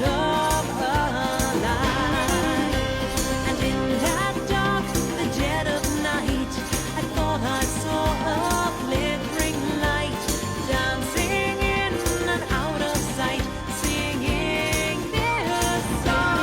of a light. And in that dark, the dead of night, I thought I saw a flickering light, dancing in and out of sight, singing this song.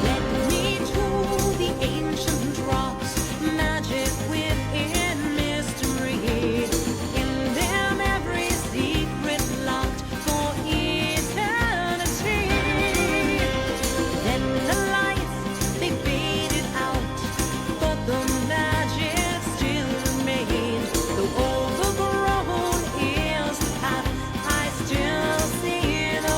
Led me to the ancient rocks, magic within mystery. In them every secret locked for eternity. Then the lights, they faded out, but the magic still remained. Though overgrown is the path, I still see the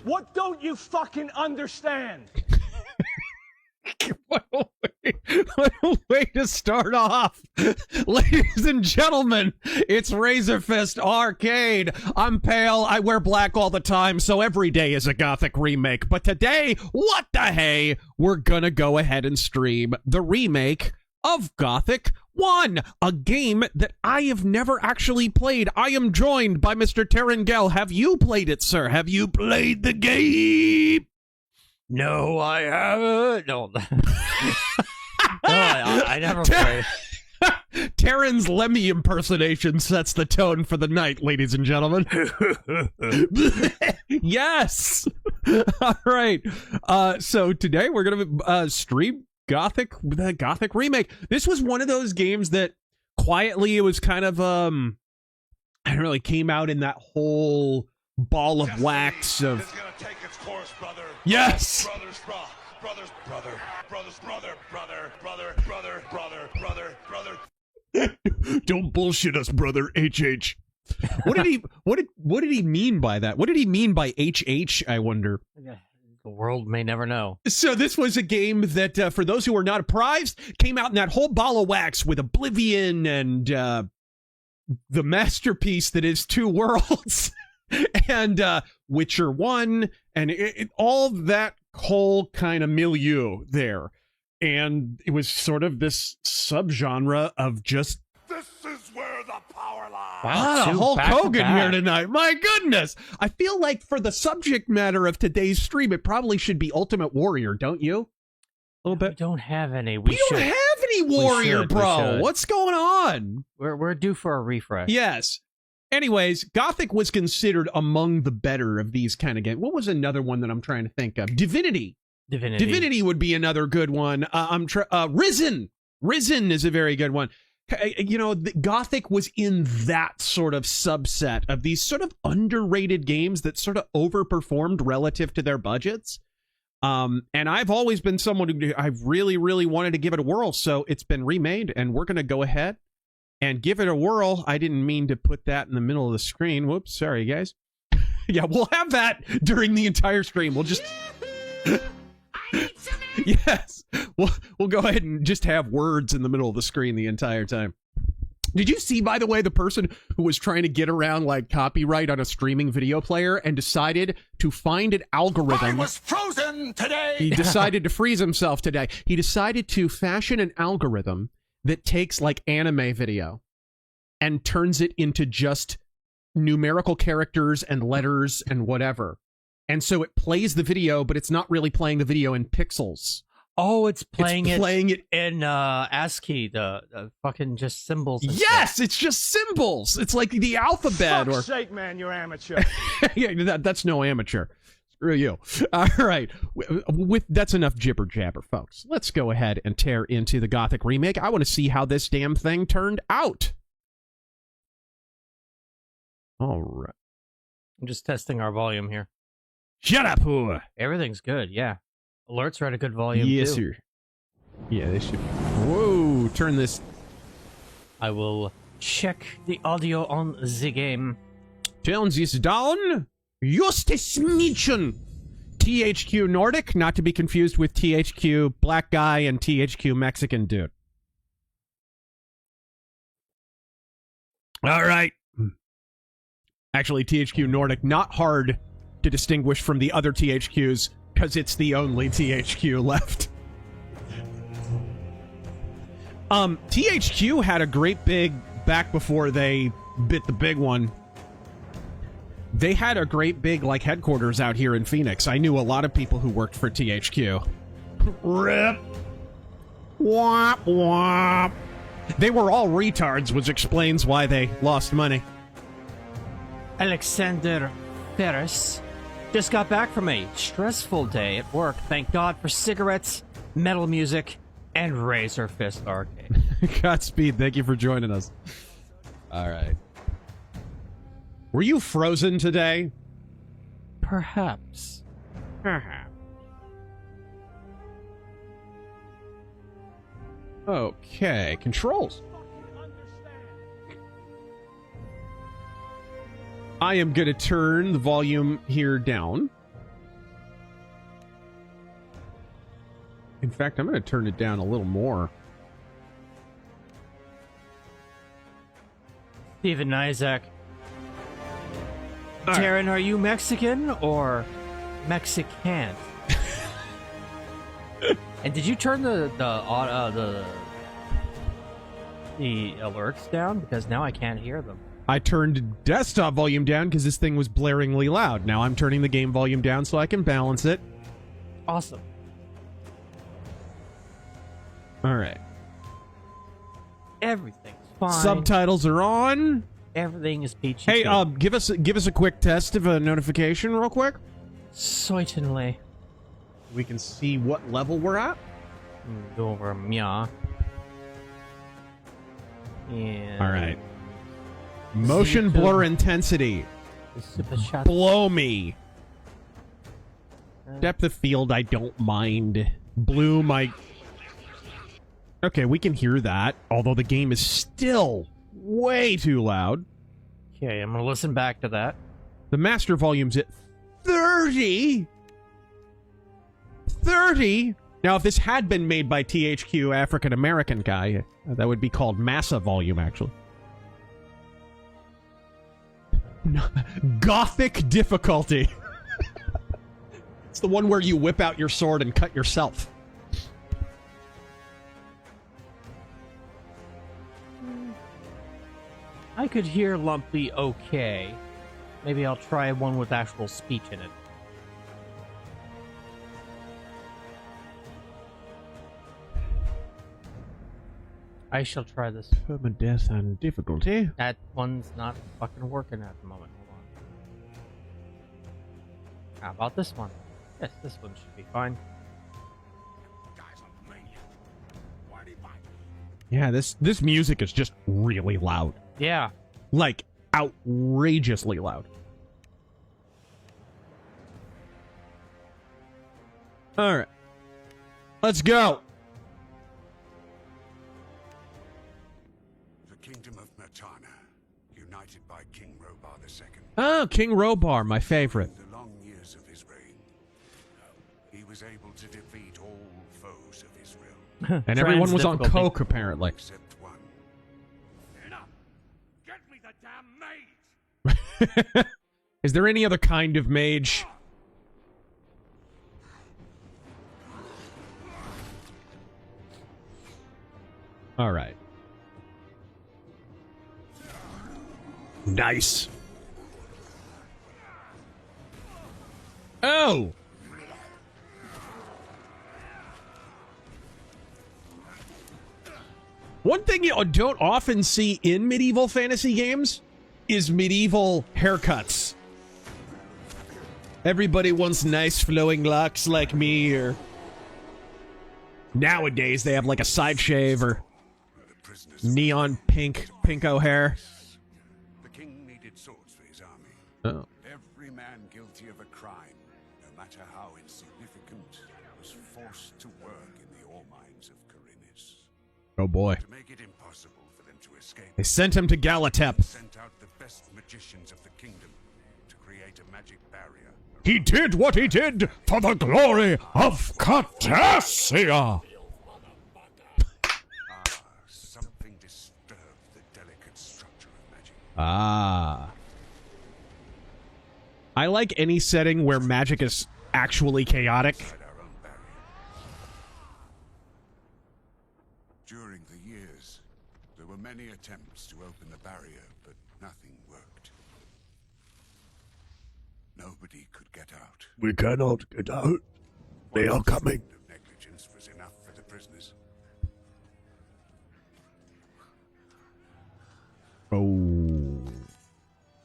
What don't you fucking understand? What a way to start off. Ladies and gentlemen, it's Razorfist Arcade. I'm pale, I wear black all the time, so every day is a Gothic remake. But today, what the hey, we're gonna go ahead and stream the remake of Gothic 1, a game that I have never actually played. I am joined by Mr. Terengel. Have you played it, sir? Have you played the game? No, I haven't. No, no, I never played. Taryn's Lemmy impersonation sets the tone for the night, ladies and gentlemen. Yes. All right. So today we're gonna stream the Gothic Remake. This was one of those games that quietly it was kind of I don't know, it came out in that whole ball of wax of. It's gonna take its course, brother. Yes. Brother. Don't bullshit us, brother. HH. What did he mean by that? What did he mean by HH, I wonder? The world may never know. So this was a game that, for those who are not apprised, came out in that whole ball of wax with Oblivion and the masterpiece that is Two Worlds and Witcher 1 and all that whole kind of milieu there. And it was sort of this subgenre of just. This is where the power lies. Wow, Hulk Hogan here tonight. My goodness. I feel like for the subject matter of today's stream, it probably should be Ultimate Warrior, don't you? A little bit. We don't have any. We don't have any Warrior, bro. What's going on? We're due for a refresh. Yes. Anyways, Gothic was considered among the better of these kind of games. What was another one that I'm trying to think of? Divinity would be another good one. Risen. Risen is a very good one. You know, Gothic was in that sort of subset of these sort of underrated games that sort of overperformed relative to their budgets. And I've always been someone who I've really, really wanted to give it a whirl. So it's been remade and we're going to go ahead and give it a whirl. I didn't mean to put that in the middle of the screen. Whoops. Sorry, guys. Yeah, we'll have that during the entire stream. We'll just... Yes, we'll go ahead and just have words in the middle of the screen the entire time. Did you see, by the way, the person who was trying to get around like copyright on a streaming video player and decided to find an algorithm? I was frozen today. He decided to freeze himself today. He decided to fashion an algorithm that takes like anime video and turns it into just numerical characters and letters and whatever. And so it plays the video, but it's not really playing the video in pixels. Oh, it's playing it in ASCII, the fucking just symbols. Yes, it's just symbols. It's like the alphabet. For fuck's sake, man, you're amateur. Yeah, that's no amateur. Screw you. All right. That's enough jibber jabber, folks. Let's go ahead and tear into the Gothic Remake. I want to see how this damn thing turned out. All right. I'm just testing our volume here. Shut up, whore. Everything's good, yeah. Alerts are at a good volume, yes, too. sir. Yeah, they should. Whoa, turn this. I will check the audio on the game. Turn this down. Justus Mädchen. THQ Nordic, not to be confused with THQ Black Guy and THQ Mexican Dude. All right. Actually, THQ Nordic, not hard to distinguish from the other THQs because it's the only THQ left. THQ had a great big, back before they bit the big one, they had a great big like headquarters out here in Phoenix. I knew a lot of people who worked for THQ. Rip. Womp womp. They were all retards, which explains why they lost money. Alexander Ferris just got back from a stressful day at work. Thank God for cigarettes, metal music, and Razor Fist Arcade. Godspeed. Thank you for joining us. All right. Were you frozen today? Perhaps. Okay, controls. I am going to turn the volume here down. In fact, I'm going to turn it down a little more. Steven Isaac. All right. Taryn, are you Mexican or Mexican? And did you turn the alerts down? Because now I can't hear them. I turned desktop volume down because this thing was blaringly loud. Now I'm turning the game volume down so I can balance it. Awesome. All right. Everything's fine. Subtitles are on. Everything is peachy. Hey, keen. give us a quick test of a notification real quick. Certainly. We can see what level we're at. Over Mia. And All right. Motion blur intensity. Super shot. Blow me. Depth of field, I don't mind. Bloom, okay, we can hear that. Although the game is still way too loud. Okay, I'm gonna listen back to that. The master volume's at 30. 30. Now, if this had been made by THQ African American guy, that would be called Massa Volume, actually. No, Gothic difficulty. It's the one where you whip out your sword and cut yourself. I could hear Lumpy okay. Maybe I'll try one with actual speech in it. I shall try this. Permadeath and difficulty. That one's not fucking working at the moment. Hold on. How about this one? Yes, this one should be fine. Yeah, this music is just really loud. Yeah. Like, outrageously loud. Alright. Let's go! The kingdom of Mertana, united by King Robar II. Oh, King Robar, my favorite. In the long years of his reign, he was able to defeat all foes of Israel. And everyone was on difficulty. coke, apparently. Except one. Enough! Get me the damn maid! Is there any other kind of mage? Alright. Nice. Oh! One thing you don't often see in medieval fantasy games is medieval haircuts. Everybody wants nice flowing locks like me, or... Nowadays, they have like a side shave or neon pinko hair. The king needed swords for his army. Oh. Every man guilty of a crime, no matter how insignificant, was forced to work in the ore mines of Korinis. Oh boy. To make it impossible for them to escape, They sent him to Galatep. sent out the best magicians of the kingdom to create a magic barrier. He did what he did for the glory of Cardassia! Something disturbed the delicate structure of magic. Ah. I like any setting where magic is actually chaotic. Inside our own barrier. During the years, there were many attempts to open the barrier, but nothing worked. Nobody could get out. We cannot get out. They are coming. The negligence was enough for the prisoners. Oh.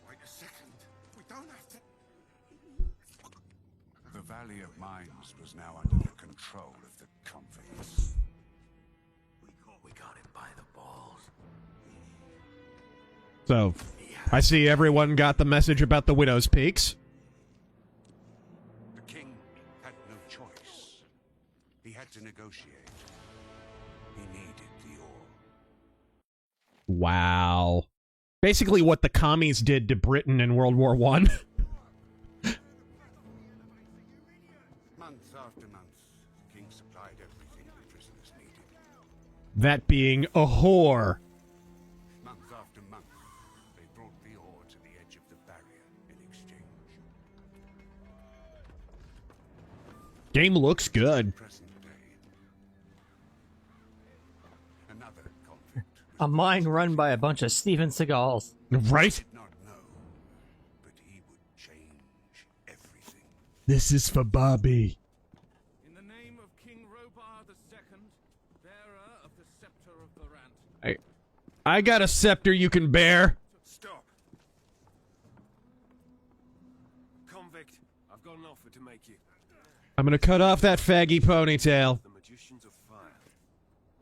Wait a second. We don't have to. The Valley of Mines was now under the control of the convicts. We got it by the balls. So, I see everyone got the message about the Widow's Peaks. The king had no choice. He had to negotiate. He needed the ore. Wow. Basically what the commies did to Britain in World War I. Month after month, the king supplied everything the prisoners needed. That being a whore. Month after month, they brought the ore to the edge of the barrier in exchange. Game looks good. Present day. Another conflict. A mine run by a bunch of Steven Seagals. Right? Did not know, but he would change everything. This is for Barbie. In the name of King Robar II, bearer of the scepter of Varant, I got a scepter you can bear. Stop. Convict, I've got an offer to make you. I'm gonna cut off that faggy ponytail. The magicians of fire.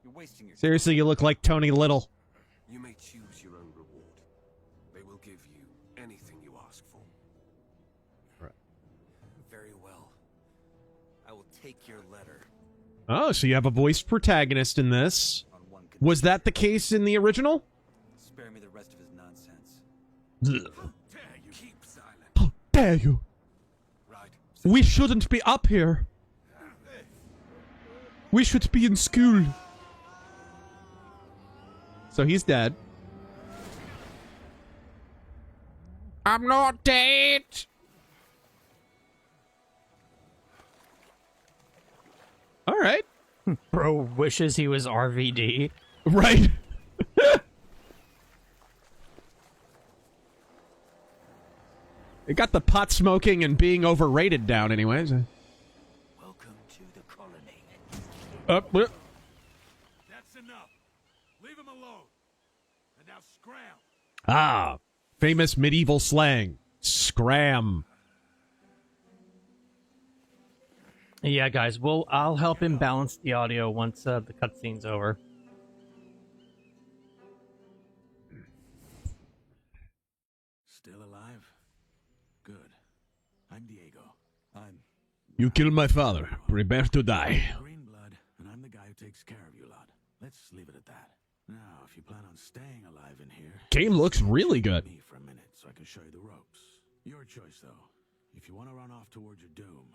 You're wasting your Seriously, you look like Tony Little. You may choose your own reward. They will give you anything you ask for. very well. I will take your letter Oh, so you have a voiced protagonist in this. on one condition. Was that the case in the original? Spare me the rest of his nonsense. Dare you keep silent. How dare you? Right. We shouldn't be up here. We should be in school. So he's dead. I'm not dead. All right. Bro wishes he was RVD. Right. It got the pot smoking and being overrated down anyways. Welcome to the colony. That's enough. Leave him alone. And now scram. Ah, famous medieval slang. Scram. Yeah, guys, I'll help him balance the audio once the cutscene's over. Still alive? Good. I'm Diego. You killed my father. Prepare to die. Green blood, and I'm the guy who takes care of you lot. Let's leave it at that. Now, if you plan on staying alive in here... Game looks really good. ...me for a minute so I can show you the ropes. Your choice, though. If you want to run off towards your doom...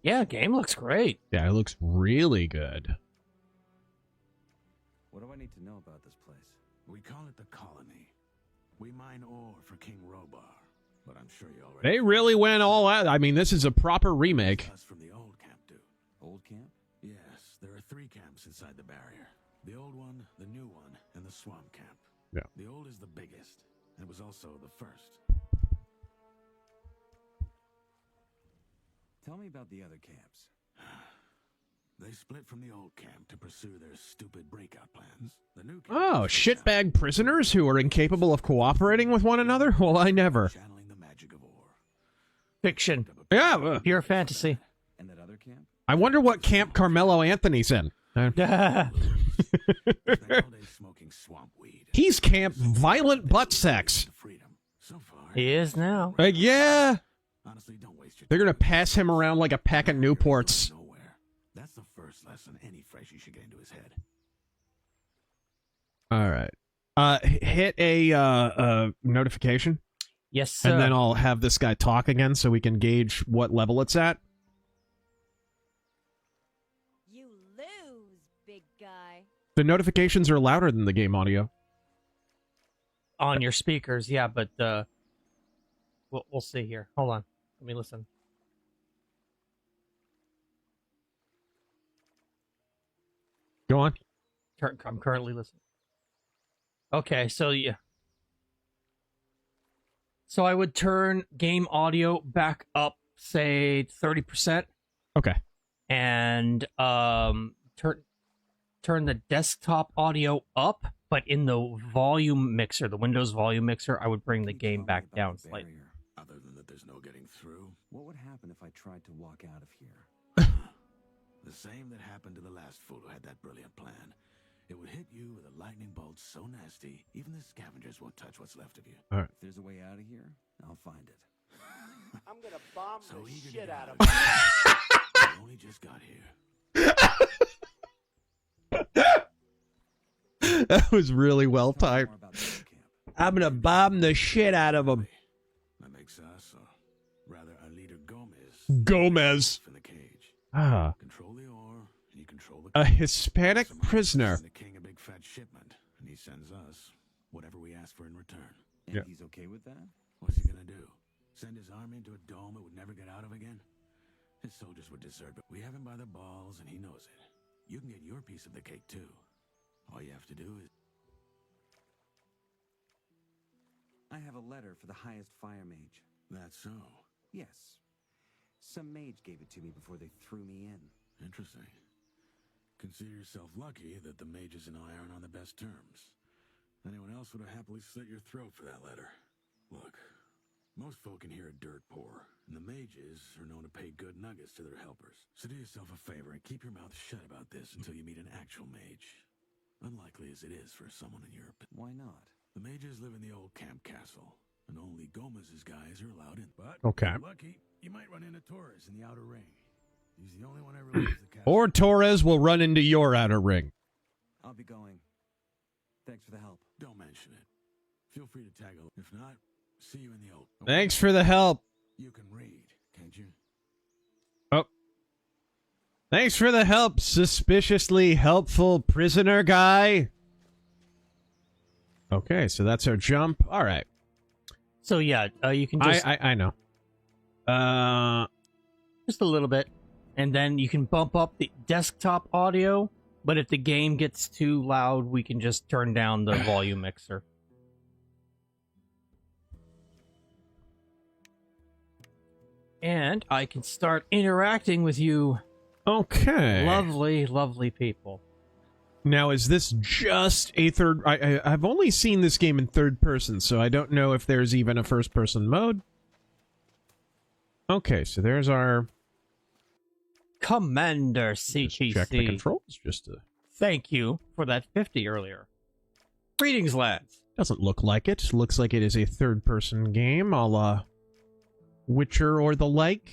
Yeah, game looks great. Yeah, it looks really good. What do I need to know about this place? We call it the Colony. We mine ore for King Robar. But I'm sure you already... They really went all out. I mean, this is a proper remake. Us from the old camp do. Old camp? Yes, there are 3 camps inside the barrier. The old one, the new one, and the swamp camp. Yeah. The old is the biggest, and it was also the first. Tell me about the other camps. They split from the old camp to pursue their stupid breakout plans. The new camp Oh, is shitbag prisoners who are incapable of cooperating with one another? Well, I never. channeling the magic of ore. Fiction. Yeah, Pure fantasy. And that other camp? I wonder what camp Carmelo Anthony's in. Spend all day smoking swamp weed. He's camp violent butt sex. To freedom. So far, He is now. Yeah. honestly, don't waste your They're time. gonna pass him around like a pack of Newports. Nowhere. That's the first lesson any freshie should get into his head. All right. Hit a notification, Yes, sir. and then I'll have this guy talk again so we can gauge what level it's at. You lose, big guy. The notifications are louder than the game audio. On your speakers, yeah, but we'll see here. Hold on. Let me listen. Go on. I'm currently listening. Okay, so yeah. So I would turn game audio back up, say 30%, Okay. and turn the desktop audio up, but in the volume mixer, the Windows volume mixer, I would bring the game back down slightly. Barrier. Other than that there's no getting through. What would happen if I tried to walk out of here? The same that happened to the last fool who had that brilliant plan. It would hit you with a lightning bolt so nasty, even the scavengers won't touch what's left of you. If there's a way out of here, I'll find it. I'm gonna bomb So the eager to shit get out out of of you. I only just got here. That was really well Tell me timed. more about the other camp. I'm gonna bomb the shit out of him. That makes us, or rather our leader Gomez, Gomez. in the cage. Ah. Control the ore, and you control the A Hispanic Some prisoner. send the king a big fat shipment, and he sends us whatever we ask for in return. And Yeah. he's okay with that? What's he gonna do? Send his army into a dome it would never get out of again? His soldiers would desert, but we have him by the balls, and he knows it. You can get your piece of the cake too. All you have to do is... I have a letter for the highest fire mage. That's so. Yes. Some mage gave it to me before they threw me in. Interesting. Consider yourself lucky that the mages and I aren't on the best terms. Anyone else would have happily slit your throat for that letter. Look, most folk in here are dirt poor, and the mages are known to pay good nuggets to their helpers. So do yourself a favor and keep your mouth shut about this until you meet an actual mage. Unlikely as it is for someone in Europe. Why not? The mages live in the old camp castle, and only Gomez's guys are allowed in. But Okay. if you're lucky, you might run into Torres in the outer ring. He's the only one ever leaves the castle. Or Torres will run into your outer ring. I'll be going. Thanks for the help. Don't mention it. Feel free to tag along. If not, see you in the open. Thanks for the help. You can read, can't you? Oh. Thanks for the help, suspiciously helpful prisoner guy. Okay, so that's our jump. All right. So yeah, you can just I know. just a little bit, and then you can bump up the desktop audio. But if the game gets too loud, we can just turn down the volume mixer. And I can start interacting with you. Okay. Lovely, lovely people. Now, is this just a third... I've only seen this game in third person, so I don't know if there's even a first-person mode. Okay, so there's our... Commander Check the CTC. controls, just to... Thank you for that 50 earlier. Greetings, lads. Doesn't look like it. Looks like it is a third-person game, a la Witcher or the like.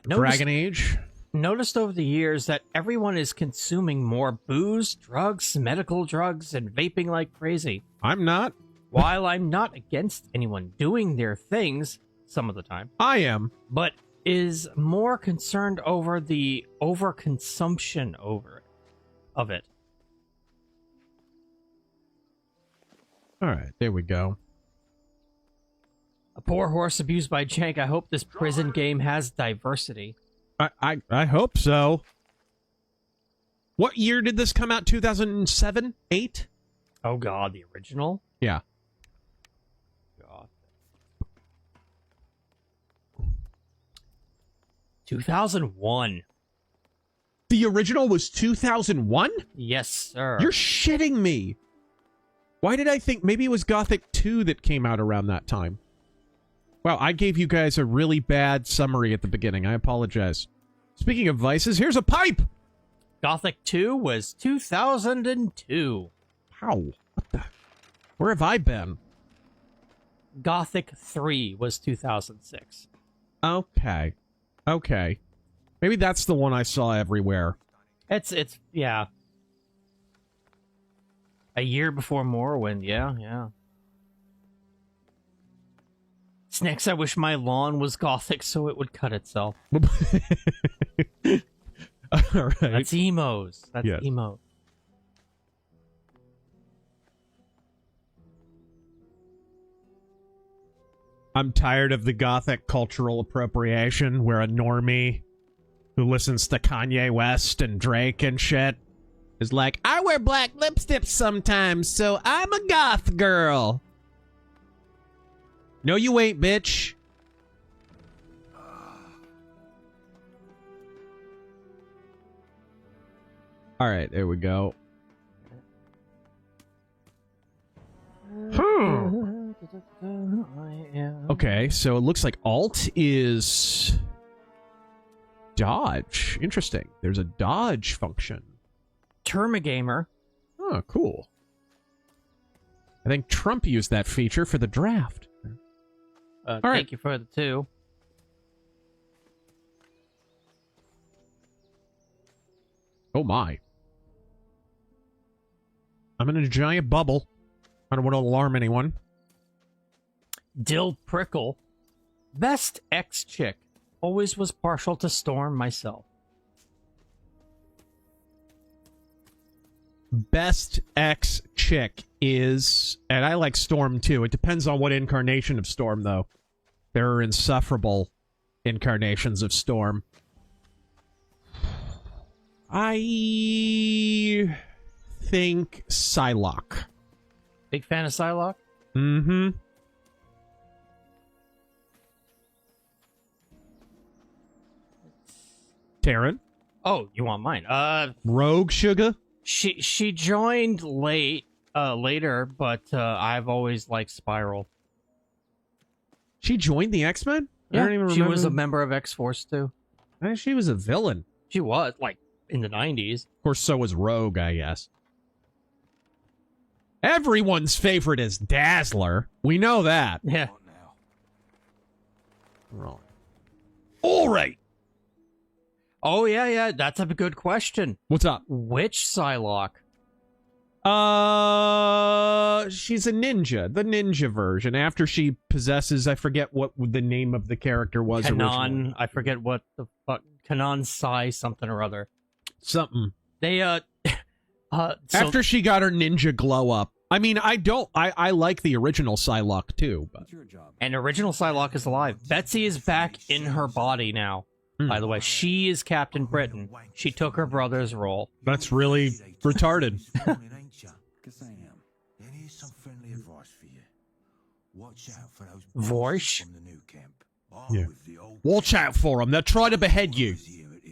Dragon Age. Noticed over the years that everyone is consuming more booze, drugs, medical drugs, and vaping like crazy. I'm not. While I'm not against anyone doing their things some of the time, I am. but is more concerned over the overconsumption of it. All right, there we go. A poor horse abused by Jank. I hope this prison game has diversity. I hope so. What year did this come out? 2007? 8? Oh god, the original? Yeah. God. 2001. The original was 2001? Yes, sir. You're shitting me. Why did I think maybe it was Gothic 2 that came out around that time? Wow, I gave you guys a really bad summary at the beginning. I apologize. Speaking of vices, here's a pipe! Gothic 2 was 2002. How? What the? Where have I been? Gothic 3 was 2006. Okay. Okay. Maybe that's the one I saw everywhere. It's yeah. A year before Morrowind, yeah. Snacks, I wish my lawn was Gothic so it would cut itself. All right. That's emos. That's Yes. emo. I'm tired of the Gothic cultural appropriation where a normie who listens to Kanye West and Drake and shit is like, I wear black lipstick sometimes, so I'm a goth girl. No, you ain't, bitch. All right, there we go. Okay, so it looks like Alt is dodge. Interesting. There's a dodge function. Termagamer. Oh, cool. I think Trump used that feature for the draft. All right. Thank you for the 2. Oh my. I'm in a giant bubble. I don't want to alarm anyone. Dill Prickle. Best ex-chick. Always was partial to Storm myself. Best ex chick is, and I like Storm too. It depends on what incarnation of Storm, though. There are insufferable incarnations of Storm. I think Psylocke. Big fan of Psylocke? Mm-hmm. Taryn? Oh, you want mine? Rogue Sugar? She joined later, but I've always liked Spiral. She joined the X-Men? I don't even she remember. was a member of X-Force too. She was a villain. She was, like, in the 90s. Of course, so was Rogue, I guess. Everyone's favorite is Dazzler. We know that. Yeah. All right. Oh, yeah, that's a good question. What's up? Which Psylocke? She's a ninja. The ninja version. After she possesses, I forget what the name of the character was originally. I forget what the fuck. Kanan Sai something or other. Something. They, After she got her ninja glow up. I mean, I like the original Psylocke too, but... And original Psylocke is alive. Betsy is back in her body now. By the way, she is Captain Britain. She took her brother's role. That's really retarded. Guess I am. And here's some friendly advice for you. Watch out for those Voice? from the new camp. Yeah. Watch out for them. They'll try to behead you.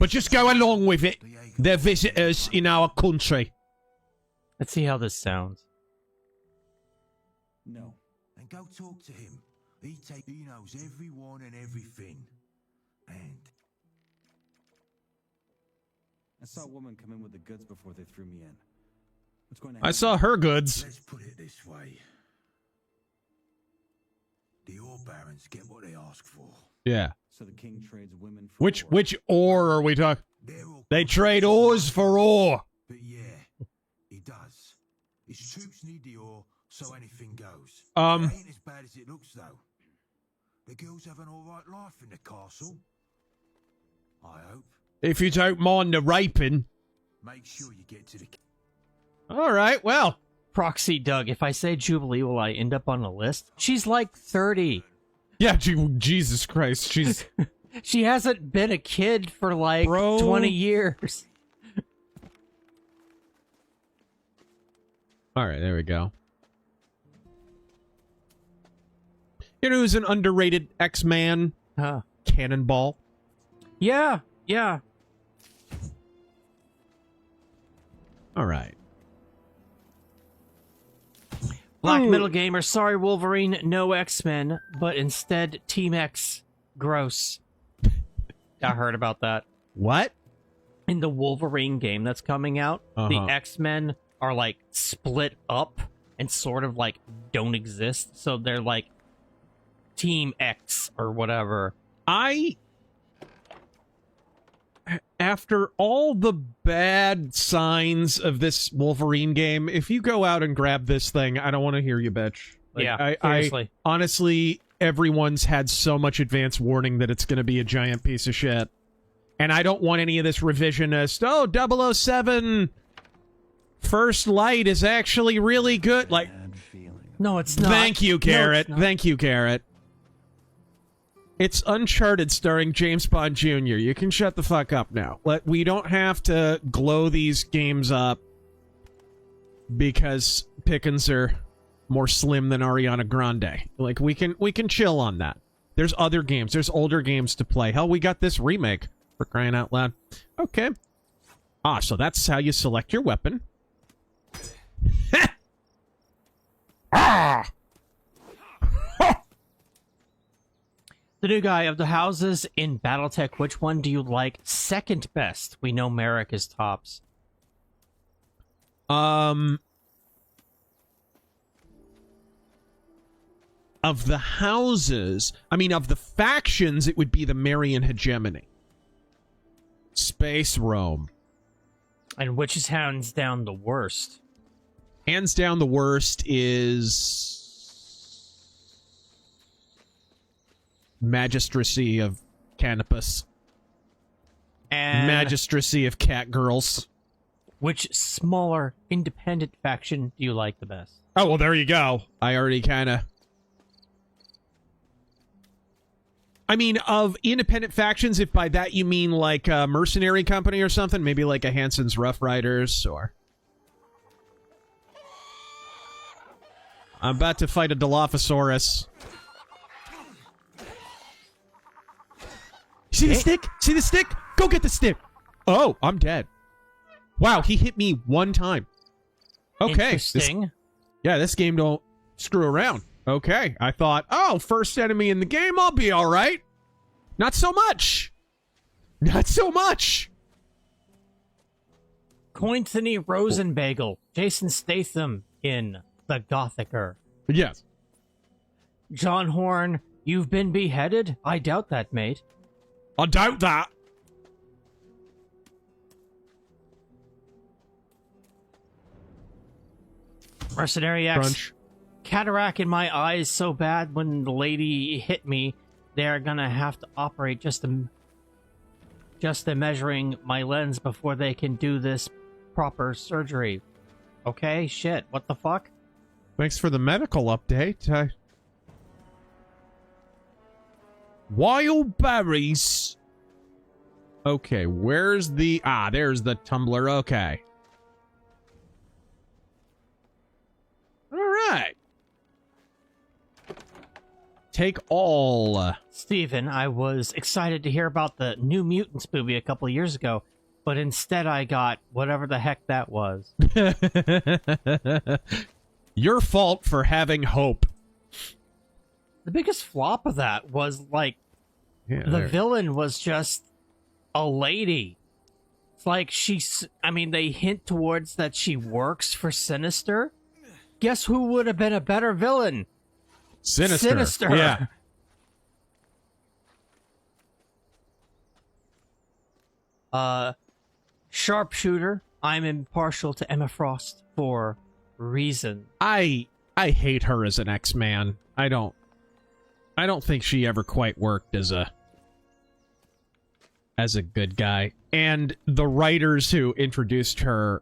But just go along with it. They're visitors in our country. Let's see how this sounds. No. And go talk to him. He knows everyone and everything. And I saw a woman come in with the goods before they threw me in. What's going to happen? I saw her goods. let's put it this way. The ore barons get what they ask for. Yeah. So the king trades women for Which ore are we talking? They're all They trade ores for ore. But yeah, he does. His troops need the ore, so anything goes. It ain't as bad as it looks, though. The girls have an alright life in the castle. I hope. If you don't mind the raping. Make sure you get to the... All right, well. Proxy Doug, if I say Jubilee, will I end up on a list? She's like 30. Yeah, Jesus Christ. She's... She hasn't been a kid for like 20 years. All right, there we go. You know who's an underrated X-Man? Huh. Cannonball. Yeah. All right. Black Metal Gamer, sorry Wolverine, no X-Men, but instead Team X. Gross. I heard about that. What? In the Wolverine game that's coming out, the X-Men are like split up and sort of like don't exist. So they're like Team X or whatever. After all the bad signs of this Wolverine game, if you go out and grab this thing, I don't want to hear you, bitch. Like, yeah, seriously. Honestly, everyone's had so much advance warning that it's going to be a giant piece of shit. And I don't want any of this revisionist, 007 First Light is actually really good. Like, no, it's not. Thank you, Garrett. No, it's not. Thank you, Garrett. It's Uncharted starring James Bond Jr. You can shut the fuck up now. We don't have to glow these games up because pickings are more slim than Ariana Grande. Like, we can chill on that. There's other games. There's older games to play. Hell, we got this remake, for crying out loud. Okay. So that's how you select your weapon. Ah! The new guy of the houses in Battletech, which one do you like second best? We know Merrick is tops. Of the houses, I mean, of the factions, it would be the Marian hegemony. Space Rome. And which is hands down the worst? Hands down the worst is Magistracy of Canopus. And Magistracy of Cat Girls. which smaller independent faction do you like the best? Oh, well, there you go. I already kind of... I mean, of independent factions, if by that you mean like a mercenary company or something, maybe like a Hanson's Rough Riders, or... I'm about to fight a Dilophosaurus. See the stick? See the stick? Go get the stick! Oh, I'm dead. Wow, he hit me one time. Okay. Interesting. This game don't screw around. Okay, I thought, oh, first enemy in the game, I'll be all right. Not so much. Not so much. Cointony Rosenbagel, Jason Statham in The Gothicer. Yes. John Horn, you've been beheaded? I doubt that, mate. I doubt that. Mercenary X. Crunch. Cataract in my eyes so bad when the lady hit me, they're gonna have to operate just the measuring my lens before they can do this proper surgery. Okay, shit, what the fuck? Thanks for the medical update. Wild berries. Okay, where's the... Ah, there's the tumbler. Okay. All right. Take all. Steven, I was excited to hear about the New Mutants movie a couple of years ago, but instead I got whatever the heck that was. Your fault for having hope. The biggest flop of that was, like, the villain was just a lady. It's like they hint towards that she works for Sinister. Guess who would have been a better villain? Sinister. Yeah. Sharpshooter. I'm impartial to Emma Frost for reason. I hate her as an X-Man. I don't think she ever quite worked as a good guy. And the writers who introduced her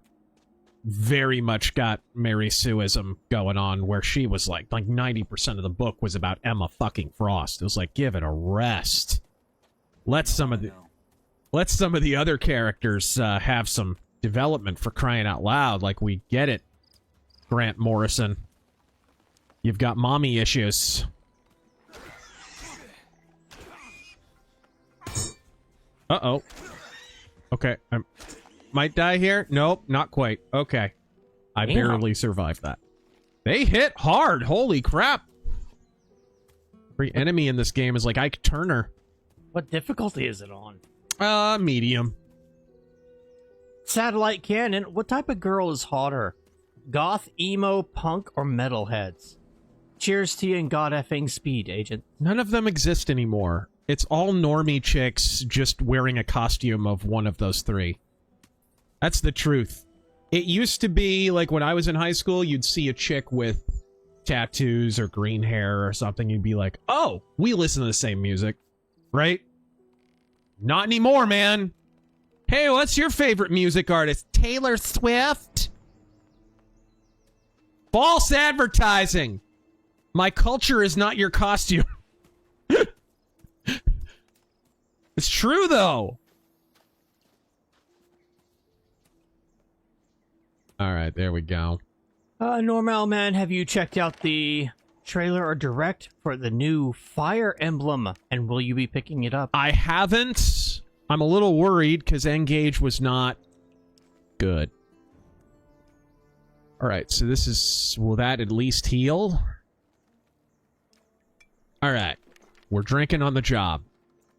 very much got Mary Sueism going on, where she was like 90% of the book was about Emma fucking Frost. It was like, give it a rest. Let some of the other characters have some development, for crying out loud. Like, we get it, Grant Morrison. You've got mommy issues. Uh-oh. Okay, I might die here. Nope, not quite. Okay. I barely survived that. They hit hard. Holy crap. Every enemy in this game is like Ike Turner. What difficulty is it on? Medium. Satellite Cannon. What type of girl is hotter? Goth, emo, punk, or metalheads? Cheers to you and God effing speed, Agent. None of them exist anymore. It's all normie chicks just wearing a costume of one of those three. That's the truth. It used to be, like, when I was in high school, you'd see a chick with tattoos or green hair or something. You'd be like, oh, we listen to the same music. Right? Not anymore, man. Hey, what's your favorite music artist? Taylor Swift? False advertising. My culture is not your costume. It's true, though. All right, there we go. Normal Man, have you checked out the trailer or direct for the new Fire Emblem, and will you be picking it up? I haven't. I'm a little worried because Engage was not good. All right, so this is... Will that at least heal? All right. We're drinking on the job.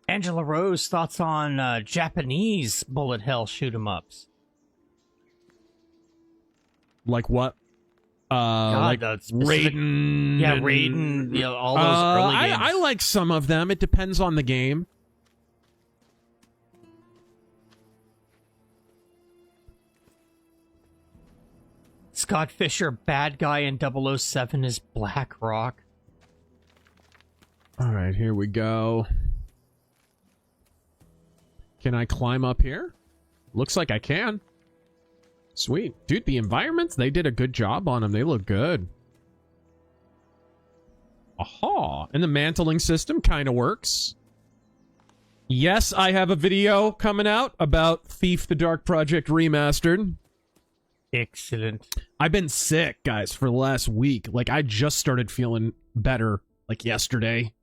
Angela Rose, thoughts on Japanese bullet hell shoot-em-ups? Like what? God, like Raiden. Yeah, Raiden. You know, all those early games. I like some of them. It depends on the game. Scott Fisher, bad guy in 007 is Black Rock. All right, here we go. Can I climb up here? Looks like I can. Sweet. Dude, the environments, they did a good job on them. They look good. Aha. And the mantling system kind of works. Yes, I have a video coming out about Thief the Dark Project Remastered. Excellent. I've been sick, guys, for the last week. Like, I just started feeling better, like, yesterday,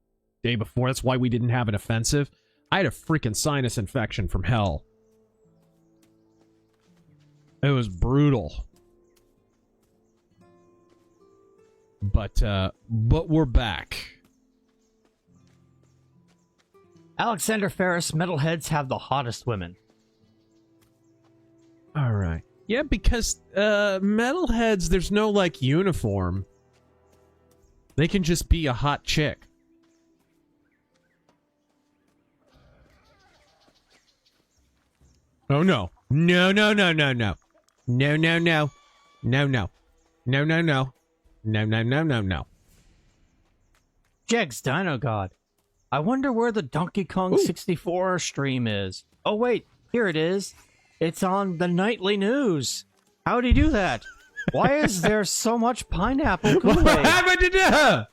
day before. That's why we didn't have an offensive. I had a freaking sinus infection from hell. It was brutal. But we're back. Alexander Ferris, metalheads have the hottest women. All right. Yeah, because metalheads, there's no, like, uniform. They can just be a hot chick. Oh, no. No, no, no, no, no. No, no, no. No, no. No, no, no. No, no, no, no, no. Jegs Dino God. I wonder where the Donkey Kong 64 stream is. Oh, wait. Here it is. It's on the nightly news. How'd he do that? Why is there so much pineapple Kool-Aid? What happened to that?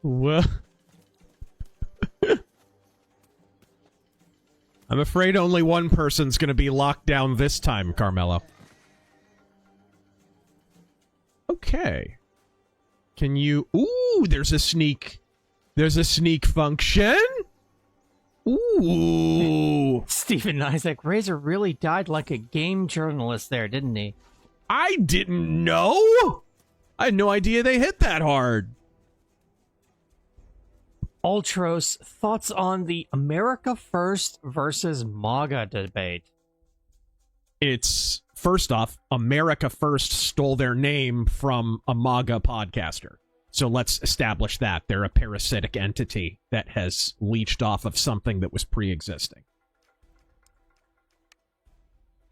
Well... I'm afraid only one person's going to be locked down this time, Carmelo. Okay. Can you... Ooh, there's a sneak... There's a sneak function? Ooh. Stephen Isaac, Razor really died like a game journalist there, didn't he? I didn't know! I had no idea they hit that hard. Ultros, thoughts on the America First versus MAGA debate? It's, first off, America First stole their name from a MAGA podcaster. So let's establish that. They're a parasitic entity that has leached off of something that was pre-existing.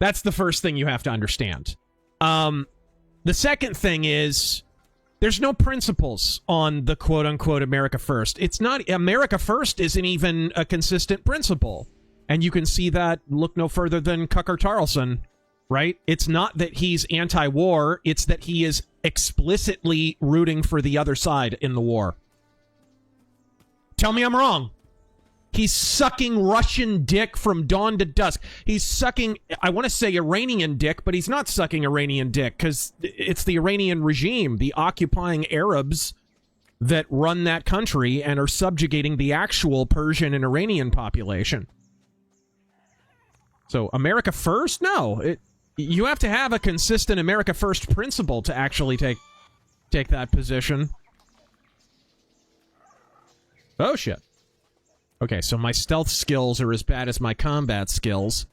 That's the first thing you have to understand. The second thing is... There's no principles on the quote-unquote America First. It's not... America First isn't even a consistent principle. And you can see that, look no further than Tucker Carlson, right? It's not that he's anti-war, it's that he is explicitly rooting for the other side in the war. Tell me I'm wrong. He's sucking Russian dick from dawn to dusk. He's sucking, I want to say Iranian dick, but he's not sucking Iranian dick because it's the Iranian regime, the occupying Arabs that run that country and are subjugating the actual Persian and Iranian population. So America First? No. You have to have a consistent America First principle to actually take that position. Oh, shit. Okay, so my stealth skills are as bad as my combat skills.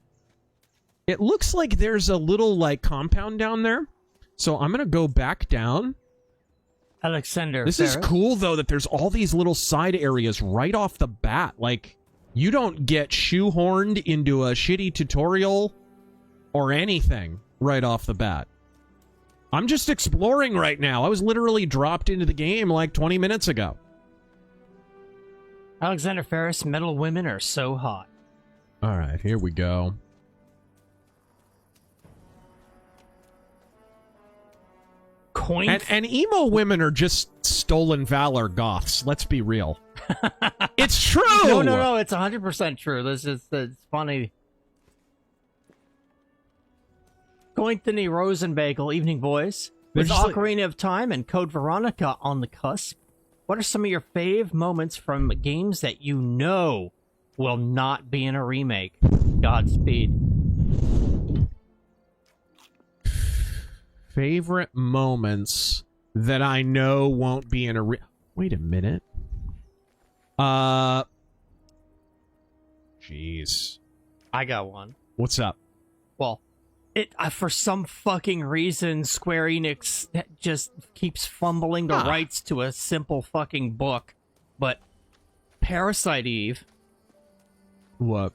It looks like there's a little, like, compound down there. So I'm gonna go back down. Alexander This Ferris. is cool, though, that there's all these little side areas right off the bat. Like, you don't get shoehorned into a shitty tutorial or anything right off the bat. I'm just exploring right now. I was literally dropped into the game like 20 minutes ago. Alexander Ferris, metal women are so hot. All right, here we go. Coin. And emo women are just stolen valor goths. Let's be real. It's true. No, it's 100% true. This is it's funny. Cointhony Rosenbagel, evening boys. With Ocarina of Time and Code Veronica on the cusp, what are some of your fave moments from games that you know will not be in a remake? Godspeed. Favorite moments that I know won't be in a Wait a minute. Jeez. I got one. What's up? Well, for some fucking reason, Square Enix just keeps fumbling the rights to a simple fucking book. But Parasite Eve. What?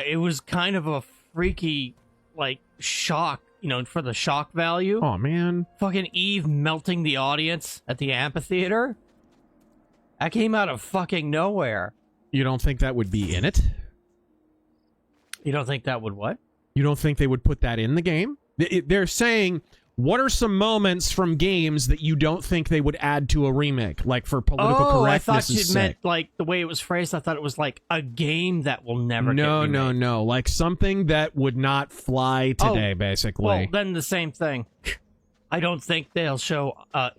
It was kind of a freaky, like, shock, you know, for the shock value. Oh, man. Fucking Eve melting the audience at the amphitheater. That came out of fucking nowhere. You don't think that would be in it? You don't think that would what? You don't think they would put that in the game? They're saying, what are some moments from games that you don't think they would add to a remake? Like, for political correctness. I thought you meant, like, the way it was phrased, I thought it was, like, a game that will never get remade. No. Like, something that would not fly today, basically. Well, then the same thing. I don't think they'll show,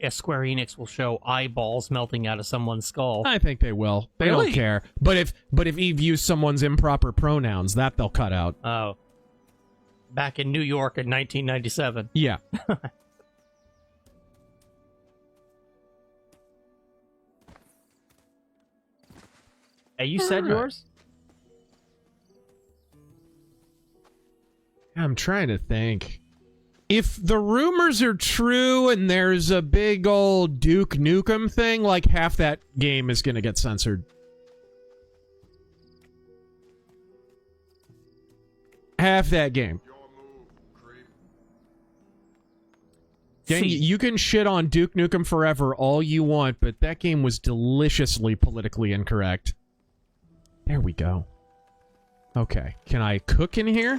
Square Enix will show eyeballs melting out of someone's skull. I think they will. They Really? don't care. But if Eve used someone's improper pronouns, that they'll cut out. Oh. back in New York in 1997. Yeah. Hey, you said yours? I'm trying to think. If the rumors are true and there's a big old Duke Nukem thing, like half that game is going to get censored. Half that game. Gang, you can shit on Duke Nukem Forever all you want, but that game was deliciously politically incorrect. There we go. Okay. Can I cook in here?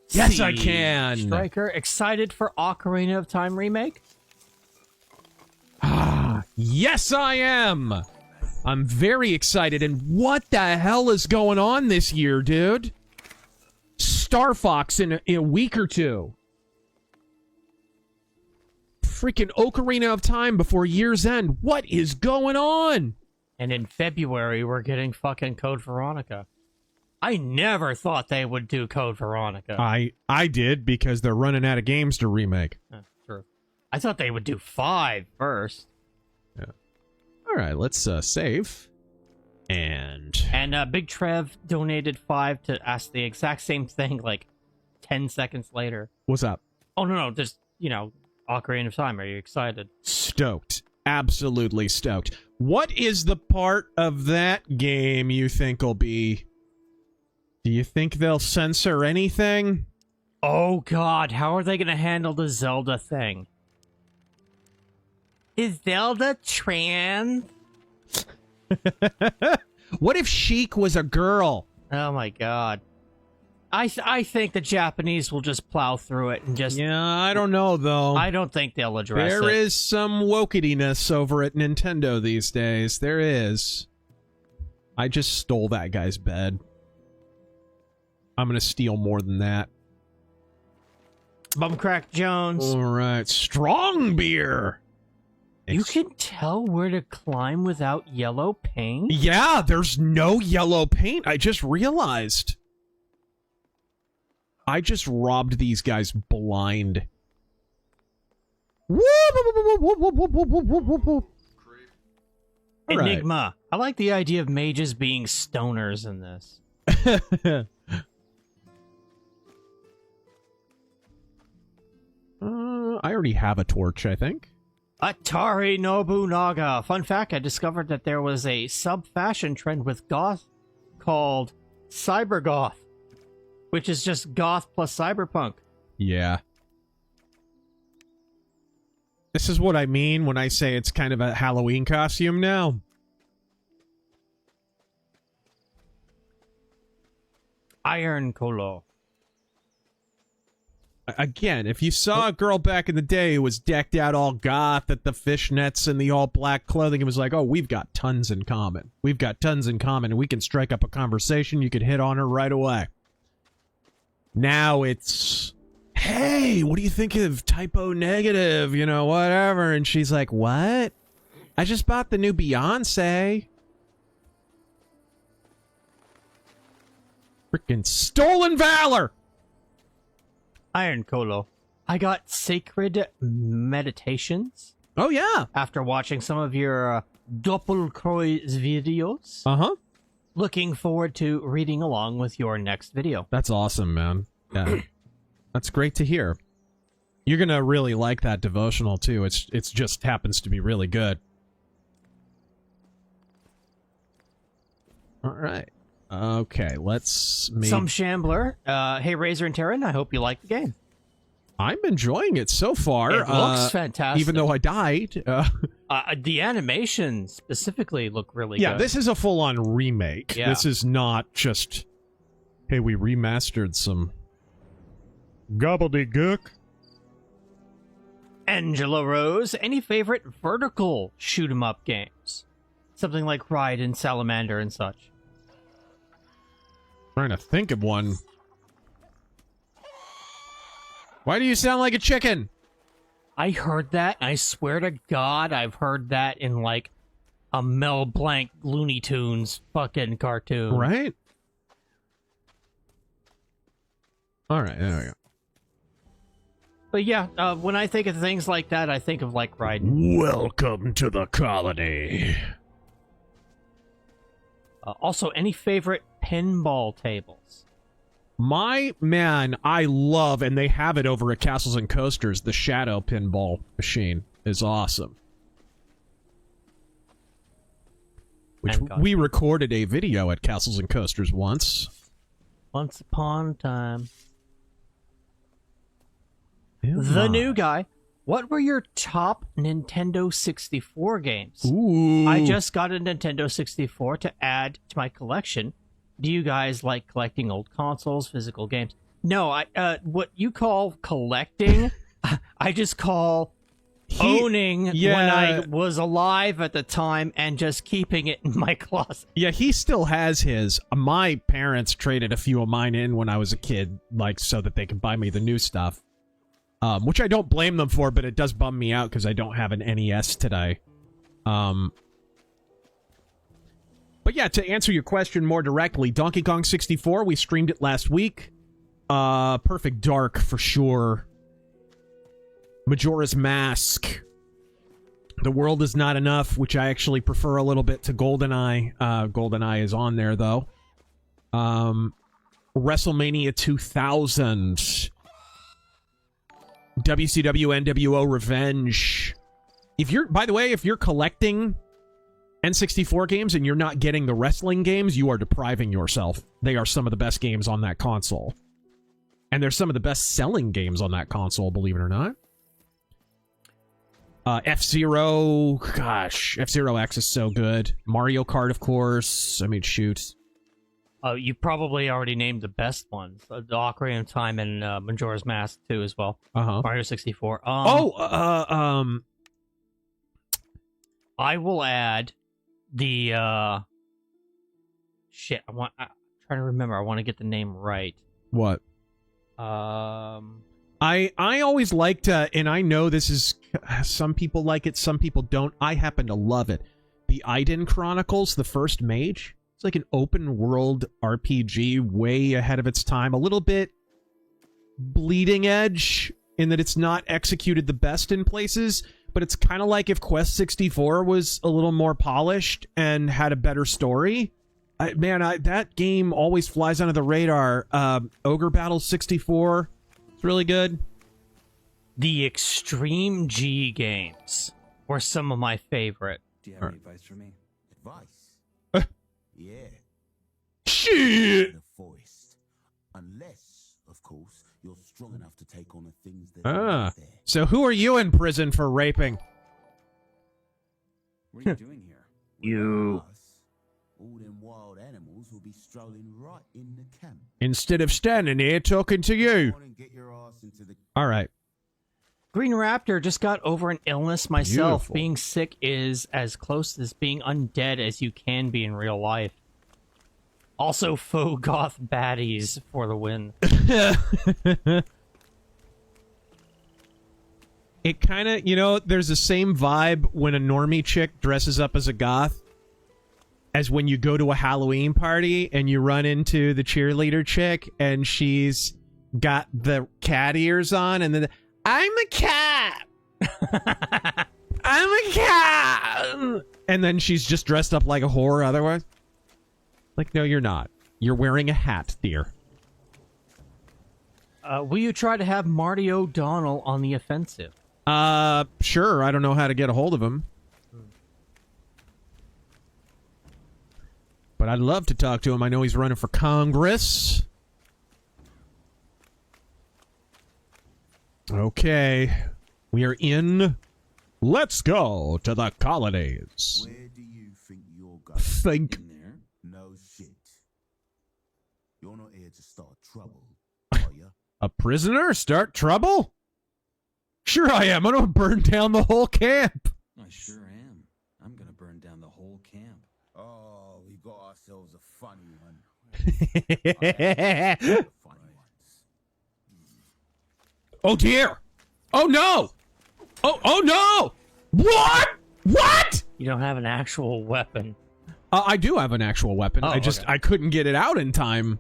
Yes, I can! Striker, excited for Ocarina of Time Remake? Ah, yes, I am! I'm very excited, and what the hell is going on this year, dude? Star Fox in a week or two. Freaking Ocarina of Time before year's end. What is going on? And in February, we're getting fucking Code Veronica. I never thought they would do Code Veronica. I did, because they're running out of games to remake. True. I thought they would do 5 first. Yeah. All right, let's save. And Big Trev donated 5 to ask the exact same thing like 10 seconds later. What's up? Oh, no, just, Ocarina of Time. Are you excited? Stoked. Absolutely stoked. What is the part of that game you think will be... Do you think they'll censor anything? Oh, God. How are they going to handle the Zelda thing? Is Zelda trans? What if Sheik was a girl? Oh, my God. I think the Japanese will just plow through it and just... Yeah, I don't know, though. I don't think they'll address it. There is some wokediness over at Nintendo these days. There is. I just stole that guy's bed. I'm gonna steal more than that. Bumcrack Jones. All right, strong beer. You can tell where to climb without yellow paint? Yeah, there's no yellow paint. I just realized. I just robbed these guys blind. Enigma. I like the idea of mages being stoners in this. I already have a torch, I think. Atari Nobunaga. Fun fact, I discovered that there was a sub-fashion trend with goth called cybergoth, which is just goth plus cyberpunk. Yeah. This is what I mean when I say it's kind of a Halloween costume now. Iron Colo. Again, if you saw a girl back in the day who was decked out all goth at the fishnets and the all-black clothing, it was like, oh, we've got tons in common. We've got tons in common, and we can strike up a conversation. You could hit on her right away. Now it's, hey, what do you think of Typo Negative? You know, whatever. And she's like, what? I just bought the new Beyonce. Freaking stolen valor! Iron Colo. I got Sacred Meditations. Oh, yeah. After watching some of your Doppelkreuz videos. Uh-huh. Looking forward to reading along with your next video. That's awesome, man. Yeah. That's great to hear. You're gonna really like that devotional, too. It's just happens to be really good. All right. Okay, let's make... Some Shambler. Hey, Razor and Terran, I hope you like the game. I'm enjoying it so far. It looks fantastic. Even though I died. The animations specifically look really good. Yeah, this is a full-on remake. Yeah. This is not just, hey, we remastered some gobbledygook. Angela Rose, any favorite vertical shoot-'em-up games? Something like Ride and Salamander and such. Trying to think of one. Why do you sound like a chicken? I heard that, and I swear to God, I've heard that in, like, a Mel Blanc Looney Tunes fucking cartoon. Right? All right, there we go. But yeah, when I think of things like that, I think of like riding. Welcome to the colony. Also, any favorite pinball tables? My man, I love, and they have it over at Castles and Coasters, the Shadow pinball machine is awesome. Which we recorded a video at Castles and Coasters once. Once upon a time. The new guy. What were your top Nintendo 64 games? Ooh. I just got a Nintendo 64 to add to my collection. Do you guys like collecting old consoles, physical games? No, what you call collecting, I just call owning when I was alive at the time and just keeping it in my closet. Yeah, he still has his. My parents traded a few of mine in when I was a kid, like, so that they could buy me the new stuff. Which I don't blame them for, but it does bum me out because I don't have an NES today. But yeah, to answer your question more directly, Donkey Kong 64, we streamed it last week. Perfect Dark, for sure. Majora's Mask. The World Is Not Enough, which I actually prefer a little bit to GoldenEye. GoldenEye is on there, though. WrestleMania 2000. WCW NWO Revenge. If you're, by the way, if you're collecting N64 games and you're not getting the wrestling games, you are depriving yourself. They are some of the best games on that console. And they're some of the best selling games on that console, believe it or not. F-Zero, gosh, F-Zero X is so good. Mario Kart, of course. I mean, shoot. You probably already named the best ones. The Ocarina of Time and Majora's Mask, too, as well. Mario 64. I will add the... Shit, I'm trying to remember. I want to get the name right. What? I always liked, and I know this is... Some people like it, some people don't. I happen to love it. The Aiden Chronicles, the first mage. It's like an open world RPG way ahead of its time. A little bit bleeding edge in that it's not executed the best in places, but it's kind of like if Quest 64 was a little more polished and had a better story. That game always flies under the radar. Ogre Battle 64, it's really good. The Extreme G games were some of my favorite. Do you have any advice for me? Advice? Yeah. Shit! In the forest. Unless, of course, you're strong enough to take on the things that are there. So who are you in prison for raping? What are you doing here? You. All them wild animals will be strolling right in the camp. Instead of standing here talking to you. All right. Green Raptor just got over an illness myself. Beautiful. Being Being sick is as close as being undead as you can be in real life. Also, faux goth baddies for the win. It kind of, you know, there's the same vibe when a normie chick dresses up as a goth as when you go to a Halloween party and you run into the cheerleader chick and she's got the cat ears on and then... I'm a cat! I'm a cat! And then she's just dressed up like a whore otherwise. Like, no, you're not. You're wearing a hat, dear. Will you try to have Marty O'Donnell on the offensive? Sure. I don't know how to get a hold of him. But I'd love to talk to him. I know he's running for Congress. Okay, we are in. Let's go to the colonies. Where do you think you're going? Think. In there? No shit. You're not here to start trouble, are you? A prisoner? Start trouble? Sure I am. I'm gonna burn down the whole camp. I sure am. I'm gonna burn down the whole camp. Oh, we got ourselves a funny one. Oh dear! Oh no! Oh no! What? What? You don't have an actual weapon. I do have an actual weapon. Oh, I couldn't get it out in time.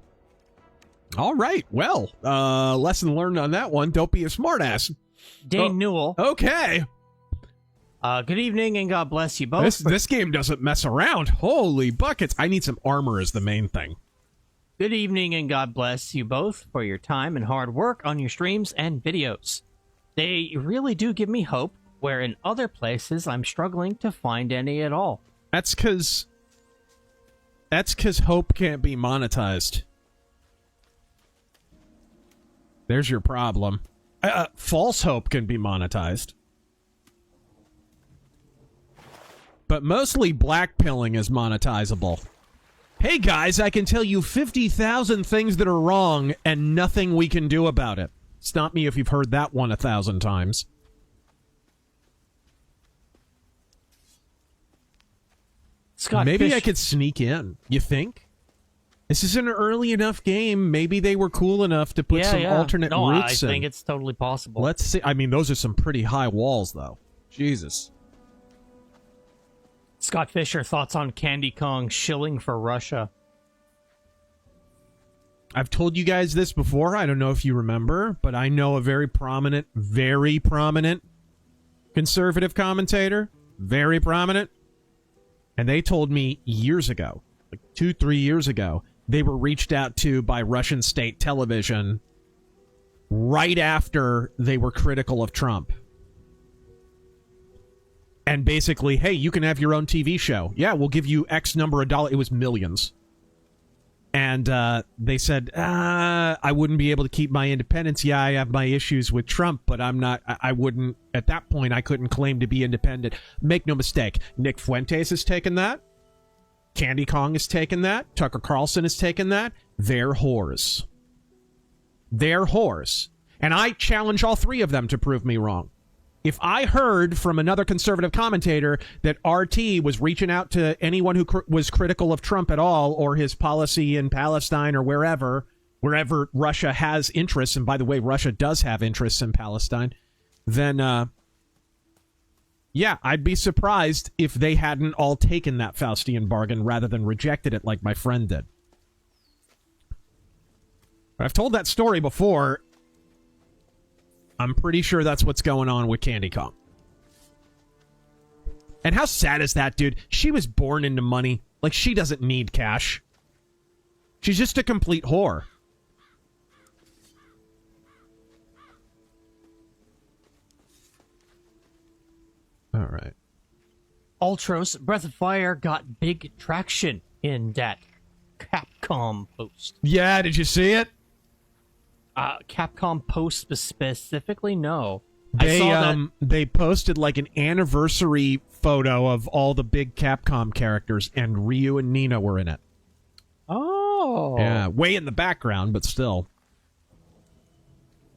All right. Well, lesson learned on that one. Don't be a smartass. Dane Newell. Okay. Good evening and God bless you both. This game doesn't mess around. Holy buckets. I need some armor is the main thing. Good evening and God bless you both for your time and hard work on your streams and videos. They really do give me hope, where in other places I'm struggling to find any at all. That's because hope can't be monetized. There's your problem. False hope can be monetized. But mostly blackpilling is monetizable. Hey guys, I can tell you 50,000 things that are wrong and nothing we can do about it. Stop me if you've heard that one 1,000 times. Scott Maybe Fish. I could sneak in. You think? This is an early enough game. Maybe they were cool enough to put some alternate routes in. I think it's totally possible. Let's see. I mean, those are some pretty high walls, though. Jesus. Scott Fisher, thoughts on Candy Kong shilling for Russia? I've told you guys this before. I don't know if you remember, but I know a very prominent conservative commentator. Very prominent. And they told me years ago, like 2-3 years ago, they were reached out to by Russian state television right after they were critical of Trump. And basically, hey, you can have your own TV show. Yeah, we'll give you X number of dollars. It was millions. And they said, I wouldn't be able to keep my independence. Yeah, I have my issues with Trump, but I wouldn't, at that point, I couldn't claim to be independent. Make no mistake, Nick Fuentes has taken that. Candy Kong has taken that. Tucker Carlson has taken that. They're whores. They're whores. And I challenge all three of them to prove me wrong. If I heard from another conservative commentator that RT was reaching out to anyone who was critical of Trump at all, or his policy in Palestine or wherever Russia has interests, and by the way, Russia does have interests in Palestine, then, yeah, I'd be surprised if they hadn't all taken that Faustian bargain rather than rejected it like my friend did. I've told that story before. I'm pretty sure that's what's going on with Candy Kong. And how sad is that, dude? She was born into money. Like, she doesn't need cash. She's just a complete whore. All right. Ultros Breath of Fire got big traction in that Capcom post. Yeah, did you see it? Capcom post specifically? No. They posted like an anniversary photo of all the big Capcom characters, and Ryu and Nina were in it. Oh. Yeah, way in the background, but still.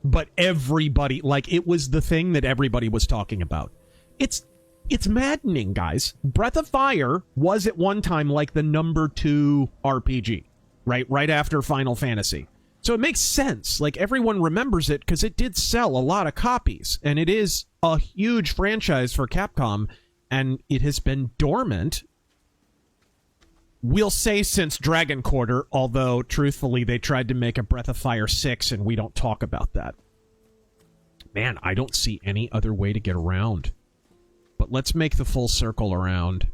But everybody, like, it was the thing that everybody was talking about. It's maddening, guys. Breath of Fire was at one time like the number 2 RPG, right after Final Fantasy. So it makes sense. Like, everyone remembers it because it did sell a lot of copies, and it is a huge franchise for Capcom, and it has been dormant, we'll say, since Dragon Quarter, although, truthfully, they tried to make a Breath of Fire 6, and we don't talk about that. Man, I don't see any other way to get around. But let's make the full circle around.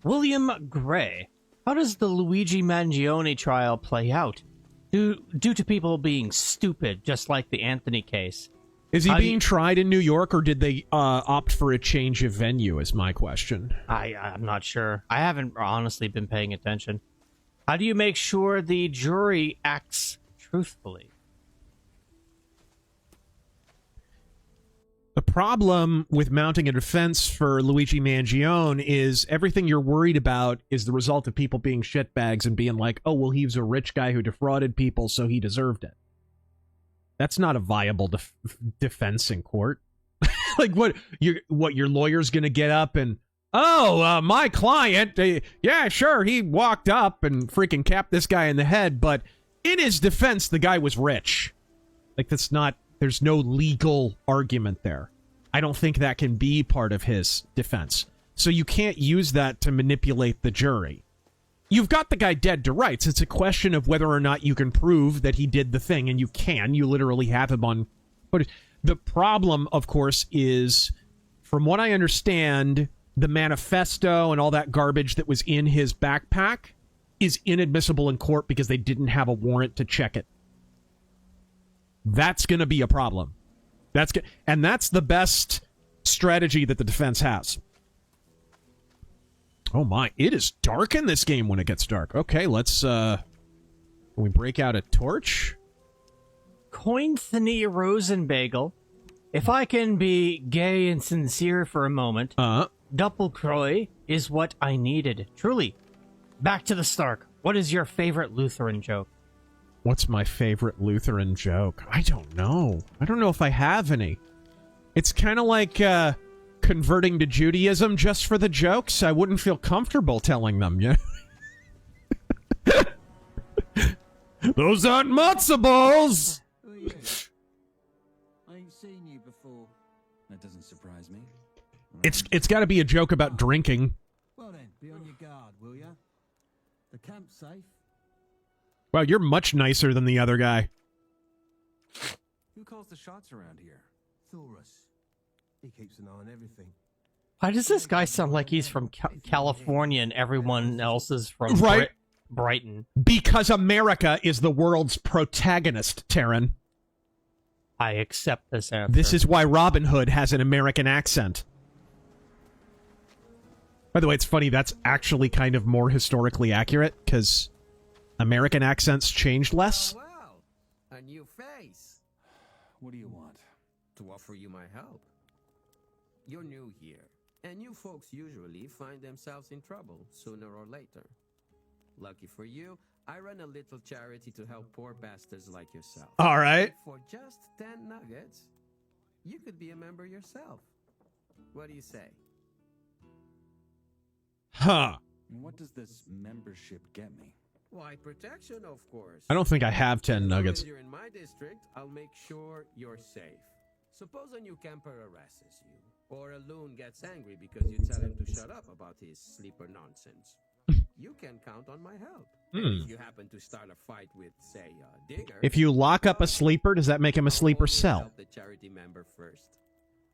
William Gray. How does the Luigi Mangione trial play out? Due to people being stupid, just like the Anthony case. Is he being tried in New York, or did they opt for a change of venue, is my question. I'm not sure. I haven't honestly been paying attention. How do you make sure the jury acts truthfully? The problem with mounting a defense for Luigi Mangione is everything you're worried about is the result of people being shitbags and being like, oh, well, he was a rich guy who defrauded people, so he deserved it. That's not a viable defense in court. Like, what your lawyer's going to get up and, my client, yeah, sure, he walked up and freaking capped this guy in the head, but in his defense, the guy was rich. Like, that's not... There's no legal argument there. I don't think that can be part of his defense. So you can't use that to manipulate the jury. you've got the guy dead to rights. It's a question of whether or not you can prove that he did the thing, and you can. You literally have him on footage. The problem, of course, is, from what I understand, the manifesto and all that garbage that was in his backpack is inadmissible in court because they didn't have a warrant to check it. That's going to be a problem. And that's the best strategy that the defense has. Oh my, it is dark in this game when it gets dark. Okay, let's, can we break out a torch? Cointhony Rosenbagel. If I can be gay and sincere for a moment, Doppelkreuz is what I needed. Truly. Back to the Stark. What is your favorite Lutheran joke? What's my favorite Lutheran joke? I don't know. I don't know if I have any. It's kind of like converting to Judaism just for the jokes. I wouldn't feel comfortable telling them, yeah. Those aren't matzo balls! Who are you? I ain't seen you before. That doesn't surprise me. It's got to be a joke about drinking. Well then, be on your guard, will ya? The camp's safe. Wow, you're much nicer than the other guy. Who calls the shots around here? Thorus. He keeps an eye on everything. Why does this guy sound like he's from California and everyone else is from Right. Brighton? Because America is the world's protagonist, Taryn. I accept this answer. This is why Robin Hood has an American accent. By the way, it's funny, that's actually kind of more historically accurate, because American accents changed less. Well, a new face. What do you want? To offer you my help. You're new here, and new folks usually find themselves in trouble sooner or later. Lucky for you, I run a little charity to help poor bastards like yourself. All right. For just 10 nuggets, you could be a member yourself. What do you say? Huh. And what does this membership get me? Why, protection, of course. I don't think I have 10 nuggets. If you're in my district, I'll make sure you're safe. Suppose a new camper harasses you, or a loon gets angry because you tell him to shut up about his sleeper nonsense. You can count on my help. And if you happen to start a fight with, say, a digger... If you lock up a sleeper, does that make him a sleeper cell? Help the charity member first.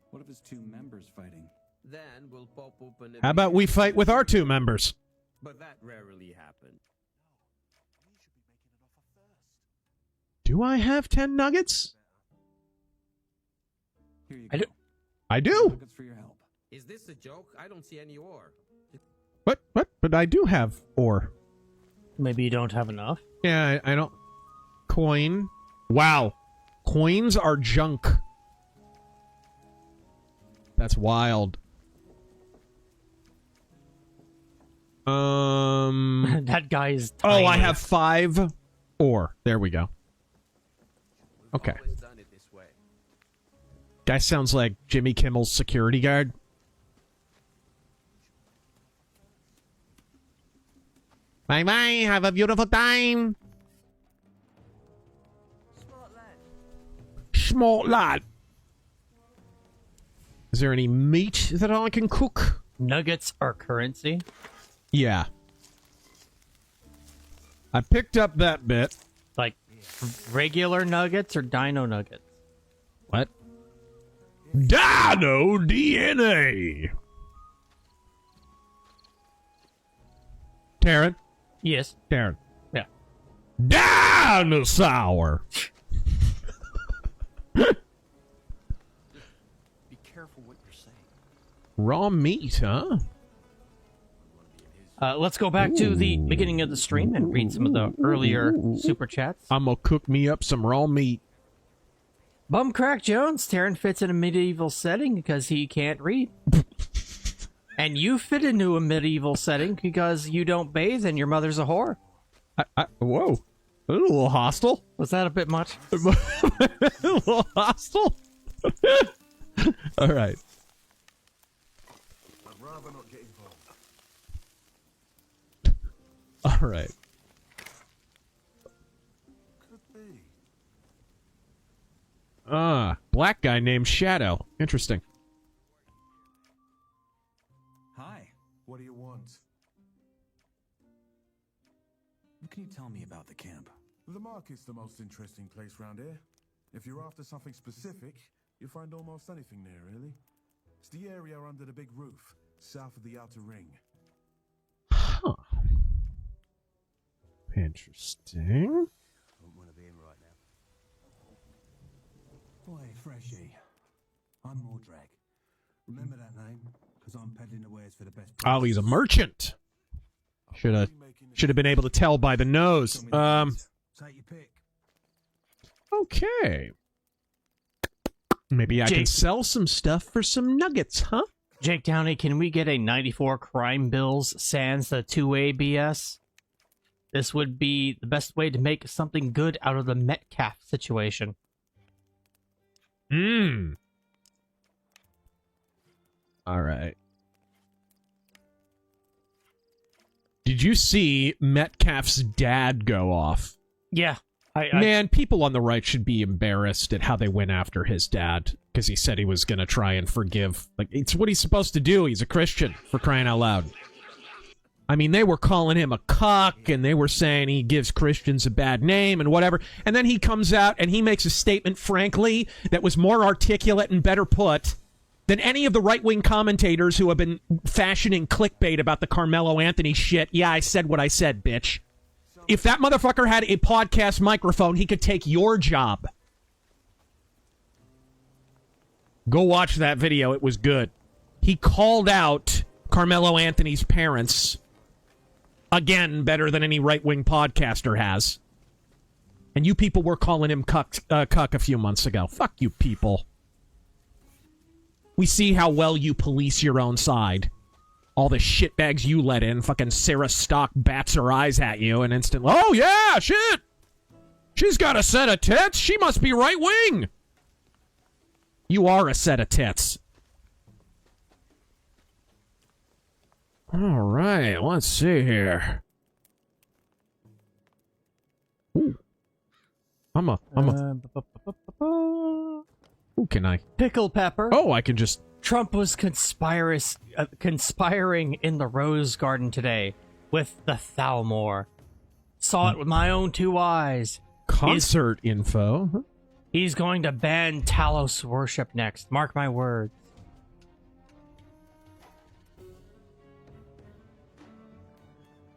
What if it's two members fighting? Then we'll pop open... How about we fight with our 2 members? But that rarely happens. Do I have 10 nuggets? Here you I go. do. I do. Nuggets for your help. Is this a joke? I don't see any ore. What? But I do have ore. Maybe you don't have enough. Yeah, I don't... Coin. Wow. Coins are junk. That's wild. That guy is Oh, tiny. I have 5 ore. There we go. Okay. Always done it this way. Guy sounds like Jimmy Kimmel's security guard. Bye-bye. Have a beautiful time. Smart lad. Is there any meat that I can cook? Nuggets are currency. Yeah. I picked up that bit. Like regular nuggets or dino nuggets? What? Dino DNA. Taryn? Yes. Taryn. Yeah. Dinosaur. Be careful what you're saying. Raw meat, huh? Let's go back to the beginning of the stream and read some of the earlier super chats. I'm gonna cook me up some raw meat. Bumcrack Jones, Taryn fits in a medieval setting because he can't read. And you fit into a medieval setting because you don't bathe and your mother's a whore. Whoa. A little hostile. Was that a bit much? A little hostile. All right. I'd rather not get involved. All right. Could be. Black guy named Shadow. Interesting. Hi. What do you want? can you tell me about the camp? The market's the most interesting place round here. If you're after something specific, you'll find almost anything there, really. It's the area under the big roof, south of the outer ring. Huh. Interesting. Boy, Freshy. I'm Mordrag. Remember that name? Because I'm peddling the wares for the best price. Oh, he's a merchant. Should have been able to tell by the nose. Take your pick. Okay. Maybe I can sell some stuff for some nuggets, huh? Jake Downey, can we get a 94 Crime Bills sans the 2A BS? This would be the best way to make something good out of the Metcalf situation. All right. Did you see Metcalf's dad go off? Yeah. Man, people on the right should be embarrassed at how they went after his dad because he said he was going to try and forgive. Like, it's what he's supposed to do. He's a Christian, for crying out loud. I mean, they were calling him a cuck, and they were saying he gives Christians a bad name and whatever. And then he comes out and he makes a statement, frankly, that was more articulate and better put than any of the right-wing commentators who have been fashioning clickbait about the Carmelo Anthony shit. Yeah, I said what I said, bitch. If that motherfucker had a podcast microphone, he could take your job. Go watch that video. It was good. He called out Carmelo Anthony's parents. Again, better than any right-wing podcaster has. And you people were calling him cuck a few months ago. Fuck you people. We see how well you police your own side. All the shitbags you let in, fucking Sarah Stock bats her eyes at you and instantly, oh yeah, shit! She's got a set of tits, she must be right-wing! You are a set of tits. Alright, let's see here. Ooh. Ooh, can I? Pickle Pepper. Oh, I can just... Trump was conspiring in the Rose Garden today with the Thalmor. Saw it with my own two eyes. Concert info. He's going to ban Talos worship next. Mark my words.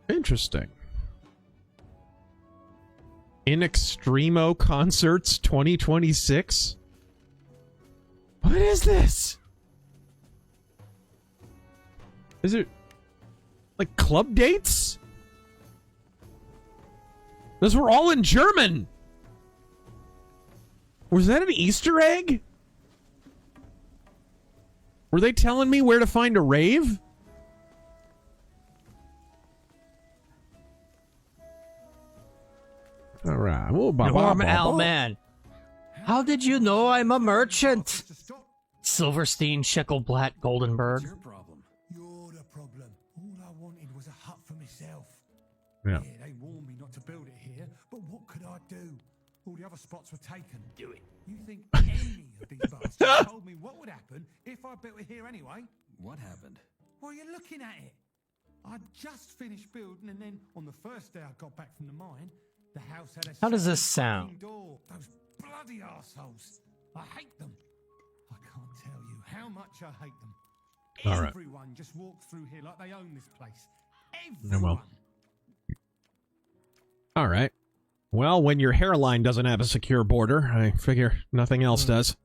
Interesting. In Extremo Concerts 2026? What is this? Is it like club dates? Those were all in German. Was that an Easter egg? Were they telling me where to find a rave? All right. Norm Alman. How did you know I'm a merchant? Silverstein, Schickelblatt, Goldenberg. Your problem. You're the problem. All I wanted was a hut for myself. Yeah. They warned me not to build it here, but what could I do? All the other spots were taken. Do it. You think any of these bastards told me what would happen if I built it here anyway? What happened? Well, you're looking at it. I just finished building, and then on the first day I got back from the mine, the house had a How does this sound? door. Those bloody assholes. I hate them. I can't tell you how much I hate them. All right. Everyone just walks through here like they own this place. Yeah, well. Everyone. All right. Well, when your hairline doesn't have a secure border, I figure nothing else does.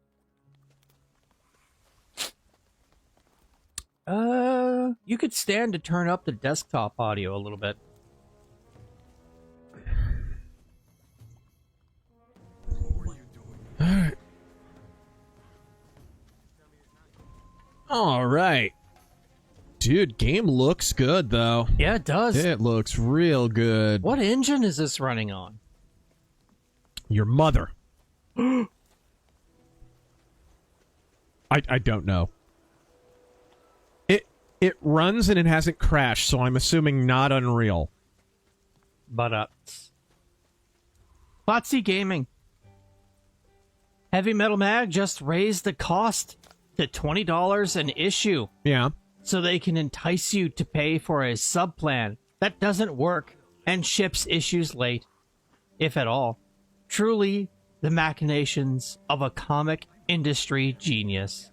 You could stand to turn up the desktop audio a little bit. All right. Dude, game looks good, though. Yeah, it does. It looks real good. What engine is this running on? Your mother. I don't know. It runs and it hasn't crashed, so I'm assuming not Unreal. But, Fotsy Gaming. Heavy Metal Mag just raised the cost to $20 an issue. Yeah. So they can entice you to pay for a sub plan. That doesn't work and ships issues late, if at all. Truly the machinations of a comic industry genius.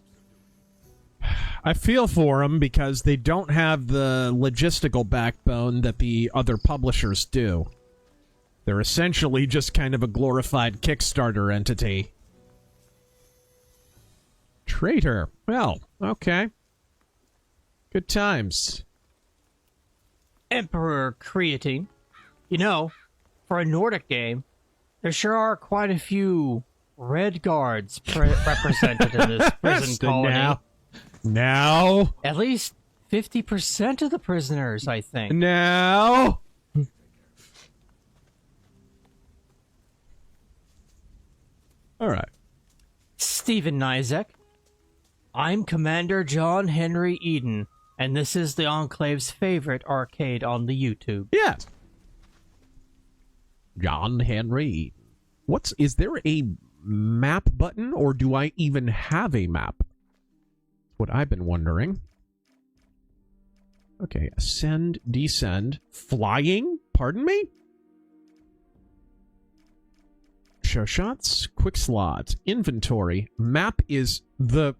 I feel for them because they don't have the logistical backbone that the other publishers do. They're essentially just kind of a glorified Kickstarter entity. Traitor. Well, okay. Good times. Emperor Creatine. You know, for a Nordic game, there sure are quite a few red guards represented in this prison colony. Now? At least 50% of the prisoners, I think. Now? All right. Stephen Nizek. I'm Commander John Henry Eden, and this is the Enclave's favorite arcade on the YouTube. Yes. John Henry Eden. Is there a map button, or do I even have a map? That's what I've been wondering. Okay, ascend, descend, flying? Pardon me? Show shots, quick slots, inventory. Map is the...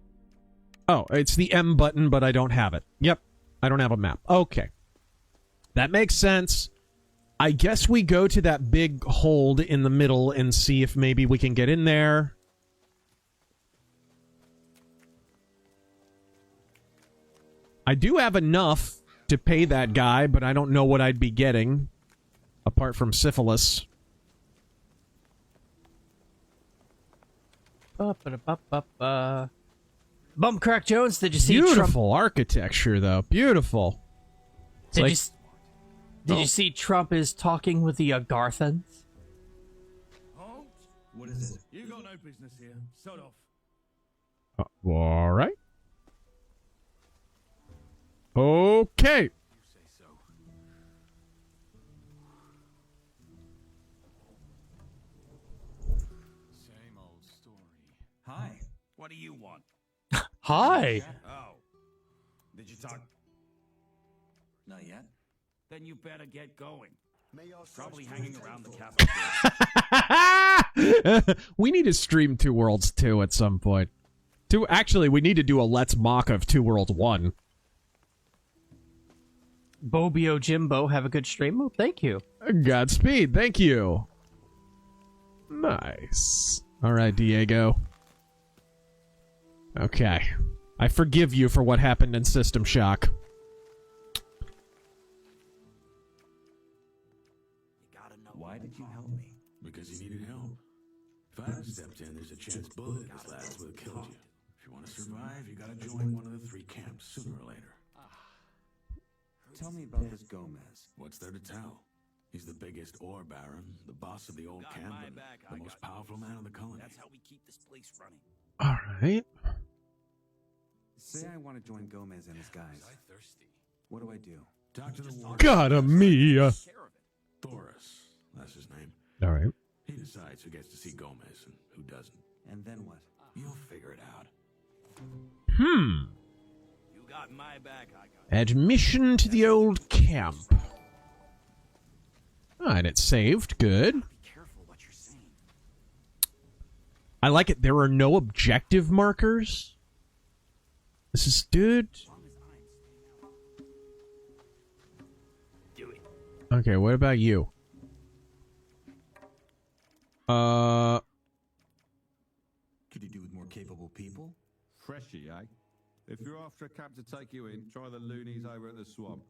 Oh, it's the M button, but I don't have it. Yep, I don't have a map. Okay. That makes sense. I guess we go to that big hold in the middle and see if maybe we can get in there. I do have enough to pay that guy, but I don't know what I'd be getting, apart from syphilis. Bumcrack Jones, did you see Beautiful architecture, though. Beautiful. Did you see Trump is talking with the Garthans? What is it? You got no business here. Sod off. All right. Okay. You say so. Same old story. Hi. What do you want? Hi. Oh. Did you talk? Not yet. Then you better get going. Probably hanging around the capital. We need to stream Two Worlds 2 at some point. Actually, we need to do a Let's Mock of Two Worlds 1. Bobio Jimbo, have a good stream. Oh, thank you. Godspeed, thank you. Nice. All right, Diego. Okay. I forgive you for what happened in System Shock. Why did you help me? Because you needed help. If I hadn't stepped in, there's a chance bullet in this lad would have killed you. If you want to survive, you gotta join one of the 3 camps sooner or later. Tell me about this Gomez. What's there to tell? He's the biggest ore baron, the boss of the old camp, and the most powerful man in the colony. That's how we keep this place running. All right. Say I want to join Gomez and his guys. What do I do? Talk to the warden. Gotta Mia. Thoris, that's his name. All right. He decides who gets to see Gomez and who doesn't. And then what? You'll figure it out. You got my back, I got. Admission to the old camp. All right, it's saved. Good. Be careful what you're saying. I like it. There are no objective markers. This is dude. Do it. Okay, what about you? Could you do with more capable people? Freshy, eh? If you're after a cab to take you in, try the loonies over at the swamp.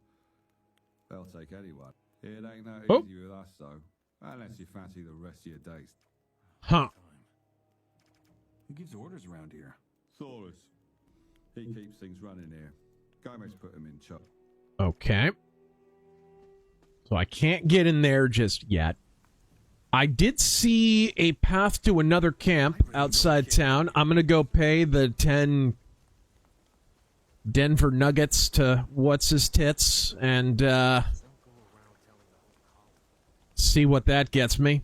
They'll take anyone. It ain't that easy with us, though. Unless you fancy the rest of your days. Huh. Who gives orders around here? Thoris. He keeps things running here. Gomez put him in charge. Okay. So I can't get in there just yet. I did see a path to another camp outside town. I'm going to go pay the 10 Denver Nuggets to what's-his-tits and see what that gets me.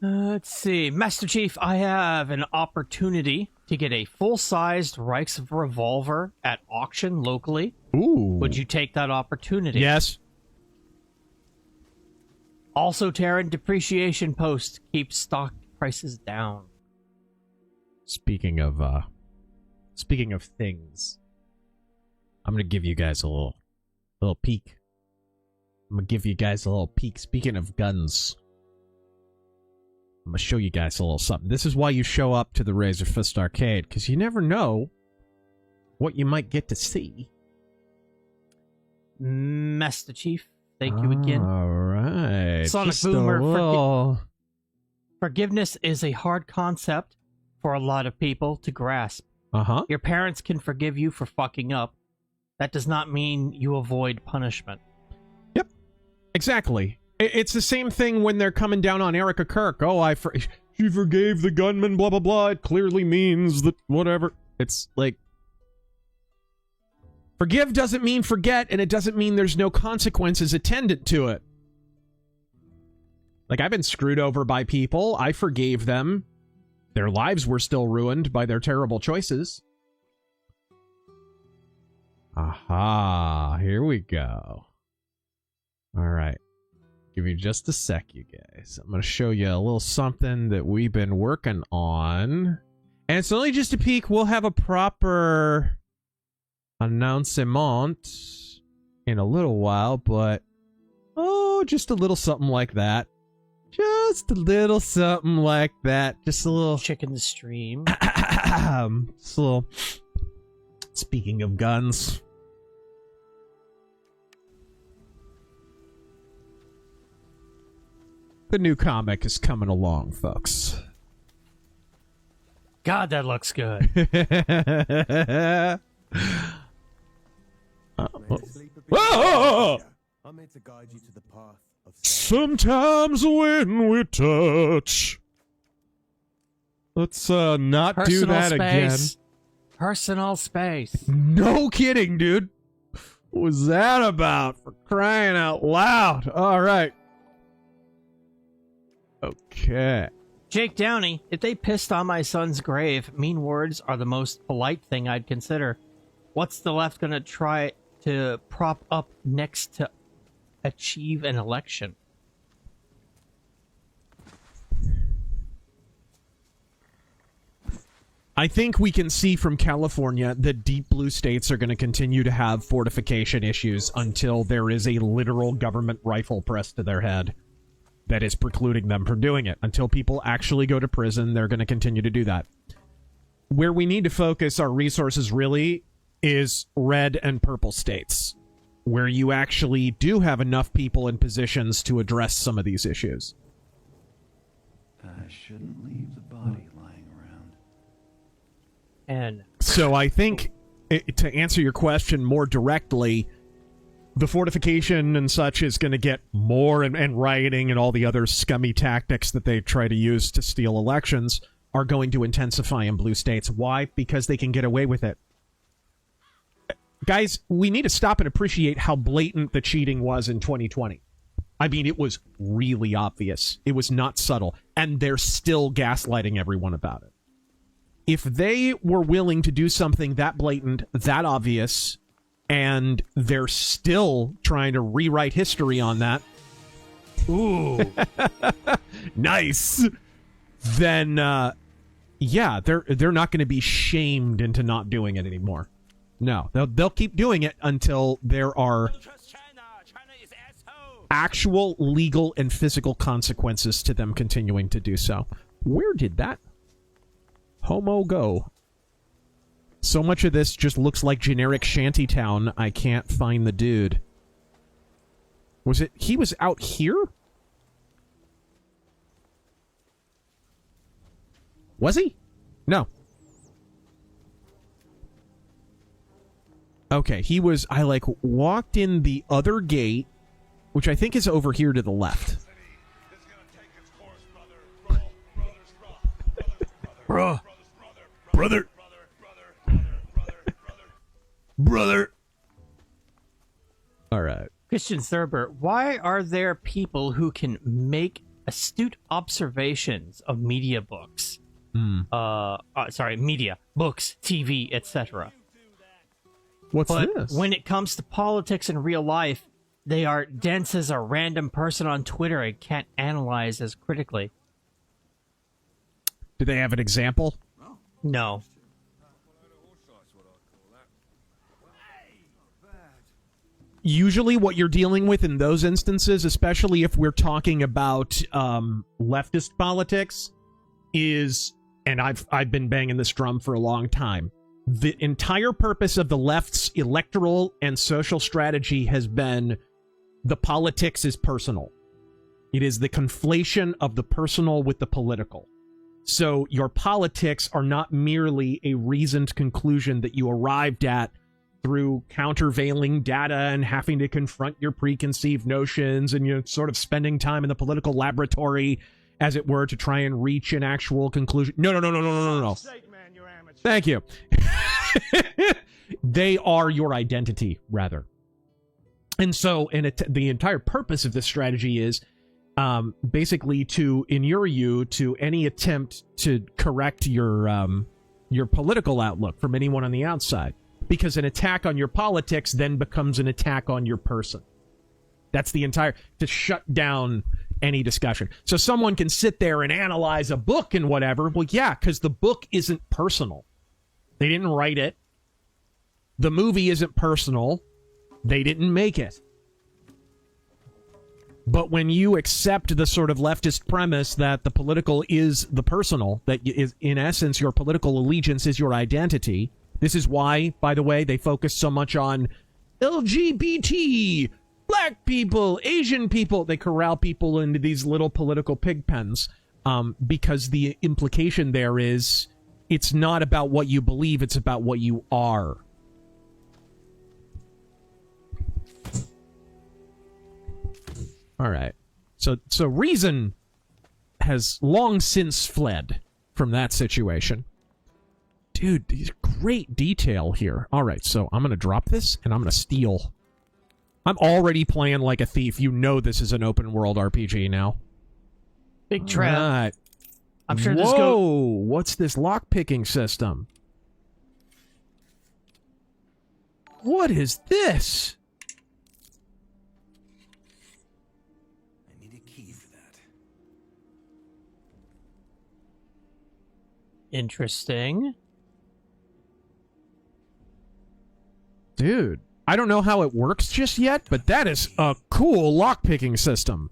Let's see. Master Chief, I have an opportunity to get a full-sized Reichs revolver at auction locally. Ooh. Would you take that opportunity? Yes. Also, Terran, depreciation post keeps stock prices down. Speaking of things, I'm gonna give you guys a little peek. I'm gonna give you guys a little peek. Speaking of guns, I'm gonna show you guys a little something. This is why you show up to the Razor Fist Arcade, because you never know what you might get to see. Master Chief, thank you again. All right. Sonic Just Boomer, a little... forgiveness is a hard concept for a lot of people to grasp. Uh-huh. Your parents can forgive you for fucking up. That does not mean you avoid punishment. Yep. Exactly. It's the same thing when they're coming down on Erica Kirk. Oh, she forgave the gunman, blah, blah, blah. It clearly means that whatever. It's like... Forgive doesn't mean forget, and it doesn't mean there's no consequences attendant to it. Like, I've been screwed over by people. I forgave them. Their lives were still ruined by their terrible choices. Aha, here we go. All right. Give me just a sec, you guys. I'm going to show you a little something that we've been working on. And it's only just a peek. We'll have a proper announcement in a little while, but oh, just a little something like that. Just a little something like that. Just a little chicken stream. Just a little. Speaking of guns, the new comic is coming along, folks. God, that looks good. Whoa! I'm here to guide you to the path of Sometimes when we touch. Let's not do Personal that space. Personal space. again. No kidding, dude. What was that about? For crying out loud. All right. Okay. Jake Downey, if they pissed on my son's grave, mean words are the most polite thing I'd consider. What's the left gonna try to prop up next to achieve an election? I think we can see from California that deep blue states are going to continue to have fortification issues until there is a literal government rifle pressed to their head that is precluding them from doing it. Until people actually go to prison, they're going to continue to do that. Where we need to focus our resources really is red and purple states, where you actually do have enough people in positions to address some of these issues. I shouldn't leave the body lying around. And so I think, to answer your question more directly, the fortification and such is going to get more, and rioting and all the other scummy tactics that they try to use to steal elections are going to intensify in blue states. Why? Because they can get away with it. Guys, we need to stop and appreciate how blatant the cheating was in 2020. I mean, it was really obvious. It was not subtle. And they're still gaslighting everyone about it. If they were willing to do something that blatant, that obvious, and they're still trying to rewrite history on that, ooh, nice, then, yeah, they're not going to be shamed into not doing it anymore. No, they'll keep doing it until there are actual legal and physical consequences to them continuing to do so. Where did that homo go? So much of this just looks like generic shantytown. I can't find the dude. Was it... He was out here? Was he? No. Okay, he was... I, like, walked in the other gate, which I think is over here to the left. Bruh. Brother. Brother. All right. Christian Thurber, why are there people who can make astute observations of media books? Media, books, TV, etc. What's but this? when it comes to politics and real life, They are dense as a random person on Twitter and can't analyze as critically. Do they have an example? No. Usually what you're dealing with in those instances, especially if we're talking about leftist politics, is, and I've been banging this drum for a long time, the entire purpose of the left's electoral and social strategy has been the politics is personal. It is the conflation of the personal with the political. So your politics are not merely a reasoned conclusion that you arrived at through countervailing data and having to confront your preconceived notions and, you know, sort of spending time in the political laboratory, as it were, to try and reach an actual conclusion. No. Thank you. They are your identity, rather. And so the entire purpose of this strategy is basically to inure you to any attempt to correct your political outlook from anyone on the outside. Because an attack on your politics then becomes an attack on your person. That's the entire... to shut down any discussion. So someone can sit there and analyze a book and whatever. Well, yeah, because the book isn't personal. They didn't write it. The movie isn't personal. They didn't make it. But when you accept the sort of leftist premise that the political is the personal, that is, in essence, your political allegiance is your identity... This is why, by the way, they focus so much on LGBT, black people, Asian people. They corral people into these little political pig pens because the implication there is it's not about what you believe, it's about what you are. All right. So reason has long since fled from that situation. Dude, these great detail here. All right, so I'm going to drop this, and I'm going to steal. I'm already playing like a thief. You know this is an open-world RPG now. Big trap. Right. I'm sure Whoa, this go... what's this lock-picking system? What is this? I need a key for that. Interesting. Dude, I don't know how it works just yet, but that is a cool lockpicking system.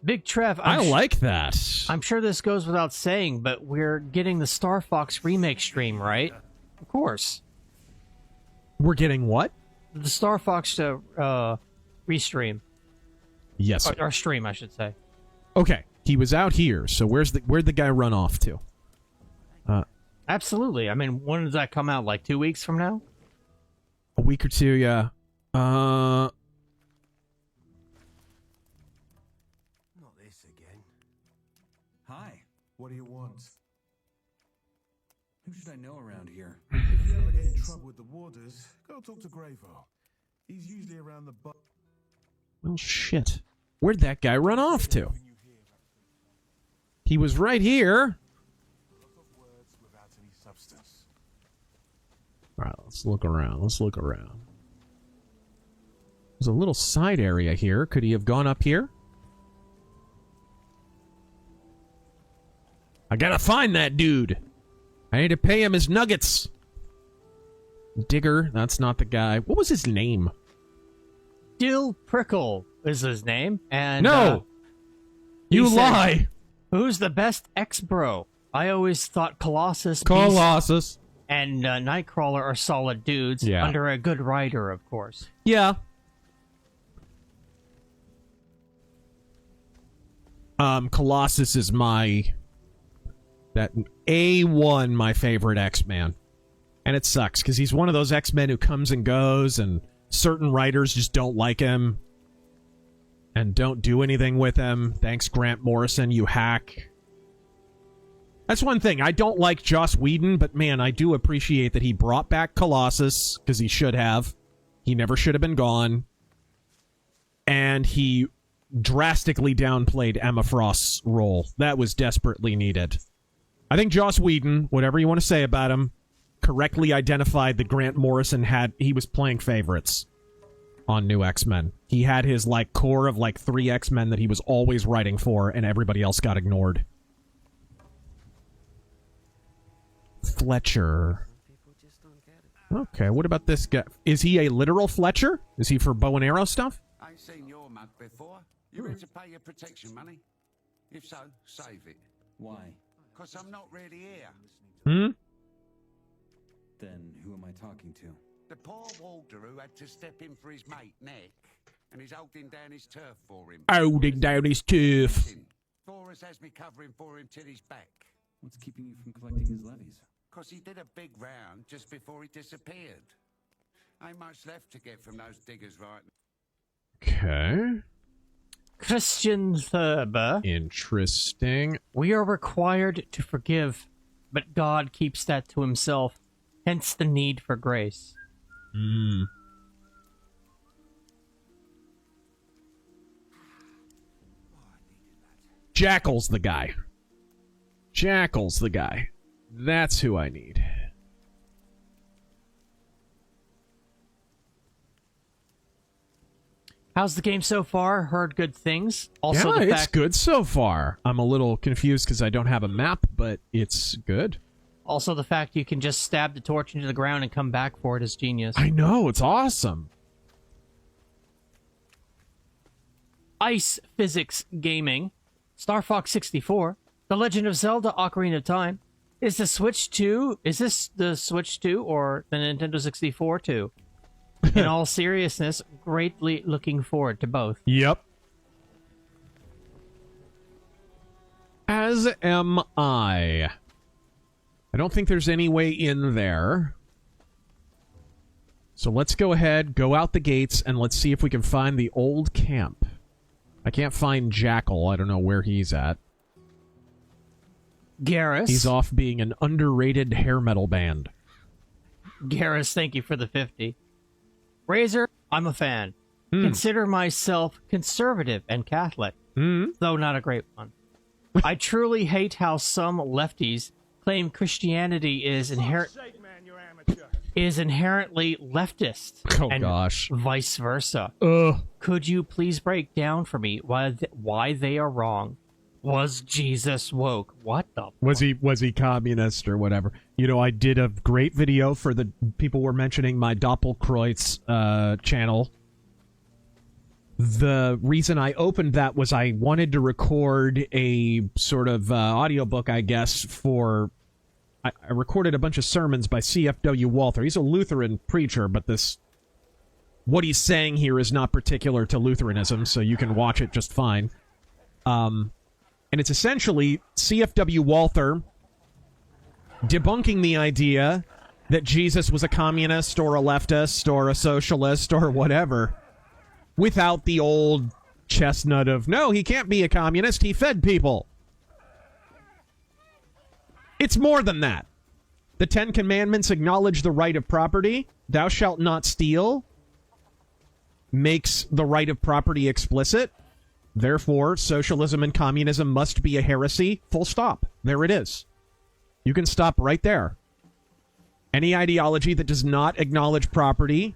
Big Trev, I like that. I'm sure this goes without saying, but we're getting the Star Fox Remake stream, right? Of course. We're getting what? The Star Fox restream. Yes. Or stream, I should say. Okay, he was out here, so where'd the guy run off to? Absolutely. I mean, when does that come out? Like 2 weeks from now? A week or two, yeah. Not this again. Hi, what do you want? Who should I know around here? If you ever get in trouble with the warders, go talk to Gravo. He's usually around the Well, shit. Where'd that guy run off to? He was right here. Alright, let's look around. Let's look around. There's a little side area here. Could he have gone up here? I gotta find that dude. I need to pay him his nuggets. Digger, that's not the guy. What was his name? Dill Prickle is his name. And no! You lie! Who's the best ex-bro? I always thought Colossus... Colossus. And Nightcrawler are solid dudes, under a good writer, of course. Yeah. Colossus is my favorite X-Man. And it sucks, because he's one of those X-Men who comes and goes, and certain writers just don't like him. And don't do anything with him. Thanks, Grant Morrison, you hack. That's one thing. I don't like Joss Whedon, but man, I do appreciate that he brought back Colossus, because he should have. He never should have been gone. And he drastically downplayed Emma Frost's role. That was desperately needed. I think Joss Whedon, whatever you want to say about him, correctly identified that Grant Morrison he was playing favorites on New X-Men. He had his, like, core of, like, 3 X-Men that he was always writing for, and everybody else got ignored. Fletcher. Okay, what about this guy? Is he a literal Fletcher? Is he for bow and arrow stuff? I ain't seen your mug before. You ready to pay your protection money? If so, save it. Why? Because I'm not really here. Hmm? Then who am I talking to? The poor Walder who had to step in for his mate, Nick, and he's holding down his turf for him. Holding down his turf. Forrest has me covering for him till he's back. What's keeping you from collecting his levies? Because he did a big round just before he disappeared. Ain't much left to get from those diggers right now. Okay. Christian Thurber. Interesting. We are required to forgive, but God keeps that to himself. Hence the need for grace. Hmm. Jackal's the guy. Jackal's the guy. That's who I need. How's the game so far? Heard good things. Also, yeah, the it's good so far. I'm a little confused because I don't have a map, but it's good. Also, the fact you can just stab the torch into the ground and come back for it is genius. I know, it's awesome. Ice Physics Gaming. Star Fox 64. The Legend of Zelda Ocarina of Time. Is this the Switch 2 or the Nintendo 64 2? In all seriousness, greatly looking forward to both. Yep. As am I. I don't think there's any way in there. So let's go ahead, go out the gates, and let's see if we can find the old camp. I can't find Jackal. I don't know where he's at. Garrus. He's off being an underrated hair metal band. Garrus, thank you for the 50. Razor, I'm a fan. Consider myself conservative and Catholic, though not a great one. I truly hate how some lefties claim Christianity is inherently leftist. Oh, and gosh. Vice versa. Ugh. Could you please break down for me why they are wrong? Was Jesus woke? What the Was he communist or whatever? You know, I did a great video for the people were mentioning my Doppelkreuz channel. The reason I opened that was I wanted to record a sort of audiobook, I guess, for... I recorded a bunch of sermons by CFW Walther. He's a Lutheran preacher, but what he's saying here is not particular to Lutheranism, so you can watch it just fine. And it's essentially CFW Walther debunking the idea that Jesus was a communist or a leftist or a socialist or whatever without the old chestnut of, no, he can't be a communist, he fed people. It's more than that. The 10 Commandments acknowledge the right of property. Thou shalt not steal makes the right of property explicit. Therefore, socialism and communism must be a heresy. Full stop. There it is. You can stop right there. Any ideology that does not acknowledge property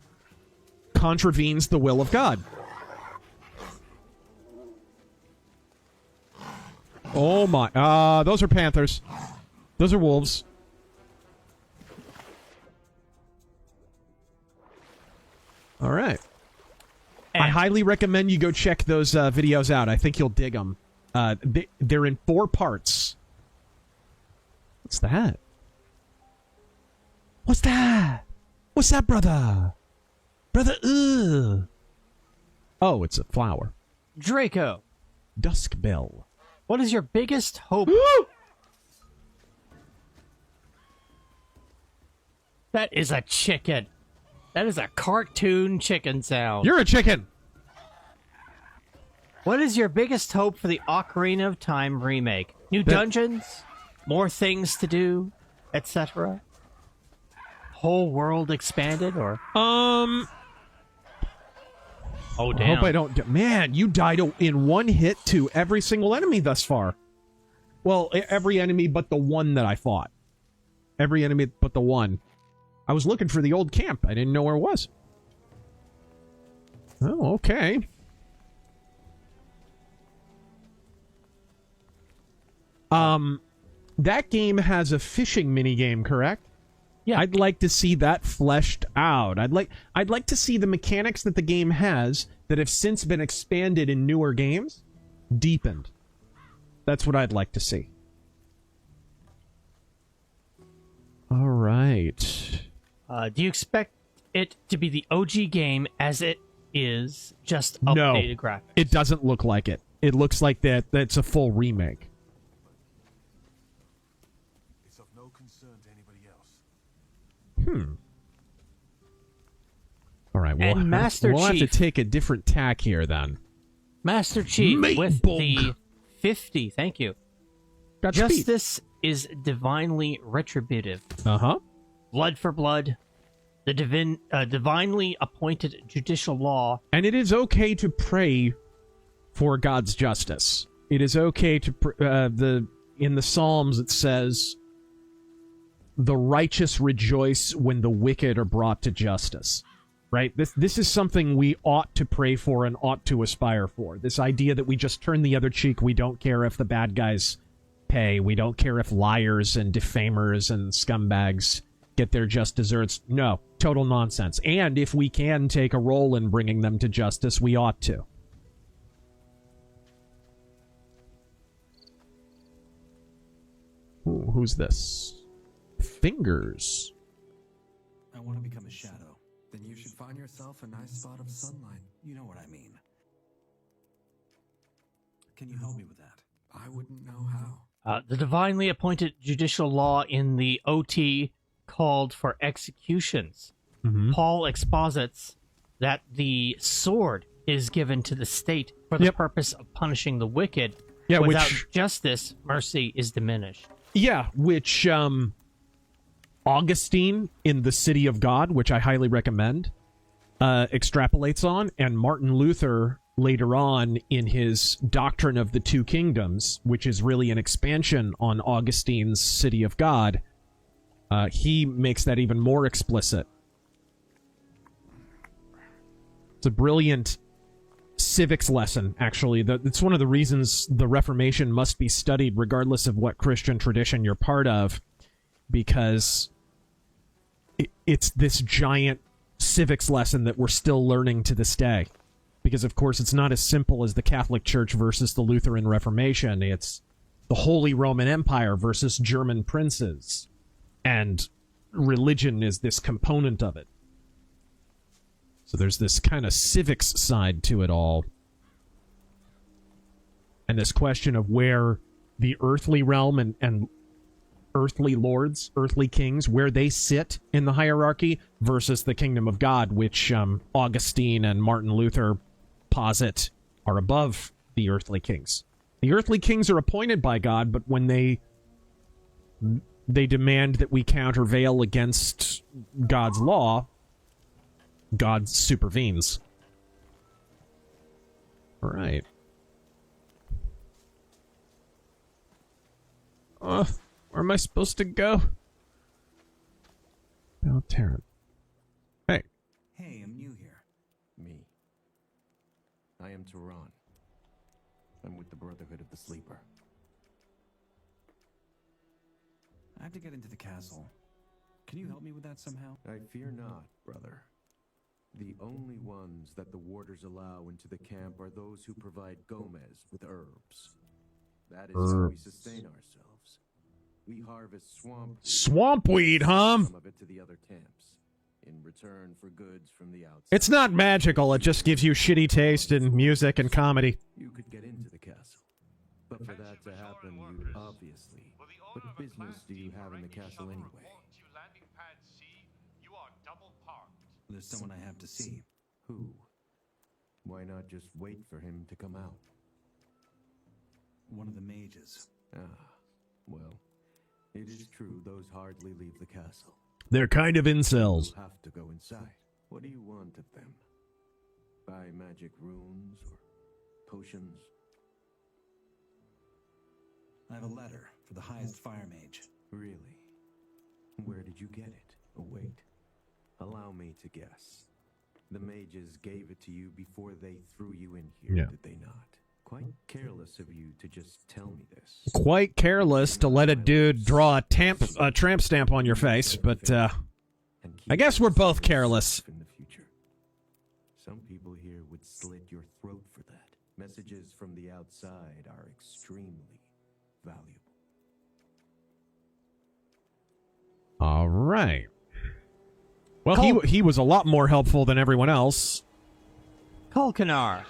contravenes the will of God. Oh my. Those are panthers. Those are wolves. All right. I highly recommend you go check those videos out. I think you'll dig them. They're in 4 parts. What's that? What's that? What's that, brother? Brother, ugh. Oh, it's a flower. Draco. Duskbill. What is your biggest hope? That is a chicken. That is a cartoon chicken sound. You're a chicken. What is your biggest hope for the Ocarina of Time remake? New dungeons? More things to do? Etc.? Whole world expanded? Or Oh, damn. I hope I don't... Man, you died in one hit to every single enemy thus far. Well, every enemy but the one that I fought. Every enemy but the one. I was looking for the old camp. I didn't know where it was. Oh, okay. That game has a fishing minigame, correct? Yeah. I'd like to see that fleshed out. I'd like to see the mechanics that the game has that have since been expanded in newer games deepened. That's what I'd like to see. All right. Do you expect it to be the OG game as it is, just updated graphics? It doesn't look like it. It looks like that's a full remake. It's of no concern to anybody else. All right, we'll have to take a different tack here then. Master Chief with the 50. Thank you. Justice is divinely retributive. Blood for blood. The divinely appointed judicial law. And it is okay to pray for God's justice. It is okay to in the Psalms it says, "The righteous rejoice when the wicked are brought to justice." Right? This is something we ought to pray for and ought to aspire for. This idea that we just turn the other cheek, we don't care if the bad guys pay, we don't care if liars and defamers and scumbags get their just desserts. No, total nonsense. And if we can take a role in bringing them to justice, we ought to. Ooh, who's this? Fingers. I want to become a shadow. Then you should find yourself a nice spot of sunlight. You know what I mean. Can you help me with that? I wouldn't know how. The divinely appointed judicial law in the OT called for executions. Paul exposits that the sword is given to the state for the purpose of punishing the wicked. Without justice, mercy is diminished. Yeah, which Augustine in The City of God, which I highly recommend, extrapolates on, and Martin Luther later on in his Doctrine of the Two Kingdoms, which is really an expansion on Augustine's City of God, he makes that even more explicit. It's a brilliant civics lesson, actually. It's one of the reasons the Reformation must be studied regardless of what Christian tradition you're part of, because it's this giant civics lesson that we're still learning to this day. Because, of course, it's not as simple as the Catholic Church versus the Lutheran Reformation. It's the Holy Roman Empire versus German princes. And religion is this component of it. So there's this kind of civics side to it all. And this question of where the earthly realm and earthly lords, earthly kings, where they sit in the hierarchy versus the kingdom of God, which Augustine and Martin Luther posit are above the earthly kings. The earthly kings are appointed by God, but when they demand that we countervail against God's law, God supervenes. All right. Where am I supposed to go? Belterran. Hey. Hey, I'm new here. Me. I am Tehran. I'm with the Brotherhood of the Sleeper. I have to get into the castle. Can you help me with that somehow? I fear not, brother. The only ones that the warders allow into the camp are those who provide Gomez with herbs. That is how we sustain ourselves. We harvest Swampweed, huh? Some of it to the other camps in return for goods from the outside. It's not magical. It just gives you shitty taste in music and comedy. You could get into the castle, but for that to happen, you obviously. What business do you have in the castle anyway? There's someone I have to see. Who? Why not just wait for him to come out? One of the mages. Ah, well, it is true those hardly leave the castle. They're kind of incels. You'll have to go inside. What do you want of them? Buy magic runes or potions? I have a letter for the highest fire mage. Really? Where did you get it? Oh, wait. me to guess. The mages gave it to you before they threw you in here, Yeah. did they not? Quite careless of you to just tell me this. Quite careless to let a dude draw a tramp stamp on your face, but I guess we're both careless. In the future. Some people here would slit your throat for that. Messages from the outside are extremely valuable. All right. Well, he was a lot more helpful than everyone else. Kulkanar,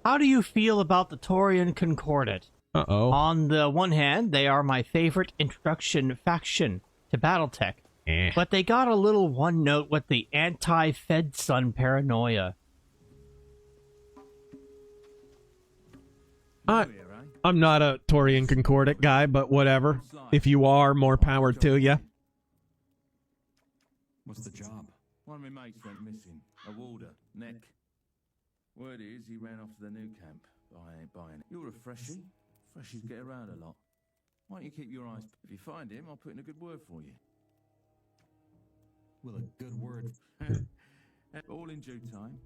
how do you feel about the Taurian Concordat? Uh-oh. On the one hand, they are my favorite introduction faction to Battletech, but they got a little one note with the anti-Fed Sun paranoia. I'm not a Taurian Concordat guy, but whatever. If you are, more power to you. What's the job? One of my mates went missing. A warder, Neck. Word is he ran off to the new camp, but I ain't buying it. You're a freshie. Freshies get around a lot. Why don't you keep your eyes... If you find him, I'll put in a good word for you. Will a good word... All in due time.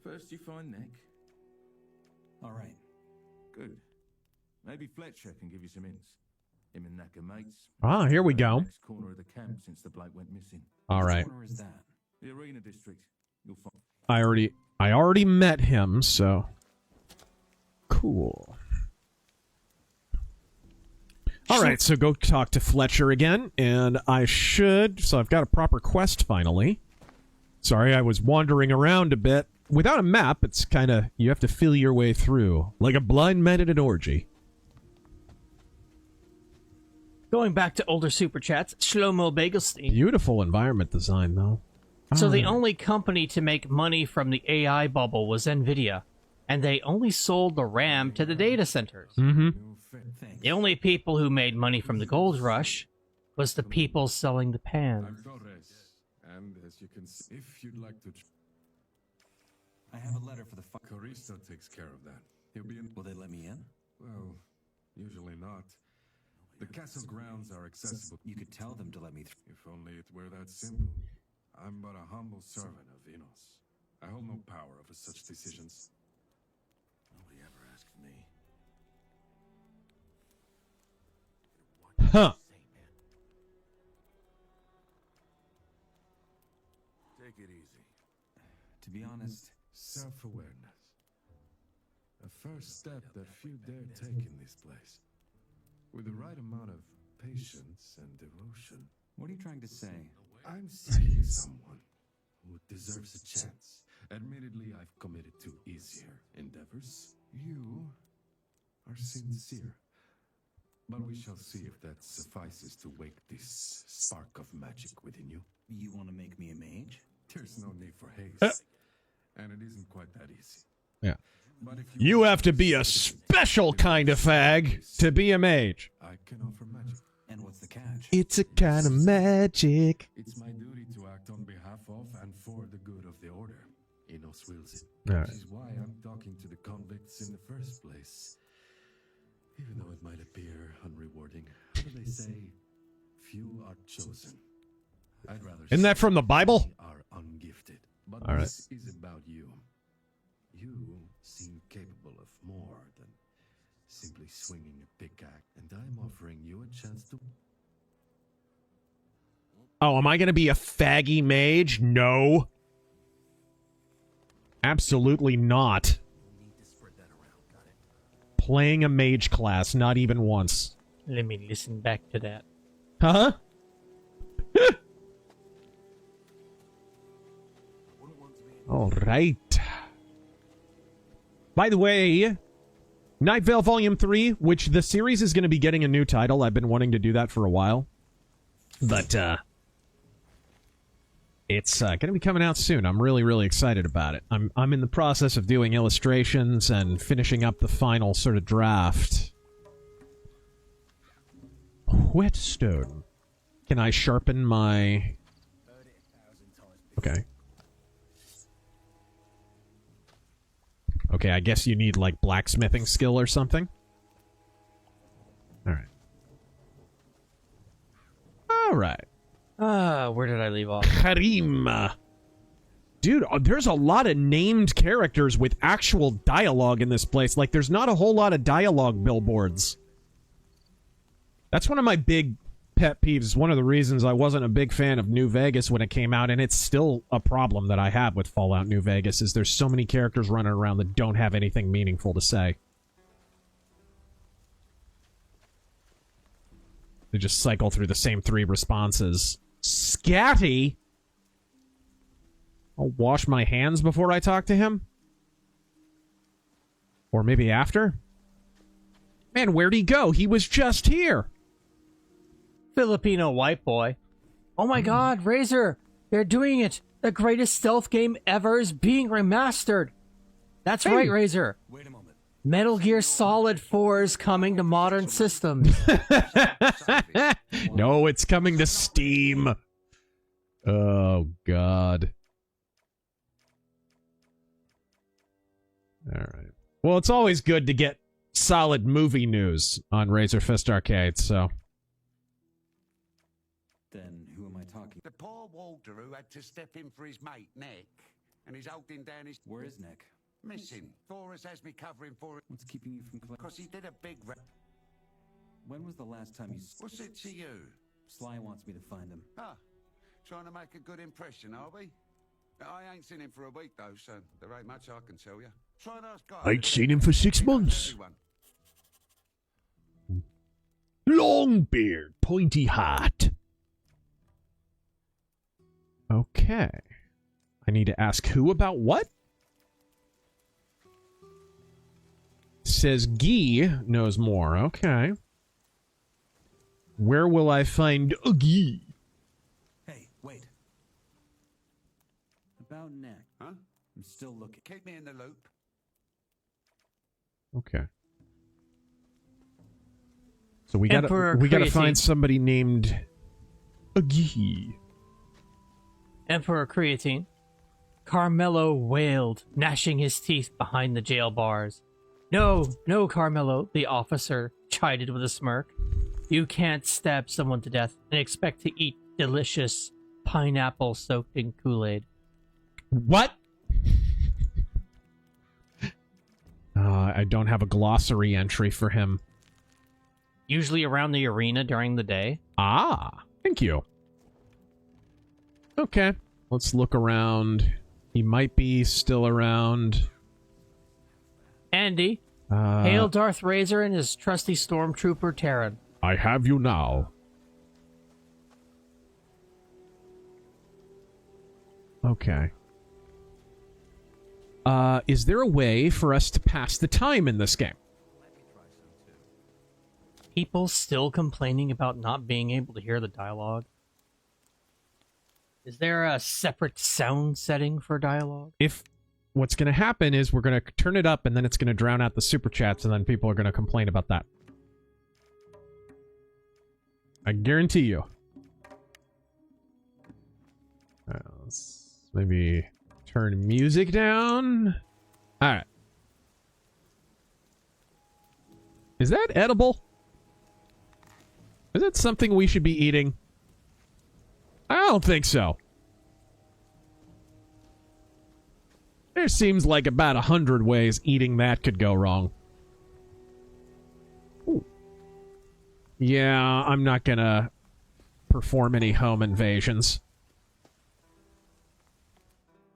First you find Neck. All right. Good. Maybe Fletcher can give you some hints. Him and Neck are mates. Ah, here we go. Next corner of the camp since the bloke went missing. All right. Which corner is that? The Arena District. You'll find... I already met him, so cool. All right, so go talk to Fletcher again, and I should... So I've got a proper quest, finally. Sorry, I was wandering around a bit. Without a map, it's kind of... You have to feel your way through, like a blind man at an orgy. Going back to older super chats, Shlomo Begelstein. Beautiful environment design, though. So the only company to make money from the AI bubble was NVIDIA, and they only sold the RAM to the data centers. Mm-hmm. The only people who made money from the gold rush was the people selling the pans. And as you can see, if you'd like to... I have a letter for the... Caristo takes care of that. He'll be in... Will they let me in? Well, usually not. The castle grounds are accessible. You could tell them to let me through. If only it were that simple. I'm but a humble servant of Enos. I hold no power over such decisions. Nobody ever asked me. Huh. Take it easy. To be honest... Self-awareness. A first step that few dare take in this place. With the right amount of patience and devotion. What are you trying to say? I'm seeking someone who deserves a chance. Admittedly, I've committed to easier endeavors. You are sincere. But we shall see if that suffices to wake this spark of magic within you. You want to make me a mage? There's no need for haste. And it isn't quite that easy. Yeah. But if You have to be a special kind of fag to be a mage. I can offer magic. And what's the catch? It's a kind of magic. It's my duty to act on behalf of and for the good of the Order. Enos wills it. All right. Which is why I'm talking to the convicts in the first place. Even though it might appear unrewarding. How do they say? Few are chosen. I'd rather Isn't that from the Bible? Are ungifted. But All right. this is about you. You seem capable of more than simply swinging a pickaxe, and I'm offering you a chance to... Oh, am I going to be a faggy mage? No. Absolutely not. Playing a mage class, not even once. Let me listen back to that. Huh? All right. By the way, Night Vale Volume 3, which the series is going to be getting a new title. I've been wanting to do that for a while. But, it's going to be coming out soon. I'm really, really excited about it. I'm in the process of doing illustrations and finishing up the final sort of draft. Whetstone. Can I sharpen my... Okay. Okay, I guess you need, like, blacksmithing skill or something? Alright. Alright. Where did I leave off? Karim. Dude, there's a lot of named characters with actual dialogue in this place. Like, there's not a whole lot of dialogue billboards. That's one of my big pet peeves. One of the reasons I wasn't a big fan of New Vegas when it came out, and it's still a problem that I have with Fallout New Vegas, is there's so many characters running around that don't have anything meaningful to say. They just cycle through the same 3 responses. Scatty? I'll wash my hands before I talk to him? Or maybe after? Man, where'd he go? He was just here! Filipino white boy. Oh my god, Razor! They're doing it! The greatest stealth game ever is being remastered! That's right, Razor! Wait a moment. Metal Gear Solid 4 is coming to modern systems. No, it's coming to Steam. Oh, God. Alright. Well, it's always good to get solid movie news on Razor Fist Arcade, so... Then who am I talking? The poor Walter who had to step in for his mate, Nick, and he's holding down his... Where is Nick? Missing. Forrest has me covering for it. What's keeping you from... Because he did a big... When was the last time you... What's it to you? Sly wants me to find him. Ah, trying to make a good impression, are we? I ain't seen him for a week, though, so there ain't much I can tell you. Try and ask guys. Ain't seen him for 6 months. Long beard, pointy hat. Okay. I need to ask who about what? Says Guy knows more. Okay. Where will I find Guy? Hey, wait. About Nick. Huh? I'm still looking. Keep me in the loop. Okay. So we gotta find somebody named Guy. Emperor Creatine. Carmelo wailed, gnashing his teeth behind the jail bars. No, no, Carmelo, the officer chided with a smirk. You can't stab someone to death and expect to eat delicious pineapple soaked in Kool-Aid. What? I don't have a glossary entry for him. Usually around the arena during the day. Ah, thank you. Okay, let's look around. He might be still around. Andy, hail Darth Razor and his trusty stormtrooper Terran. I have you now. Okay. Is there a way for us to pass the time in this game? People still complaining about not being able to hear the dialogue. Is there a separate sound setting for dialogue? If what's going to happen is we're going to turn it up and then it's going to drown out the super chats and then people are going to complain about that. I guarantee you. Let's maybe turn music down. Alright. Is that edible? Is that something we should be eating? I don't think so. There seems like about 100 ways eating that could go wrong. Ooh. Yeah, I'm not gonna perform any home invasions.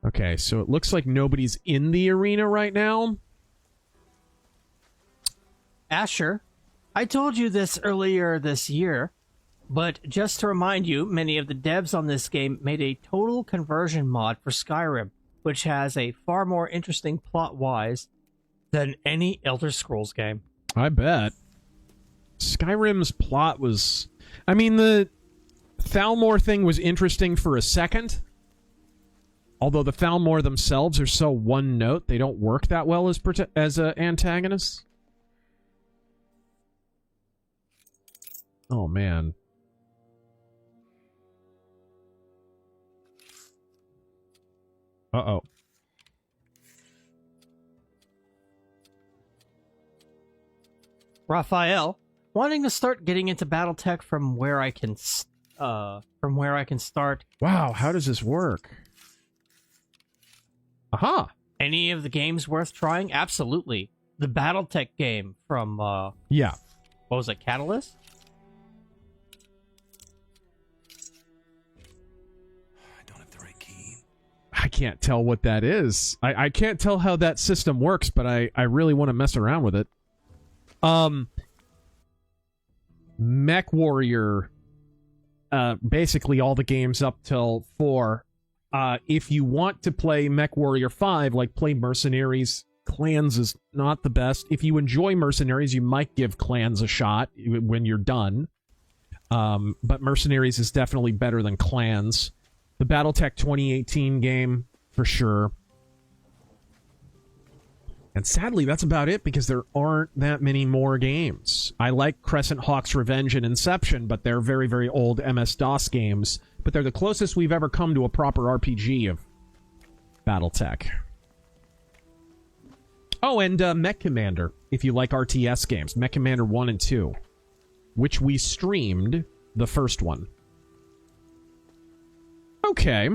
Okay, so it looks like nobody's in the arena right now. Asher, I told you this earlier this year, but just to remind you, many of the devs on this game made a total conversion mod for Skyrim, which has a far more interesting plot-wise than any Elder Scrolls game. I bet. Skyrim's plot was... I mean, the Thalmor thing was interesting for a second. Although the Thalmor themselves are so one-note, they don't work that well as antagonists. Oh, man. Uh-oh. Raphael, wanting to start getting into Battletech from where I can from where I can start. Wow, how does this work? Aha! Any of the games worth trying? Absolutely. The BattleTech game from, yeah. What was it, Catalyst? I can't tell what that is. I can't tell how that system works, but I really want to mess around with it. Mech Warrior, basically all the games up till 4. If you want to play Mech Warrior 5, like play Mercenaries, Clans is not the best. If you enjoy Mercenaries, you might give Clans a shot when you're done. But Mercenaries is definitely better than Clans. The BattleTech 2018 game, for sure. And sadly, that's about it, because there aren't that many more games. I like Crescent Hawk's Revenge and Inception, but they're very, very old MS-DOS games. But they're the closest we've ever come to a proper RPG of BattleTech. Oh, and Mech Commander, if you like RTS games. Mech Commander 1 and 2, which we streamed the first one. Okay,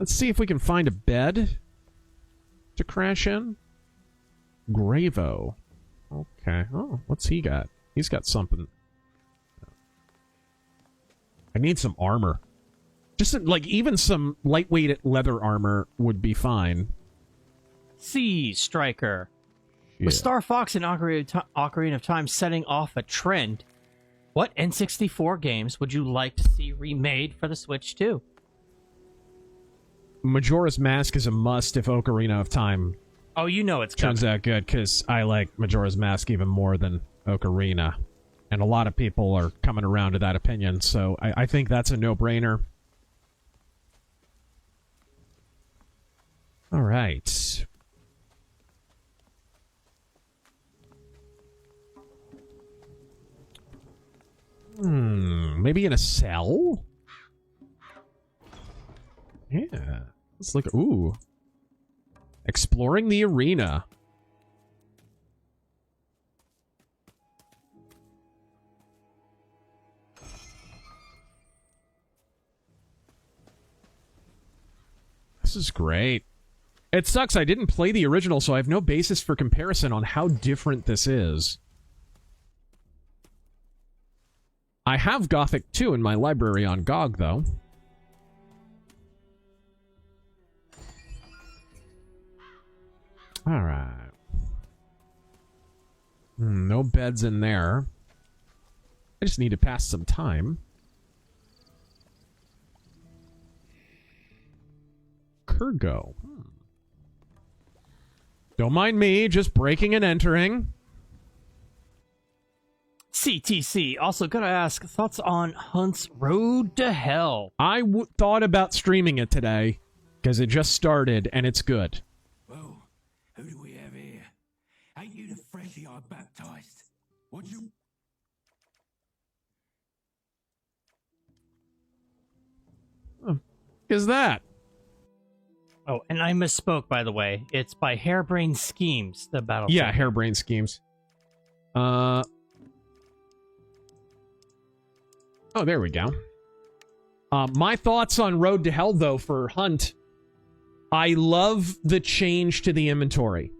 let's see if we can find a bed to crash in. Gravo. Okay. Oh, what's he got? He's got something. I need some armor. Just like even some lightweight leather armor would be fine. Sea Striker. Yeah. With Star Fox and Ocarina of Time setting off a trend, what N64 games would you like to see remade for the Switch 2? Majora's Mask is a must if Ocarina of Time Oh, you know it's turns coming. out good, because I like Majora's Mask even more than Ocarina. And a lot of people are coming around to that opinion, so I think that's a no-brainer. All right. Maybe in a cell? Yeah. Let's look. Ooh. Exploring the arena. This is great. It sucks I didn't play the original, so I have no basis for comparison on how different this is. I have Gothic 2 in my library on GOG, though. Alright. No beds in there. I just need to pass some time. Kurgo. Don't mind me, just breaking and entering. CTC. Also, gotta ask, thoughts on Hunt's Road to Hell? I thought about streaming it today, because it just started, and it's good. Well, who do we have here? Ain't you the freshie I baptized? What you... Is that? Oh, and I misspoke, by the way. It's by Harebrained Schemes, the battle. Yeah, Harebrained Schemes. Oh, there we go. My thoughts on Road to Hell, though, for Hunt. I love the change to the inventory.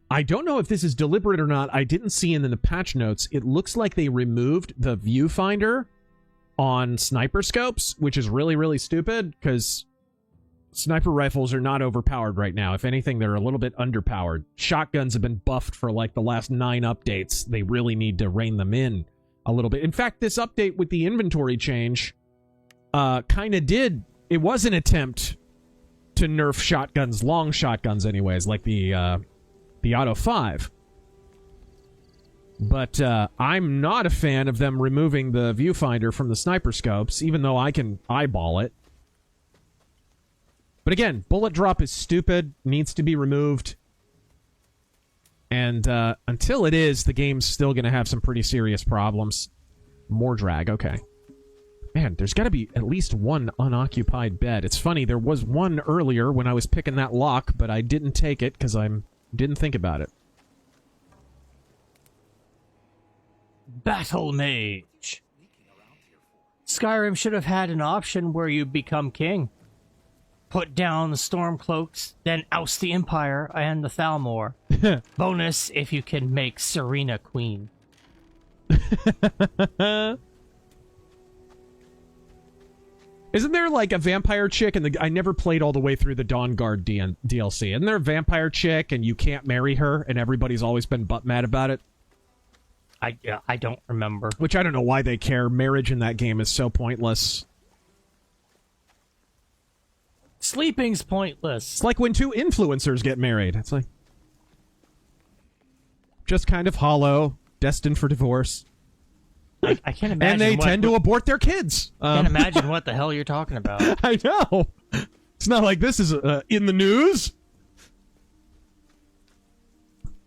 I don't know if this is deliberate or not. I didn't see in the patch notes. It looks like they removed the viewfinder on sniper scopes, which is really, really stupid, because sniper rifles are not overpowered right now. If anything, they're a little bit underpowered. Shotguns have been buffed for like the last 9 updates. They really need to rein them in a little bit. In fact, this update with the inventory change kind of did... It was an attempt to nerf shotguns, long shotguns anyways, like the Auto 5. But I'm not a fan of them removing the viewfinder from the sniper scopes, even though I can eyeball it. But again, bullet drop is stupid, needs to be removed. And until it is, the game's still going to have some pretty serious problems. More drag, okay. Man, there's got to be at least one unoccupied bed. It's funny, there was one earlier when I was picking that lock, but I didn't take it because I didn't think about it. Battle Mage. Skyrim should have had an option where you become king. Put down the Stormcloaks, then oust the Empire and the Thalmor. Bonus if you can make Serena queen. Isn't there like a vampire chick? And I never played all the way through the Dawnguard DLC. Isn't there a vampire chick and you can't marry her and everybody's always been butt mad about it? I don't remember. Which I don't know why they care. Marriage in that game is so pointless. Sleeping's pointless. It's like when two influencers get married. It's like just kind of hollow, destined for divorce. I can't imagine. And they tend to abort their kids. I can't imagine what the hell you're talking about. I know. It's not like this is in the news.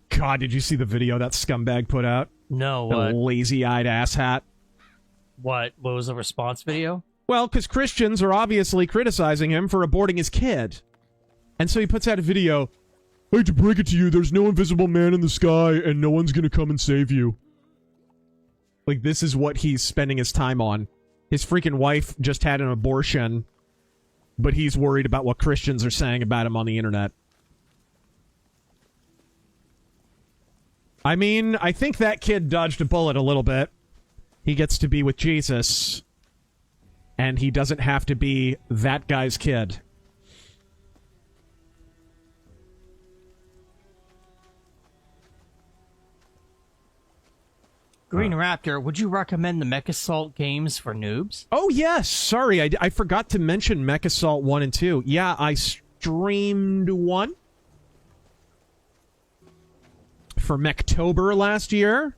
God, did you see the video that scumbag put out? No, what? Lazy-eyed asshat. What was the response video? Well, because Christians are obviously criticizing him for aborting his kid. And so he puts out a video. I hate to break it to you, there's no invisible man in the sky, and no one's gonna come and save you. Like, this is what he's spending his time on. His freaking wife just had an abortion, but he's worried about what Christians are saying about him on the internet. I mean, I think that kid dodged a bullet a little bit. He gets to be with Jesus, and he doesn't have to be that guy's kid. Green Raptor, would you recommend the Mech Assault games for noobs? Oh, yes. Sorry, I forgot to mention Mech Assault 1 and 2. Yeah, I streamed 1 for Mechtober last year.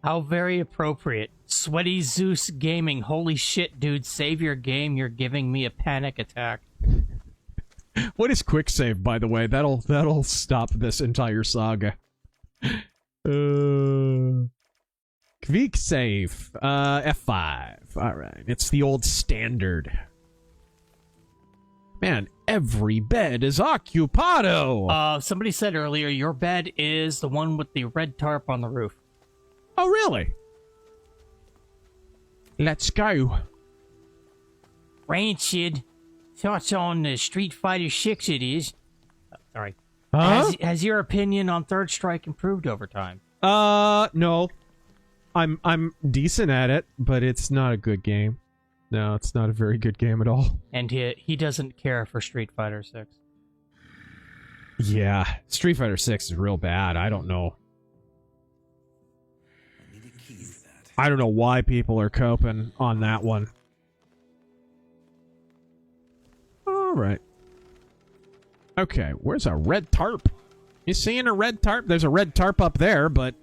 How very appropriate. Sweaty Zeus Gaming. Holy shit, dude. Save your game. You're giving me a panic attack. What is quick save, by the way? That'll stop this entire saga. Quick save. F5. Alright. It's the old standard. Man, every bed is occupado. Somebody said earlier, your bed is the one with the red tarp on the roof. Oh, really? Let's go. Rancid. Thoughts on Street Fighter 6 it is. Sorry. Huh? Has your opinion on Third Strike improved over time? No. I'm decent at it, but it's not a good game. No, it's not a very good game at all. And he doesn't care for Street Fighter 6. Yeah, Street Fighter 6 is real bad. I don't know. I don't know why people are coping on that one. Alright. Okay, where's a red tarp? You seeing a red tarp? There's a red tarp up there, but...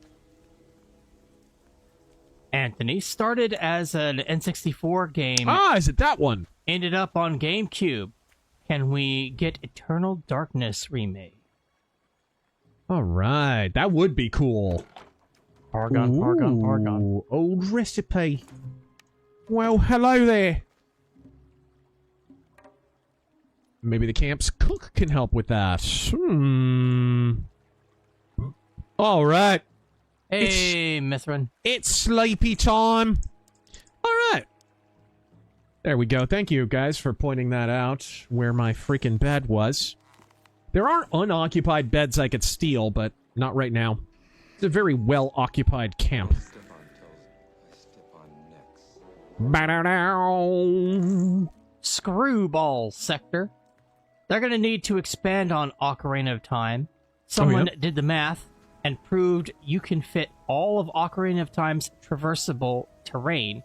Anthony started as an N64 game. Ah, is it that one? Ended up on GameCube. Can we get Eternal Darkness remake? Alright, that would be cool. Pargon. Old recipe. Well, hello there. Maybe the camp's cook can help with that. Alright. Hey, Mithrin. It's sleepy time. Alright. There we go. Thank you, guys, for pointing that out, where my freaking bed was. There are unoccupied beds I could steal, but not right now. It's a very well-occupied camp. Screwball sector. They're going to need to expand on Ocarina of Time. Someone did the math and proved you can fit all of Ocarina of Time's traversable terrain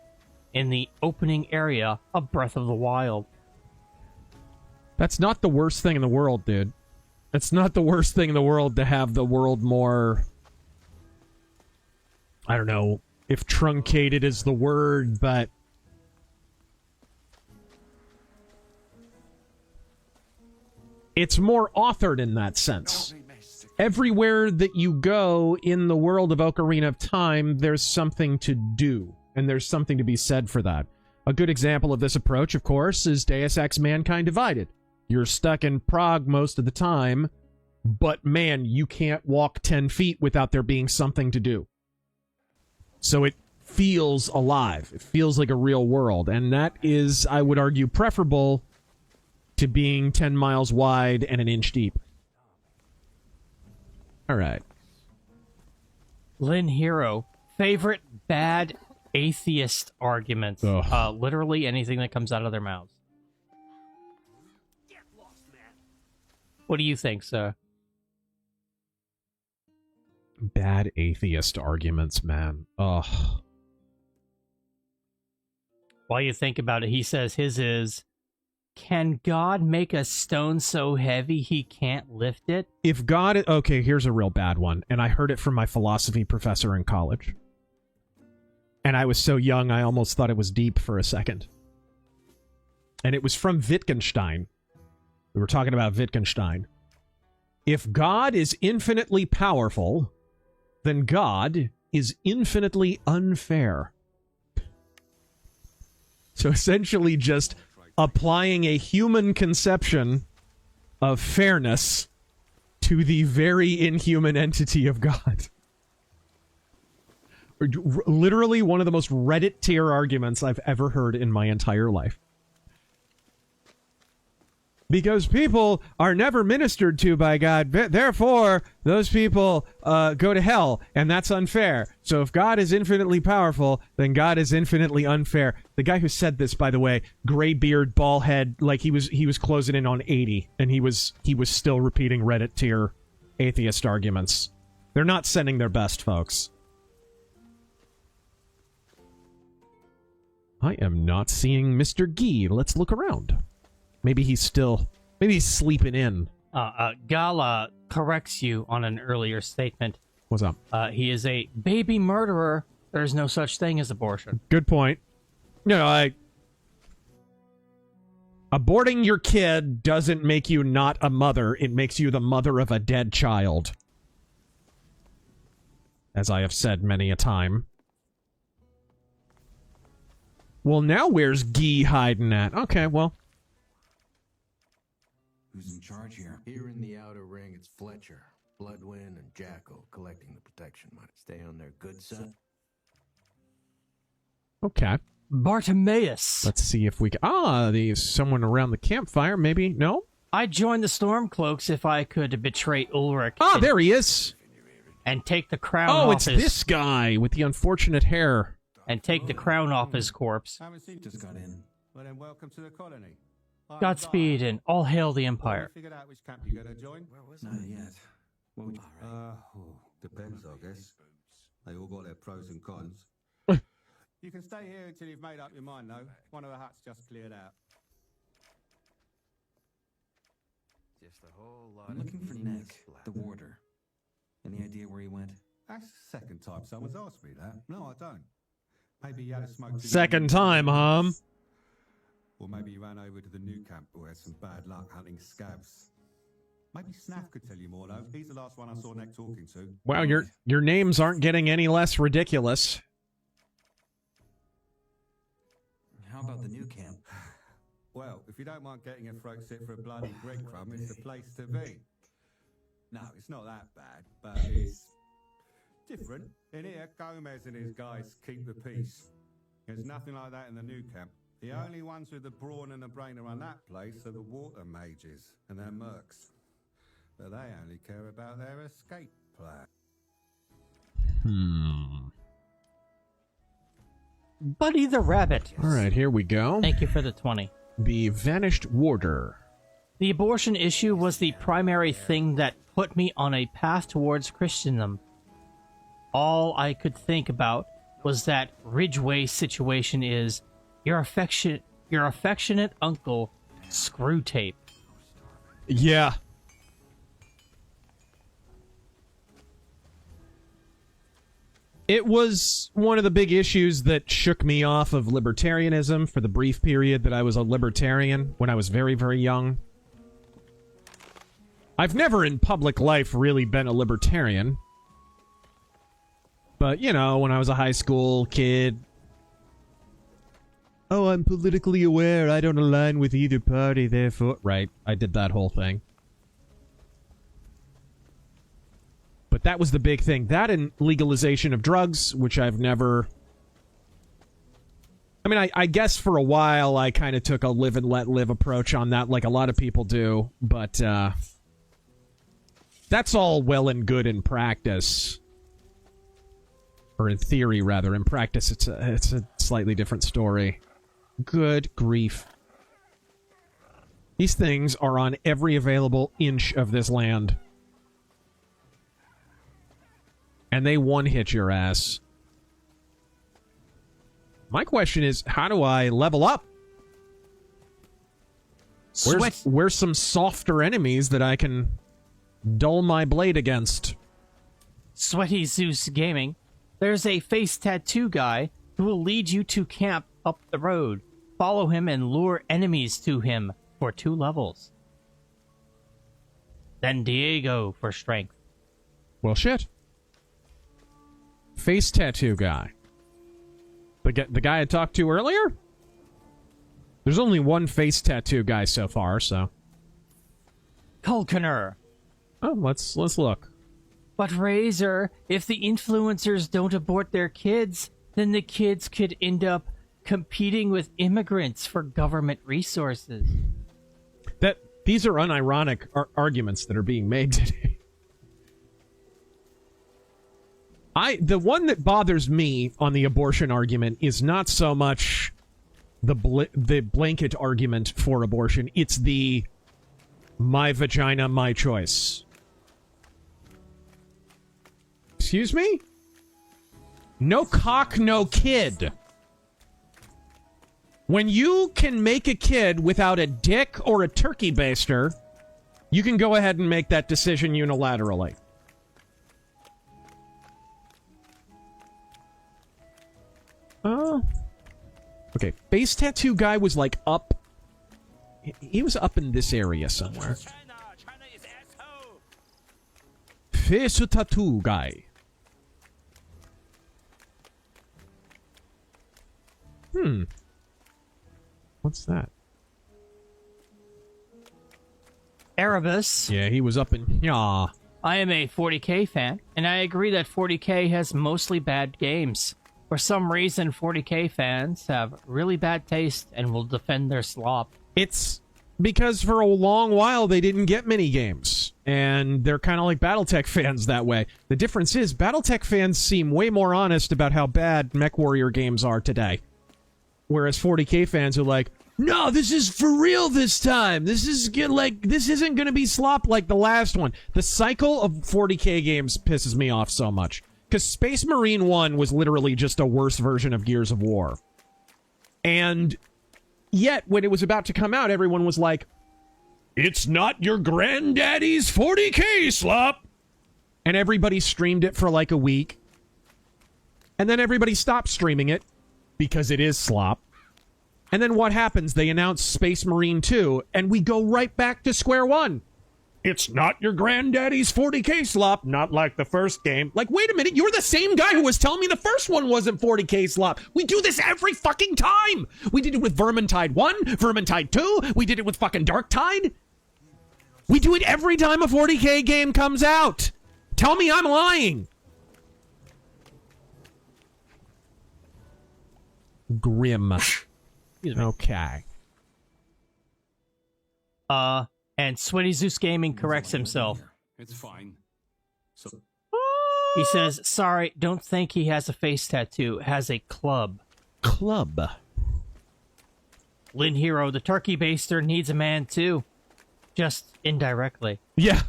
in the opening area of Breath of the Wild. That's not the worst thing in the world, dude. It's not the worst thing in the world to have the world more... I don't know if truncated is the word, but... it's more authored in that sense. Everywhere that you go in the world of Ocarina of Time, there's something to do, and there's something to be said for that. A good example of this approach, of course, is Deus Ex Mankind Divided. You're stuck in Prague most of the time, but man, you can't walk 10 feet without there being something to do. So it feels alive. It feels like a real world. And that is, I would argue, preferable to being 10 miles wide and an inch deep. All right. Lynn Hero, favorite bad atheist arguments. Literally anything that comes out of their mouths. What do you think, sir? Bad atheist arguments, man. Ugh. While you think about it, he says his is, can God make a stone so heavy he can't lift it? If God... Okay, here's a real bad one. And I heard it from my philosophy professor in college. And I was so young, I almost thought it was deep for a second. And it was from Wittgenstein. We were talking about Wittgenstein. If God is infinitely powerful, then God is infinitely unfair. So essentially just applying a human conception of fairness to the very inhuman entity of God. Literally one of the most Reddit tier arguments I've ever heard in my entire life. Because people are never ministered to by God, therefore those people go to hell, and that's unfair. So if God is infinitely powerful, then God is infinitely unfair. The guy who said this, by the way, gray beard, bald head, like he was closing in on 80, and he was still repeating Reddit tier atheist arguments. They're not sending their best, folks. I am not seeing Mr. Gee. Let's look around. Maybe he's sleeping in. Gala corrects you on an earlier statement. What's up? He is a baby murderer. There's no such thing as abortion. Good point. No, aborting your kid doesn't make you not a mother. It makes you the mother of a dead child. As I have said many a time. Well, now where's Gee hiding at? Okay, well... Who's in charge here? Here in the outer ring, it's Fletcher, Bloodwind, and Jackal collecting the protection money. Stay on their good side. Okay. Bartimaeus. Let's see if we can... there's someone around the campfire, maybe? No? I'd join the Stormcloaks if I could betray Ulrich. There he is! And take the crown off it's this guy with the unfortunate hair. And take the crown off his corpse. Just got in. Well then, welcome to the colony. Godspeed and all hail the Empire. Figured out which camp you're going to join? Not yet. What would Depends, I guess. They all got their pros and cons. You can stay here until you've made up your mind, though. One of the huts just cleared out. Just a whole lot. I'm looking for Nick, the warder. Any idea where he went? That's the second time someone's asked me that. No, I don't. Maybe he had a smoke. Second time, Or maybe he ran over to the new camp or had some bad luck hunting scabs. Maybe Snaff could tell you more, though. He's the last one I saw Nick talking to. Wow, your names aren't getting any less ridiculous. How about the new camp? Well, if you don't mind getting your throat slit for a bloody breadcrumb, it's the place to be. No, it's not that bad, but it's different. In here, Gomez and his guys keep the peace. There's nothing like that in the new camp. The only ones with the brawn and the brain to run that place are the water mages and their mercs. But they only care about their escape plan. Buddy the Rabbit. All right, here we go. Thank you for the 20. The Vanished Warder. The abortion issue was the primary thing that put me on a path towards Christendom. All I could think about was that Ridgeway situation is your affectionate uncle, Screwtape. Yeah. It was one of the big issues that shook me off of libertarianism for the brief period that I was a libertarian when I was very, very young. I've never in public life really been a libertarian. But, you know, when I was a high school kid... Oh, I'm politically aware. I don't align with either party, therefore... Right, I did that whole thing. But that was the big thing. That and legalization of drugs, which I've never... I mean, I guess for a while I kind of took a live and let live approach on that, like a lot of people do, but that's all well and good in practice. Or in theory, rather. In practice, it's a slightly different story. Good grief. These things are on every available inch of this land. And they one-hit your ass. My question is, how do I level up? Where's some softer enemies that I can dull my blade against? Sweaty Zeus Gaming. There's a face tattoo guy who will lead you to camp up the road. Follow him and lure enemies to him for 2 levels. Then Diego for strength. Well, shit. Face tattoo guy. The guy I talked to earlier? There's only one face tattoo guy so far, so... Kulkaner. Oh, let's look. But Razor, if the influencers don't abort their kids, then the kids could end up competing with immigrants for government resources. These are unironic arguments that are being made today. The one that bothers me on the abortion argument is not so much the blanket argument for abortion. It's the my vagina, my choice. Excuse me? No cock, no kid. When you can make a kid without a dick or a turkey baster, you can go ahead and make that decision unilaterally. Okay, face tattoo guy was like up... He was up in this area somewhere. Face tattoo guy. What's that? Erebus. Yeah, he was up in... Yeah. I am a 40k fan, and I agree that 40k has mostly bad games. For some reason, 40k fans have really bad taste and will defend their slop. It's because for a long while they didn't get many games, and they're kind of like BattleTech fans that way. The difference is BattleTech fans seem way more honest about how bad MechWarrior games are today. Whereas 40k fans are like, no, this is for real this time. This isn't going to be slop like the last one. The cycle of 40k games pisses me off so much. Because Space Marine 1 was literally just a worse version of Gears of War. And yet, when it was about to come out, everyone was like, it's not your granddaddy's 40k slop! And everybody streamed it for like a week. And then everybody stopped streaming it, because it is slop. And then what happens? They announce Space Marine 2, and we go right back to square one. It's not your granddaddy's 40k slop, not like the first game. Like, wait a minute, you're the same guy who was telling me the first one wasn't 40k slop. We do this every fucking time! We did it with Vermintide 1, Vermintide 2, we did it with fucking Darktide. We do it every time a 40k game comes out! Tell me I'm lying! Grim. Okay. And Sweaty Zeus Gaming corrects himself. It's fine. So He says, sorry, don't think he has a face tattoo. Has a club. Club. Lynn Hero, the turkey baster, needs a man too. Just indirectly. Yeah.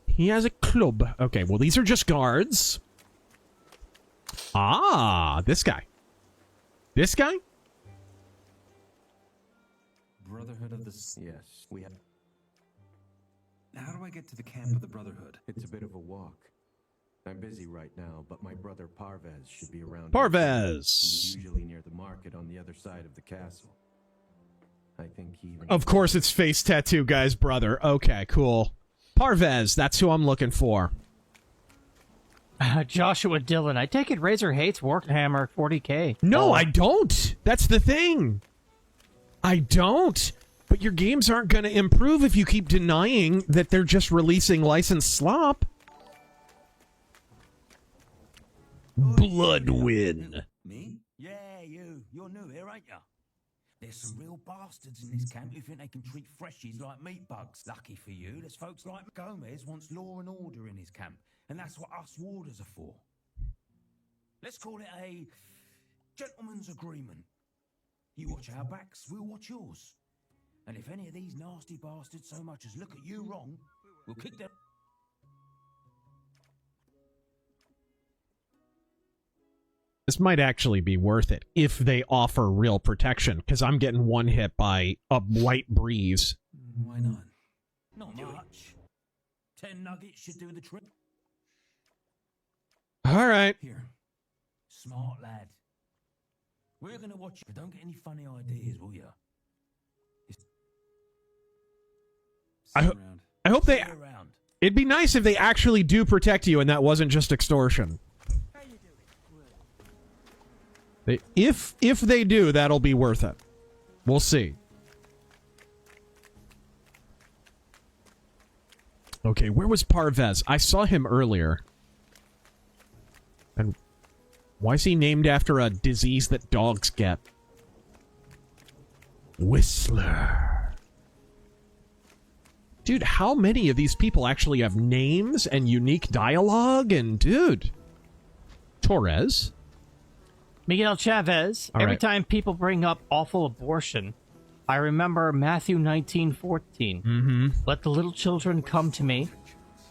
He has a club. Okay, well, these are just guards. Ah, this guy. This guy? Brotherhood of the... Yes, we have... How do I get to the camp of the Brotherhood? It's a bit of a walk. I'm busy right now, but my brother Parvez should be around. Parvez! He's usually near the market on the other side of the castle. I think he... Of course it's Face Tattoo Guy's brother. Okay, cool. Parvez, that's who I'm looking for. Joshua Dillon, I take it Razor hates Warhammer 40k. No, I don't. That's the thing. I don't. But your games aren't going to improve if you keep denying that they're just releasing licensed slop. Bloodwin. Me? Yeah, you. You're new here, ain't ya? There's some real bastards in this camp who think they can treat freshies like meat bugs. Lucky for you, there's folks like Gomez wants law and order in his camp, and that's what us warders are for. Let's call it a gentleman's agreement. You watch our backs, we'll watch yours. And if any of these nasty bastards so much as look at you wrong, we'll kick them. This might actually be worth it if they offer real protection, because I'm getting one hit by a white breeze. Why not? Not much. 10 nuggets should do the trick. All right. Here. Smart lad. We're going to watch you. Don't get any funny ideas, will you? I hope they... It'd be nice if they actually do protect you and that wasn't just extortion. If they do, that'll be worth it. We'll see. Okay, where was Parvez? I saw him earlier. And why is he named after a disease that dogs get? Whistler. Dude, how many of these people actually have names and unique dialogue? And dude, Torres. Miguel Chavez, All every right. time people bring up awful abortion, I remember Matthew 19:14. Mm-hmm. Let the little children come to me,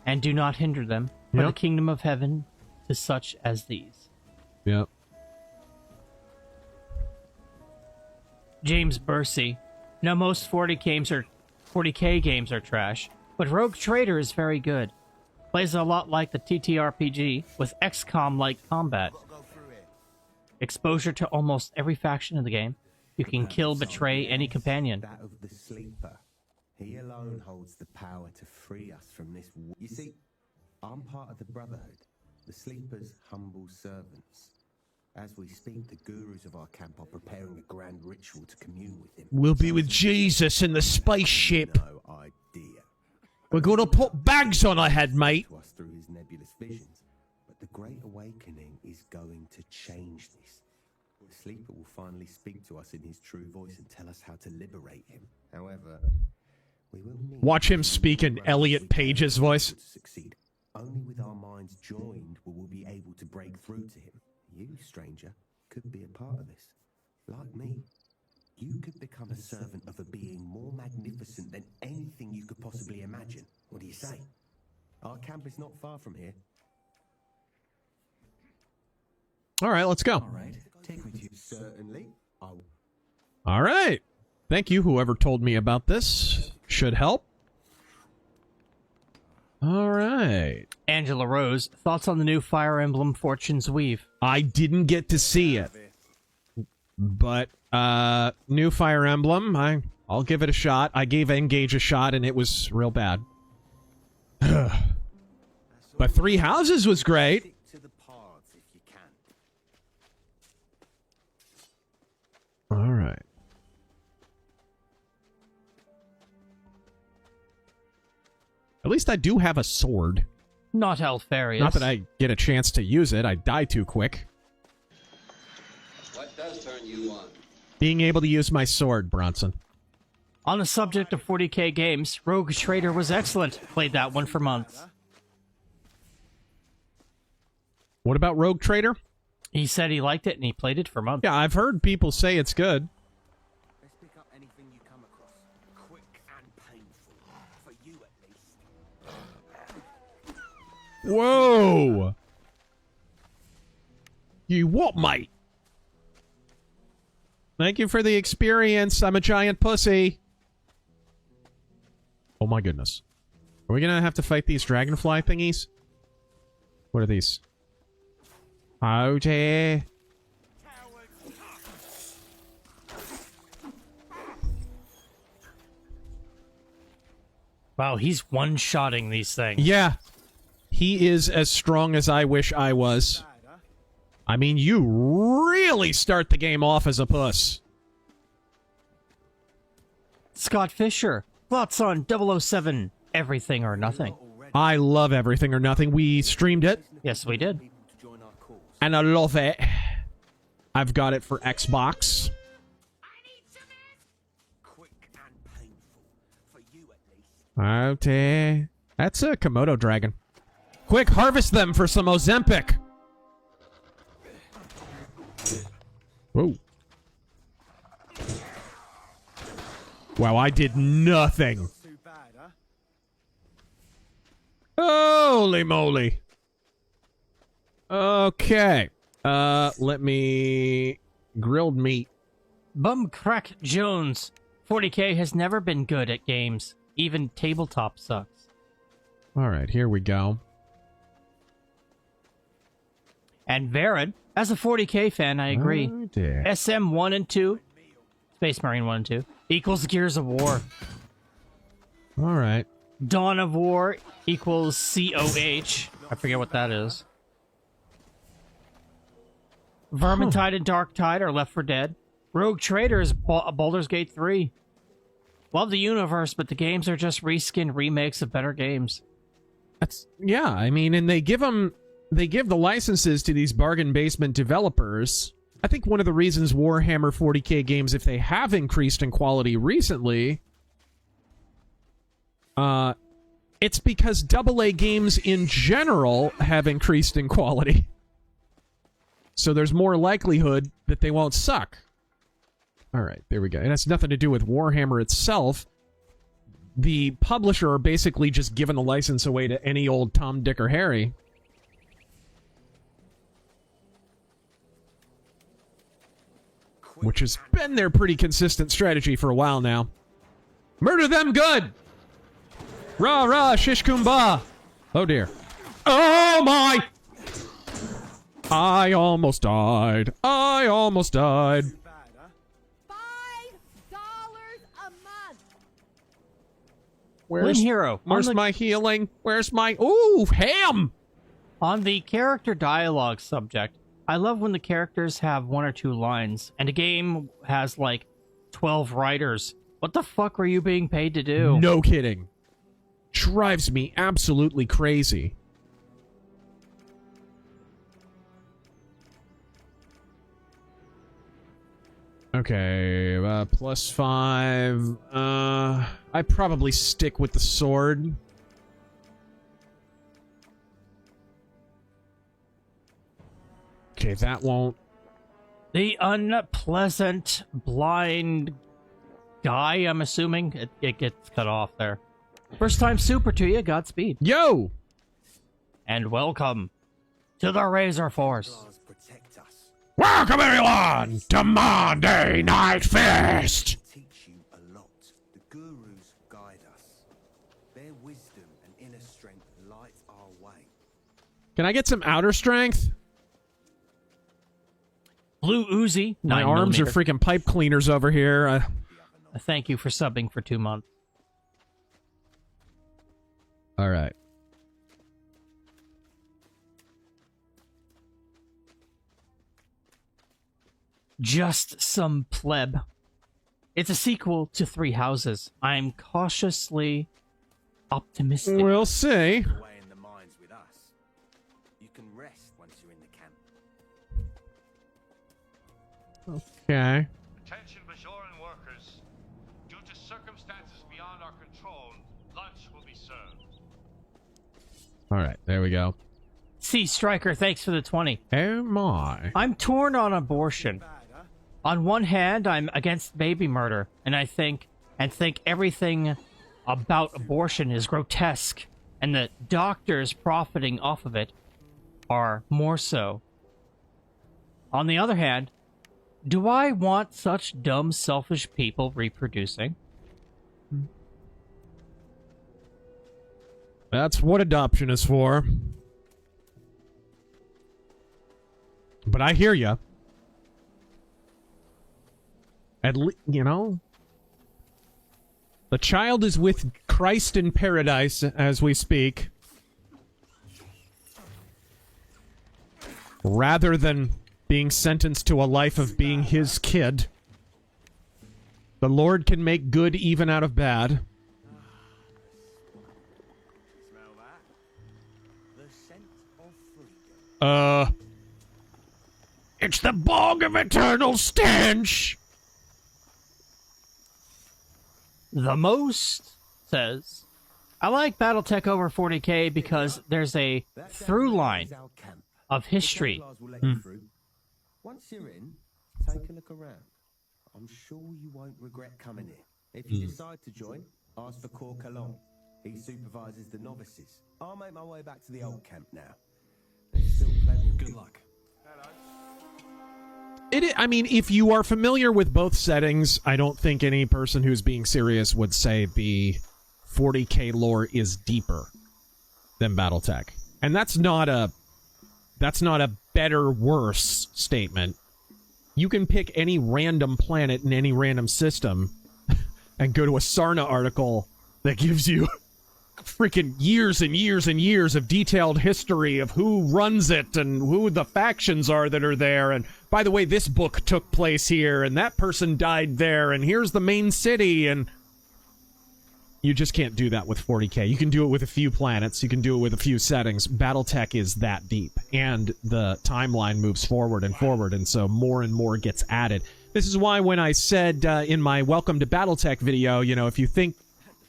and do not hinder them, for Yep. the kingdom of heaven to such as these. Yep. James Bursey. Now most 40K games are trash, but Rogue Trader is very good. Plays a lot like the TTRPG, with XCOM-like combat. Exposure to almost every faction in the game. You can kill, betray any companion. That of the sleeper. He alone holds the power to free us from this. You see, I'm part of the Brotherhood, the sleeper's humble servants. As we speak, the gurus of our camp are preparing a grand ritual to commune with him. We'll be with Jesus in the spaceship. No idea. We're going to put bags on our head, mate. To us through his nebulous visions, but the Great Awakening is going to change this. The sleeper will finally speak to us in his true voice and tell us how to liberate him. However, we will need Watch him speak in Elliot Page's voice. to succeed. Only with our minds joined will we be able to break through to him. You, stranger, could be a part of this. Like me, you could become a servant of a being more magnificent than anything you could possibly imagine. What do you say? Our camp is not far from here. All right, let's go. All right, take me to you. Certainly. All right. Thank you, whoever told me about this. Should help. All right. Angela Rose, thoughts on the new Fire Emblem Fortune's Weave? I didn't get to see it. But, new Fire Emblem, I'll give it a shot. I gave Engage a shot, and it was real bad. But Three Houses was great. To the paths if you can. All right. At least I do have a sword. Not Alfarius. Not that I get a chance to use it. I die too quick. What does turn you on? Being able to use my sword, Bronson. On the subject of 40K games, Rogue Trader was excellent. Played that one for months. What about Rogue Trader? He said he liked it and he played it for months. Yeah, I've heard people say it's good. Let's pick up anything you come across. Quick and painful. For you at least. Whoa! You what, mate? Thank you for the experience. I'm a giant pussy. Oh my goodness. Are we gonna have to fight these dragonfly thingies? What are these? Oh dear. Wow, he's one-shotting these things. Yeah. He is as strong as I wish I was. I mean, you really start the game off as a puss. Scott Fisher, thoughts on 007 Everything or Nothing? I love Everything or Nothing. We streamed it. Yes, we did. And I love it. I've got it for Xbox. Okay. That's a Komodo dragon. Quick, harvest them for some Ozempic. Whoa. Wow, I did nothing. Holy moly. Okay. Let me... Grilled meat. Bumcrack Jones. 40k has never been good at games. Even tabletop sucks. Alright, here we go. And Varad, as a 40k fan, I agree. Oh, dear. SM 1 and 2, Space Marine 1 and 2, equals Gears of War. Alright. Dawn of War equals COH. I forget what that is. Vermintide and Darktide are Left 4 Dead. Rogue Trader is Baldur's Gate 3. Love the universe, but the games are just reskin remakes of better games. Yeah, I mean, and they give the licenses to these bargain basement developers. I think one of the reasons Warhammer 40k games, if they have increased in quality recently, it's because AA games in general have increased in quality. So there's more likelihood that they won't suck. Alright, there we go. It has nothing to do with Warhammer itself. The publisher are basically just giving the license away to any old Tom, Dick, or Harry. Which has been their pretty consistent strategy for a while now. Murder them good! Rah rah, shish kumbah! Oh dear. Oh my! I almost died. I almost died. $5 a month. Where's Hero? Where's my healing? Where's my... Ooh, ham! On the character dialogue subject, I love when the characters have 1 or 2 lines, and a game has, like, 12 writers. What the fuck were you being paid to do? No kidding. Drives me absolutely crazy. Okay, +5. I probably stick with the sword. Okay, that won't... The unpleasant blind guy, I'm assuming. It gets cut off there. First time super to you, Godspeed. Yo! And welcome to the Razor Force. Welcome everyone to Monday Night Fist! Teach you a lot. The gurus guide us. Their wisdom and inner strength light our way. Can I get some outer strength? Blue Uzi. My arms are freaking pipe cleaners over here. Thank you for subbing for 2 months. All right. Just some pleb. It's a sequel to Three Houses. I'm cautiously optimistic. We'll see. Away in the mines with us. You can rest once you're in the camp. Okay. Attention Bajoran workers. Due to circumstances beyond our control, lunch will be served. All right, there we go. Sea Striker, thanks for the 20. Oh my. I'm torn on abortion. On one hand, I'm against baby murder, and I think everything about abortion is grotesque, and the doctors profiting off of it are more so. On the other hand, do I want such dumb, selfish people reproducing? That's what adoption is for. But I hear ya. At least, you know, the child is with Christ in paradise as we speak. Rather than being sentenced to a life of being his kid. The Lord can make good even out of bad. Smell that? The scent of freedom. It's the bog of eternal stench! The Most says, I like BattleTech over 40k because there's a through line of history. Once you're in, take a look around. I'm sure you won't regret coming here. If you decide to join, ask for qO5lYPsGvys. He supervises the novices. I'll make my way back to the old camp now. There's still plenty of good luck. I mean, if you are familiar with both settings, I don't think any person who's being serious would say the 40k lore is deeper than BattleTech. And that's not a better, worse statement. You can pick any random planet in any random system and go to a Sarna article that gives you freaking years and years and years of detailed history of who runs it and who the factions are that are there. And by the way, this book took place here and that person died there and here's the main city. And you just can't do that with 40k. You can do it with a few planets. You can do it with a few settings. BattleTech is that deep. And the timeline moves forward, and so more and more gets added. This is why when I said in my Welcome to BattleTech video, you know, if you think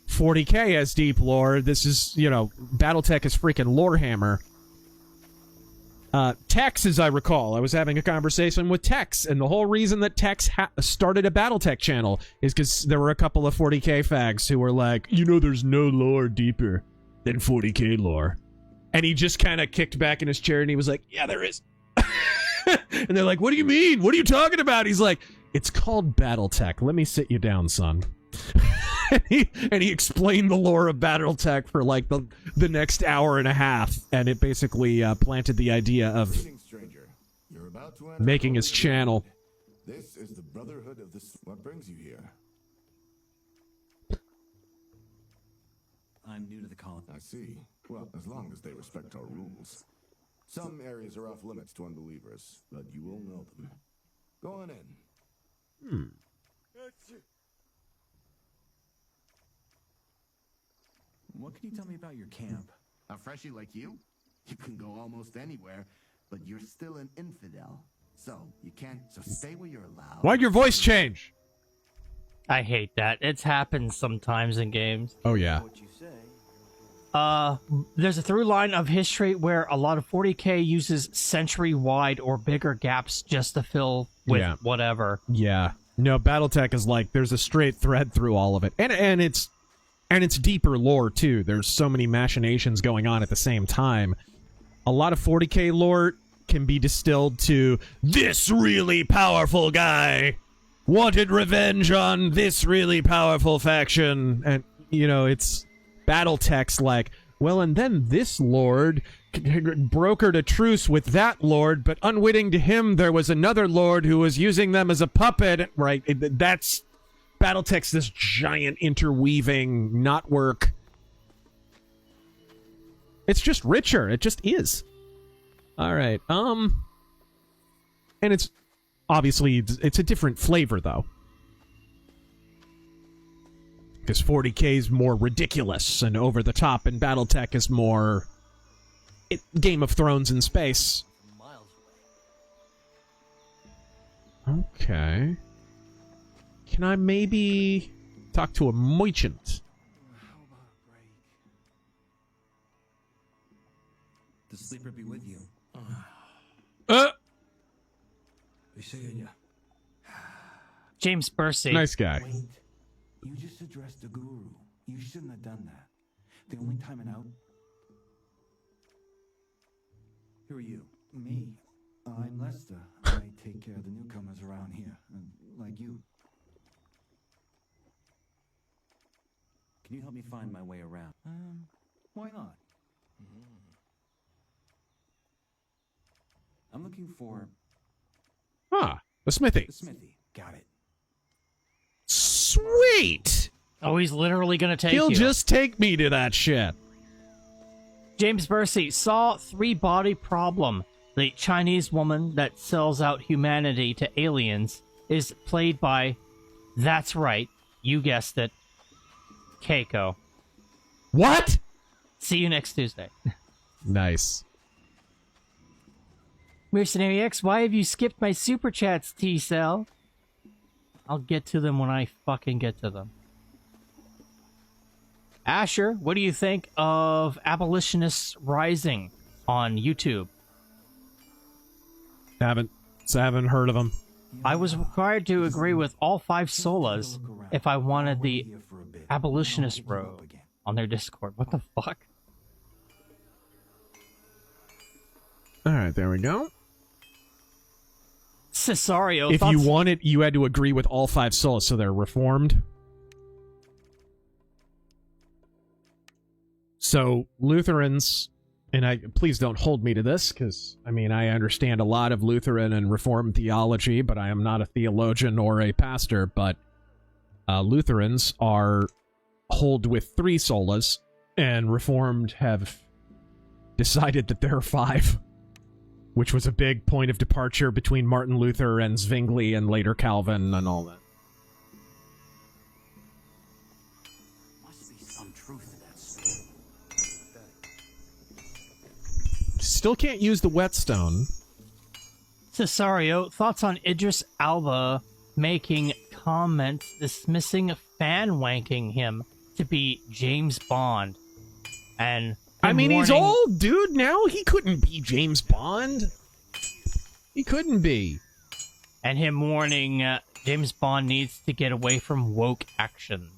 40k has deep lore, this is, you know, BattleTech is freaking Lorehammer. Tex, as I recall, I was having a conversation with Tex, and the whole reason that Tex started a BattleTech channel is because there were a couple of 40k fags who were like, you know, there's no lore deeper than 40k lore. And he just kind of kicked back in his chair and he was like, yeah, there is. And they're like, what do you mean? What are you talking about? He's like, it's called BattleTech. Let me sit you down, son. and he explained the lore of BattleTech for like the next hour and a half, and it basically planted the idea of making his channel. This is the Brotherhood of this. What brings you here? I'm new to the colony. I see. Well, as long as they respect our rules. Some areas are off limits to unbelievers, but you will know them. Go on in. What can you tell me about your camp? A freshie like you? You can go almost anywhere, but you're still an infidel. So stay where you're allowed. Why'd your voice change? I hate that. It's happened sometimes in games. Oh, yeah. There's a through line of history where a lot of 40k uses century-wide or bigger gaps just to fill with whatever. Yeah. No, BattleTech is like, there's a straight thread through all of it. And it's deeper lore, too. There's so many machinations going on at the same time. A lot of 40k lore can be distilled to, this really powerful guy wanted revenge on this really powerful faction. And, you know, it's BattleTech's like, well, and then this lord brokered a truce with that lord, but unwitting to him, there was another lord who was using them as a puppet. Right? That's BattleTech's this giant interweaving knotwork. It's just richer. It just is. All right. And it's obviously it's a different flavor though. Because 40k is more ridiculous and over the top, and BattleTech is more Game of Thrones in space. Okay. Can I maybe talk to a merchant? The sleeper be with you. Be seeing you. James Bursey. Nice guy. Wait. You just addressed the guru. You shouldn't have done that. The only time and out. Who are you? Me. I'm Lester. I take care of the newcomers around here, like you. Can you help me find my way around? Why not? I'm looking for... the smithy. The smithy. Got it. Sweet! Oh, he's literally gonna take He'll you. just take me to that shit. James Bursey saw three-body problem. The Chinese woman that sells out humanity to aliens is played by That's right. You guessed it. Keiko. What? See you next Tuesday. Nice. Mercenary X, why have you skipped my super chats, T-Cell? I'll get to them when I fucking get to them. Asher, what do you think of Abolitionists Rising on YouTube? Haven't heard of them. I was required to agree with all 5 solas if I wanted the Abolitionist robe on their Discord. What the fuck? Alright, there we go. Cesario, if you wanted, you had to agree with all 5 solas, so they're reformed. So, Lutherans, and please don't hold me to this, because, I mean, I understand a lot of Lutheran and Reformed theology, but I am not a theologian or a pastor, but Lutherans hold with 3 solas, and Reformed have decided that there are 5, which was a big point of departure between Martin Luther and Zwingli and later Calvin and all that. Must be some truth to that story. Still can't use the whetstone. Cesario, thoughts on Idris Elba making comments dismissing fan wanking him to be James Bond, and I mean, he's old, dude. Now he couldn't be James Bond. He couldn't be. And him warning James Bond needs to get away from woke actions.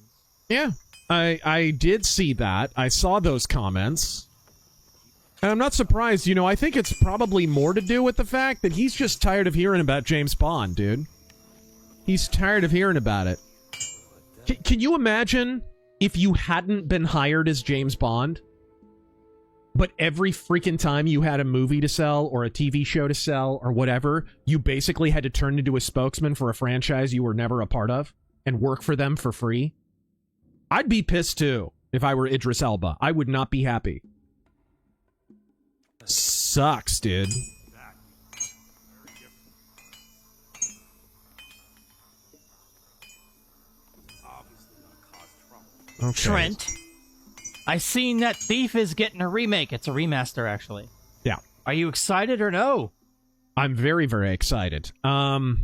Yeah, I did see that. I saw those comments. And I'm not surprised. You know, I think it's probably more to do with the fact that he's just tired of hearing about James Bond, dude. He's tired of hearing about it. Can you imagine if you hadn't been hired as James Bond? But every freaking time you had a movie to sell or a TV show to sell or whatever, you basically had to turn into a spokesman for a franchise you were never a part of and work for them for free? I'd be pissed too if I were Idris Elba. I would not be happy. Sucks, dude. Okay. Trent, I seen that Thief is getting a remake. It's a remaster, actually. Yeah. Are you excited or no? I'm very, very excited. I'll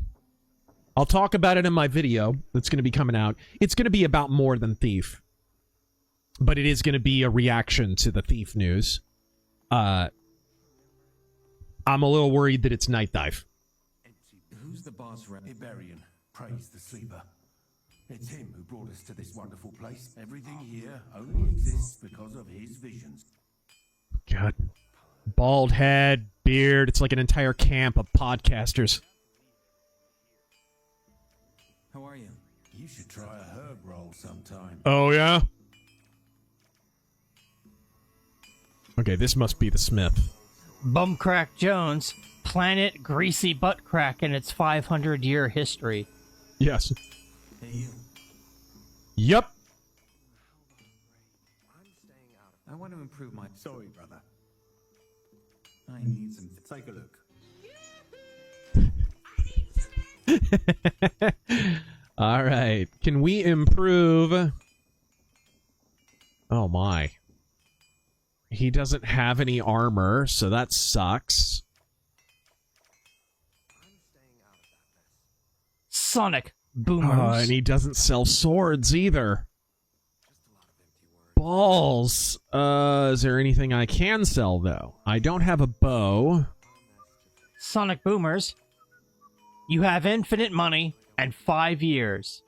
talk about it in my video that's going to be coming out. It's going to be about more than Thief. But it is going to be a reaction to the Thief news. I'm a little worried that it's Night Dive. Who's the boss? Iberian. Praise the sleeper. It's him who brought us to this wonderful place. Everything here only exists because of his visions. God. Bald head, beard. It's like an entire camp of podcasters. How are you? You should try a herb roll sometime. Oh, yeah? Okay, this must be the Smith. Bumcrack Jones, planet greasy butt crack in its 500-year history. Yes. Hey, you. Yep. I want to improve my... Sorry, brother. I need some... Take a look. All right. Can we improve... Oh, my. He doesn't have any armor, so that sucks. Sonic Boomers. And he doesn't sell swords either. Balls. Is there anything I can sell, though? I don't have a bow. Sonic Boomers. You have infinite money and 5 years.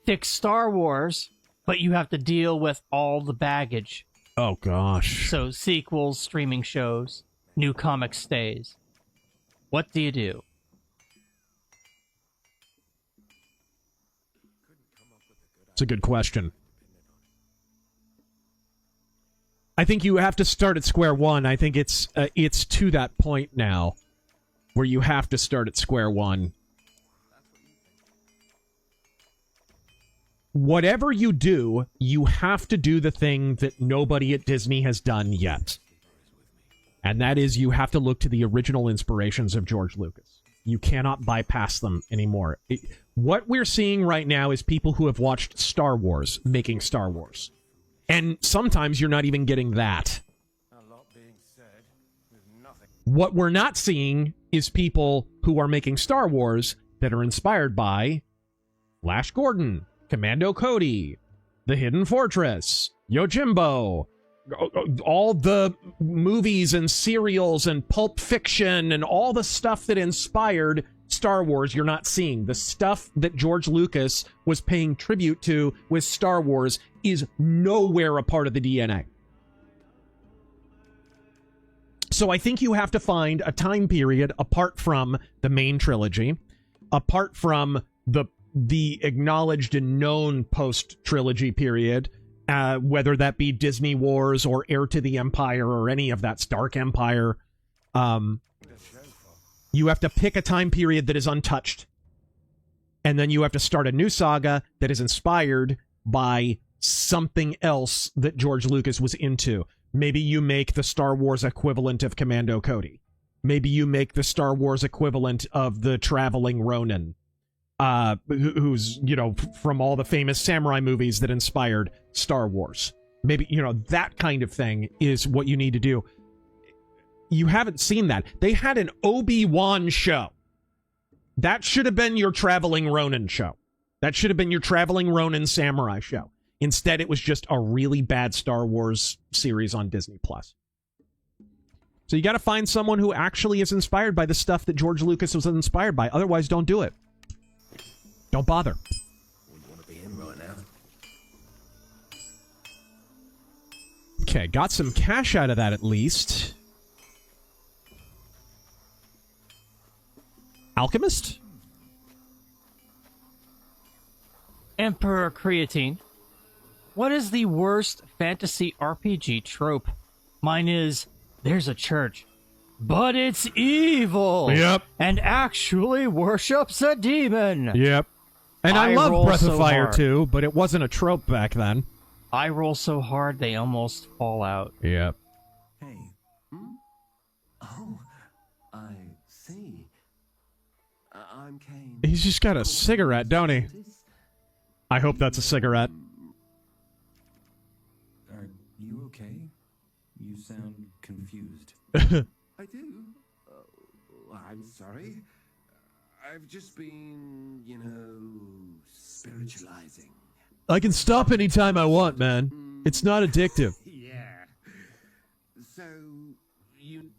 Fix Star Wars, but you have to deal with all the baggage. Oh, gosh. So, sequels, streaming shows, new comic stays. What do you do? It's a good question. I think you have to start at square one. I think it's to that point now where you have to start at square one. Whatever you do, you have to do the thing that nobody at Disney has done yet. And that is you have to look to the original inspirations of George Lucas. You cannot bypass them anymore. What we're seeing right now is people who have watched Star Wars making Star Wars. And sometimes you're not even getting that. What we're not seeing is people who are making Star Wars that are inspired by Flash Gordon, Commando Cody, The Hidden Fortress, Yojimbo, all the movies and serials and Pulp Fiction and all the stuff that inspired Star Wars. You're not seeing the stuff that George Lucas was paying tribute to with Star Wars is nowhere a part of the DNA. So I think you have to find a time period apart from the main trilogy, apart from the acknowledged and known post-trilogy period, whether that be Disney Wars or Heir to the Empire or any of that Dark Empire. You have to pick a time period that is untouched. And then you have to start a new saga that is inspired by something else that George Lucas was into. Maybe you make the Star Wars equivalent of Commando Cody. Maybe you make the Star Wars equivalent of the Traveling Ronin, who's, you know, from all the famous samurai movies that inspired Star Wars. Maybe, you know, that kind of thing is what you need to do. You haven't seen that. They had an Obi-Wan show. That should have been your Traveling Ronin show. That should have been your Traveling Ronin samurai show. Instead, it was just a really bad Star Wars series on Disney+. So you got to find someone who actually is inspired by the stuff that George Lucas was inspired by. Otherwise, don't do it. Don't bother. Wouldn't want to be him right now. Okay, got some cash out of that at least. Alchemist? Emperor Creatine. What is the worst fantasy RPG trope? Mine is, there's a church, but it's evil. Yep. And actually worships a demon. Yep. And I love Breath of Fire hard. too, but it wasn't a trope back then. I roll so hard they almost fall out. Yep. Hey. Oh, I see. I'm Kane. He's just got a cigarette, don't he? I hope that's a cigarette. Are you okay? You sound confused. I do. I'm sorry. I've just been, you know, spiritualizing. I can stop anytime I want, man. It's not addictive. Yeah. So, you...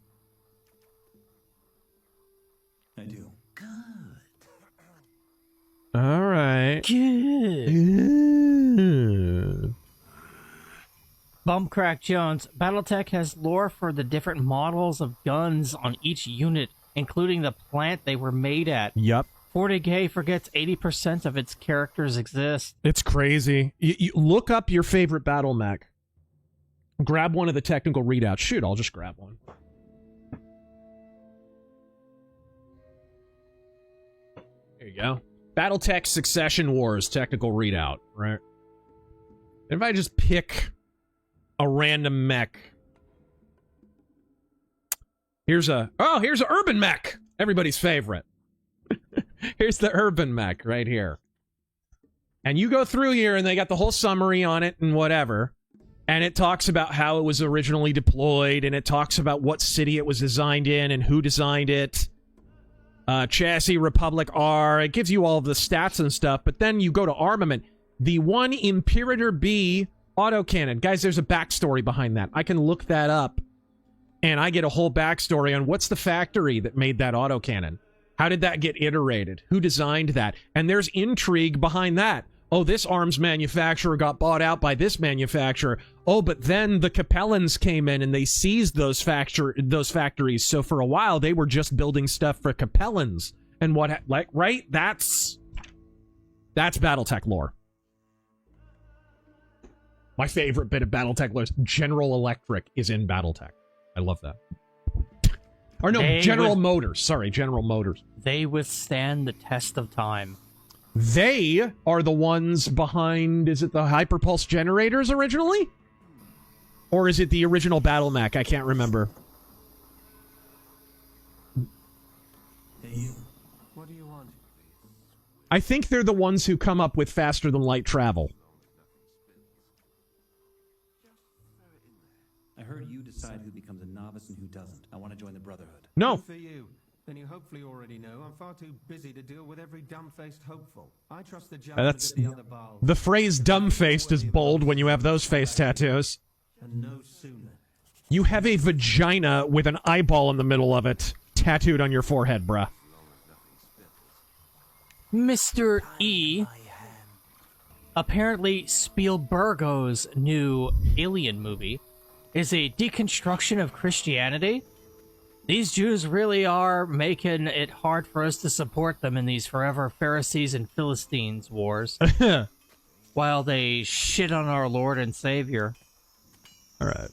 I do. All right. Bumcrack Jones. Battletech has lore for the different models of guns on each unit, including the plant they were made at. Yep. 40K forgets 80% of its characters exist. It's crazy. You look up your favorite battle mech. Grab one of the technical readouts. Shoot, I'll just grab one. There you go. Battletech Succession Wars technical readout, right? If I just pick a random mech. Here's an urban mech. Everybody's favorite. Here's the urban mech right here. And you go through here and they got the whole summary on it and whatever. And it talks about how it was originally deployed, and it talks about what city it was designed in and who designed it. Chassis Republic R. It gives you all of the stats and stuff, but then you go to armament. The one Imperator B autocannon. Guys, there's a backstory behind that. I can look that up, and I get a whole backstory on what's the factory that made that autocannon. How did that get iterated? Who designed that? And there's intrigue behind that. Oh, this arms manufacturer got bought out by this manufacturer. Oh, but then the Capellans came in and they seized those factories. So for a while, they were just building stuff for Capellans. And what, like, right? That's Battletech lore. My favorite bit of Battletech lore is General Electric is in Battletech. I love that. Or no, General Motors. Sorry, General Motors. They withstand the test of time. They are the ones behind, is it the Hyperpulse generators originally? Or is it the original Battle Mech? I can't remember. Hey, you. What do you want? I think they're the ones who come up with faster than light travel. I heard you decide who becomes a novice and who doesn't. I want to join the Brotherhood. No. Good for you. Then you hopefully already know I'm far too busy to deal with every dumb-faced hopeful. I trust the judgment That's of the other Baals. the phrase "dumb-faced" is bold when you have those face tattoos. And no sooner. You have a vagina with an eyeball in the middle of it tattooed on your forehead, bruh. Mr. E. Apparently, Spielbergo's new Alien movie is a deconstruction of Christianity. These Jews really are making it hard for us to support them in these forever Pharisees and Philistines wars. While they shit on our Lord and Savior. Alright.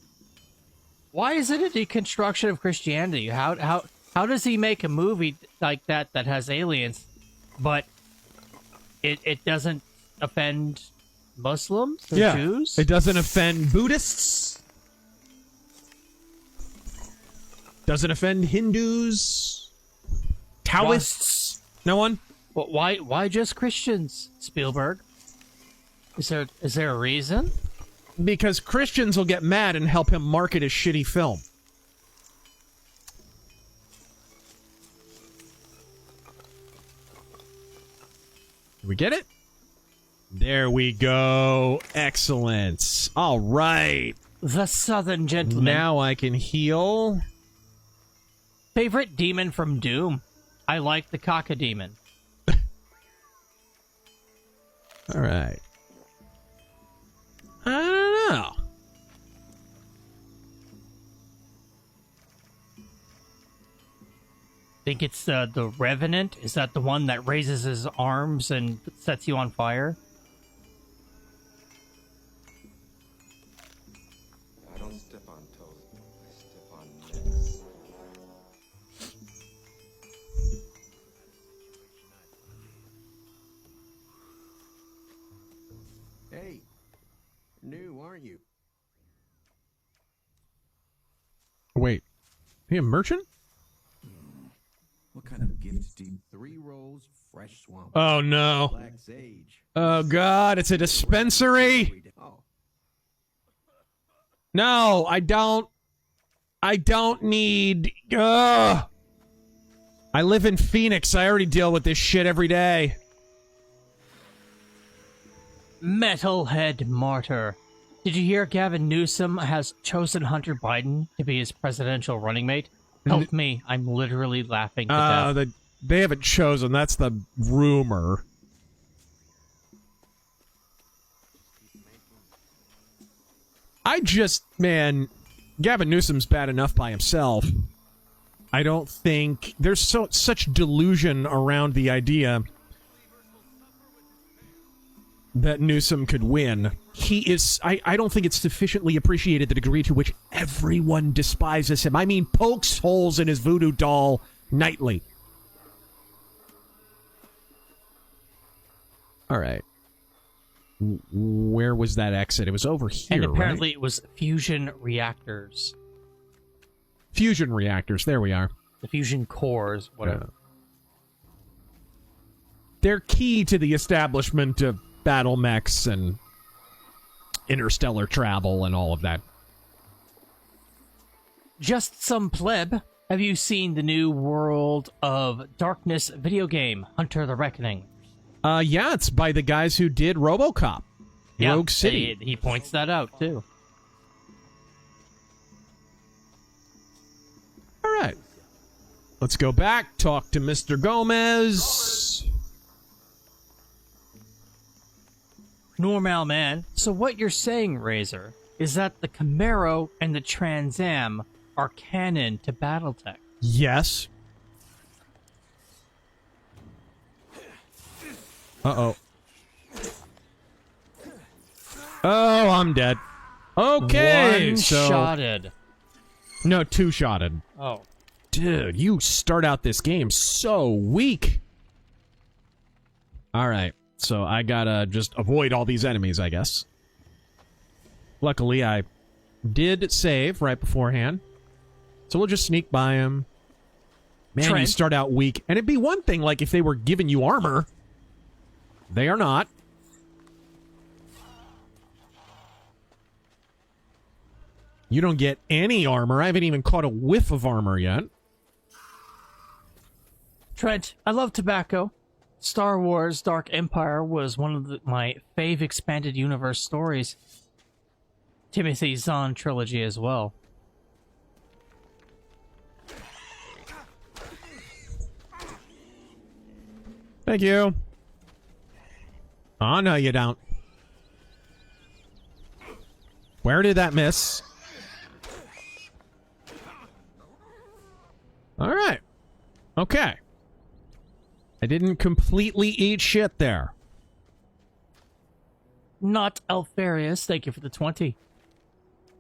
Why is it a deconstruction of Christianity? How does he make a movie like that has aliens, but it doesn't offend Muslims or Jews? It doesn't offend Buddhists. Doesn't offend Hindus. Taoists. No one? But why just Christians, Spielberg? Is there a reason? Because Christians will get mad and help him market his shitty film. Did we get it? There we go. Excellent. All right. The Southern Gentleman. Now I can heal. Favorite demon from Doom? I like the Cockademon. All right. I don't know. Think it's the Revenant? Is that the one that raises his arms and sets you on fire? I don't step on toes. I step on necks. Hey, new, aren't you? Wait. He a merchant? What kind of gift do you... 3 rolls fresh swamp. Oh, no. Black sage. Oh, God. It's a dispensary. Oh. No, I don't need... Ugh. I live in Phoenix. I already deal with this shit every day. Metalhead Martyr. Did you hear Gavin Newsom has chosen Hunter Biden to be his presidential running mate? Help me. I'm literally laughing to death. They haven't chosen. That's the rumor. Man, Gavin Newsom's bad enough by himself. I don't think... There's such delusion around the idea that Newsom could win. He is... I don't think it's sufficiently appreciated the degree to which everyone despises him. I mean, pokes holes in his voodoo doll nightly. All right. Where was that exit? It was over here, And apparently right? it was fusion reactors. Fusion reactors. There we are. The fusion cores, whatever. Yeah. They're key to the establishment of battle mechs and interstellar travel and all of that. Just some pleb. Have you seen the new World of Darkness video game, Hunter the Reckoning? Yeah, it's by the guys who did RoboCop. Yeah, Rogue City. He points that out, too. All right. Let's go back, talk to Mr. Gomez. Normal man. So what you're saying, Razor, is that the Camaro and the Trans Am are canon to Battletech. Yes. Uh-oh. Oh, I'm dead. Okay, One-shotted. No, 2-shotted. Oh. Dude, you start out this game so weak. Alright, so I gotta just avoid all these enemies, I guess. Luckily, I did save right beforehand. So we'll just sneak by him. Man, Trent. you start out weak. And it'd be one thing, like, if they were giving you armor. They are not. You don't get any armor. I haven't even caught a whiff of armor yet. Trent, I love tobacco. Star Wars Dark Empire was one of my fave expanded universe stories. Timothy Zahn trilogy as well. Thank you. Oh, no, you don't. Where did that miss? All right. Okay. I didn't completely eat shit there. Not Alfarius, thank you for the 20.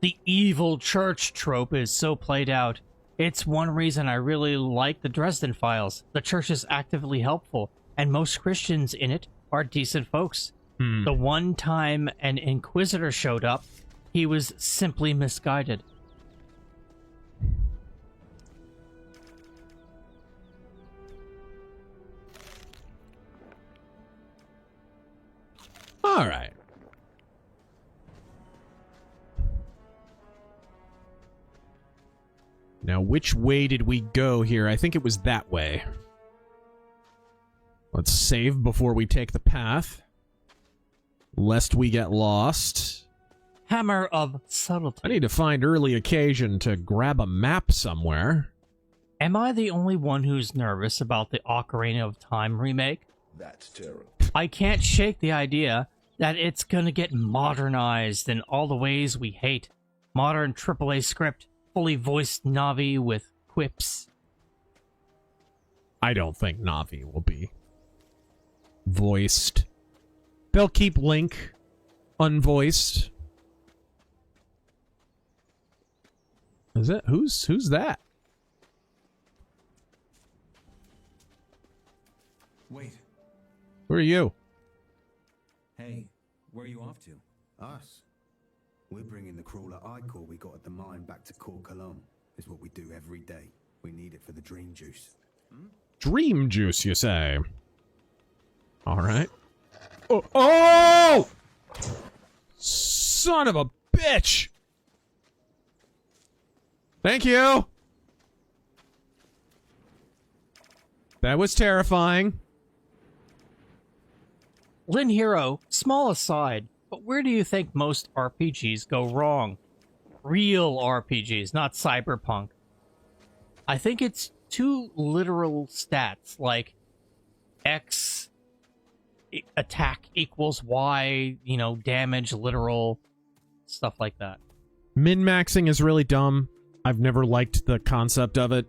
The evil church trope is so played out. It's one reason I really like the Dresden Files. The church is actively helpful, and most Christians in it are decent folks. The one time an inquisitor showed up, he was simply misguided. All right. Now, which way did we go here? I think it was that way. Let's save before we take the path, lest we get lost. Hammer of Subtlety. I need to find early occasion to grab a map somewhere. Am I the only one who's nervous about the Ocarina of Time remake? That's terrible. I can't shake the idea that it's gonna get modernized in all the ways we hate. Modern AAA script, fully voiced Navi with quips. I don't think Navi will be voiced. They'll keep Link unvoiced. Is it? Who's that? Wait. Who are you? Hey, where are you off to? Us? We're bringing the crawler ichor we got at the mine back to Korkalom. Is what we do every day. We need it for the dream juice. Dream juice, you say? All right. Oh! Oh! Son of a bitch! Thank you! That was terrifying. Lynn Hero, small aside, but where do you think most RPGs go wrong? Real RPGs, not cyberpunk. I think it's too literal stats, like X attack equals Y, you know, damage, literal, stuff like that. Min-maxing is really dumb. I've never liked the concept of it.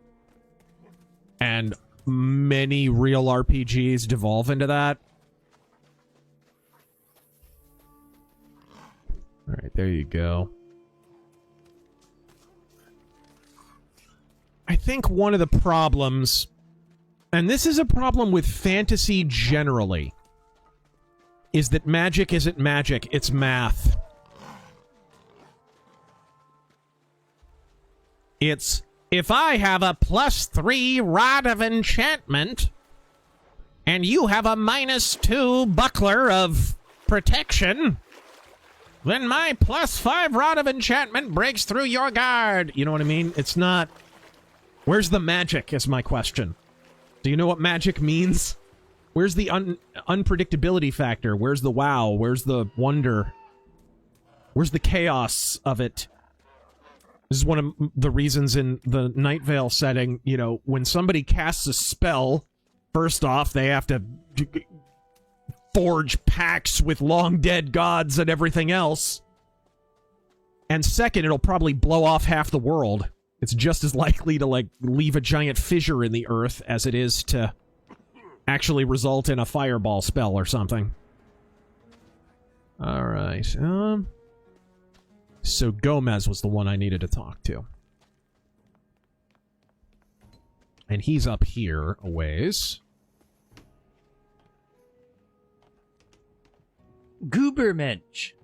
And many real RPGs devolve into that. Alright, there you go. I think one of the problems, and this is a problem with fantasy generally, is that magic isn't magic, it's math. It's, if I have a +3 Rod of Enchantment, and you have a -2 Buckler of Protection, then my +5 Rod of Enchantment breaks through your guard. You know what I mean? It's not... Where's the magic, is my question. Do you know what magic means? Where's the unpredictability factor? Where's the wow? Where's the wonder? Where's the chaos of it? This is one of the reasons in the Night Vale setting, you know, when somebody casts a spell, first off, they have to forge pacts with long-dead gods and everything else. And second, it'll probably blow off half the world. It's just as likely to, like, leave a giant fissure in the earth as it is to actually result in a fireball spell or something. Alright, so Gomez was the one I needed to talk to. And he's up here a ways. Goobermensch.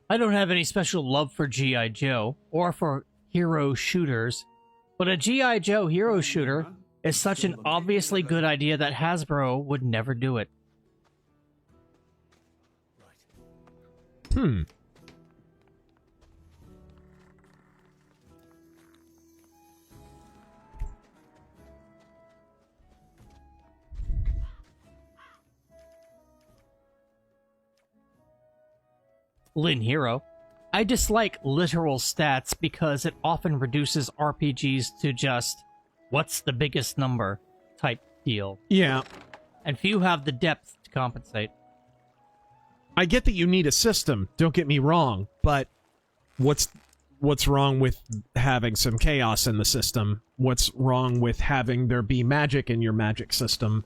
I don't have any special love for G.I. Joe, or for hero shooters, But a G.I. Joe hero shooter is such an obviously good idea that Hasbro would never do it. Hmm. Lin Hero. I dislike literal stats because it often reduces RPGs to just, what's the biggest number type deal. Yeah. And few have the depth to compensate. I get that you need a system, don't get me wrong, but what's wrong with having some chaos in the system? What's wrong with having there be magic in your magic system?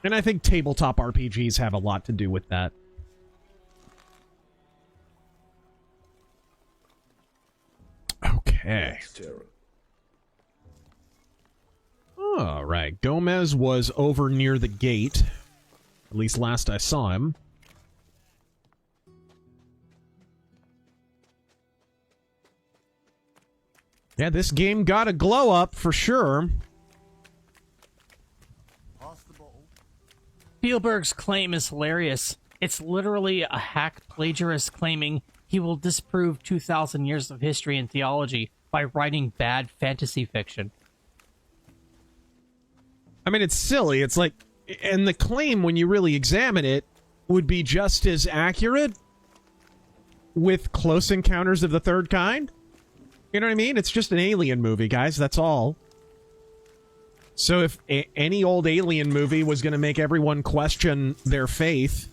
And I think tabletop RPGs have a lot to do with that. Okay. All right. Gomez was over near the gate. At least last I saw him. Yeah, this game got a glow up for sure. Spielberg's claim is hilarious. It's literally a hack plagiarist claiming he will disprove 2,000 years of history and theology by writing bad fantasy fiction. I mean, it's silly. It's like, and the claim, when you really examine it, would be just as accurate with Close Encounters of the Third Kind. You know what I mean? It's just an alien movie, guys. That's all. So if any old alien movie was going to make everyone question their faith,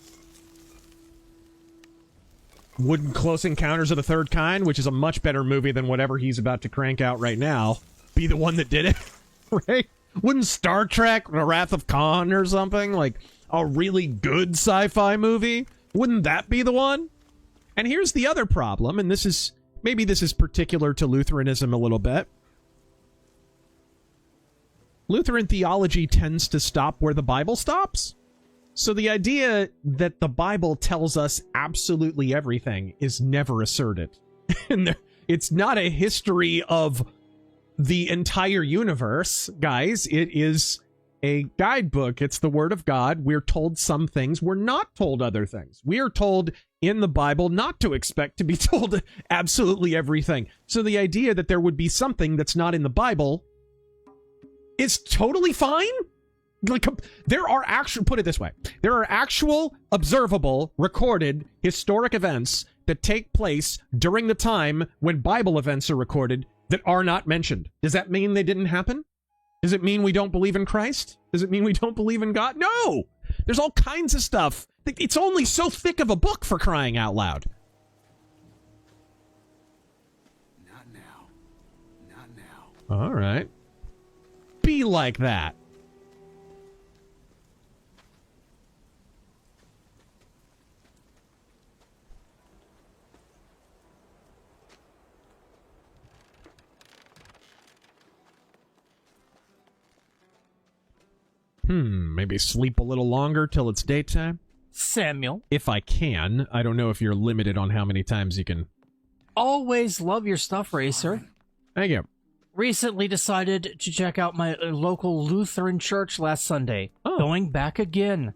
wouldn't Close Encounters of the Third Kind, which is a much better movie than whatever he's about to crank out right now, be the one that did it? Right? Wouldn't Star Trek, The Wrath of Khan or something, like a really good sci-fi movie, wouldn't that be the one? And here's the other problem, and maybe this is particular to Lutheranism a little bit. Lutheran theology tends to stop where the Bible stops. So the idea that the Bible tells us absolutely everything is never asserted. And it's not a history of the entire universe, guys. It is a guidebook. It's the Word of God. We're told some things. We're not told other things. We are told in the Bible not to expect to be told absolutely everything. So the idea that there would be something that's not in the Bible is totally fine. Like, there are actual, put it this way, there are actual observable, recorded, historic events that take place during the time when Bible events are recorded that are not mentioned. Does that mean they didn't happen? Does it mean we don't believe in Christ? Does it mean we don't believe in God? No! There's all kinds of stuff. It's only so thick of a book, for crying out loud. Not now. Not now. All right. Be like that. Maybe sleep a little longer till it's daytime. Samuel. If I can. I don't know if you're limited on how many times you can. Always love your stuff, Racer. Thank you. Recently decided to check out my local Lutheran church last Sunday. Oh. Going back again.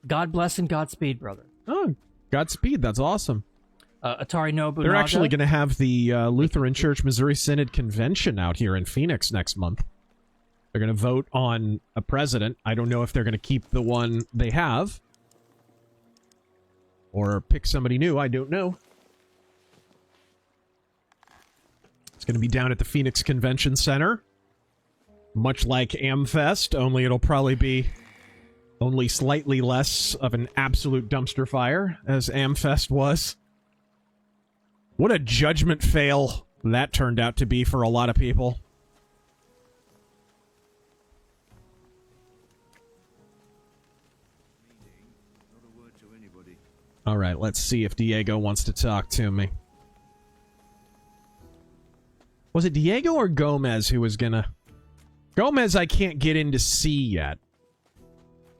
God bless and Godspeed, brother. Oh, Godspeed. That's awesome. Atari Nobunaga. They're actually going to have the Lutheran Church Missouri Synod Convention out here in Phoenix next month. They're going to vote on a president. I don't know if they're going to keep the one they have or pick somebody new. I don't know. It's going to be down at the Phoenix Convention Center. Much like AmFest, only it'll probably be only slightly less of an absolute dumpster fire as AmFest was. What a judgment fail that turned out to be for a lot of people. All right, let's see if Diego wants to talk to me. Was it Diego or Gomez who was gonna... Gomez I can't get in to see yet.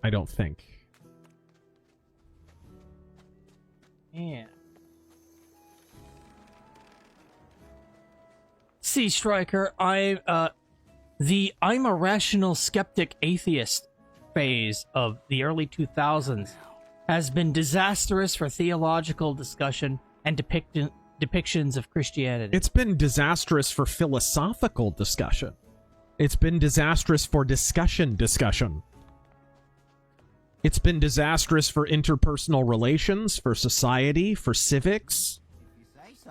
I don't think. Yeah. Sea Striker, I'm a rational skeptic atheist phase of the early 2000s has been disastrous for theological discussion and depictions of Christianity. It's been disastrous for philosophical discussion. It's been disastrous for discussion. It's been disastrous for interpersonal relations, for society, for civics. You say so.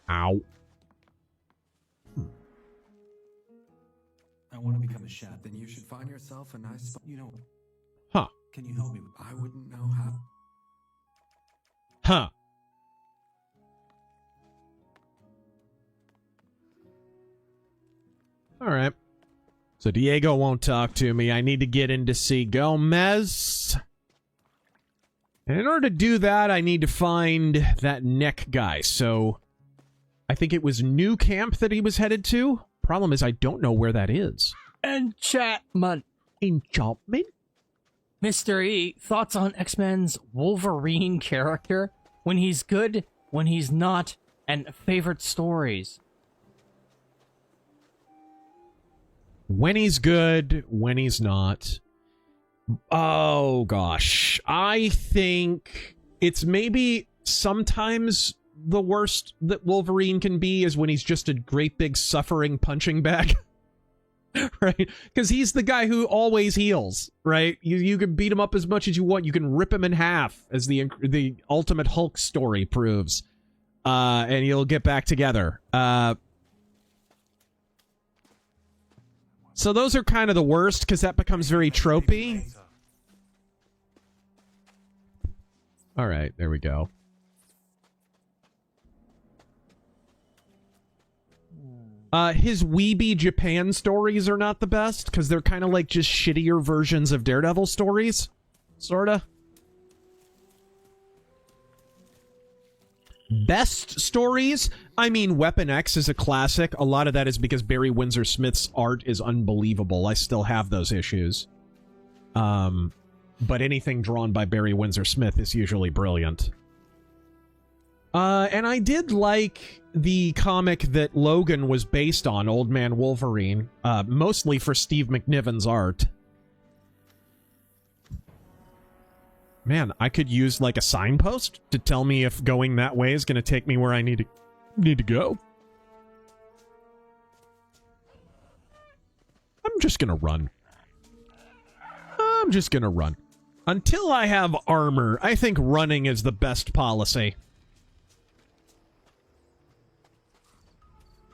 Ow. I want to become a chef. Then you should find yourself a nice spot. You know. Huh. Can you help me? I wouldn't know how. Huh. All right. So Diego won't talk to me. I need to get in to see Gomez. And in order to do that, I need to find that neck guy. So I think it was New Camp that he was headed to. Problem is, I don't know where that is. Enchantment. Enchantment? Mr. E, thoughts on X-Men's Wolverine character? When he's good, when he's not, and favorite stories. When he's good, when he's not. Oh, gosh. I think it's maybe sometimes the worst that Wolverine can be is when he's just a great big suffering punching bag. Right? Because he's the guy who always heals, right? You can beat him up as much as you want. You can rip him in half, as the Ultimate Hulk story proves. And you'll get back together. So those are kind of the worst, because that becomes very tropey. Alright, there we go. His Weeby Japan stories are not the best, because they're kind of like just shittier versions of Daredevil stories. Sorta. Best stories? I mean, Weapon X is a classic. A lot of that is because Barry Windsor Smith's art is unbelievable. I still have those issues. But anything drawn by Barry Windsor Smith is usually brilliant. And I did like the comic that Logan was based on, Old Man Wolverine, mostly for Steve McNiven's art. Man, I could use like a signpost to tell me if going that way is going to take me where I need to go. I'm just going to run. I'm just going to run. Until I have armor, I think running is the best policy.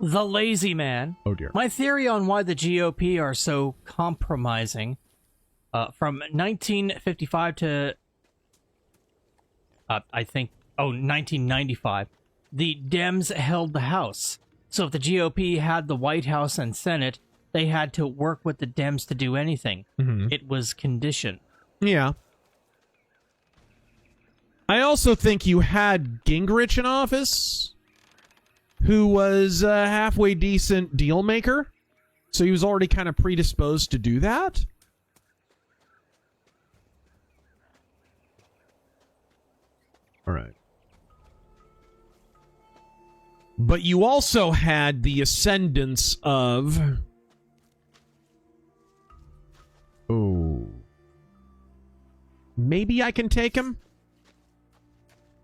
The Lazy Man. Oh dear. My theory on why the GOP are so compromising. From 1955 to... I think... Oh, 1995. The Dems held the House. So if the GOP had the White House and Senate, they had to work with the Dems to do anything. Mm-hmm. It was conditioned. Yeah. I also think you had Gingrich in office, who was a halfway decent deal maker. So he was already kind of predisposed to do that. All right. But you also had the ascendance of... Oh. Maybe I can take him?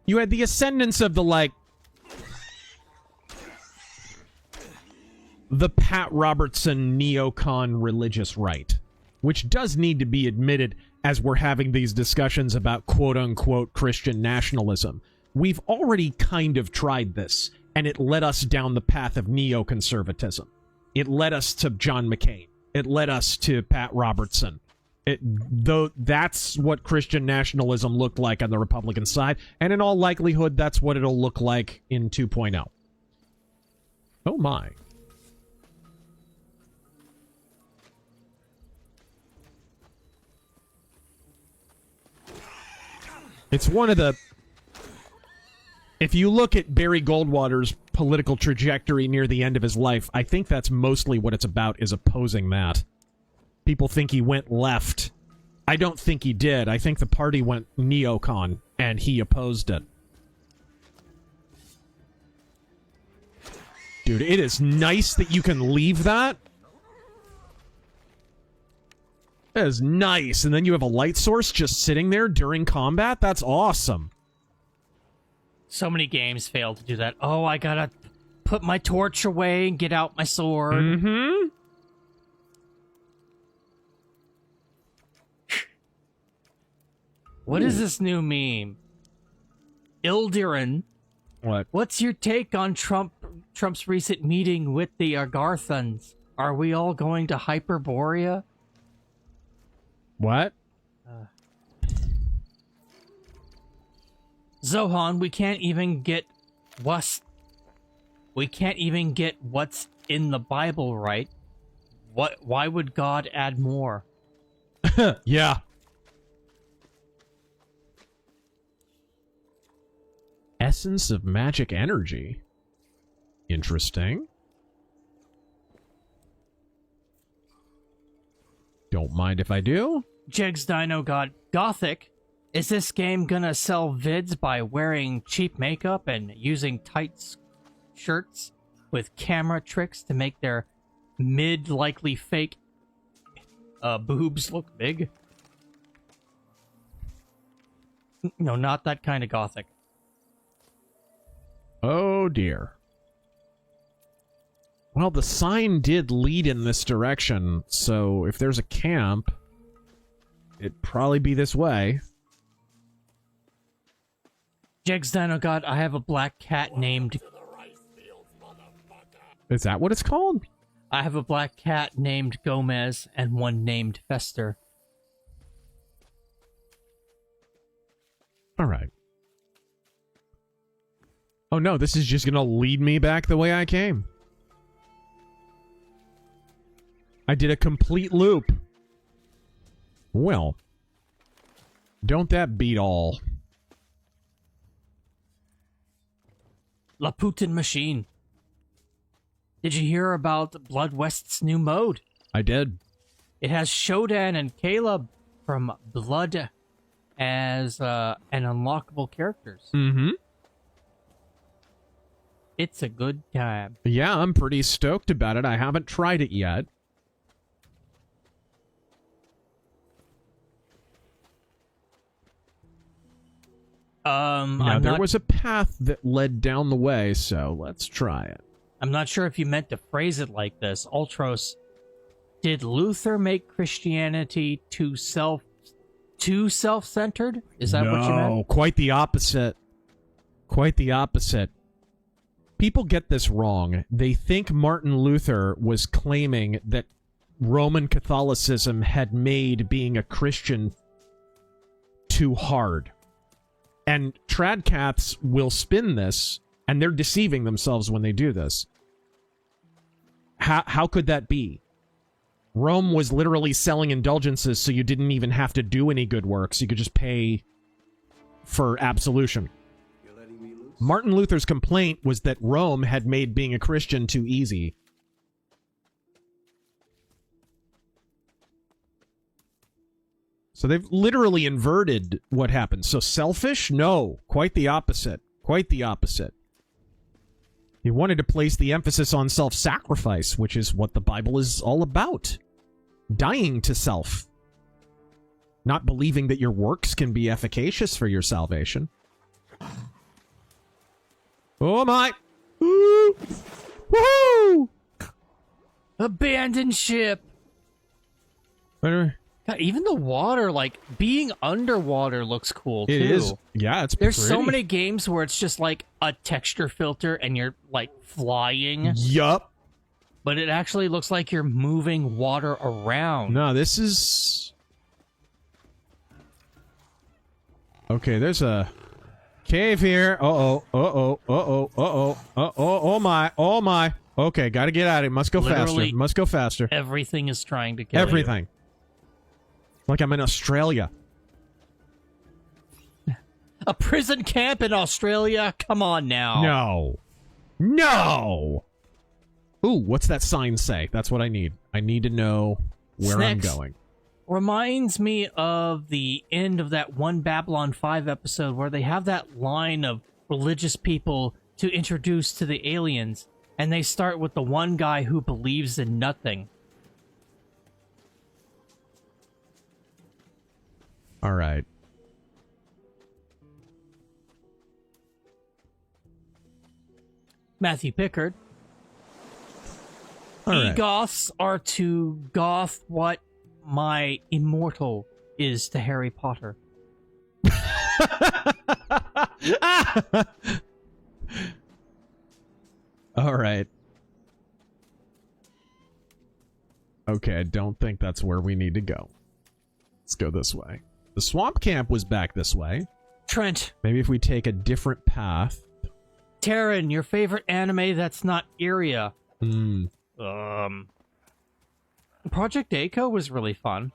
You had the ascendance of the, like... the Pat Robertson neocon religious right. Which does need to be admitted as we're having these discussions about quote-unquote Christian nationalism. We've already kind of tried this, and it led us down the path of neoconservatism. It led us to John McCain. It led us to Pat Robertson. Though that's what Christian nationalism looked like on the Republican side, and in all likelihood, that's what it'll look like in 2.0. Oh my. It's one of the... If you look at Barry Goldwater's political trajectory near the end of his life, I think that's mostly what it's about, is opposing that. People think he went left I don't think he did. I think the party went neocon, and he opposed it. Dude, it is nice that you can leave that. That is nice. And then you have a light source just sitting there during combat? That's awesome. So many games fail to do that. Oh, I gotta put my torch away and get out my sword. Mm-hmm. What is this new meme? Ildiran. What? What's your take on Trump's recent meeting with the Argarthans? Are we all going to Hyperborea? What? Zohan, we can't even get what's in the Bible right. Why would God add more? Yeah. Essence of magic energy. Interesting. Don't mind if I do. Jegs Dino got Gothic. Is this game gonna sell vids by wearing cheap makeup and using tight shirts with camera tricks to make their mid-likely fake boobs look big? No, not that kind of Gothic. Oh dear. Well, the sign did lead in this direction, so if there's a camp, it'd probably be this way. Jegs Dino God, I have a black cat named... Is that what it's called? I have a black cat named Gomez and one named Fester. Alright. Oh no, this is just gonna lead me back the way I came. I did a complete loop. Well. Don't that beat all? Laputin Machine. Did you hear about Blood West's new mode? I did. It has Shodan and Caleb from Blood as an unlockable characters. Mm-hmm. It's a good time. Yeah, I'm pretty stoked about it. I haven't tried it yet. Now, there was a path that led down the way, so let's try it. I'm not sure if you meant to phrase it like this. Ultros, did Luther make Christianity too self-centered? Is that what you meant? No, quite the opposite. Quite the opposite. People get this wrong. They think Martin Luther was claiming that Roman Catholicism had made being a Christian too hard. And tradcaths will spin this, and they're deceiving themselves when they do this. How could that be? Rome was literally selling indulgences, so you didn't even have to do any good works. You could just pay for absolution. Martin Luther's complaint was that Rome had made being a Christian too easy. So they've literally inverted what happened. So selfish? No. Quite the opposite. Quite the opposite. He wanted to place the emphasis on self-sacrifice, which is what the Bible is all about. Dying to self. Not believing that your works can be efficacious for your salvation. Oh my! Woo! Woo! Abandoned ship! God, even the water, like, being underwater looks cool, too. It is. Yeah, it's There's pretty. so many games where it's just, like, a texture filter and you're, like, flying. Yup. But it actually looks like you're moving water around. No, this is... Okay, there's a cave here. Uh-oh, uh-oh, uh-oh, uh-oh, uh-oh, oh my, oh my. Okay, gotta get out of it. Must go Literally, faster. Must go faster. Everything is trying to kill you. Everything. Like I'm in Australia. A prison camp in Australia? Come on now. No. No! Ooh, what's that sign say? That's what I need. I need to know where Snacks. I'm going. reminds me of the end of that one Babylon 5 episode where they have that line of religious people to introduce to the aliens, and they start with the one guy who believes in nothing. All right. Matthew Pickard. All right. E-goths are to goth what my immortal is to Harry Potter. All right. Okay, I don't think that's where we need to go. Let's go this way. The swamp camp was back this way. Trent. Maybe if we take a different path. Taryn, your favorite anime that's not Iria. Project Echo was really fun.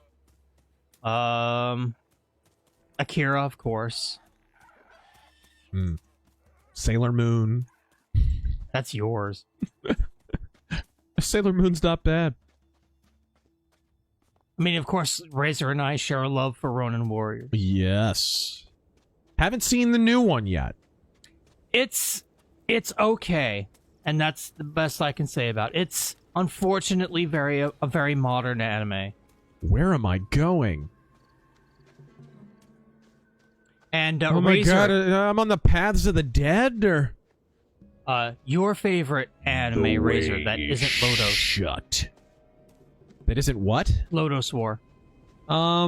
Akira, of course. Sailor Moon. That's yours. Sailor Moon's not bad. I mean, of course, Razor and I share a love for Ronin Warriors. Yes. Haven't seen the new one yet. It's okay, and that's the best I can say about it. It's unfortunately a very modern anime. Where am I going? And oh my Razor, god, I'm on the paths of the dead, or your favorite anime, Razor, that isn't Lodos. Shut. That isn't what? Lodos War.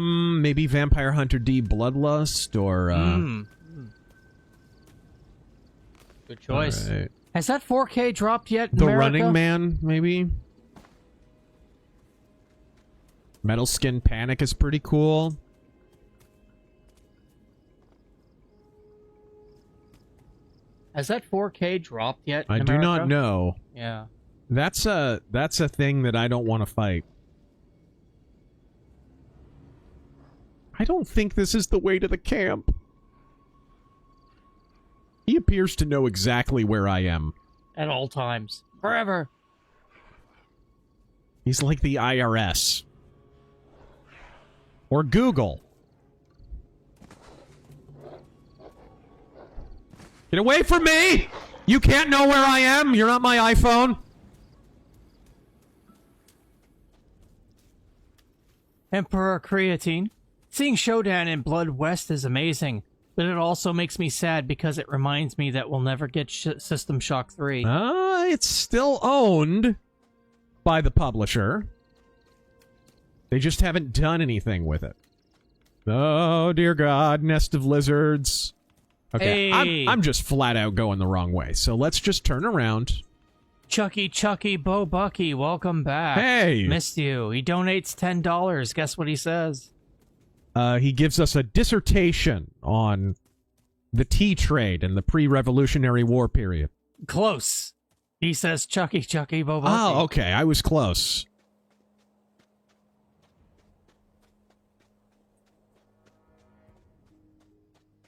Maybe Vampire Hunter D Bloodlust, or Good choice. Right. Has that 4K dropped yet in The America? Running Man, maybe? Metal Skin Panic is pretty cool. Has that 4K dropped yet in I America? do not know. Yeah. That's a thing that I don't want to fight. I don't think this is the way to the camp. He appears to know exactly where I am. At all times. Forever. He's like the IRS. Or Google. Get away from me! You can't know where I am! You're not my iPhone! Emperor Creatine. Seeing Shodan in Blood West is amazing, but it also makes me sad because it reminds me that we'll never get System Shock 3. It's still owned by the publisher. They just haven't done anything with it. Oh, dear God, nest of lizards. Okay, Hey. I'm just flat out going the wrong way, so let's just turn around. Chucky Bo Bucky, welcome back. Hey! Missed you. He donates $10. Guess what he says? He gives us a dissertation on the tea trade in the pre-Revolutionary War period. Close. He says Chucky Bo Bucky. Oh, okay, I was close.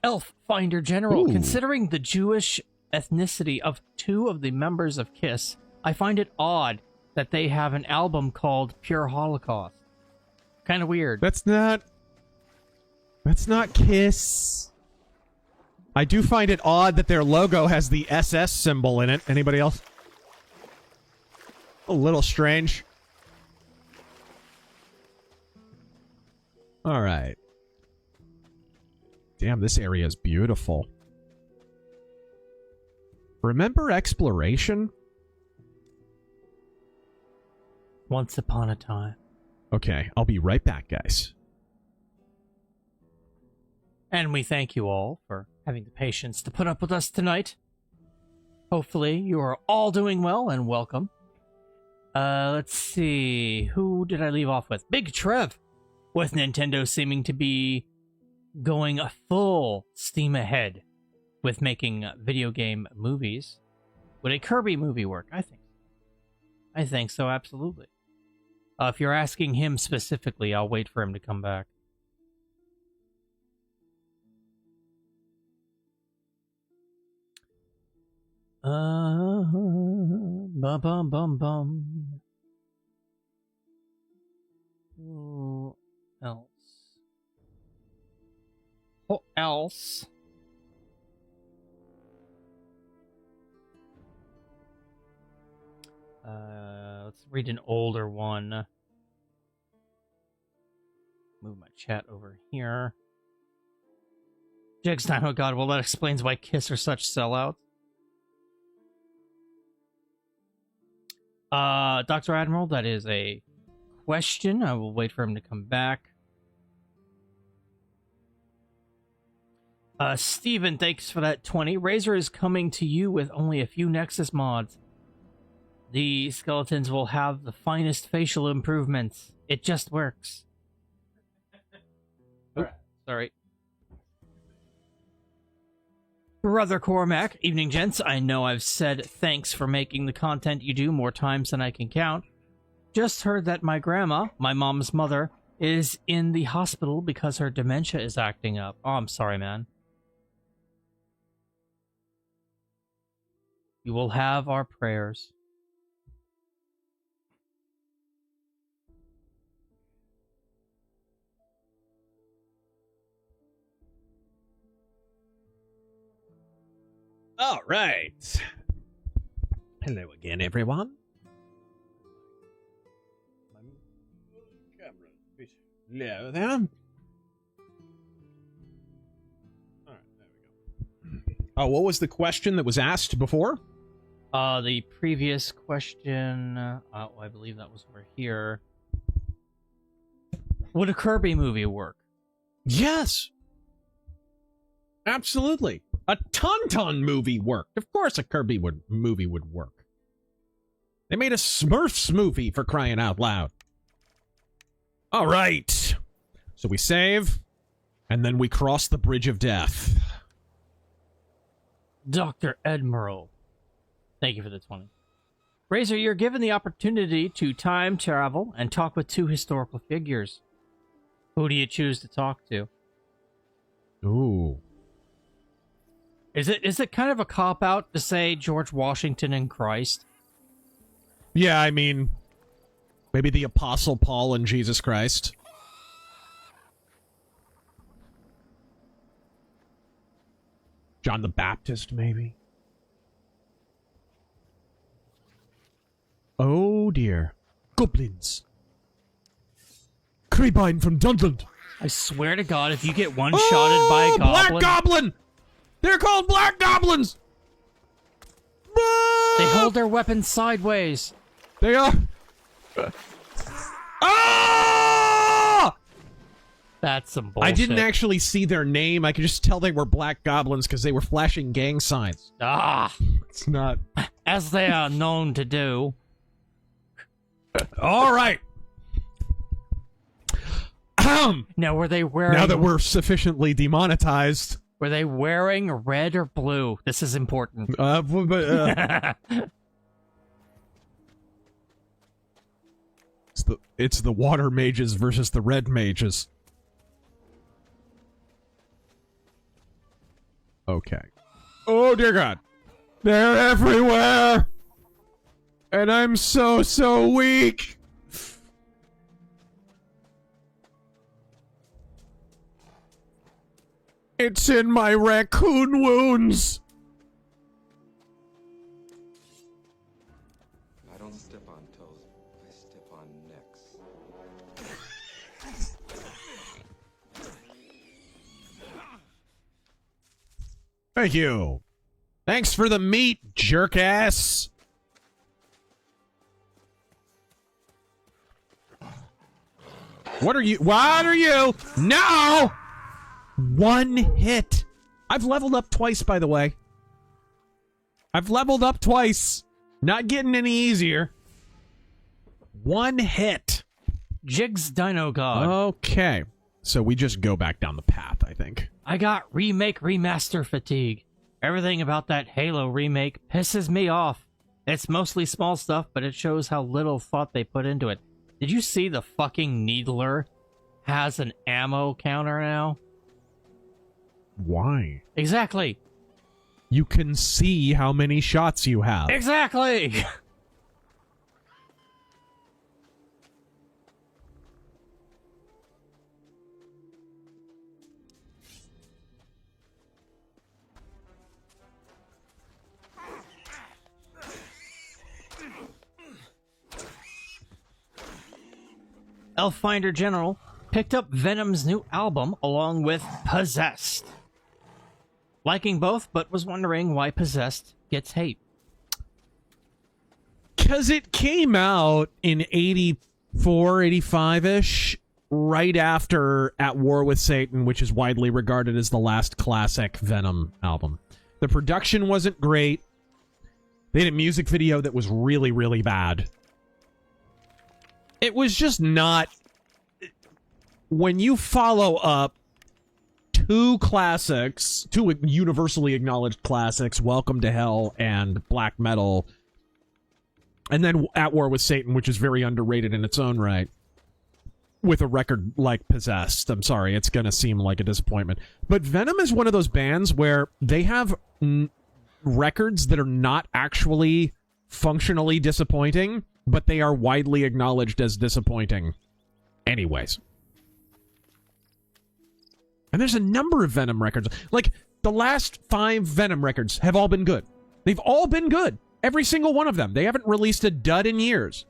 Elf Finder General. Ooh. Considering the Jewish ethnicity of two of the members of KISS, I find it odd that they have an album called Pure Holocaust. Kind of weird. That's not KISS. I do find it odd that their logo has the SS symbol in it. Anybody else? A little strange. All right. Damn, this area is beautiful. Remember exploration? Once upon a time. Okay, I'll be right back, guys. And we thank you all for having the patience to put up with us tonight. Hopefully you are all doing well and welcome. Let's see. Who did I leave off with? Big Trev! With Nintendo seeming to be going a full steam ahead with making video game movies. Would a Kirby movie work? I think so, absolutely. If you're asking him specifically, I'll wait for him to come back. Bum bum bum bum. Oh, else? What else? Let's read an older one. Move my chat over here. Jigstein, oh god, well that explains why Kiss are such sellouts. Dr. Admiral, that is a question. I will wait for him to come back. Steven, thanks for that 20. Razor is coming to you with only a few Nexus mods. The skeletons will have the finest facial improvements. It just works. Oh, sorry. Brother Cormac, evening gents. I know I've said thanks for making the content you do more times than I can count. Just heard that my grandma, my mom's mother, is in the hospital because her dementia is acting up. Oh, I'm sorry, man. You will have our prayers. All right. Hello again, everyone. Hello there. All right, there we go. Oh, what was the question that was asked before? The previous question, I believe that was over here. Would a Kirby movie work? Yes. Absolutely. A Tauntaun movie worked. Of course a Kirby movie would work. They made a Smurfs movie, for crying out loud. All right. So we save, and then we cross the bridge of death. Dr. Admiral, thank you for the 20. Razor, you're given the opportunity to time travel and talk with two historical figures. Who do you choose to talk to? Ooh. Is it kind of a cop-out to say George Washington and Christ? Yeah, I mean, maybe the Apostle Paul and Jesus Christ. John the Baptist, maybe. Oh dear. Goblins. Creepine from Dunland. I swear to God, if you get one-shotted by a goblin... Black Goblin! They're called Black Goblins! They hold their weapons sideways. They are... Ah! That's some bullshit. I didn't actually see their name. I could just tell they were Black Goblins because they were flashing gang signs. Ah! It's not... As they are known to do. All right. Now, were they wearing... Now that we're sufficiently demonetized... Were they wearing red or blue? This is important. It's the water mages versus the red mages. Okay. Oh, dear God. They're everywhere! And I'm so weak! It's in my raccoon wounds! I don't step on toes, I step on necks. Thank you. Thanks for the meat, jerk-ass. What are you? No! One hit. I've leveled up twice, by the way. I've leveled up twice. Not getting any easier. One hit. Jigs Dino God. Okay. So we just go back down the path, I think. I got remake remaster fatigue. Everything about that Halo remake pisses me off. It's mostly small stuff, but it shows how little thought they put into it. Did you see the fucking Needler has an ammo counter now? Why? Exactly. You can see how many shots you have. Exactly! Elffinder General picked up Venom's new album along with Possessed. Liking both, but was wondering why Possessed gets hate. Because it came out in 84, 85-ish, right after At War with Satan, which is widely regarded as the last classic Venom album. The production wasn't great. They had a music video that was really, really bad. It was just not... When you follow up two classics, two universally acknowledged classics, Welcome to Hell and Black Metal, and then At War with Satan, which is very underrated in its own right, with a record like Possessed, I'm sorry, it's going to seem like a disappointment. But Venom is one of those bands where they have records that are not actually functionally disappointing, but they are widely acknowledged as disappointing anyways. And there's a number of Venom records. Like, the last 5 Venom records have all been good. They've all been good. Every single one of them. They haven't released a dud in years.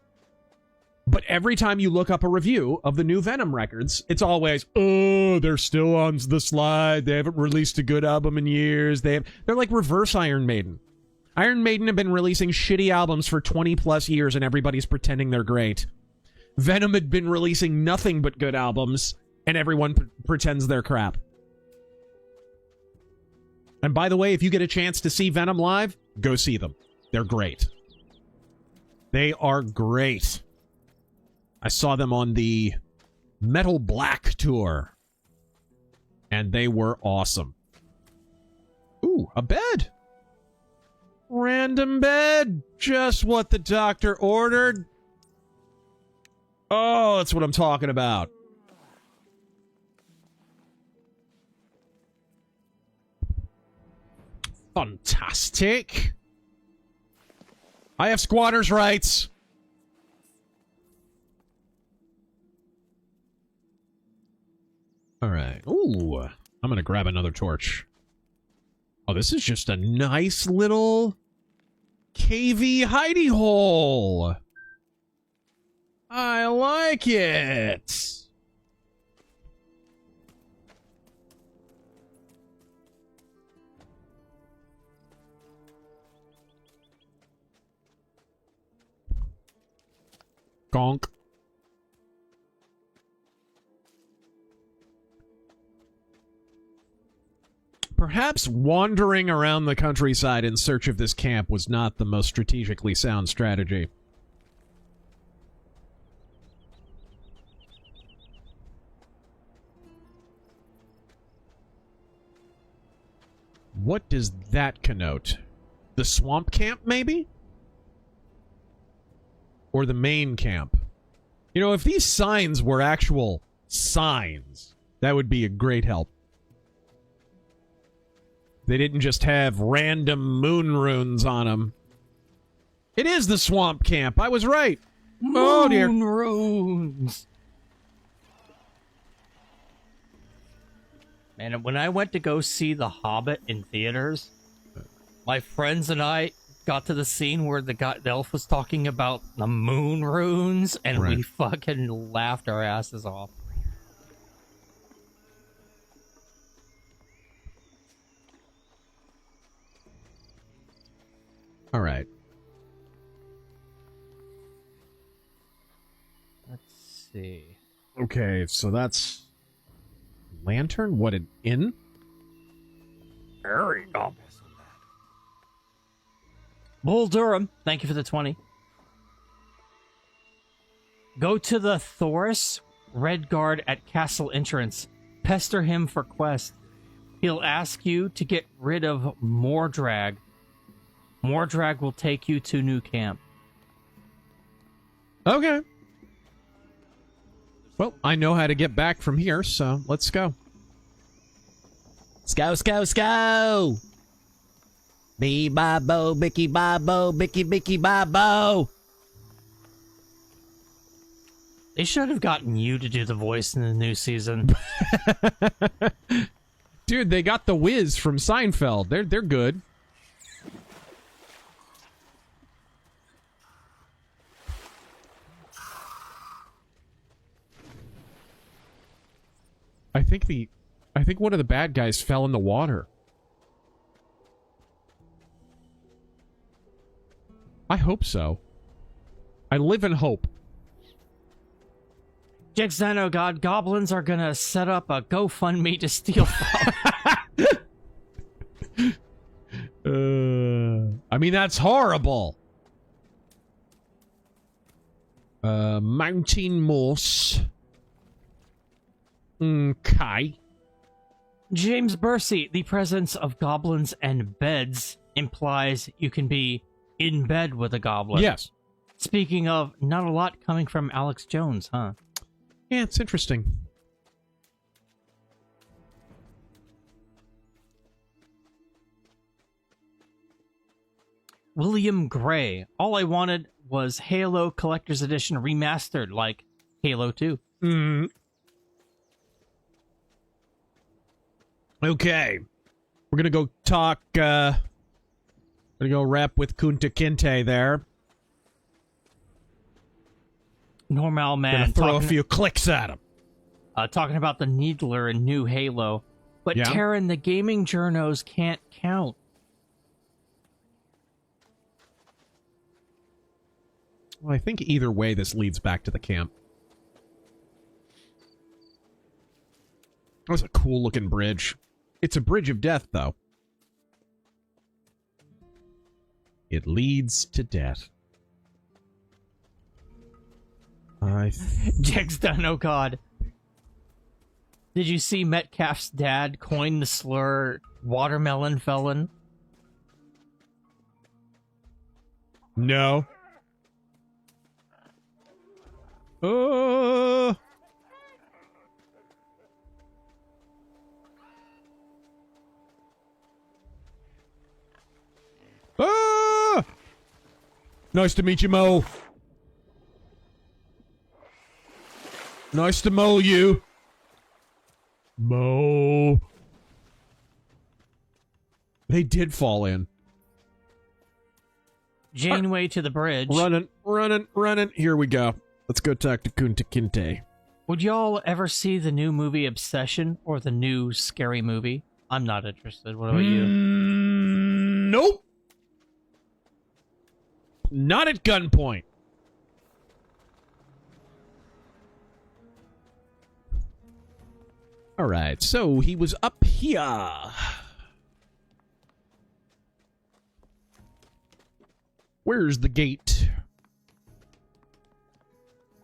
But every time you look up a review of the new Venom records, it's always, oh, they're still on the slide. They haven't released a good album in years. They're like reverse Iron Maiden. Iron Maiden have been releasing shitty albums for 20 plus years and everybody's pretending they're great. Venom had been releasing nothing but good albums and everyone pretends they're crap. And by the way, if you get a chance to see Venom live, go see them. They're great. They are great. I saw them on the Metal Black tour, and they were awesome. Ooh, a bed. Random bed. Just what the doctor ordered. Oh, that's what I'm talking about. Fantastic. I have squatters' rights. All right. Ooh, I'm going to grab another torch. Oh, this is just a nice little cavey hidey hole. I like it. Gonk. Perhaps wandering around the countryside in search of this camp was not the most strategically sound strategy. What does that connote? The swamp camp, maybe? Or the main camp? You know, if these signs were actual signs, that would be a great help. They didn't just have random moon runes on them. It is the swamp camp. I was right. Oh, dear. Moon runes. Man, when I went to go see The Hobbit in theaters, my friends and I got to the scene where the elf was talking about the moon runes, and we fucking laughed our asses off. All right. Let's see. Okay, so that's lantern. What, an inn? Hurry up. Bull Durham, thank you for the 20. Go to the Thoris Red Guard at Castle Entrance. Pester him for quest. He'll ask you to get rid of Mordrag. Mordrag will take you to new camp. Okay. Well, I know how to get back from here, so let's go. Let's go, let's go, let's go! Bee babo, bicky babo, bicky bicky babo. They should have gotten you to do the voice in the new season. Dude, they got the Wiz from Seinfeld. They're good. I think one of the bad guys fell in the water. I hope so. I live in hope. Jexano God, goblins are gonna set up a GoFundMe to steal from. I mean, that's horrible. Mountain moss. Okay. James Bursey, the presence of goblins and beds implies you can be in bed with a goblin. Yes. Speaking of, not a lot coming from Alex Jones, huh? Yeah, it's interesting. William Gray. All I wanted was Halo Collector's Edition remastered, like Halo 2. Okay. We're gonna go talk, gonna go rap with Kunta Kinte there. Normal man. Gonna throw a few clicks at him. Talking about the Needler in new Halo. But Yeah. Taryn, the gaming journos can't count. Well, I think either way this leads back to the camp. That was a cool looking bridge. It's a bridge of death, though. It leads to death. Jex done, oh god. Did you see Metcalf's dad coin the slur watermelon felon? No. Nice to meet you, Mo. Nice to mow you. Mo. They did fall in. Janeway to the bridge. Running. Here we go. Let's go talk to Kunta Kinte. Would y'all ever see the new movie Obsession or the new Scary Movie? I'm not interested. What about you? Nope. Not at gunpoint. All right, so he was up here. Where's the gate?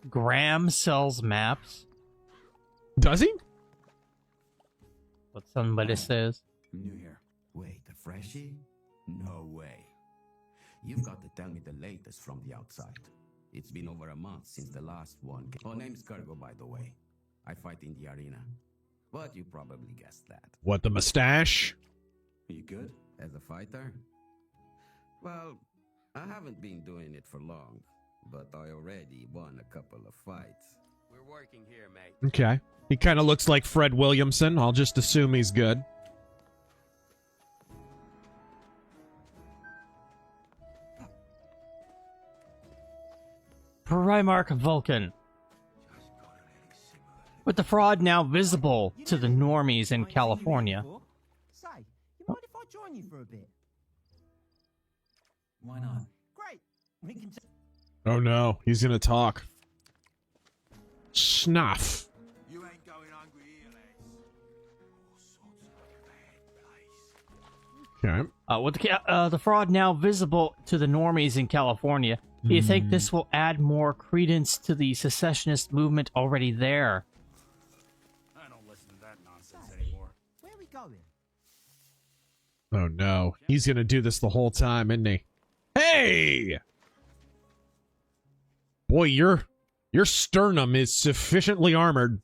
Graham sells maps. Does he? What somebody says. New here. Wait, a freshie? No way. You've got to tell me the latest from the outside. It's been over a month since the last one. Oh, name's Cargo, by the way. I fight in the arena. But you probably guessed that. What, the mustache? You good? As a fighter? Well, I haven't been doing it for long, but I already won a couple of fights. We're working here, mate. Okay. He kind of looks like Fred Williamson. I'll just assume he's good. Primarch Vulcan. With the fraud now visible to the normies in California. Say, you mind if I join you for a bit? Why not? Great. We can. Oh no, he's gonna talk. Snuff. You ain't going hungry here, lads. All sorts of bad place. Okay. With the fraud now visible to the normies in California, do you think this will add more credence to the secessionist movement already there? I don't listen to that nonsense anymore. Where are we going? Oh no, he's gonna do this the whole time, isn't he? Hey! Boy, your sternum is sufficiently armored.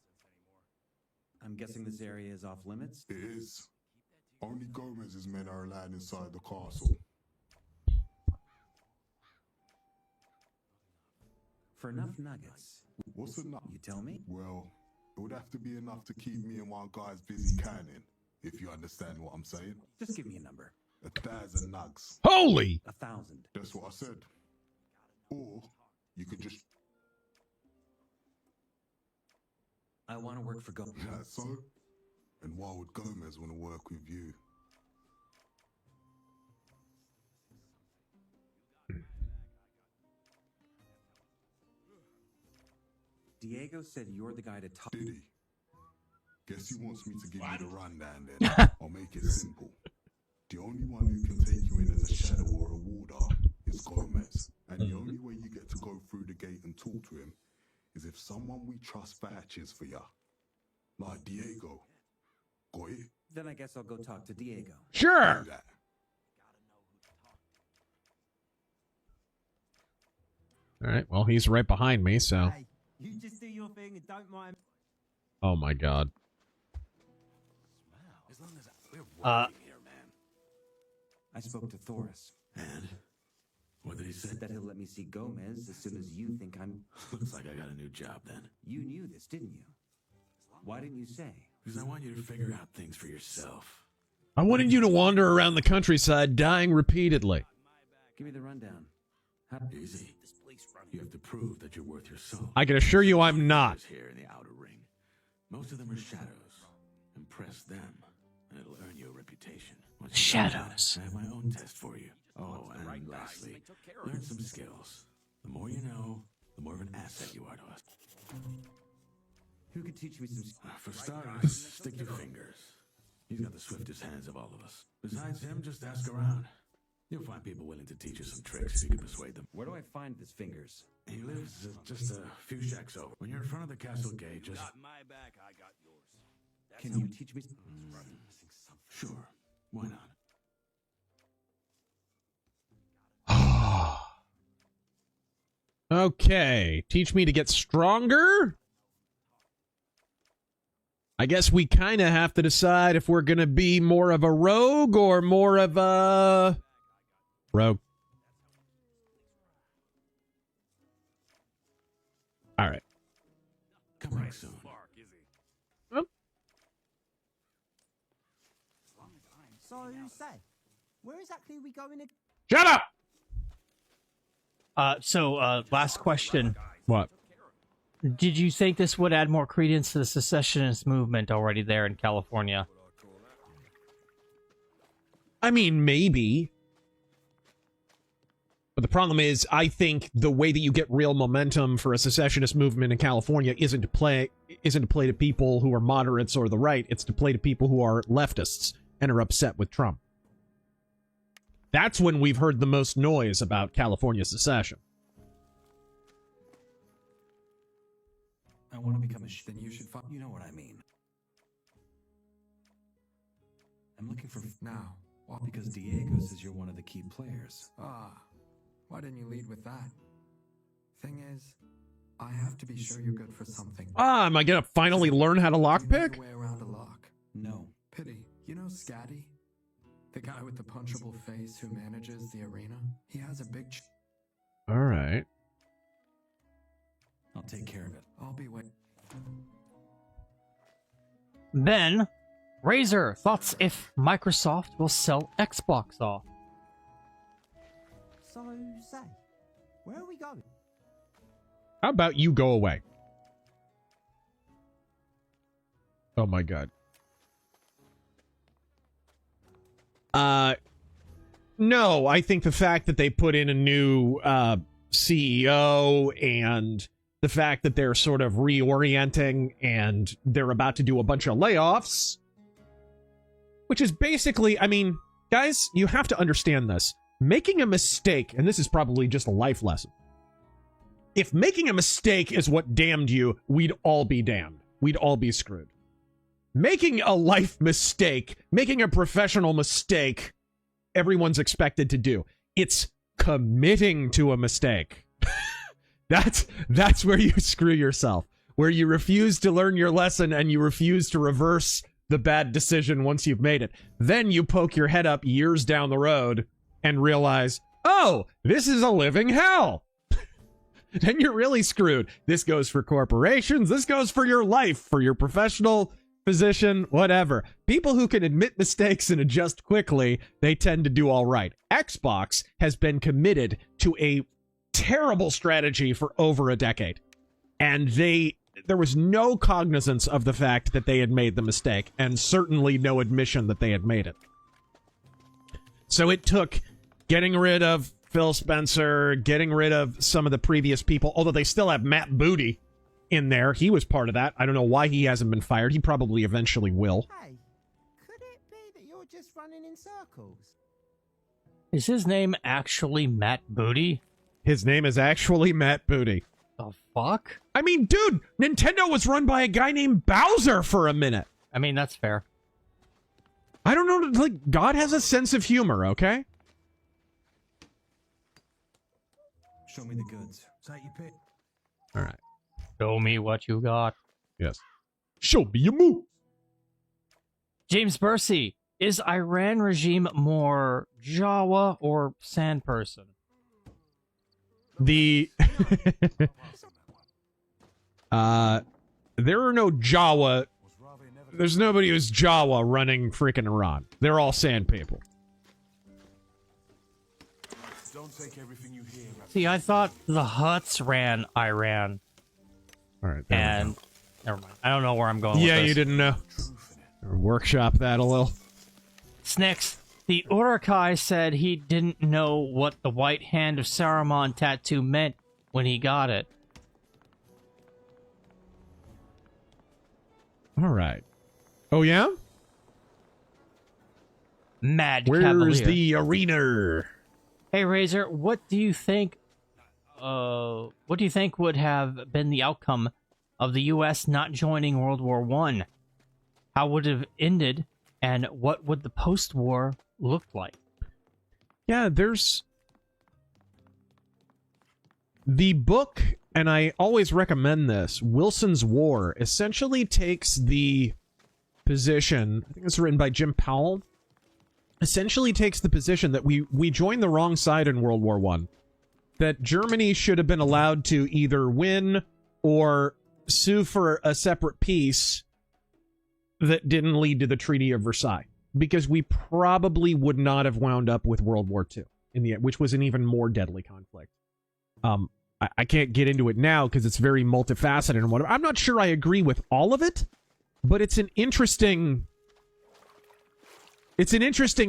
I'm guessing this area is off limits? It is. Only Gomez's men are allowed inside the castle. For enough nuggets. What's enough? You tell me? Well, it would have to be enough to keep me and one guy's busy canning, if you understand what I'm saying. Just give me a number. 1,000 nugs. Holy! 1,000. That's what I said. Or you could just... I want to work for Gomez. That's so? And why would Gomez want to work with you? Diego said you're the guy to talk. Did he? Guess he wants me to give you the rundown then. I'll make it simple. The only one who can take you in as a shadow or a warder is Gomez. And the only way you get to go through the gate and talk to him is if someone we trust vouches for ya. Like Diego. Got it? Then I guess I'll go talk to Diego. Sure. Do that. All right. Well, he's right behind me, so. Hey, you just do your thing and don't mind. Oh my God. As long as we're working here, man. I spoke to Thoris. And? What did he say? Said that he'll let me see Gomez as soon as you think I'm... Looks like I got a new job then. You knew this, didn't you? Why didn't you say? Because I want you to figure out things for yourself. I wanted you to wander around the countryside dying repeatedly. Give me the rundown. Easy. You have to prove that you're worth your salt. I can assure you I'm not. Here in the outer ring. Most of them are shadows. Impress them, and it'll earn you a reputation. Shadows. I have my own test for you. Oh, and lastly, learn some skills. The more you know, the more of an asset you are to us. Who could teach me some... For starters, stick to fingers. He's got the swiftest hands of all of us. Besides him, just ask around. You'll find people willing to teach you some tricks if you can persuade them. Where do I find this Fingers? He lives just a few shacks over. When you're in front of the castle gate, just... Got my back, I got yours. Can you teach me... Sure. Why not? Okay. Teach me to get stronger? I guess we kind of have to decide if we're going to be more of a rogue or more of a... Rogue. All right. Come back soon. So, say, where exactly are we going to... Shut up! Last question. What? Did you think this would add more credence to the secessionist movement already there in California? I mean, maybe. But the problem is, I think the way that you get real momentum for a secessionist movement in California isn't to play to people who are moderates or the right. It's to play to people who are leftists and are upset with Trump. That's when we've heard the most noise about California secession. I want to become a then you should find... You know what I mean. I'm looking for... Now. Well, because Diego says you're one of the key players. Ah. Why didn't you lead with that? Thing is, I have to be sure you're good for something. Ah, am I gonna finally learn how to lockpick? You know the way around a lock? No. Pity. You know Scatty? The guy with the punchable face who manages the arena? He has a big... All right. I'll take care of it. I'll be waiting. Then, Razer, thoughts if Microsoft will sell Xbox off? So, say, where are we going? How about you go away? Oh my God. No, I think the fact that they put in a new CEO and the fact that they're sort of reorienting and they're about to do a bunch of layoffs, which is basically, I mean, guys, you have to understand this. Making a mistake, and this is probably just a life lesson. If making a mistake is what damned you, we'd all be damned. We'd all be screwed. Making a life mistake, making a professional mistake, everyone's expected to do. It's committing to a mistake. That's where you screw yourself. Where you refuse to learn your lesson and you refuse to reverse the bad decision once you've made it. Then you poke your head up years down the road and realize, oh, this is a living hell. Then you're really screwed. This goes for corporations. This goes for your life, for your professional position, whatever. People who can admit mistakes and adjust quickly, they tend to do all right. Xbox has been committed to a terrible strategy for over a decade. And they there was no cognizance of the fact that they had made the mistake, and certainly no admission that they had made it. So it took getting rid of Phil Spencer, getting rid of some of the previous people, although they still have Matt Booty in there. He was part of that. I don't know why he hasn't been fired. He probably eventually will. Hey, could it be that you're just running in circles? Is his name actually Matt Booty? His name is actually Matt Booty. The fuck? I mean, dude, Nintendo was run by a guy named Bowser for a minute. I mean, that's fair. I don't know, like, God has a sense of humor, okay? Show me the goods. Take your pick. All right. Show me what you got. Yes. Show me your move. James Bursey, is Iran regime more Jawa or sand person? The there are no Jawa. There's nobody who's Jawa running freaking Iran. They're all sand people. Don't take everything you hear. See, I thought the Huts ran Iran. All right. And never mind. I don't know where I'm going. Yeah, with this. you didn't know. Workshop that a little. Snix, the Urukai said he didn't know what the White Hand of Saruman tattoo meant when he got it. All right. Oh, yeah? Mad Where's Cavalier. the arena? Hey, Razor, what do you think would have been the outcome of the U.S. not joining World War I? How would it have ended, and what would the post-war look like? Yeah, there's... The book, and I always recommend this, Wilson's War, essentially takes the position, I think it's written by Jim Powell, essentially takes the position that we joined the wrong side in World War I. That Germany should have been allowed to either win or sue for a separate peace that didn't lead to the Treaty of Versailles. Because we probably would not have wound up with World War II, in the end, which was an even more deadly conflict. I can't get into it now because it's very multifaceted and whatever. I'm not sure I agree with all of it, but it's an interesting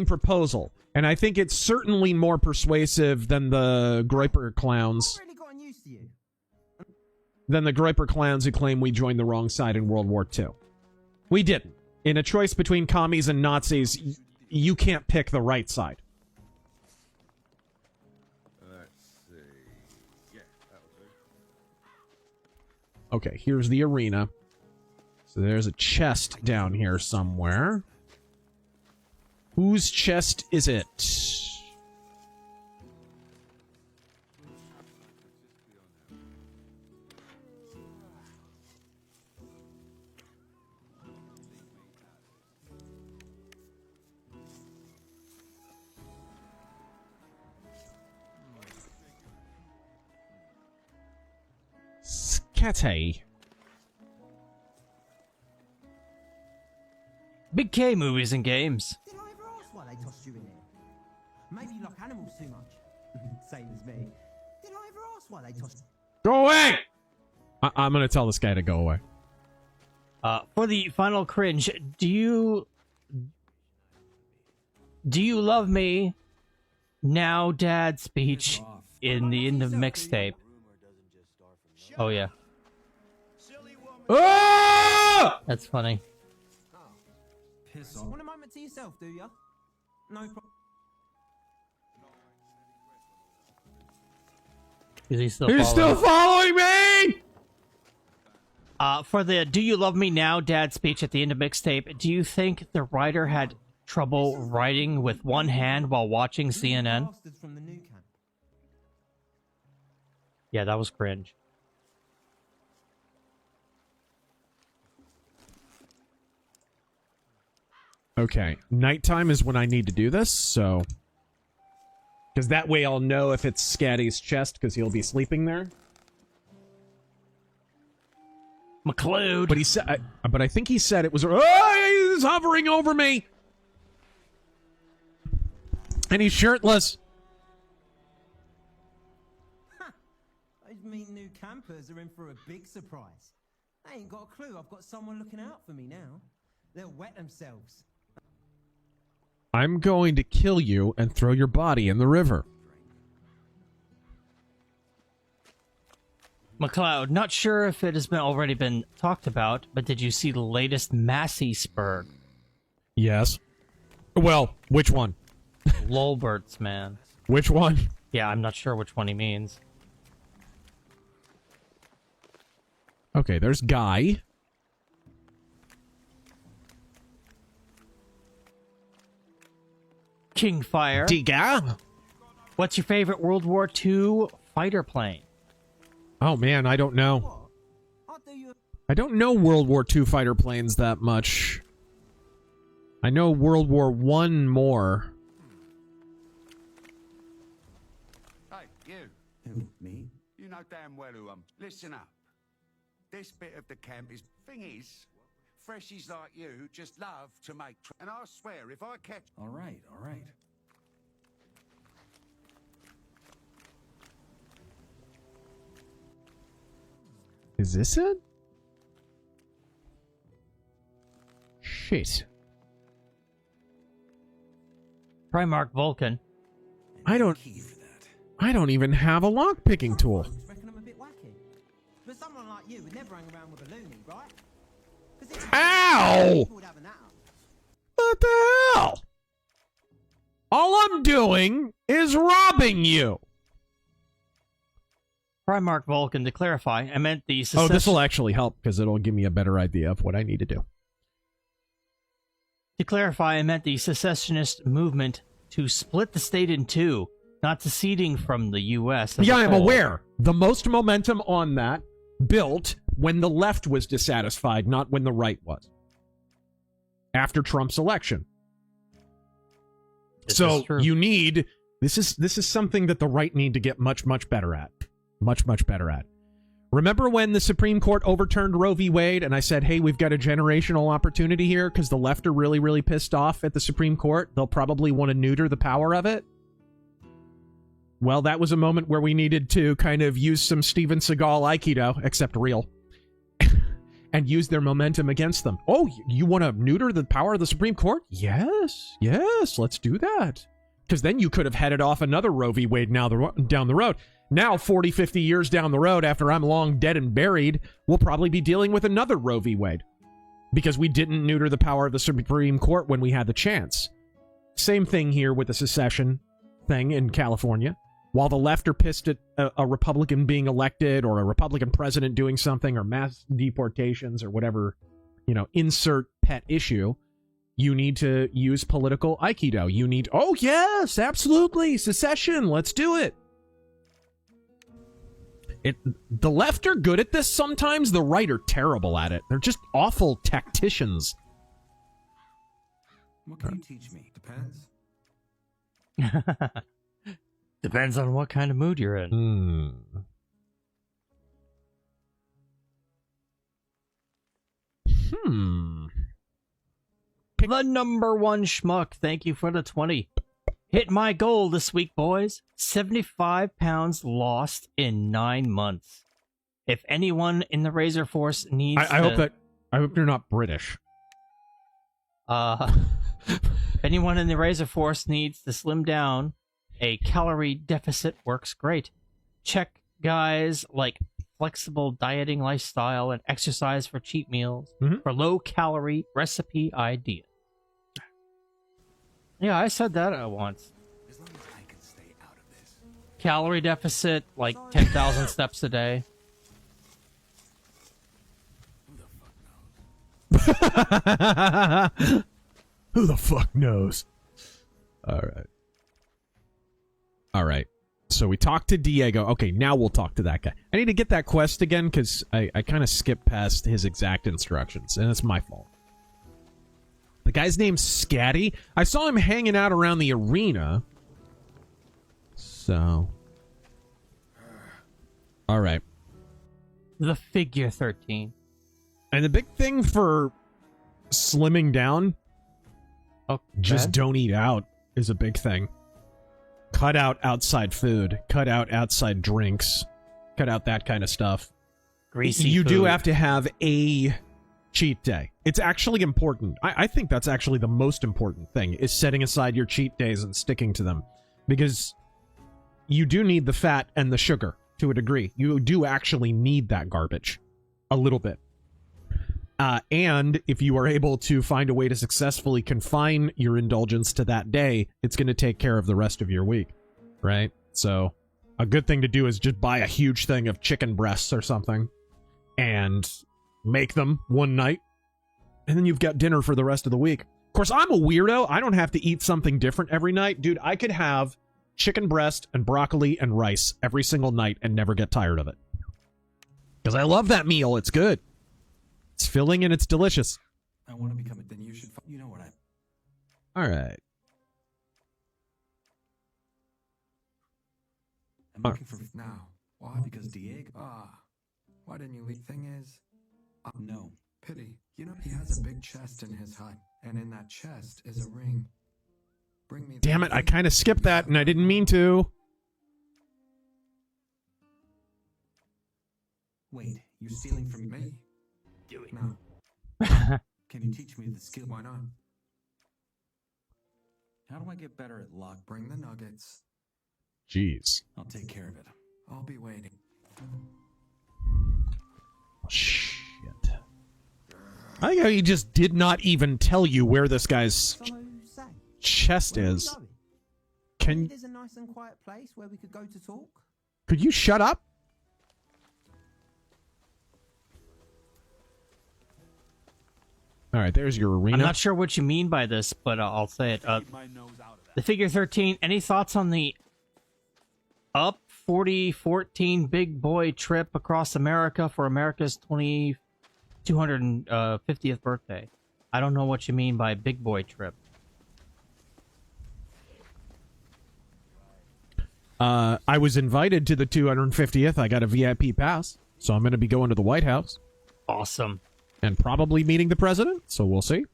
proposal, and I think it's certainly more persuasive than the Groiper clowns. Really gotten used to you. Than the Groiper clowns who claim we joined the wrong side in World War II. We didn't. In a choice between commies and Nazis, you can't pick the right side. Let's see. Yeah, that'll do. Okay, here's the arena. So there's a chest down here somewhere. Whose chest is it? Scatty. Big K movies and games. Did I ever ask why they tossed you in there? Maybe you like animals too much. Same as me. Did I ever ask why they tossed... Go away! I'm gonna tell this guy to go away. For the final cringe, do you love me now, Dad speech in the end of mixtape? Oh yeah. Ah! That's funny. Piss off. Want a moment to yourself, do ya? No problem. Is he still He's still following me! For the "Do you love me now, Dad" speech at the end of mixtape, do you think the writer had trouble writing with one hand while watching CNN? Bastards from the new camp. Yeah, that was cringe. Okay, nighttime is when I need to do this, so... Because that way I'll know if it's Scatty's chest, because he'll be sleeping there. McLeod. But he said, but I think he said it was. Oh, he's hovering over me, and he's shirtless. Those mean new campers are in for a big surprise. They ain't got a clue I've got someone looking out for me now. They'll wet themselves. I'm going to kill you and throw your body in the river. McLeod, not sure if it has already been talked about, but did you see the latest Massey-Spurg? Yes. Well, which one? Lolberts, man. Which one? Yeah, I'm not sure which one he means. Okay, there's Guy. Kingfire. Diga. What's your favorite World War II fighter plane? Oh man, I don't know. I don't know World War II fighter planes that much. I know World War I more. Hey, you. Who, me? You know damn well who I'm. Listen up. This bit of the camp is... Thing is, freshies like you just love to make... And I swear, if I catch... All right, all right. Is this it? Shit. Primarch Vulcan. I don't even have a lock-picking tool. Reckon I'm a bit wacky. But someone like you would never hang around with a loony, right? Ow! What the hell? All I'm doing is robbing you. Primarch Vulcan, to clarify, I meant the... Oh, this will actually help, because it'll give me a better idea of what I need to do. To clarify, I meant the secessionist movement to split the state in two, not seceding from the U.S. Yeah, I'm aware. The most momentum on that built when the left was dissatisfied, not when the right was. After Trump's election. So you need... This is something that the right need to get much, much better at. Much, much better at. Remember when the Supreme Court overturned Roe v. Wade and I said, hey, we've got a generational opportunity here because the left are really, really pissed off at the Supreme Court. They'll probably want to neuter the power of it. Well, that was a moment where we needed to kind of use some Steven Seagal Aikido, except real, and use their momentum against them. Oh, you want to neuter the power of the Supreme Court? Yes, let's do that. Because then you could have headed off another Roe v. Wade down the road. Now, 40, 50 years down the road, after I'm long dead and buried, we'll probably be dealing with another Roe v. Wade. Because we didn't neuter the power of the Supreme Court when we had the chance. Same thing here with the secession thing in California. While the left are pissed at a Republican being elected or a Republican president doing something or mass deportations or whatever, insert pet issue, you need to use political Aikido. You need, oh yes, absolutely, secession, let's do it. The left are good at this sometimes, the right are terrible at it. They're just awful tacticians. What can you teach me? Depends. Depends on what kind of mood you're in. The number one schmuck, thank you for the 20. Hit my goal this week, boys. 75 pounds lost in 9 months. If anyone in the Razor Force needs I hope you're not British. If anyone in the Razor Force needs to slim down, a calorie deficit works great. Check guys like flexible dieting lifestyle and exercise for cheat meals for low-calorie recipe ideas. Yeah, I said that once. As long as I can stay out of this. Calorie deficit, like 10,000 steps a day. Who the fuck knows? All right. So we talked to Diego. Okay, now we'll talk to that guy. I need to get that quest again because I kind of skipped past his exact instructions, and it's my fault. The guy's name's Scatty. I saw him hanging out around the arena. So. All right. The figure 13. And the big thing for slimming down, just don't eat out is a big thing. Cut out outside food. Cut out outside drinks. Cut out that kind of stuff. Greasy you do food. have to have a cheat day. It's actually important. I think that's actually the most important thing, is setting aside your cheat days and sticking to them. Because you do need the fat and the sugar to a degree. You do actually need that garbage. A little bit. And if you are able to find a way to successfully confine your indulgence to that day, it's going to take care of the rest of your week. Right? So, a good thing to do is just buy a huge thing of chicken breasts or something and make them one night, and then you've got dinner for the rest of the week. Of course, I'm a weirdo. I don't have to eat something different every night. Dude, I could have chicken breast and broccoli and rice every single night and never get tired of it. Because I love that meal. It's good. It's filling and it's delicious. I want to become a... Then you should... You know what I... All right. I'm looking for... Now. Why? Because Diego... Why didn't you leave? Thing is... No. Pity. You know, he has a big chest in his hut, and in that chest is a ring. Bring me... Damn it, I kind of skipped that, and I didn't mean to. Wait, you're stealing from me? Do it. No. Can you teach me the skill? Why not? How do I get better at luck? Bring the nuggets. Jeez. I'll take care of it. I'll be waiting. Shit. I like how he just did not even tell you where this guy's chest is. Can... There's a nice and quiet place where we could go to talk. Could you shut up? All right, there's your arena. I'm not sure what you mean by this, but I'll say it. The figure 13, any thoughts on the Up 4014 big boy trip across America for America's 250th birthday? I don't know what you mean by big boy trip. I was invited to the 250th. I got a VIP pass, so I'm going to be going to the White House. Awesome. And probably meeting the president, so we'll see.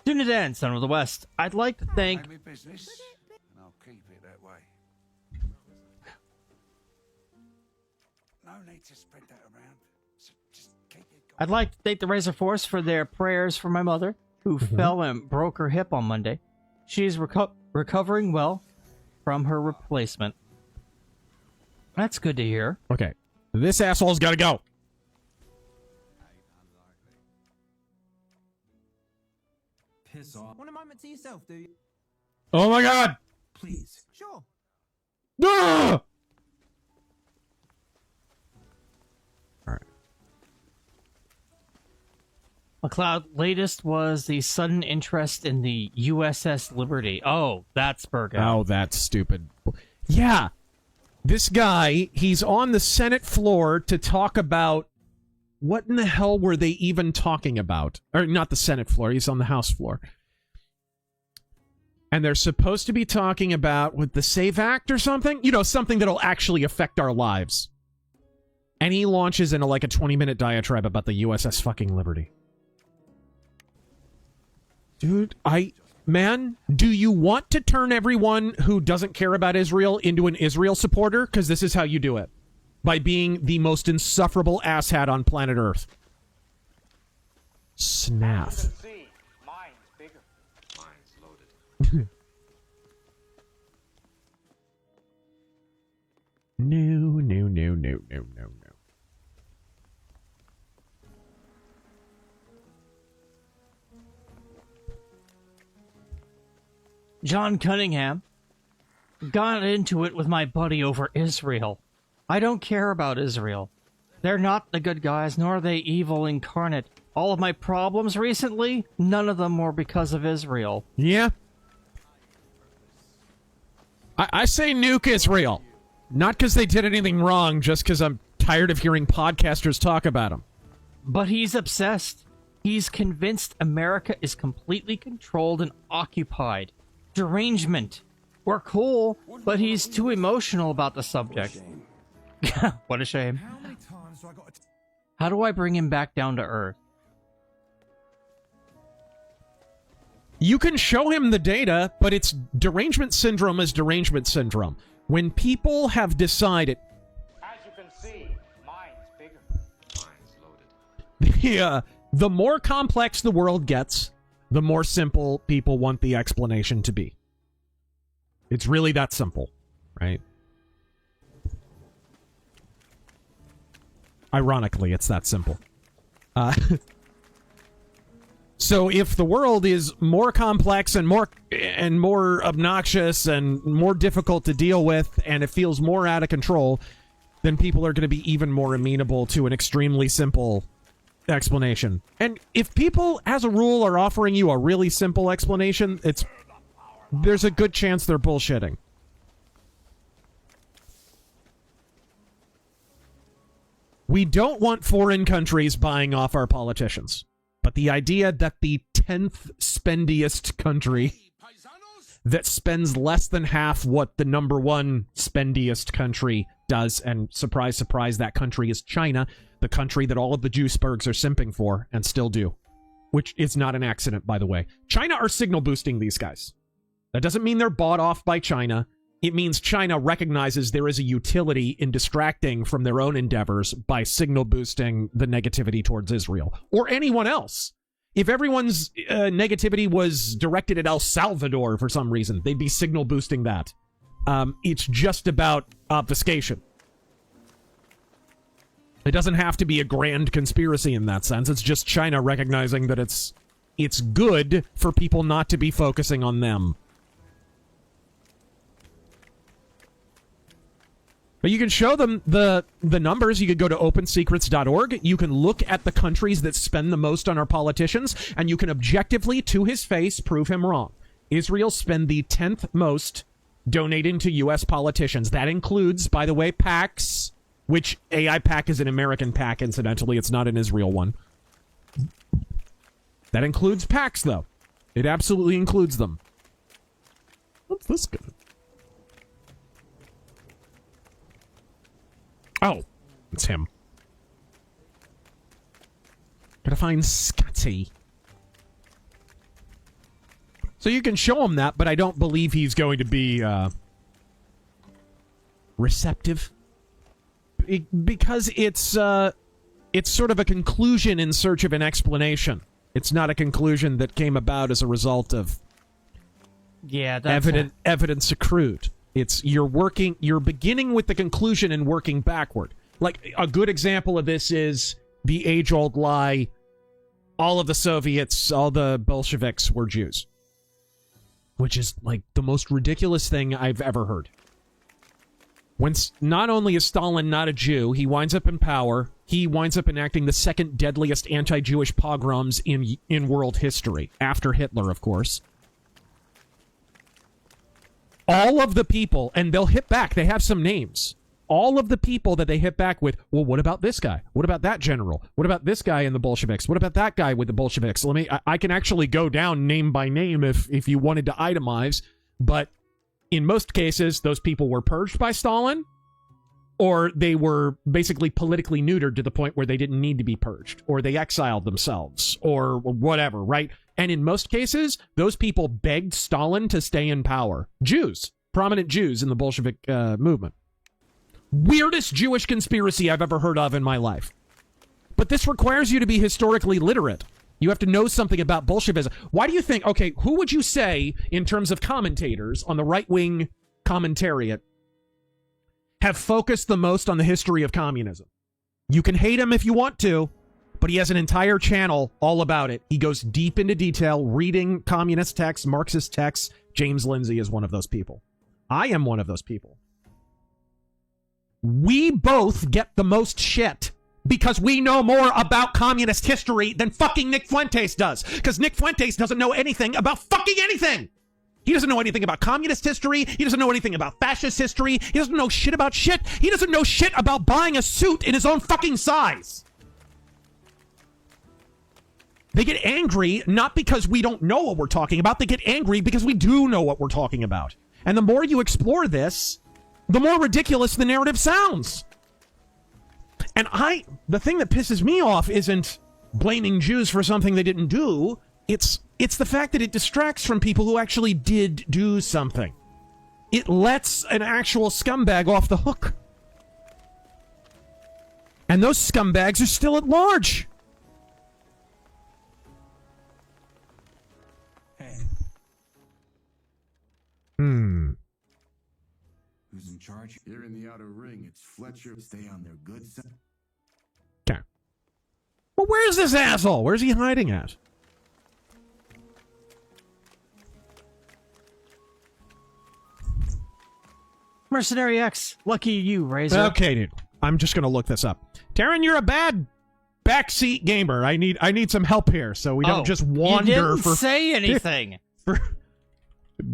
Tune it in, Son of the West. I'd like to thank... My business, and I'll keep it that way. No need to spread that around. So just keep it going. I'd like to thank the Razor Force for their prayers for my mother, who fell and broke her hip on Monday. She's recovering well from her replacement. That's good to hear. Okay. This asshole's got to go. Piss off. Want a moment to yourself, do you? Oh my god! Please. Sure. Ah! McLeod, latest was the sudden interest in the USS Liberty. Oh, that's Burgo. Oh, that's stupid. Yeah. This guy, he's on the Senate floor to talk about... What in the hell were they even talking about? Or not the Senate floor, he's on the House floor. And they're supposed to be talking about with the SAVE Act or something? You know, something that'll actually affect our lives. And he launches into like a 20-minute diatribe about the USS fucking Liberty. Dude, Man, do you want to turn everyone who doesn't care about Israel into an Israel supporter? Because this is how you do it. By being the most insufferable asshat on planet Earth. Snaff. Mine's bigger. Mine's loaded. No. John Cunningham got into it with my buddy over Israel. I don't care about Israel. They're not the good guys, nor are they evil incarnate. All of my problems recently, none of them were because of Israel. Yeah. I say nuke Israel. Not because they did anything wrong, just because I'm tired of hearing podcasters talk about them. But he's obsessed. He's convinced America is completely controlled and occupied. Derangement. We're cool, but he's too emotional about the subject. What a shame. How many times do I got to... How do I bring him back down to earth? You can show him the data, but it's derangement syndrome is derangement syndrome. When people have decided... As you can see, mine's bigger. Mine's loaded. The more complex the world gets, the more simple people want the explanation to be. It's really that simple, right? Ironically, it's that simple. So if the world is more complex and more obnoxious and more difficult to deal with, and it feels more out of control, then people are going to be even more amenable to an extremely simple explanation. And if people, as a rule, are offering you a really simple explanation, there's a good chance they're bullshitting. We don't want foreign countries buying off our politicians. But the idea that the 10th spendiest country that spends less than half what the number one spendiest country does, and surprise, surprise, that country is China, the country that all of the Juicebergs are simping for and still do. Which is not an accident, by the way. China are signal boosting these guys. That doesn't mean they're bought off by China. It means China recognizes there is a utility in distracting from their own endeavors by signal boosting the negativity towards Israel. Or anyone else. If everyone's negativity was directed at El Salvador for some reason, they'd be signal boosting that. It's just about obfuscation. It doesn't have to be a grand conspiracy in that sense. It's just China recognizing that it's good for people not to be focusing on them. But you can show them the numbers. You could go to opensecrets.org. You can look at the countries that spend the most on our politicians, and you can objectively, to his face, prove him wrong. Israel spend the 10th most donating to U.S. politicians. That includes, by the way, PACs, which AI PAC is an American PAC, incidentally. It's not an Israel one. That includes PACs, though. It absolutely includes them. What's this guy? Oh, it's him. Gotta find Scotty. So you can show him that, but I don't believe he's going to be receptive. Because it's sort of a conclusion in search of an explanation. It's not a conclusion that came about as a result of evidence accrued. It's you're beginning with the conclusion and working backward. Like, a good example of this is the age-old lie, all of the Soviets, all the Bolsheviks were Jews. Which is, like, the most ridiculous thing I've ever heard. When not only is Stalin not a Jew, he winds up in power, he winds up enacting the second deadliest anti-Jewish pogroms in world history, after Hitler, of course. All of the people, and they'll hit back, they have some names. All of the people that they hit back with, well, what about this guy? What about that general? What about this guy in the Bolsheviks? What about that guy with the Bolsheviks? I can actually go down name by name if you wanted to itemize, but in most cases, those people were purged by Stalin, or they were basically politically neutered to the point where they didn't need to be purged, or they exiled themselves, or whatever, right? And in most cases, those people begged Stalin to stay in power. Jews. Prominent Jews in the Bolshevik movement. Weirdest Jewish conspiracy I've ever heard of in my life. But this requires you to be historically literate. You have to know something about Bolshevism. Why do you think, okay, who would you say, in terms of commentators on the right-wing commentariat, have focused the most on the history of communism? You can hate him if you want to, but he has an entire channel all about it. He goes deep into detail, reading communist texts, Marxist texts. James Lindsay is one of those people. I am one of those people. We both get the most shit because we know more about communist history than fucking Nick Fuentes does. Because Nick Fuentes doesn't know anything about fucking anything. He doesn't know anything about communist history. He doesn't know anything about fascist history. He doesn't know shit about shit. He doesn't know shit about buying a suit in his own fucking size. They get angry not because we don't know what we're talking about. They get angry because we do know what we're talking about. And the more you explore this, the more ridiculous the narrative sounds. And the thing that pisses me off isn't blaming Jews for something they didn't do. It's It's the fact that it distracts from people who actually did do something. It lets an actual scumbag off the hook. And those scumbags are still at large. Hey. Who's in charge? Here in the outer ring, it's Fletcher. Stay on their good side. Okay. Well, where's this asshole? Where's he hiding at? Mercenary X, lucky you, Razor. Okay, dude. I'm just gonna look this up. Taryn, you're a bad backseat gamer. I need some help here, so we don't just wander. You didn't for say anything. For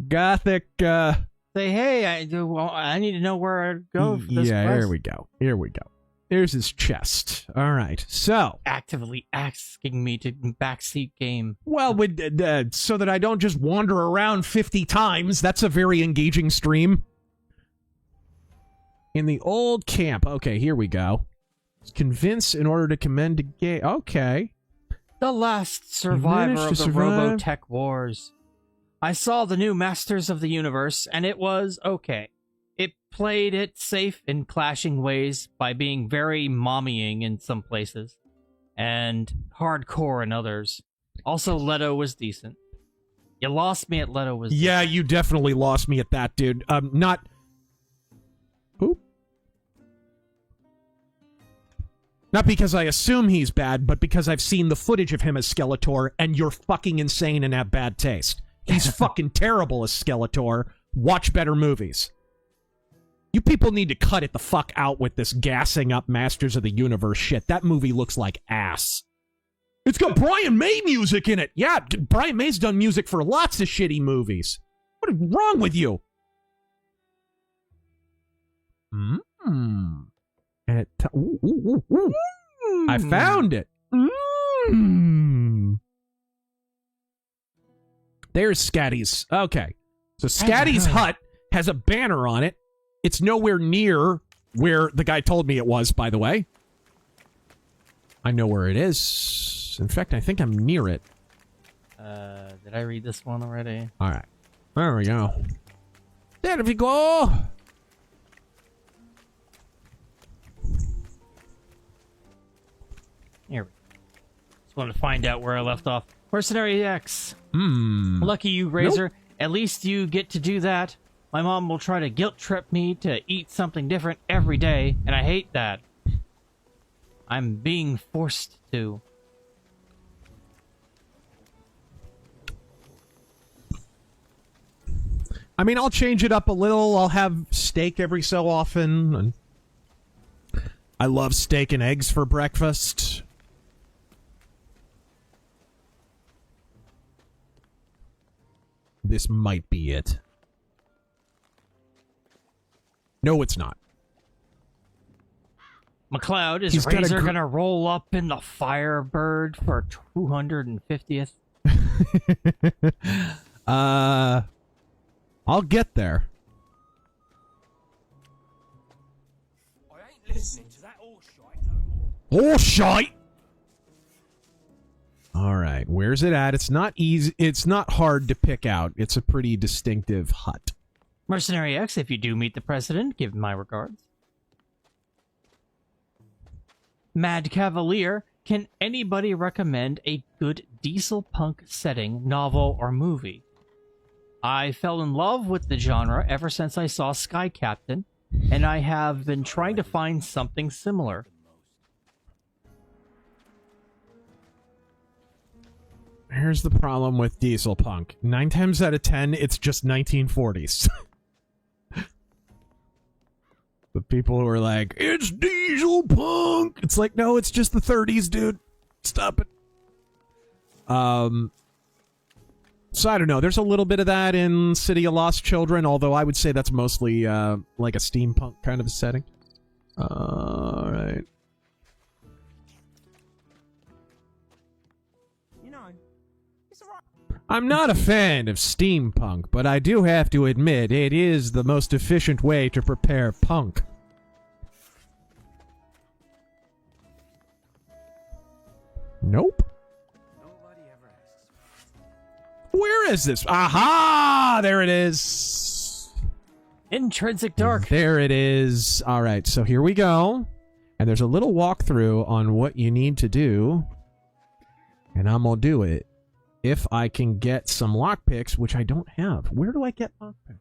Gothic. Say, hey, I need to know where to go. For this quest. Here we go. Here we go. Here's his chest. All right. So actively asking me to backseat game. Well, so that I don't just wander around 50 times. That's a very engaging stream. In the old camp. Okay, here we go. Convince in order to commend a gay. Okay. The last survivor of the Robotech Wars. I saw the new Masters of the Universe, and it was okay. It played it safe in clashing ways by being very mommying in some places, and hardcore in others. Also, Leto was decent. You lost me at Leto was Yeah, decent. You definitely lost me at that, dude. Not... Oop. Not because I assume he's bad, but because I've seen the footage of him as Skeletor, and you're fucking insane and have bad taste. He's fucking terrible as Skeletor. Watch better movies. You people need to cut it the fuck out with this gassing up Masters of the Universe shit. That movie looks like ass. It's got Brian May music in it. Yeah, Brian May's done music for lots of shitty movies. What is wrong with you? And it I found it. There's Scatty's. Okay. So Scatty's hut has a banner on it. It's nowhere near where the guy told me it was, by the way. I know where it is. In fact, I think I'm near it. Did I read this one already? All right. There we go. There we go. Here we go. Just want to find out where I left off. Mercenary X. Lucky you, Razor. Nope. At least you get to do that. My mom will try to guilt trip me to eat something different every day, and I hate that. I'm being forced to. I mean, I'll change it up a little. I'll have steak every so often. And I love steak and eggs for breakfast. This might be it. No, it's not. McLeod, is Razor gonna roll up in the Firebird for 250th? I'll get there. I ain't listening to that horseshite no more. Horseshite! Alright, where's it at? It's not easy. It's not hard to pick out. It's a pretty distinctive hut. Mercenary X, if you do meet the president, give my regards. Mad Cavalier, can anybody recommend a good diesel punk setting, novel, or movie? I fell in love with the genre ever since I saw Sky Captain, and I have been trying to find something similar. Here's the problem with diesel punk. 9 times out of 10, it's just 1940s. The people who are like, it's diesel punk. It's like, no, it's just the 30s, dude. Stop it. So I don't know. There's a little bit of that in City of Lost Children, although I would say that's mostly like a steampunk kind of a setting. All right. I'm not a fan of steampunk, but I do have to admit it is the most efficient way to prepare punk. Nope. Where is this? Aha! There it is. Intrinsic Dark. There it is. All right, so here we go. And there's a little walkthrough on what you need to do. And I'm going to do it. If I can get some lockpicks, which I don't have. Where do I get lockpicks?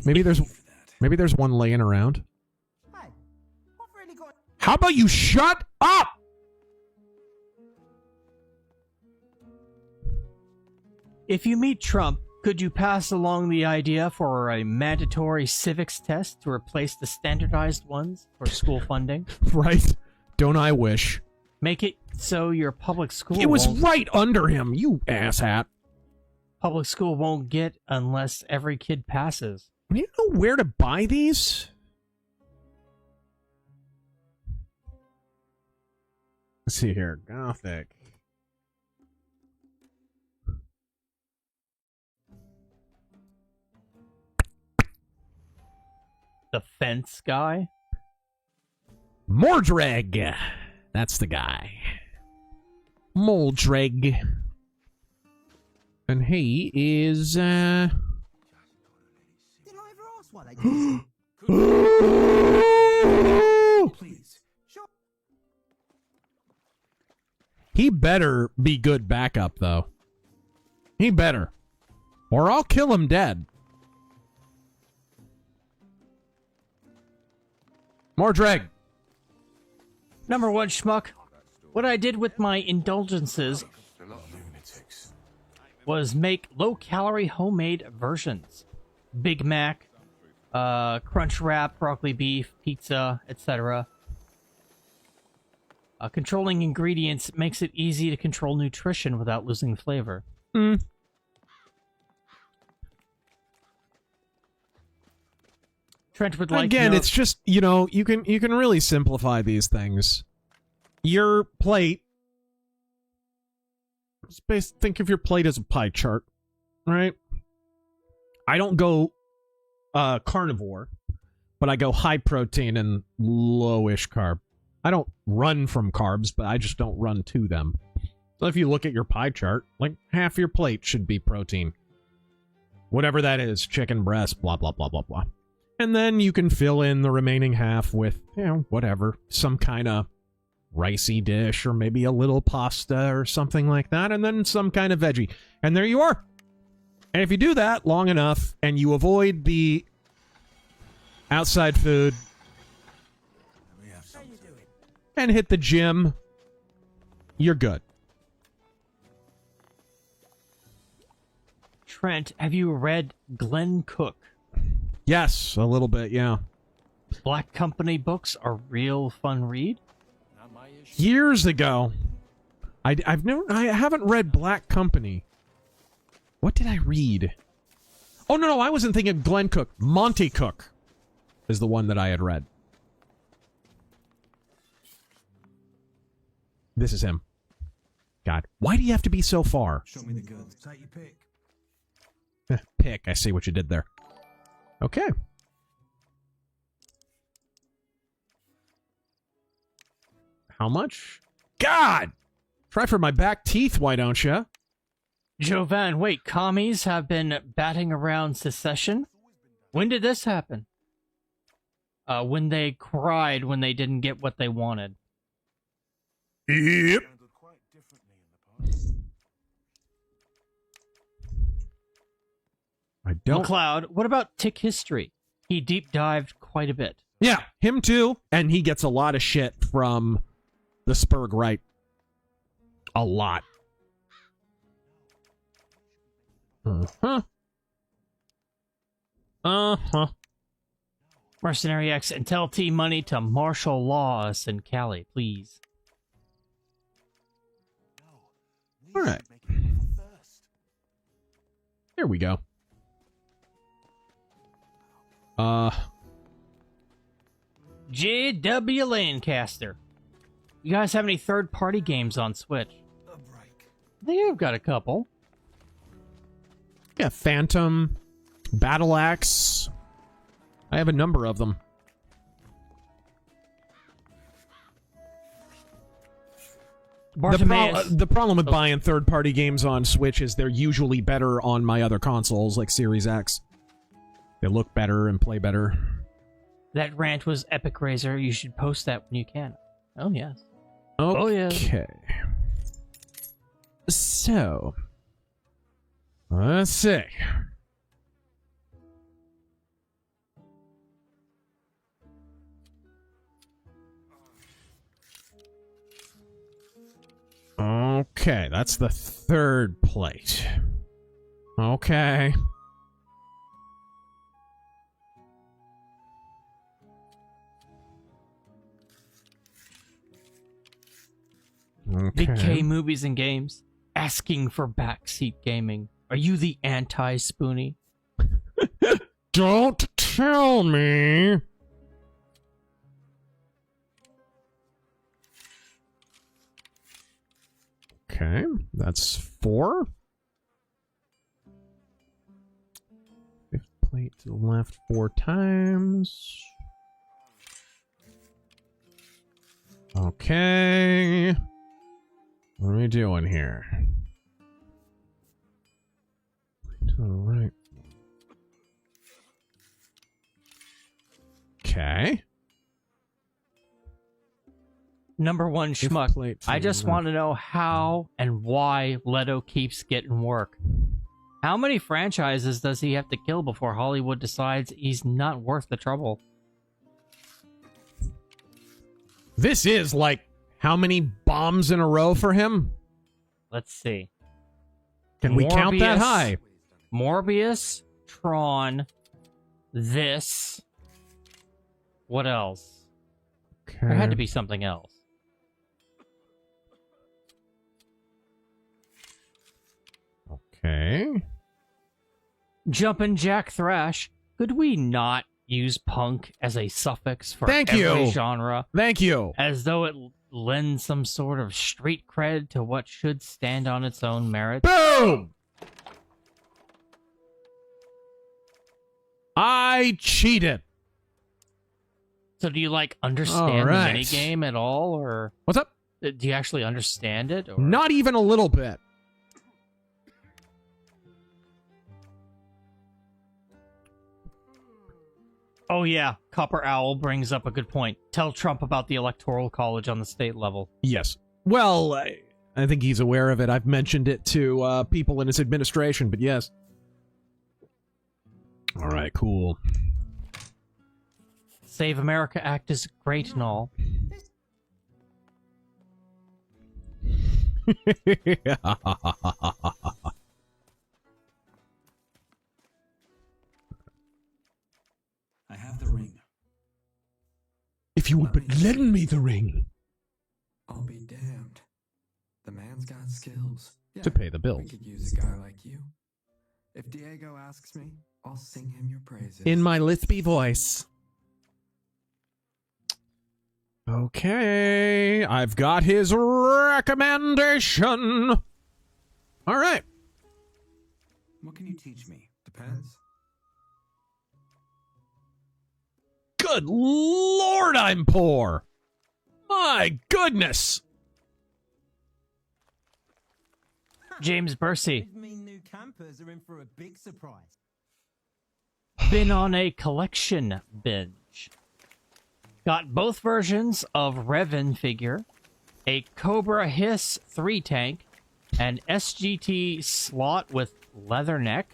Maybe there's one laying around. How about you shut up? If you meet Trump, could you pass along the idea for a mandatory civics test to replace the standardized ones for school funding? Right? Don't I wish? Make it so your public school It was right under him, you asshat. Public school won't get unless every kid passes. Do you know where to buy these? Let's see here. Gothic. The fence guy? Mordreg. That's the guy. Moldreg. And he is, Did I ever ask why they did Please. Sure. He better be good backup, though. He better. Or I'll kill him dead. Mordreg. Number one, schmuck. What I did with my indulgences was make low-calorie homemade versions. Big Mac, crunch wrap, broccoli beef, pizza, etc. Controlling ingredients makes it easy to control nutrition without losing flavor. Trent would like Again, it's just, you know, you can really simplify these things. Your plate, think of your plate as a pie chart, right? I don't go carnivore, but I go high protein and lowish carb. I don't run from carbs, but I just don't run to them. So if you look at your pie chart, like half your plate should be protein. Whatever that is, chicken breast, blah, blah, blah, blah, blah. And then you can fill in the remaining half with, you know, whatever, some kind of ricey dish or maybe a little pasta or something like that, and then some kind of veggie. And there you are. And if you do that long enough and you avoid the outside food and hit the gym, you're good. Trent, have you read Glenn Cook? Yes, a little bit, yeah. Black Company books are real fun read. Years ago, I haven't read Black Company. What did I read? Oh no, I wasn't thinking of Glenn Cook. Monty Cook is the one that I had read. This is him. God, why do you have to be so far? Show me the goods. Take your pick. Pick. I see what you did there. Okay. How much? God! Try for my back teeth, why don't you? Jovan, wait, commies have been batting around secession? When did this happen? When they cried when they didn't get what they wanted. Yep. I don't. McLeod, what about Tick History? He deep dived quite a bit. Yeah, him too. And he gets a lot of shit from the Spurg right. A lot. Uh-huh. Uh-huh. Mercenary X and tell T Money to martial law us in Cali, please. Alright. Here we go. J.W. Lancaster. You guys have any third-party games on Switch? They've got a couple. Yeah, Phantom, Battle Axe. I have a number of them. Bartimaeus. The problem with buying third-party games on Switch is they're usually better on my other consoles, like Series X. They look better and play better. That rant was epic, Razor. You should post that when you can. Oh, yes. Okay. Oh, yeah. So, let's see. Okay, that's the third plate. Okay. Big K Movies and Games asking for backseat gaming. Are you the anti-Spoonie? Don't tell me. Okay, that's 4. Fifth plate to the left 4 times. Okay. What are we doing here? To the right. Okay. Number 1 schmuck. I just want to know how and why Leto keeps getting work. How many franchises does he have to kill before Hollywood decides he's not worth the trouble? This is like how many bombs in a row for him? Let's see. Can we count that high? Morbius, Tron, this. What else? Okay. There had to be something else. Okay. Jumpin' Jack Thrash. Could we not use punk as a suffix for every genre? Thank you. As though it lends some sort of street cred to what should stand on its own merit? Boom! I cheated. So do you, like, understand the minigame at all, or... What's up? Do you actually understand it? Or... Not even a little bit. Oh yeah, Copper Owl brings up a good point. Tell Trump about the Electoral College on the state level. Yes. Well, I think he's aware of it. I've mentioned it to people in his administration, but yes. All right, cool. Save America Act is great and all. I have the ring. If you would but lend me the ring. I'll be damned. The man's got skills. To pay the bills. We could use a guy like you. If Diego asks me, I'll sing him your praises. In my lispy voice. Okay, I've got his recommendation. All right. What can you teach me? Depends. Good Lord, I'm poor. My goodness. James Bursey. mean new campers are in for a big surprise. Been on a collection binge. Got both versions of Revan figure, a Cobra Hiss 3-tank, an SGT slot with leather neck,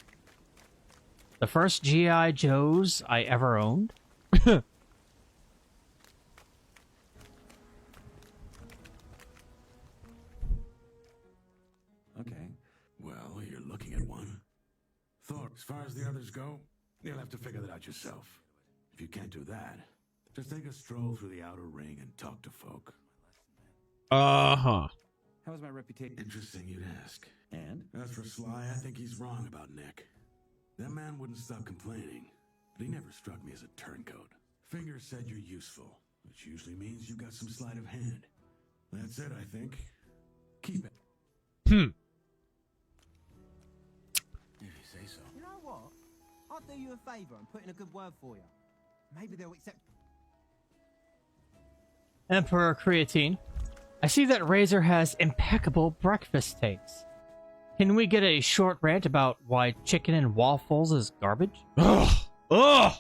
the first G.I. Joes I ever owned. Okay. Well, you're looking at one. Thor, as far as the others go, you'll have to figure that out yourself. If you can't do that, just take a stroll through the outer ring and talk to folk. Uh-huh. How is my reputation? Interesting you'd ask. And? As for Sly, I think he's wrong about Nick. That man wouldn't stop complaining, but he never struck me as a turncoat. Fingers said you're useful, which usually means you got some sleight of hand. That's it, I think. Keep it. Hmm. If you say so. You know what? I'll do you a favour and put in a good word for you. Maybe they'll accept. Emperor Creatine. I see that Razor has impeccable breakfast takes. Can we get a short rant about why chicken and waffles is garbage? Ugh! Ugh!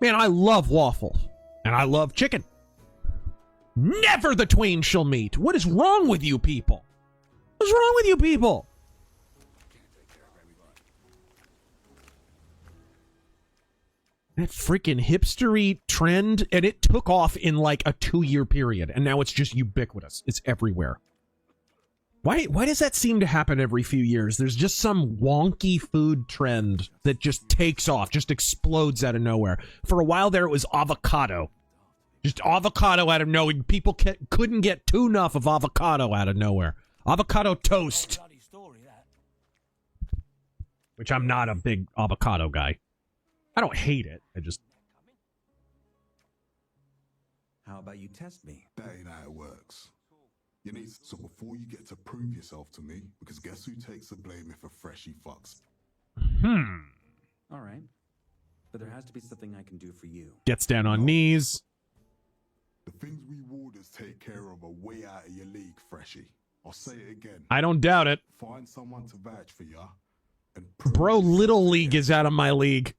Man, I love waffles. And I love chicken. Never the twain shall meet. What is wrong with you people? What's wrong with you people? That freaking hipstery trend, and it took off in like a 2-year period, and now it's just ubiquitous. It's everywhere. Why does that seem to happen every few years? There's just some wonky food trend that just takes off, just explodes out of nowhere. For a while there, it was avocado. Just avocado out of nowhere. People couldn't get enough of avocado out of nowhere. Avocado toast. Which I'm not a big avocado guy. I don't hate it. I just... How about you test me? That ain't how it works. You need... So before you get to prove yourself to me, because guess who takes the blame if a freshie fucks? All right. But there has to be something I can do for you. Gets down on knees. The things we warders take care of are way out of your league, freshie. I'll say it again. I don't doubt it. Find someone to vouch for ya. And Bro, Little League is out of my league.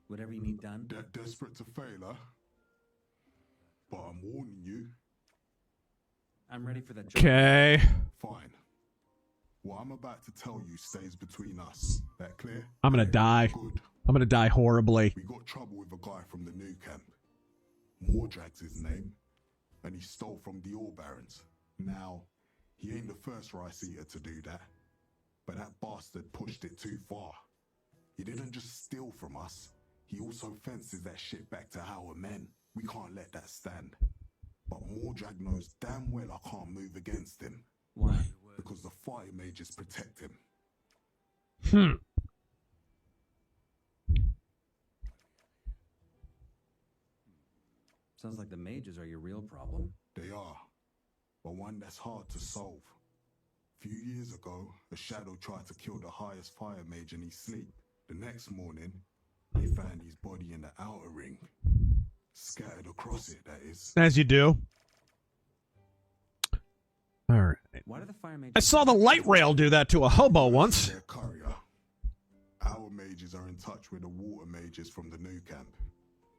Whatever you need done. Desperate to fail, huh? But I'm warning you. I'm ready for that job. Okay. Fine. What I'm about to tell you stays between us. That clear? I'm gonna die. Good. I'm gonna die horribly. We got trouble with a guy from the new camp. Mordrag's his name. And he stole from the Ore Barons. Now, he ain't the first rice eater to do that. But that bastard pushed it too far. He didn't just steal from us. He also fences that shit back to our men. We can't let that stand. But Mordrag knows damn well I can't move against him. Why? Because the fire mages protect him. Sounds like the mages are your real problem. They are. But one that's hard to solve. A few years ago, a shadow tried to kill the highest fire mage in his sleep. The next morning, they found his body in the outer ring. Scattered across it, that is. As you do. Alright. Why do the fire mages... I saw the light rail do that to a hobo once. Their courier. Our mages are in touch with the water mages from the new camp.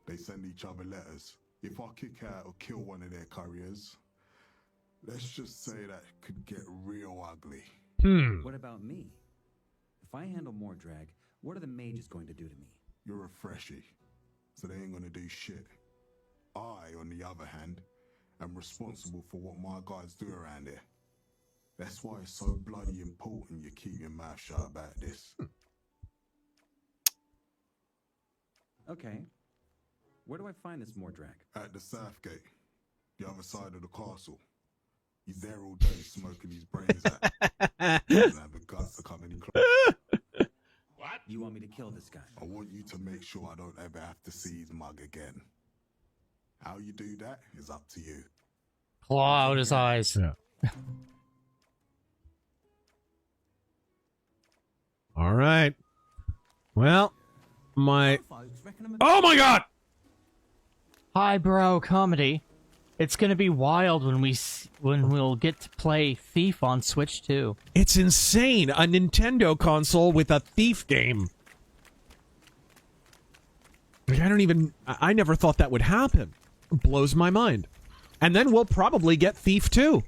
They send each other letters. If I kick out or kill one of their couriers, let's just say that could get real ugly. What about me? If I handle Mordrag, what are the mages going to do to me? You're a freshie, so they ain't gonna do shit. I, on the other hand, am responsible for what my guys do around here. That's why it's so bloody important you keep your mouth shut about this. Okay. Where do I find this Mordrag? At the south gate, the other side of the castle. He's there all day smoking his brains out. Doesn't have the guts to come any closer. What? You want me to kill this guy? I want you to make sure I don't ever have to see his mug again. How you do that is up to you. Claw out his eyes. Yeah. All right. Well, my... Oh my god! Highbrow comedy. It's gonna be wild when we'll get to play Thief on Switch too. It's insane. A Nintendo console with a Thief game. Like, I never thought that would happen. It blows my mind. And then we'll probably get Thief 2.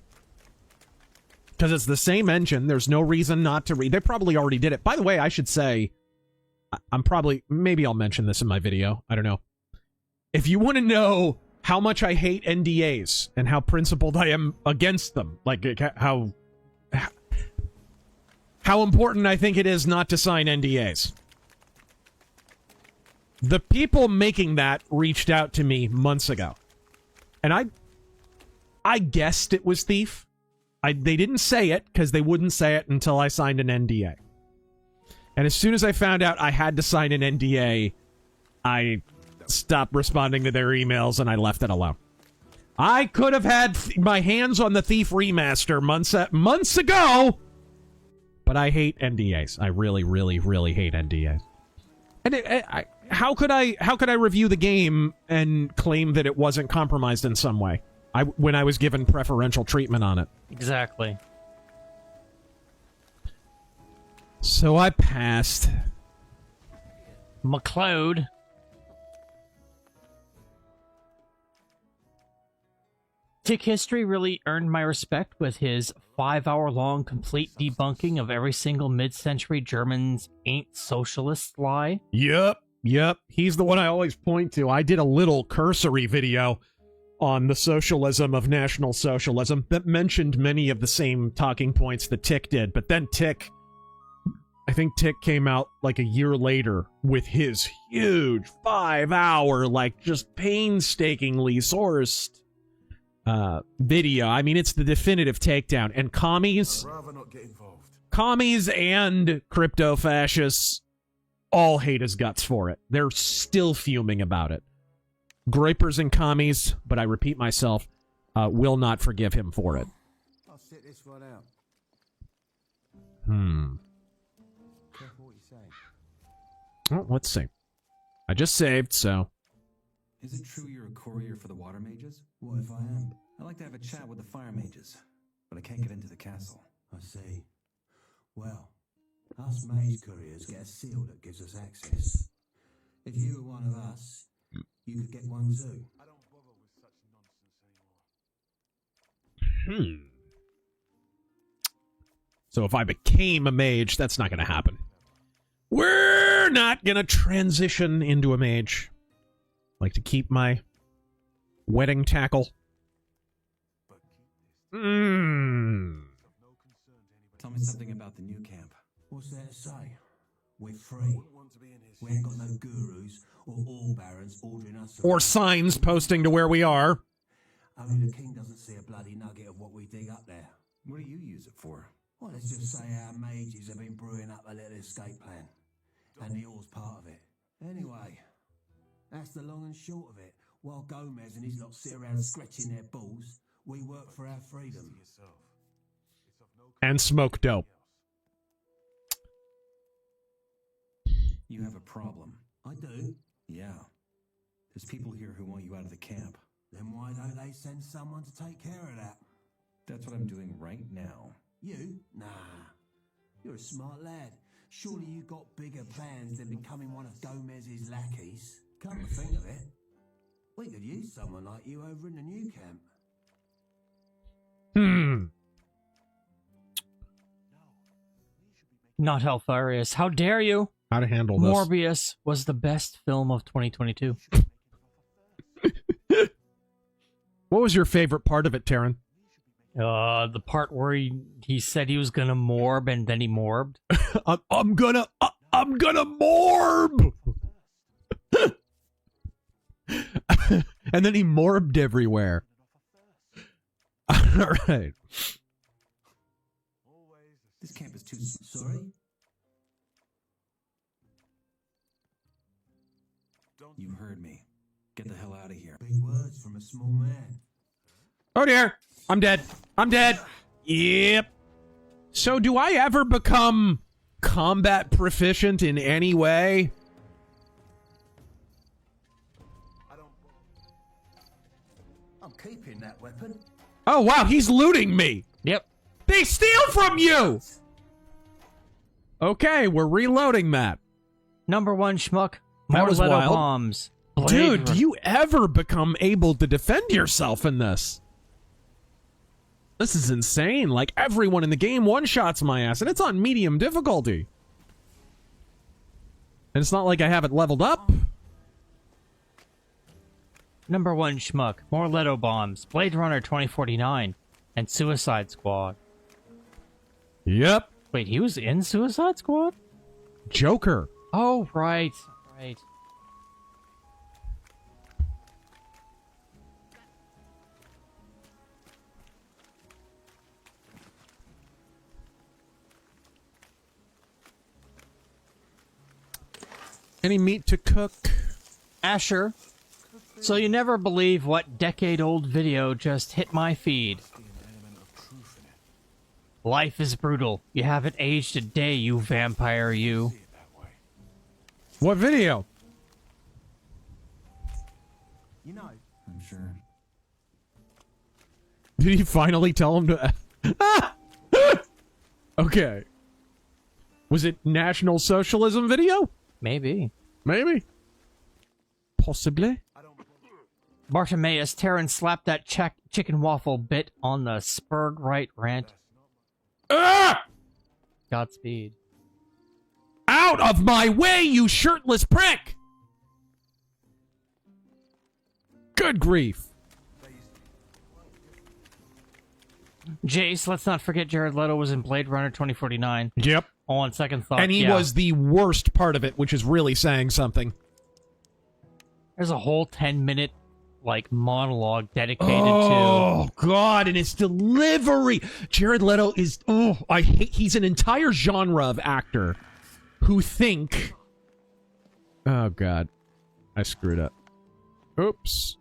Because it's the same engine. There's no reason not to read. They probably already did it. By the way, I should say, maybe I'll mention this in my video. I don't know. If you want to know how much I hate NDAs and how principled I am against them, like how important I think it is not to sign NDAs. The people making that reached out to me months ago. And I guessed it was Thief. They didn't say it because they wouldn't say it until I signed an NDA. And as soon as I found out I had to sign an NDA, I stopped responding to their emails and I left it alone. I could have had my hands on the Thief remaster months ago, but I hate NDAs. I really, really, really hate NDAs. And how could I review the game and claim that it wasn't compromised in some way? when I was given preferential treatment on it. Exactly. So I passed. McLeod. Tick History really earned my respect with his 5-hour-long complete debunking of every single mid-century Germans ain't socialist lie. Yep. He's the one I always point to. I did a little cursory video on the socialism of National Socialism that mentioned many of the same talking points that Tick did, but then I think Tick came out like a year later with his huge 5-hour, like just painstakingly sourced video. I mean, it's the definitive takedown. And commies and crypto-fascists all hate his guts for it. They're still fuming about it. Groypers and commies, but I repeat myself, will not forgive him for it. I'll sit this one out. Careful what you say. Well, let's see. I just saved, so... Is it true you're a courier for the water mages? What if I am? I'd like to have a chat with the fire mages, but I can't get into the castle. I see. Well, us mage couriers get a seal that gives us access. If you were one of us, you could get one too. I don't bother with such nonsense anymore. So if I became a mage, that's not going to happen. We're not going to transition into a mage. Like to keep my wedding tackle. Tell me something about the new camp. What's there to say? We're free. We ain't got no gurus or all barons ordering us. Or signs posting to where we are. Only the king doesn't see a bloody nugget of what we dig up there. What do you use it for? Well, let's just say our mages have been brewing up a little escape plan. And the ore's part of it. Anyway, that's the long and short of it. While Gomez and his lot sit around scratching their balls, we work for our freedom. And smoke dope. You have a problem. I do. Yeah. There's people here who want you out of the camp. Then why don't they send someone to take care of that? That's what I'm doing right now. You? Nah. You're a smart lad. Surely you got bigger plans than becoming one of Gomez's lackeys. Come to think of it, we could use someone like you over in the new camp. Not Hellfarious. How dare you? How to handle this. Morbius was the best film of 2022. What was your favorite part of it, Taryn? The part where he said he was gonna morb and then he morbed. I'm gonna morb! And then he morbed everywhere. All right. This camp is too... Sorry? You heard me. Get the hell out of here. Big words from a small man. Oh dear. I'm dead. I'm dead. Yep. So do I ever become combat proficient in any way? I'm keeping that weapon. Oh wow, he's looting me. Yep. They steal from you! Okay, we're reloading that. Number one schmuck. That More was Leto wild. bombs. Dude, do you ever become able to defend yourself in this? This is insane. Like, everyone in the game one-shots my ass, and it's on medium difficulty. And it's not like I haven't leveled up. Number one schmuck. More Leto bombs. Blade Runner 2049. And Suicide Squad. Yep. Wait, he was in Suicide Squad? Joker. Oh, right. Right. Any meat to cook? Asher. So you never believe what decade-old video just hit my feed. Life is brutal. You haven't aged a day, you vampire, you. What video? You know, I'm sure. Did he finally tell him to... Okay. Was it National Socialism video? Maybe. Maybe. Possibly. Bartimaeus, Terran slapped that chicken waffle bit on the spurred right rant. Godspeed. Out of my way, you shirtless prick! Good grief. Jace, let's not forget Jared Leto was in Blade Runner 2049. Yep. On second thought, And he was the worst part of it, which is really saying something. There's a whole 10-minute, like, monologue dedicated to... Oh, God, and his delivery! Jared Leto is... Oh, I hate... He's an entire genre of actor who think... Oh, God. I screwed up. Oops.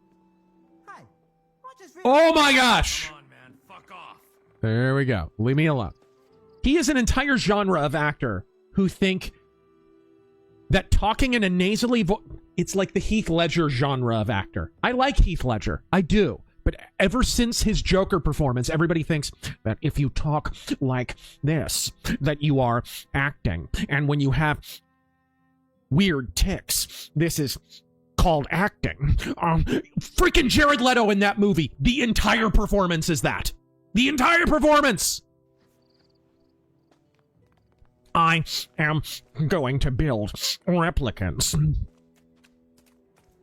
Oh, my gosh! There we go. Leave me alone. He is an entire genre of actor who think that talking in a nasally voice... It's like the Heath Ledger genre of actor. I like Heath Ledger. I do. But ever since his Joker performance, everybody thinks that if you talk like this, that you are acting. And when you have weird tics, this is called acting. Freaking Jared Leto in that movie. The entire performance is that. The entire performance! I am going to build replicants.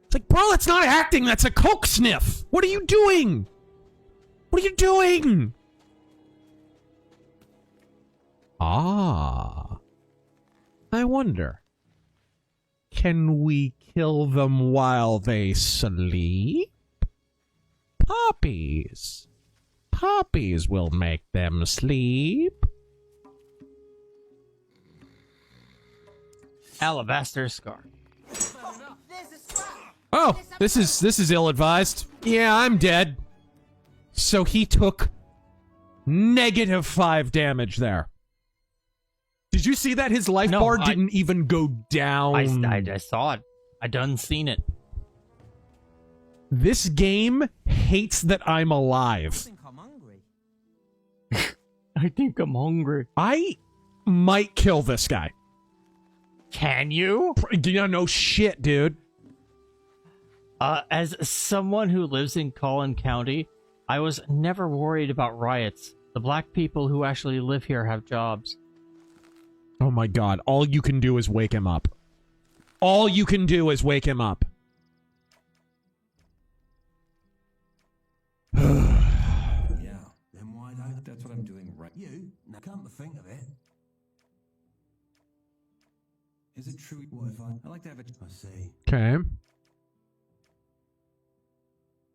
It's like, bro, that's not acting, that's a coke sniff! What are you doing? What are you doing? Ah. I wonder. Can we kill them while they sleep? Poppies. Poppies will make them sleep. Alabaster Scar. Oh, this is ill-advised. Yeah, I'm dead. So he took -5 damage there. Did you see that? His life bar didn't even go down. I saw it. I done seen it. This game hates that I'm alive. I think I'm hungry. I might kill this guy. Can you? Yeah, no shit, dude. As someone who lives in Collin County, I was never worried about riots. The black people who actually live here have jobs. Oh my god, all you can do is wake him up. All you can do is wake him up. Yeah, then why not? That's what I'm doing right. You? Now come to think of it. Is it true? What if I like to have a... I see. Okay.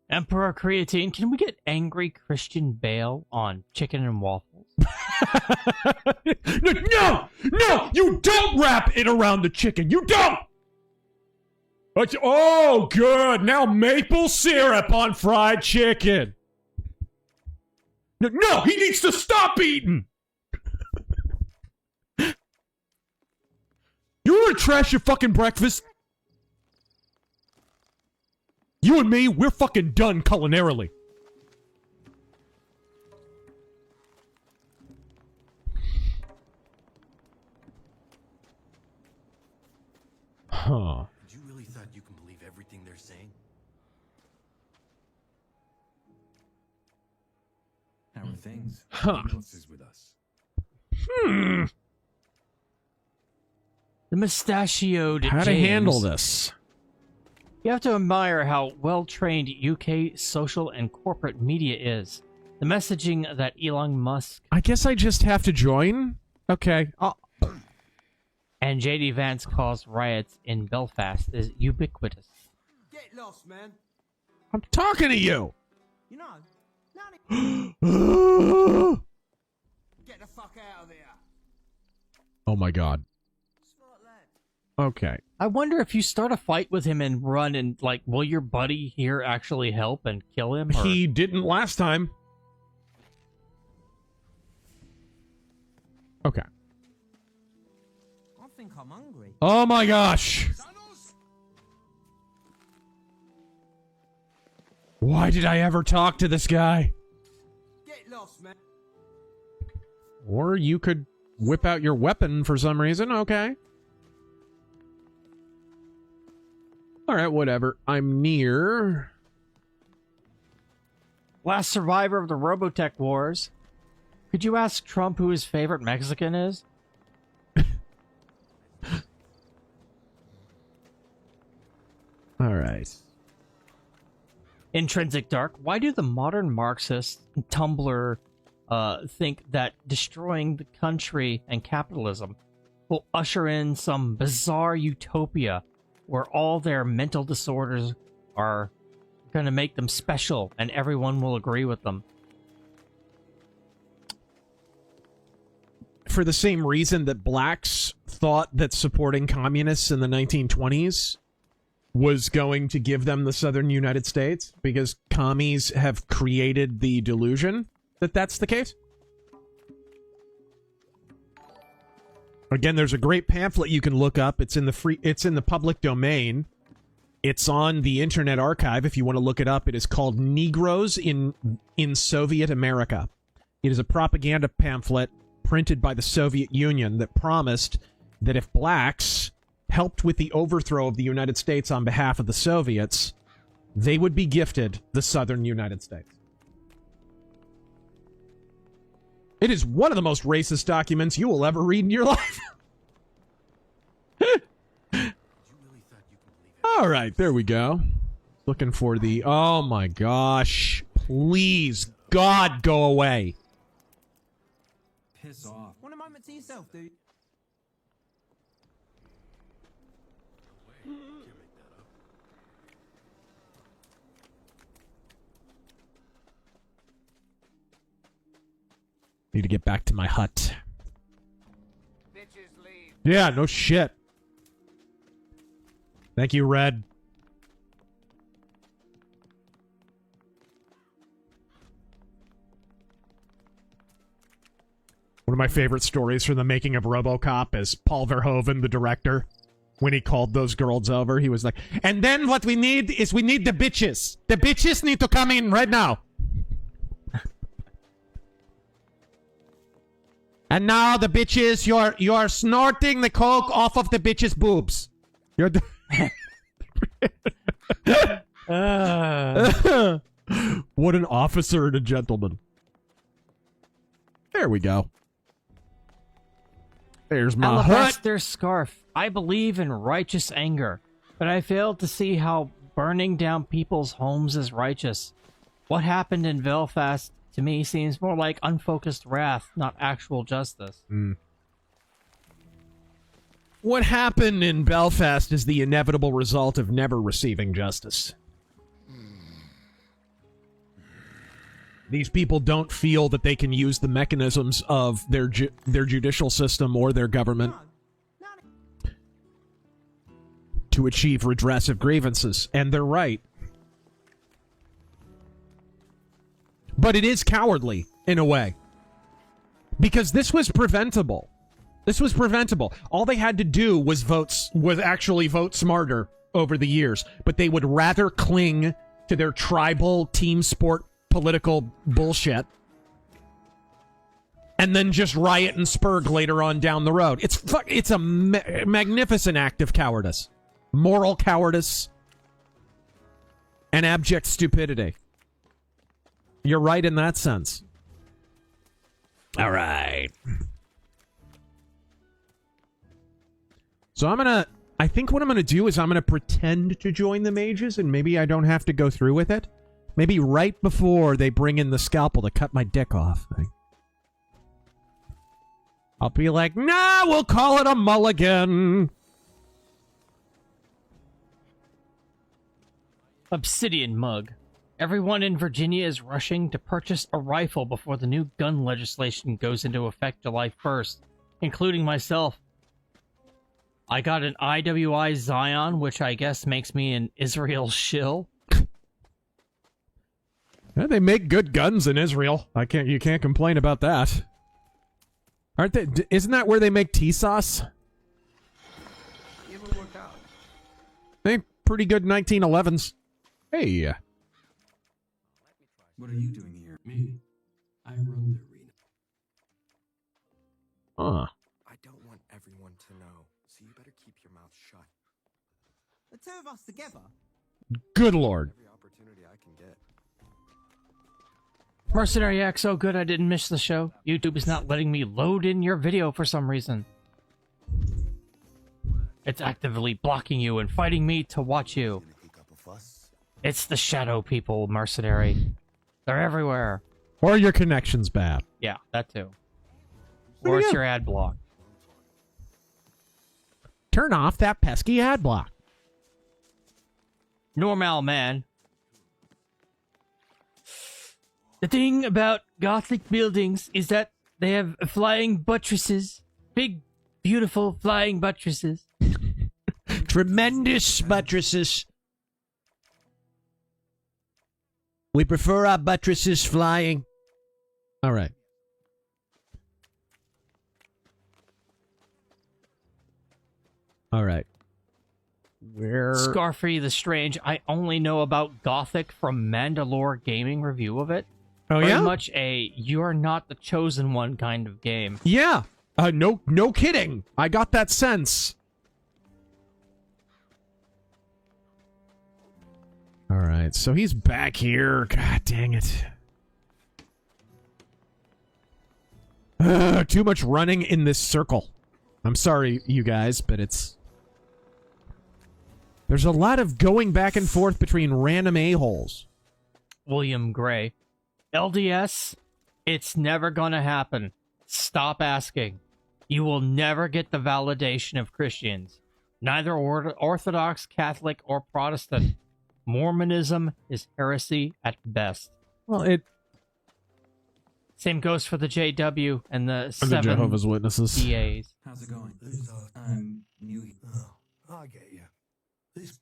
Emperor Creatine, can we get angry Christian Bale on chicken and waffles? No! No! You don't wrap it around the chicken! You don't! Oh, good! Now maple syrup on fried chicken! No! He needs to stop eating! You wanna trash your fucking breakfast? You and me, we're fucking done culinarily. Huh. You really thought you can believe everything they're saying? How are things? Huh. Who else is with us? The mustachioed How to James. handle this? You have to admire how well-trained UK social and corporate media is. The messaging that Elon Musk... I guess I just have to join? Okay. And JD Vance caused riots in Belfast is ubiquitous. Get lost, man. I'm talking to you! You know, get the fuck out of there. Oh my god. Okay. I wonder if you start a fight with him and run and, like, will your buddy here actually help and kill him? Or... He didn't last time. Okay. I think I'm hungry. Oh my gosh! Why did I ever talk to this guy? lost, man. Or you could whip out your weapon for some reason. Okay. Alright, whatever. I'm near. Last survivor of the Robotech Wars. Could you ask Trump who his favorite Mexican is? Alright. Intrinsic Dark. Why do the modern Marxists and Tumblr think that destroying the country and capitalism will usher in some bizarre utopia where all their mental disorders are going to make them special and everyone will agree with them? For the same reason that blacks thought that supporting communists in the 1920s was going to give them the southern United States, because commies have created the delusion that that's the case. Again, there's a great pamphlet you can look up. It's in the public domain. It's on the Internet Archive if you want to look it up. It is called Negroes in Soviet America. It is a propaganda pamphlet printed by the Soviet Union that promised that if blacks helped with the overthrow of the United States on behalf of the Soviets, they would be gifted the southern United States. It is one of the most racist documents you will ever read in your life. All right, there we go. Looking for the... Oh my gosh. Please, God, go away. Piss off. Want a moment to yourself, dude? Need to get back to my hut. Yeah, no shit. Thank you, Red. One of my favorite stories from the making of RoboCop is Paul Verhoeven, the director. When he called those girls over, he was like, and then what we need is we need the bitches. The bitches need to come in right now. And now the bitches, you're snorting the coke off of the bitches' boobs. You're what an officer and a gentleman. There we go. There's my hut. Alabaster Scarf. I believe in righteous anger, but I fail to see how burning down people's homes is righteous. What happened in Belfast to me seems more like unfocused wrath, not actual justice. What happened in Belfast is the inevitable result of never receiving justice. These people don't feel that they can use the mechanisms of their judicial system or their government to achieve redress of grievances, and they're right. But it is cowardly, in a way. Because this was preventable. This was preventable. All they had to do was actually vote smarter over the years. But they would rather cling to their tribal team sport political bullshit and then just riot and spurg later on down the road. It's a magnificent act of cowardice. Moral cowardice and abject stupidity. You're right in that sense. All right. So I think what I'm gonna do is I'm gonna pretend to join the mages, and maybe I don't have to go through with it. Maybe right before they bring in the scalpel to cut my dick off. I'll be like, nah, we'll call it a mulligan. Obsidian Mug. Everyone in Virginia is rushing to purchase a rifle before the new gun legislation goes into effect July 1st, including myself. I got an IWI Zion, which I guess makes me an Israel shill. Yeah, they make good guns in Israel. You can't complain about that. Aren't they? Isn't that where they make tea sauce? They pretty good 1911s. Hey. What are you doing here? Me? I run the arena. I don't want everyone to know, so you better keep your mouth shut. The two of us together? Good lord. Every opportunity I can get. Mercenary X, so good I didn't miss the show. YouTube is not letting me load in your video for some reason. It's actively blocking you and fighting me to watch you. It's the shadow people, Mercenary. They're everywhere. Or your connection's bad. Yeah, that too. Or it's your ad block. Turn off that pesky ad block. Normal man. The thing about Gothic buildings is that they have flying buttresses. Big, beautiful flying buttresses. Tremendous buttresses. We prefer our buttresses flying. All right. All right. Where... Scarfree the Strange. I only know about Gothic from Mandalore Gaming review of it. Oh, Very yeah? much a you're not the chosen one kind of game. Yeah. No kidding. I got that sense. All right. So he's back here. God dang it. Too much running in this circle. I'm sorry, you guys, but it's... There's a lot of going back and forth between random a-holes. William Gray. LDS, it's never gonna happen. Stop asking. You will never get the validation of Christians. Neither Orthodox, Catholic, or Protestant. Mormonism is heresy at best. Well, it... Same goes for the JW and the 7 Jehovah's Witnesses. DAs. How's it going? I'm new here. I get you.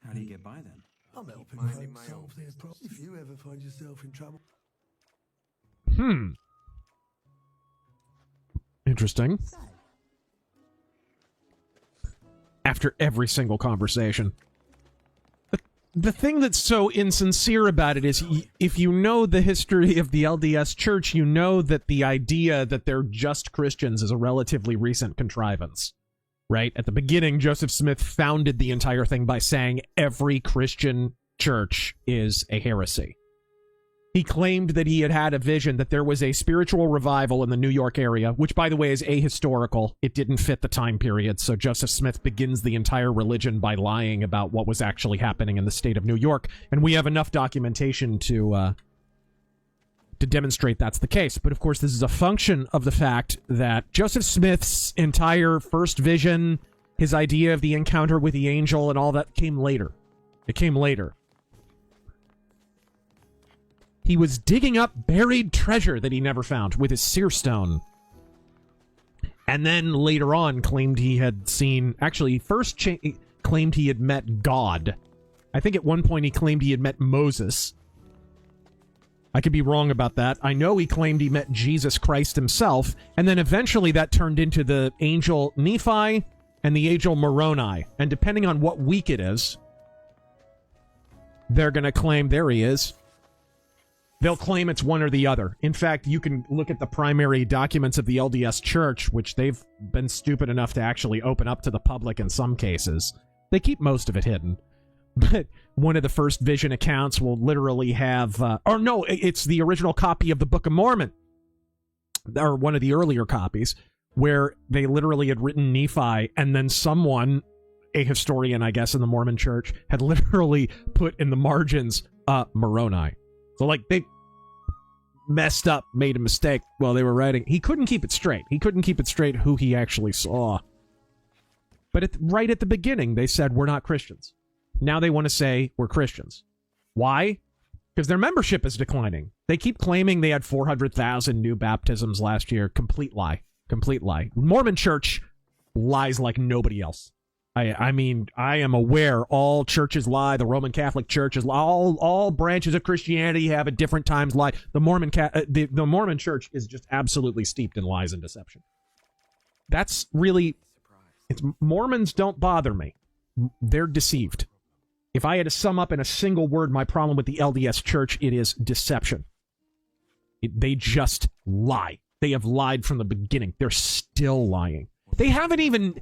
How do you get by then? I'm helping folks solve their problems. If you ever find yourself in trouble. Interesting. After every single conversation. The thing that's so insincere about it is, if you know the history of the LDS Church, you know that the idea that they're just Christians is a relatively recent contrivance. Right? At the beginning, Joseph Smith founded the entire thing by saying every Christian church is a heresy. He claimed that he had had a vision that there was a spiritual revival in the New York area, which, by the way, is ahistorical. It didn't fit the time period, so Joseph Smith begins the entire religion by lying about what was actually happening in the state of New York, and we have enough documentation to demonstrate that's the case. But, of course, this is a function of the fact that Joseph Smith's entire first vision, his idea of the encounter with the angel and all that came later. It came later. He was digging up buried treasure that he never found with his seer stone. And then later on claimed he had seen... Actually, he first claimed he had met God. I think at one point he claimed he had met Moses. I could be wrong about that. I know he claimed he met Jesus Christ himself. And then eventually that turned into the angel Nephi and the angel Moroni. And depending on what week it is, they're going to claim... There he is. They'll claim it's one or the other. In fact, you can look at the primary documents of the LDS Church, which they've been stupid enough to actually open up to the public in some cases. They keep most of it hidden. But one of the first vision accounts will literally have... or no, it's the original copy of the Book of Mormon. Or one of the earlier copies, where they literally had written Nephi, and then someone, a historian, I guess, in the Mormon Church, had literally put in the margins, Moroni. So, like, they messed up, made a mistake while they were writing. He couldn't keep it straight. He couldn't keep it straight who he actually saw. But right at the beginning, they said, we're not Christians. Now they want to say, we're Christians. Why? Because their membership is declining. They keep claiming they had 400,000 new baptisms last year. Complete lie. Complete lie. Mormon Church lies like nobody else. I mean, I am aware all churches lie. The Roman Catholic Church is all branches of Christianity have at different times lie. The Mormon Church is just absolutely steeped in lies and deception. That's really... Mormons don't bother me. They're deceived. If I had to sum up in a single word my problem with the LDS Church, it is deception. They just lie. They have lied from the beginning. They're still lying. They haven't even...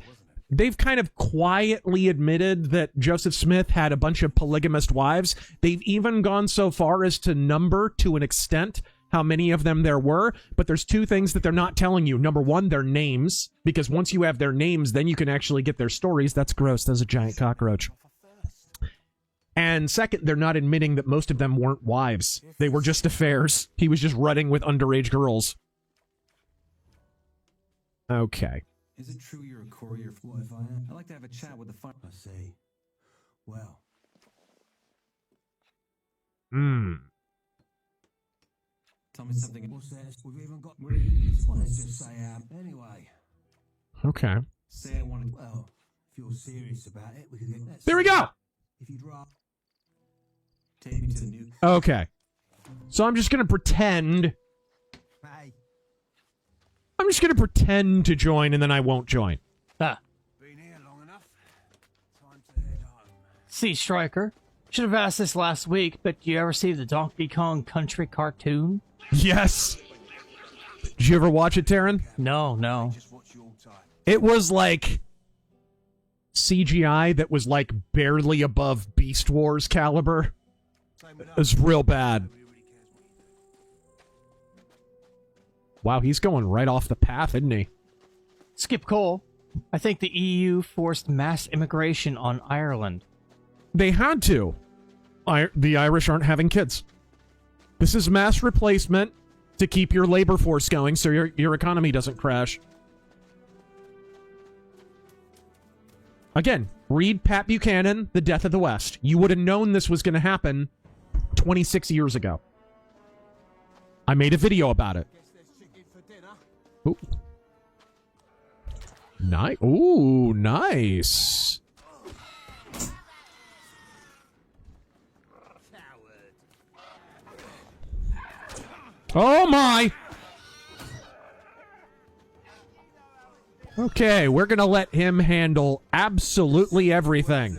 They've kind of quietly admitted that Joseph Smith had a bunch of polygamist wives. They've even gone so far as to number, to an extent, how many of them there were. But there's two things that they're not telling you. Number one, their names. Because once you have their names, then you can actually get their stories. That's gross. That's a giant cockroach. And second, they're not admitting that most of them weren't wives. They were just affairs. He was just running with underage girls. Okay. Is it true you're a courier? What if I am? I'd like to have a chat with the fire. I see. Well. Tell me something. What's that? We've even got. Well, let's just say, anyway. Okay. Say I want to. Well, if you're serious about it, we can get. There we go! If you'd rather. Take me to the new. Okay. So I'm just going to pretend. I'm just going to pretend to join, and then I won't join. Been here long enough. Time to head home. See, Striker. Should have asked this last week, but do you ever see the Donkey Kong Country cartoon? Yes. Did you ever watch it, Taryn? No. It was like CGI that was like barely above Beast Wars caliber. It was real bad. Wow, he's going right off the path, isn't he? Skip Cole. I think the EU forced mass immigration on Ireland. They had to. The Irish aren't having kids. This is mass replacement to keep your labor force going so your economy doesn't crash. Again, read Pat Buchanan, The Death of the West. You would have known this was going to happen 26 years ago. I made a video about it. Ooh. Ooh, nice. Oh my! Okay, we're gonna let him handle absolutely everything.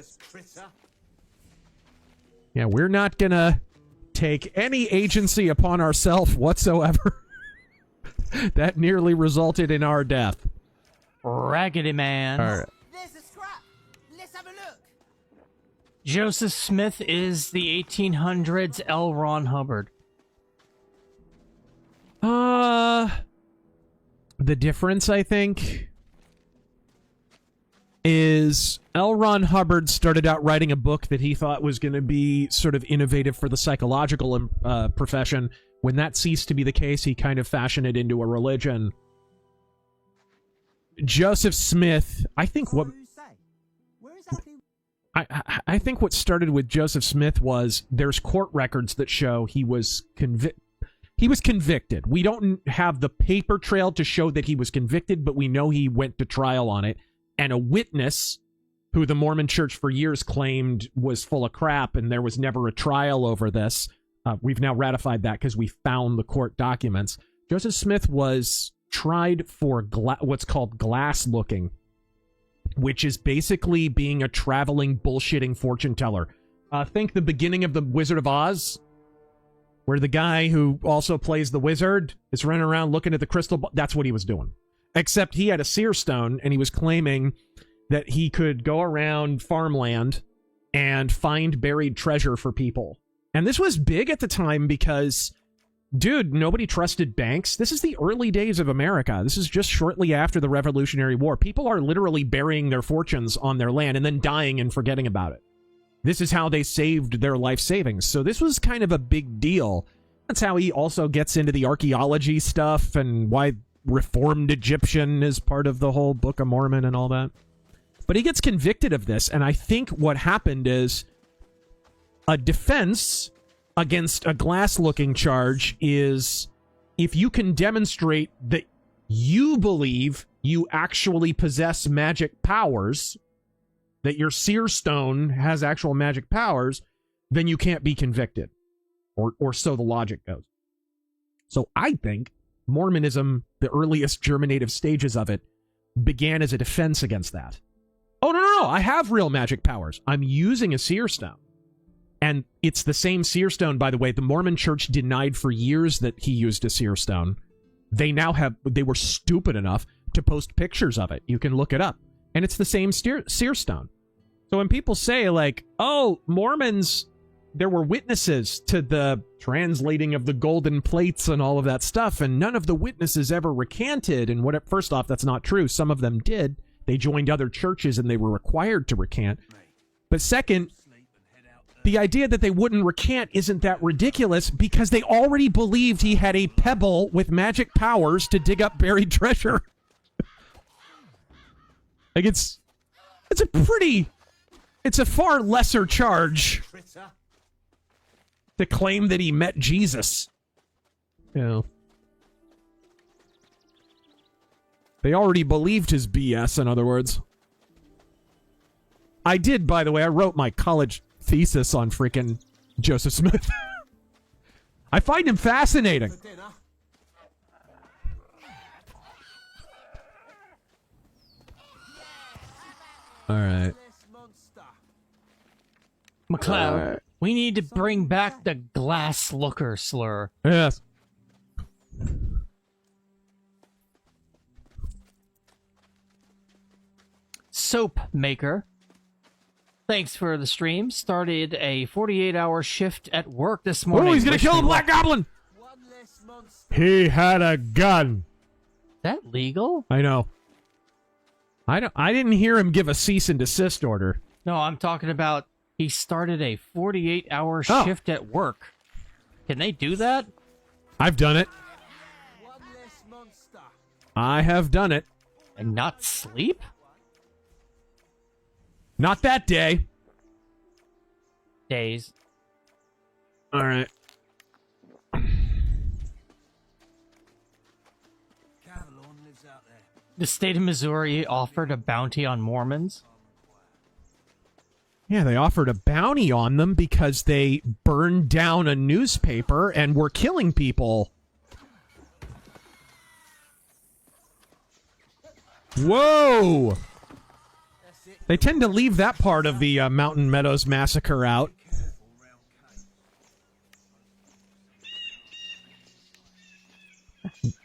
Yeah, we're not gonna take any agency upon ourselves whatsoever. That nearly resulted in our death. Raggedy Man. All right. There's a scrap. Let's have a look. Joseph Smith is the 1800s L. Ron Hubbard. The difference, I think, is L. Ron Hubbard started out writing a book that he thought was going to be sort of innovative for the psychological profession. When that ceased to be the case, he kind of fashioned it into a religion. Joseph Smith, I think what... I think what started with Joseph Smith was there's court records that show he was convicted. We don't have the paper trail to show that he was convicted, but we know he went to trial on it. And a witness who the Mormon Church for years claimed was full of crap and there was never a trial over this. We've now ratified that because we found the court documents. Joseph Smith was tried for what's called glass looking, which is basically being a traveling bullshitting fortune teller. Think the beginning of The Wizard of Oz, where the guy who also plays the wizard is running around looking at the crystal ball. That's what he was doing. Except he had a seer stone, and he was claiming that he could go around farmland and find buried treasure for people. And this was big at the time because, dude, nobody trusted banks. This is the early days of America. This is just shortly after the Revolutionary War. People are literally burying their fortunes on their land and then dying and forgetting about it. This is how they saved their life savings. So this was kind of a big deal. That's how he also gets into the archaeology stuff and why Reformed Egyptian is part of the whole Book of Mormon and all that. But he gets convicted of this, and I think what happened is a defense against a glass-looking charge is if you can demonstrate that you believe you actually possess magic powers, that your seer stone has actual magic powers, then you can't be convicted. Or so the logic goes. So I think Mormonism, the earliest germinative stages of it, began as a defense against that. Oh, no, I have real magic powers. I'm using a seer stone. And it's the same seer stone, by the way. The Mormon church denied for years that he used a seer stone. They were stupid enough to post pictures of it. You can look it up. And it's the same seer stone. So when people say, like, oh, Mormons, there were witnesses to the translating of the golden plates and all of that stuff, and none of the witnesses ever recanted, and first off, that's not true. Some of them did. They joined other churches and they were required to recant. But second, the idea that they wouldn't recant isn't that ridiculous because they already believed he had a pebble with magic powers to dig up buried treasure. Like, it's a far lesser charge to claim that he met Jesus. You know. They already believed his BS, in other words. I did, by the way, I wrote my college thesis on freaking Joseph Smith. I find him fascinating. All right. McLeod, we need to bring back the glass looker slur. Yes. Soap Maker. Thanks for the stream. Started a 48-hour shift at work this morning. Oh, he's gonna kill a black goblin! He had a gun. Is that legal? I know. I didn't hear him give a cease and desist order. No, I'm talking about he started a 48-hour shift at work. Can they do that? I've done it. I have done it. And not sleep? Not that day. Days. All right. The state of Missouri offered a bounty on Mormons. Yeah, they offered a bounty on them because they burned down a newspaper and were killing people. Whoa! They tend to leave that part of the Mountain Meadows massacre out.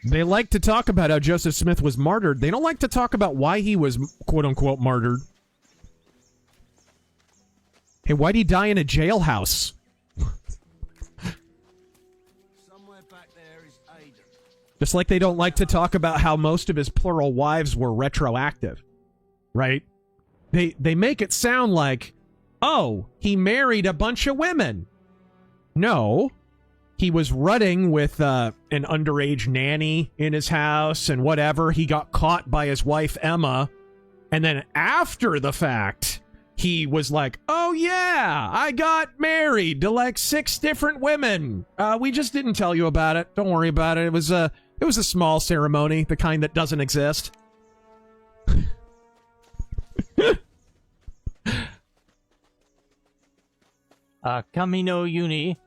They like to talk about how Joseph Smith was martyred. They don't like to talk about why he was, quote-unquote, martyred. Hey, why'd he die in a jailhouse? Just like they don't like to talk about how most of his plural wives were retroactive. Right? They make it sound like, oh, he married a bunch of women. No. He was rutting with an underage nanny in his house and whatever. He got caught by his wife, Emma. And then after the fact, he was like, oh yeah, I got married to like 6 different women. We just didn't tell you about it. Don't worry about it. It was a small ceremony, the kind that doesn't exist. Camino Uni.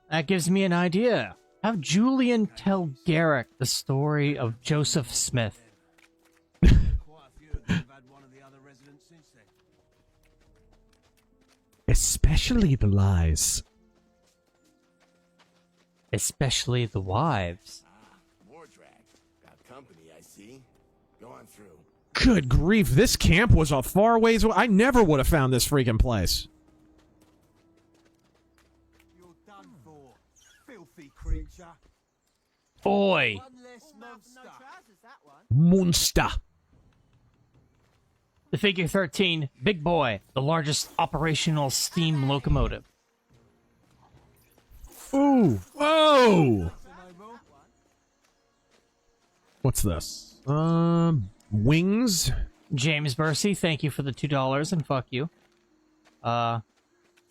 That gives me an idea. Have Julian tell Garrick the story of Joseph Smith. Especially the lies. Especially the wives. More drag. Got company, I see. Go on through. Good grief, this camp was a far ways away. I never would have found this freaking place. You're done for, filthy creature. Boy. Monster. The Figure 13, Big Boy, the largest operational steam locomotive. Ooh. Whoa. What's this? Wings. James Bursey, thank you for the $2 and fuck you.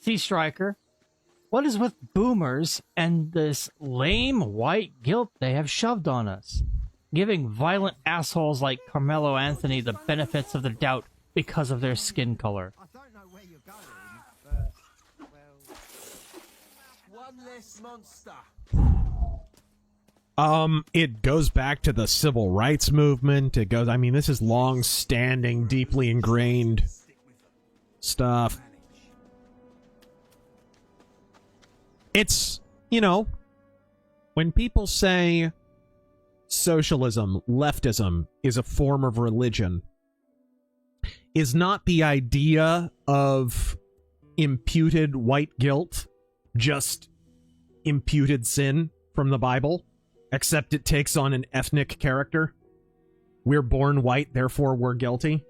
Sea Striker. What is with boomers and this lame white guilt they have shoved on us? Giving violent assholes like Carmelo Anthony the benefits of the doubt because of their skin color. I don't know where you're going, but, well, one less monster. It goes back to the civil rights movement. It goes, I mean, this is long-standing, deeply ingrained stuff. It's, you know, when people say socialism, leftism is a form of religion, is not the idea of imputed white guilt just imputed sin from the Bible, except it takes on an ethnic character. We're born white, therefore we're guilty.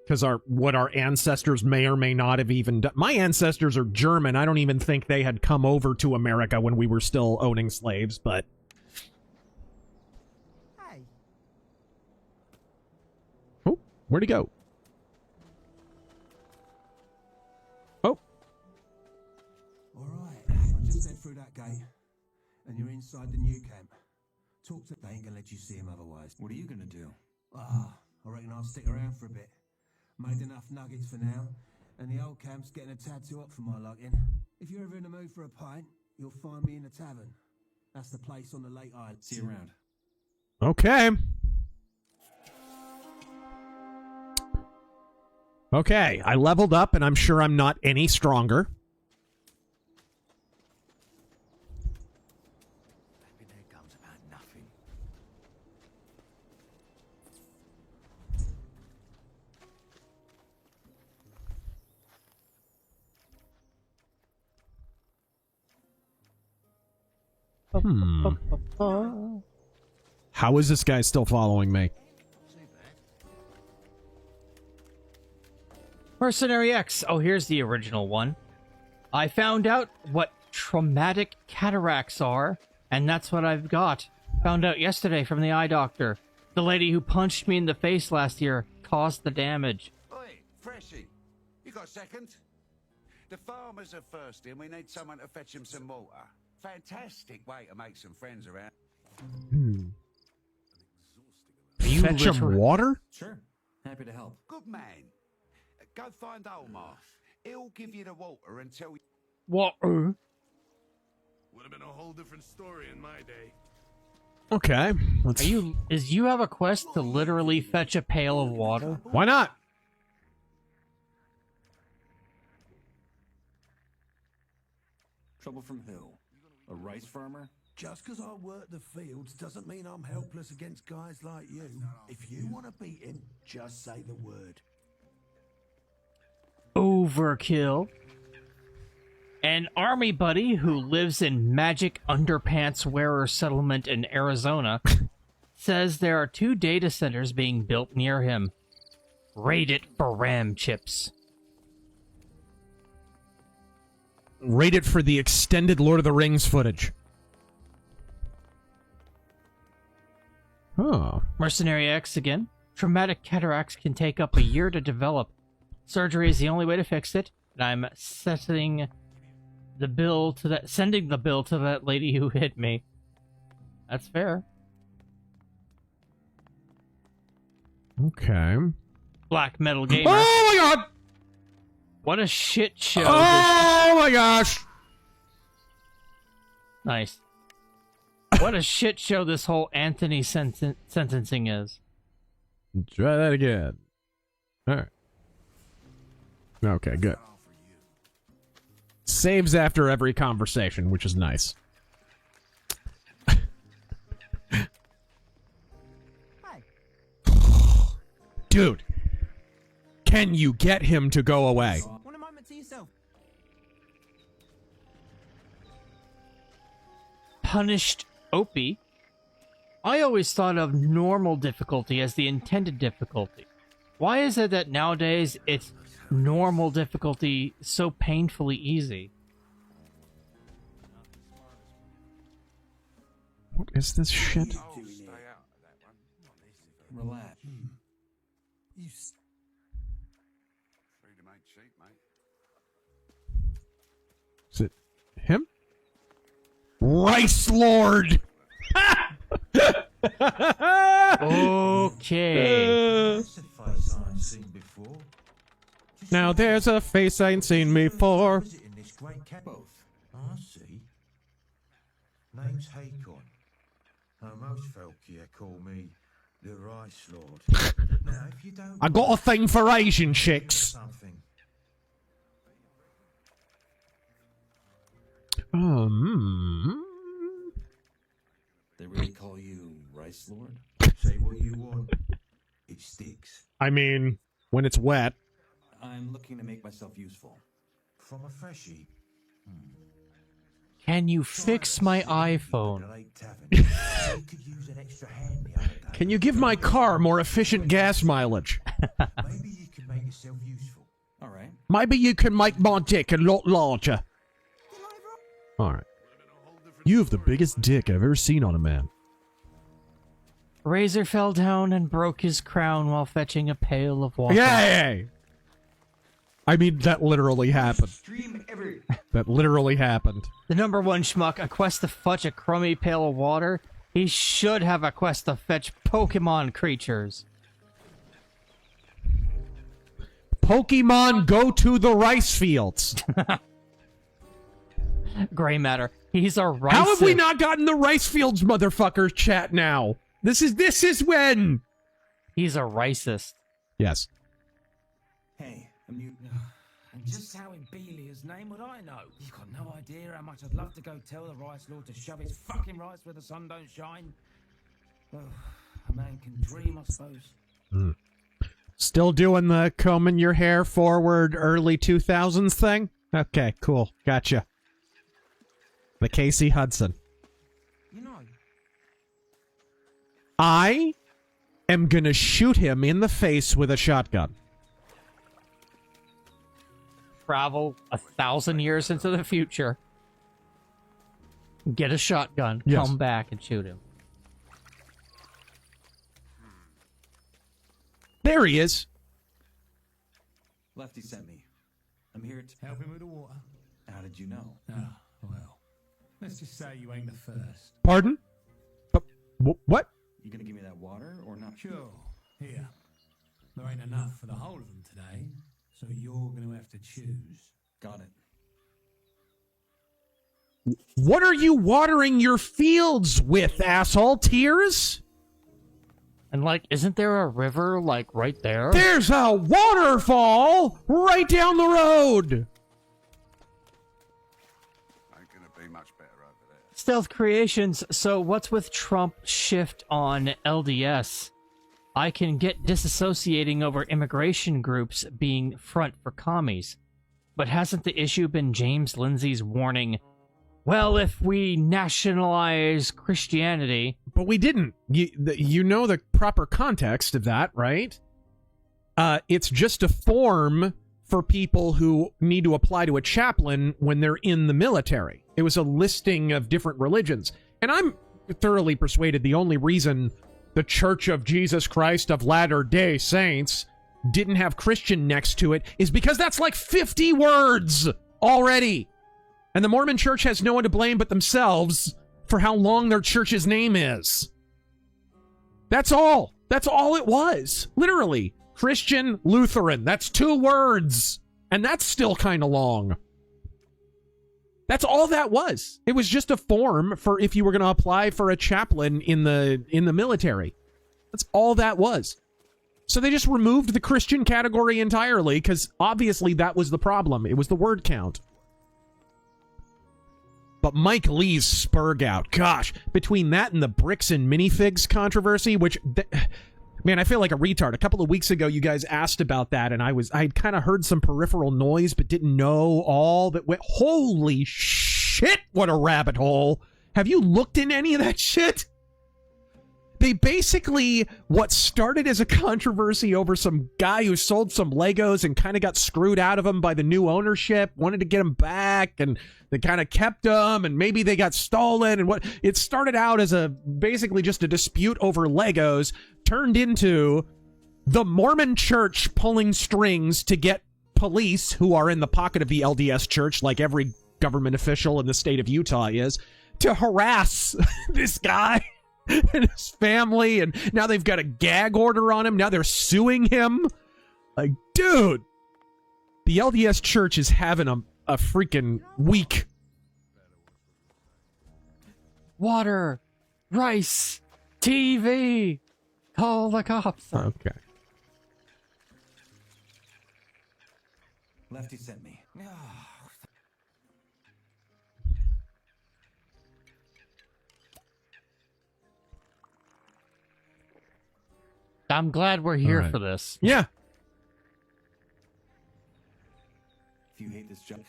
Because what our ancestors may or may not have even done. My ancestors are German. I don't even think they had come over to America when we were still owning slaves, but... Hey. Oh, where'd he go? Oh. Alright, I just head through that gate. And you're inside the new camp. Talk to... They ain't gonna let you see him otherwise. What are you gonna do? I reckon I'll stick around for a bit. Made enough nuggets for now, and the old camp's getting a tad too hot for my liking. If you're ever in the mood for a pint, you'll find me in the tavern. That's the place on the lake island. See you around. Okay. Okay, I leveled up, and I'm sure I'm not any stronger. Maybe there comes about nothing. How is this guy still following me? Mercenary X. Oh, here's the original one. I found out what traumatic cataracts are, and that's what I've got. Found out yesterday from the eye doctor. The lady who punched me in the face last year caused the damage. Oi, Freshie, you got a second? The farmers are thirsty and we need someone to fetch them some water. Fantastic way to make some friends around. Fetch him water? Sure. Happy to help. Good man. Go find Omar. He'll give you the water and tell you... Water? Would have been a whole different story in my day. Okay. Is you have a quest to literally fetch a pail of water? Why not? Trouble from who? A rice farmer? Just because I work the fields doesn't mean I'm helpless against guys like you. If you want to beat him, just say the word. Overkill. An army buddy who lives in Magic Underpants Wearer Settlement in Arizona says there are 2 data centers being built near him. Raid it for RAM chips. Rate it for the extended Lord of the Rings footage. Oh. Mercenary X again. Traumatic cataracts can take up a year to develop. Surgery is the only way to fix it, and I'm sending the bill to that lady who hit me. That's fair. Okay. Black Metal Gamer. Oh my god! What a shit show. Oh my gosh! Nice. What a shit show this whole Anthony sentencing is. Try that again. Alright. Okay, good. Saves after every conversation, which is nice. Dude, can you get him to go away? Want a moment to yourself? Punished Opie. I always thought of normal difficulty as the intended difficulty. Why is it that nowadays it's normal difficulty so painfully easy? What is this shit? Relax. Freedom ain't cheap, mate. Is it him? Rice Lord! Okay. Now there's a face I ain't seen before. Both. I see. Name's Hakon. Most folk here call me the Rice Lord. Now, if you don't... I got a thing for Asian chicks. Something. They really call you Rice Lord? Say what you want. It sticks. I mean, when it's wet. I'm looking to make myself useful. From a freshie. Can you fix my iPhone? Could use an extra hand the other day. Can you give my car more efficient gas mileage? Maybe you can make yourself useful. All right. Maybe you can make my dick a lot larger. Alright. You have the biggest dick I've ever seen on a man. Razor fell down and broke his crown while fetching a pail of water. Yay! I mean, that literally happened. That literally happened. The number one schmuck, a quest to fetch a crummy pail of water. He should have a quest to fetch Pokemon creatures. Pokemon go to the rice fields. Gray matter. He's a racist. How have we not gotten the rice fields, motherfuckers, chat now? This is when. He's a racist. Yes. Hey, And just how in Belia's name would I know? You've got no idea how much I'd love to go tell the Rice Lord to shove his fucking rice where the sun don't shine. Well, a man can dream, I suppose. Still doing the combing your hair forward early 2000s thing? Okay, cool. Gotcha. The Casey Hudson. You know, I am gonna shoot him in the face with a shotgun. Travel 1,000 years into the future. Get a shotgun. Yes. Come back and shoot him. There he is. Lefty sent me. I'm here to Help him with the water. How did you know? Ah, well. Let's just say you ain't the first. Pardon? What? You gonna give me that water or not? Sure. Here. There ain't enough for the whole of them today, so you're going to have to choose. Got it. What are you watering your fields with, asshole? Tears? And, like, isn't there a river, like, right there? There's a waterfall right down the road. Ain't gonna be much better over there. Stealth Creations, so what's with Trump shift on LDS? I can get disassociating over immigration groups being front for commies. But hasn't the issue been James Lindsay's warning, well, if we nationalize Christianity... But we didn't. You know the proper context of that, right? It's just a form for people who need to apply to a chaplain when they're in the military. It was a listing of different religions. And I'm thoroughly persuaded the only reason the Church of Jesus Christ of Latter-day Saints didn't have Christian next to it is because that's like 50 words already. And the Mormon Church has no one to blame but themselves for how long their church's name is. That's all. That's all it was. Literally. Christian, Lutheran. That's 2 words. And that's still kind of long. That's all that was. It was just a form for if you were going to apply for a chaplain in the military. That's all that was. So they just removed the Christian category entirely because obviously that was the problem. It was the word count. But Mike Lee's Spurg out. Gosh, between that and the bricks and minifigs controversy, which... Man, I feel like a retard. A couple of weeks ago, you guys asked about that, and I'd kind of heard some peripheral noise, but didn't know all that went. Holy shit, what a rabbit hole. Have you looked in any of that shit? They basically, what started as a controversy over some guy who sold some Legos and kind of got screwed out of them by the new ownership, wanted to get them back, and they kind of kept them, and maybe they got stolen, and what it started out as basically just a dispute over Legos, turned into the Mormon Church pulling strings to get police, who are in the pocket of the LDS Church, like every government official in the state of Utah is, to harass this guy and his family, and now they've got a gag order on him. Now they're suing him. Like, dude, the LDS Church is having a freaking week. Water, rice, TV, call the cops. Okay. Lefty sent me. I'm glad we're here Alright. for this. Yeah. If you hate this job,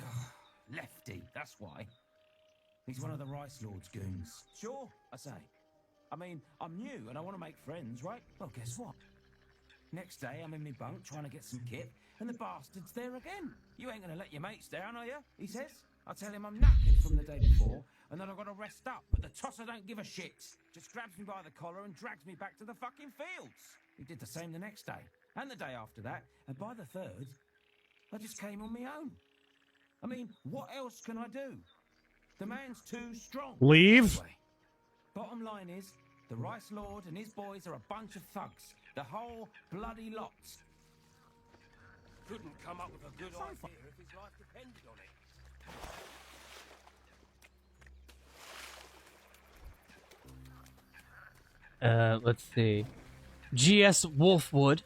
Lefty, that's why. He's one of the Rice Lord's goons. Sure, I say. I mean, I'm new and I want to make friends, right? Well, guess what? Next day, I'm in my bunk trying to get some kit, and the bastard's there again. You ain't gonna let your mates down, are you? He says. I tell him I'm knackered from the day before, and that I've got to rest up, but the tosser don't give a shit. Just grabs me by the collar and drags me back to the fucking fields. He did the same the next day, and the day after that, and by the third, I just came on my own. I mean, what else can I do? The man's too strong. Leave. Anyway, bottom line is, the Rice Lord and his boys are a bunch of thugs. The whole bloody lot. Couldn't come up with a good idea if his life depended on it. Let's see. GS Wolfwood.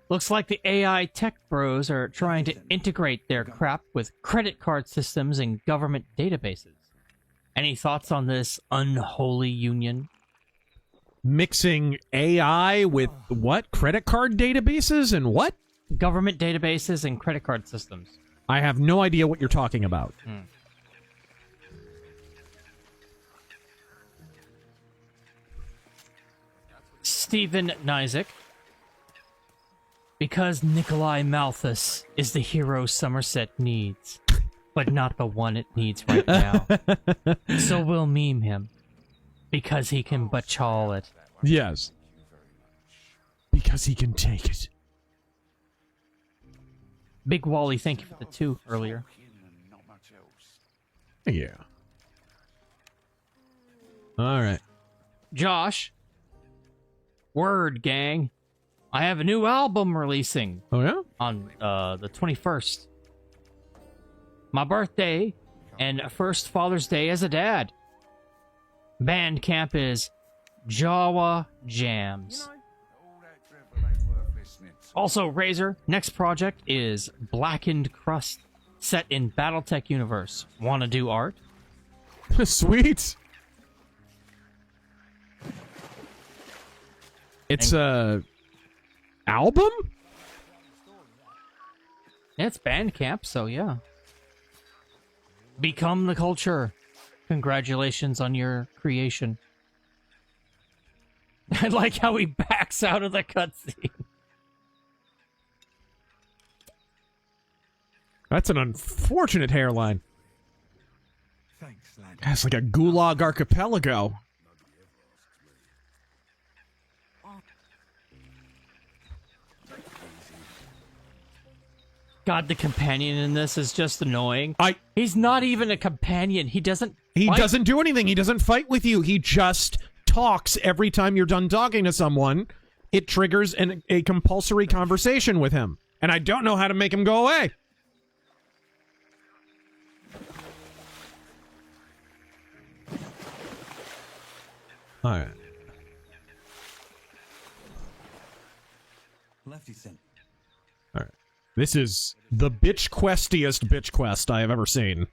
Looks like the AI tech bros are trying to integrate their crap with credit card systems and government databases. Any thoughts on this unholy union? Mixing AI with what? Credit card databases and what? Government databases and credit card systems. I have no idea what you're talking about. Stephen Nizick. Because Nikolai Malthus is the hero Somerset needs, but not the one it needs right now. So we'll meme him. Because he can bachal it. Yes. Because he can take it. Big Wally, thank you for the 2 earlier. Yeah. Alright. Josh. Word, gang. I have a new album releasing. Oh, yeah? On the 21st. My birthday and first Father's Day as a dad. Bandcamp is Jawa Jams. Also, Razor, next project is Blackened Crust, set in Battletech universe. Wanna do art? Sweet. It's a album? Yeah, it's Bandcamp, so yeah. Become the culture. Congratulations on your creation. I like how he backs out of the cutscene. That's an unfortunate hairline. Thanks, lad. That's like a gulag archipelago. God, the companion in this is just annoying. He's not even a companion. He doesn't fight. Doesn't do anything. He doesn't fight with you. He just talks every time you're done talking to someone. It triggers a compulsory conversation with him. And I don't know how to make him go away. Alright. Lefty sent. Alright. This is the bitch questiest bitch quest I have ever seen.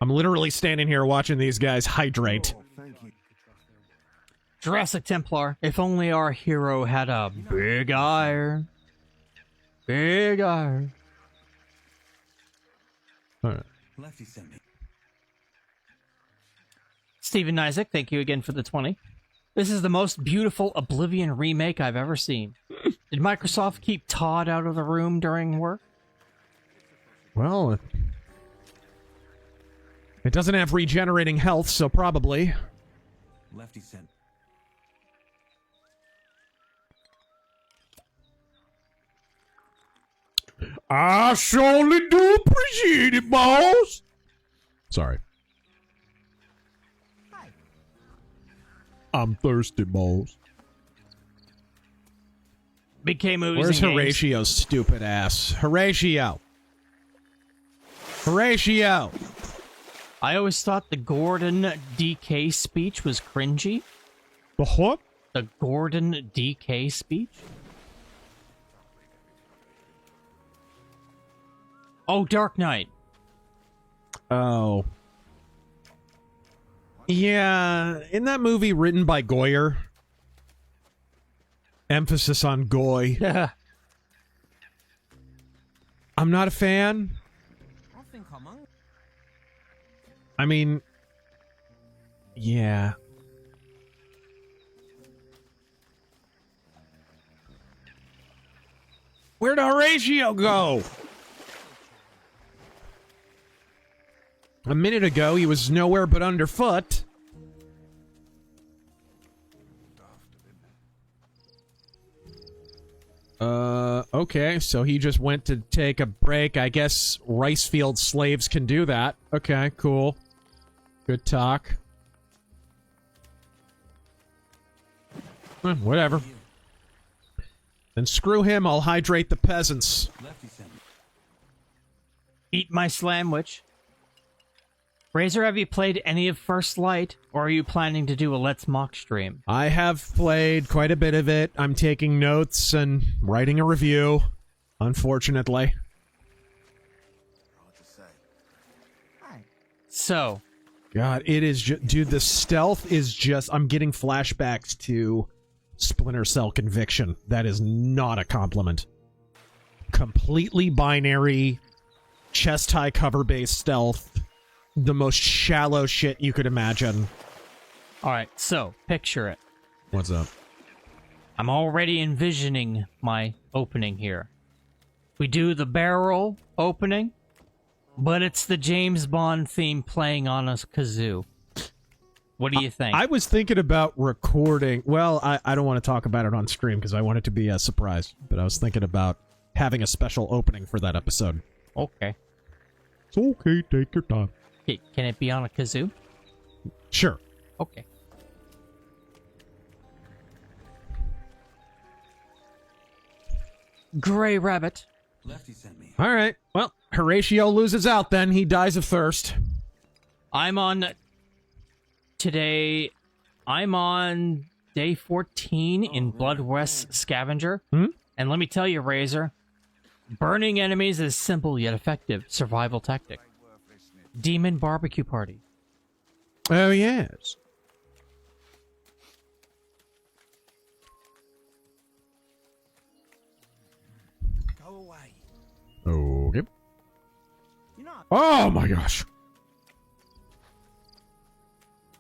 I'm literally standing here watching these guys hydrate. Jurassic Templar, if only our hero had a big eye. Big eye. Alright. Lefty sent me. Stephen Isaac, thank you again for the 20. This is the most beautiful Oblivion remake I've ever seen. Did Microsoft keep Todd out of the room during work? Well, it doesn't have regenerating health, so probably. Lefty sent. I surely do appreciate it, boss. Sorry. I'm thirsty, boss. Big K movies. Where's and games. Horatio's stupid ass? Horatio. Horatio. I always thought the Gordon DK speech was cringy. The what? The Gordon DK speech? Oh, Dark Knight. Oh. Yeah, in that movie written by Goyer, Emphasis on goy. I'm not a fan. I think I'm hungry. I mean, yeah. Where'd Horatio go? A minute ago, he was nowhere but underfoot. Okay, so he just went to take a break. I guess rice field slaves can do that. Okay, cool. Good talk. Whatever. Then screw him, I'll hydrate the peasants. Eat my sandwich. Razor, have you played any of First Light, or are you planning to do a Let's Mock stream? I have played quite a bit of it. I'm taking notes and writing a review, unfortunately. So. God, it is just... Dude, the stealth is just... I'm getting flashbacks to Splinter Cell Conviction. That is not a compliment. Completely binary, chest-high cover-based stealth. The most shallow shit you could imagine. Alright, so, picture it. What's up? I'm already envisioning my opening here. We do the barrel opening, but it's the James Bond theme playing on a kazoo. What do you think? I was thinking about recording... Well, I don't want to talk about it on stream because I want it to be a surprise. But I was thinking about having a special opening for that episode. Okay. It's okay, take your time. Can it be on a kazoo? Sure. Okay. Gray Rabbit. Lefty sent me. All right. Well, Horatio loses out then. He dies of thirst. I'm on day 14 in Blood West Scavenger. And let me tell you, Razor, burning enemies is simple yet effective survival tactic. Demon Barbecue Party. Oh, yes. Go away. Okay. You know, Oh, my gosh.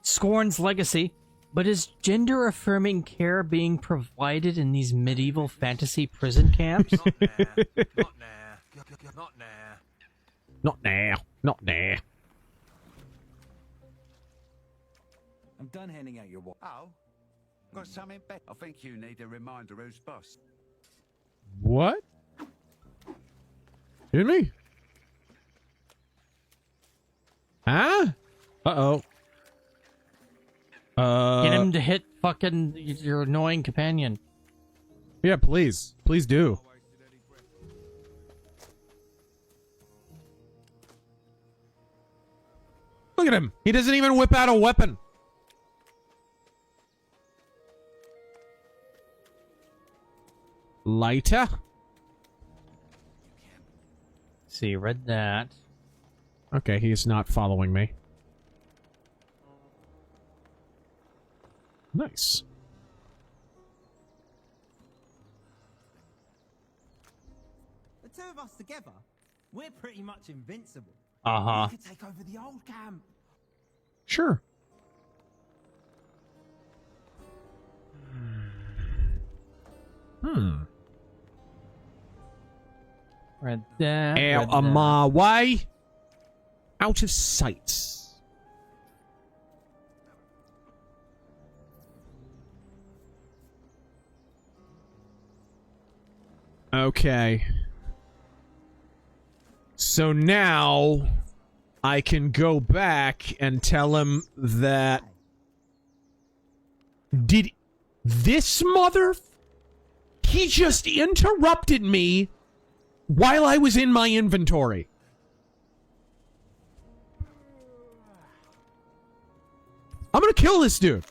Scorn's legacy. But is gender-affirming care being provided in these medieval fantasy prison camps? Not now. Not now. Not now. I'm done handing out your wall. Oh, got something better. I think you need a reminder who's boss. What? Kidding me? Huh? Uh-oh. Get him to hit fucking your annoying companion. Yeah, please. Please do. Look at him. He doesn't even whip out a weapon. Lighter. See, read that. Okay, he's not following me. Nice. the two of us together, we're pretty much invincible. Uh-huh. We could take over the old camp. Sure. Read that. Out of my way. Out of sight. Okay. So now I can go back and tell him that... Did this mother... He just interrupted me while I was in my inventory. I'm gonna kill this dude.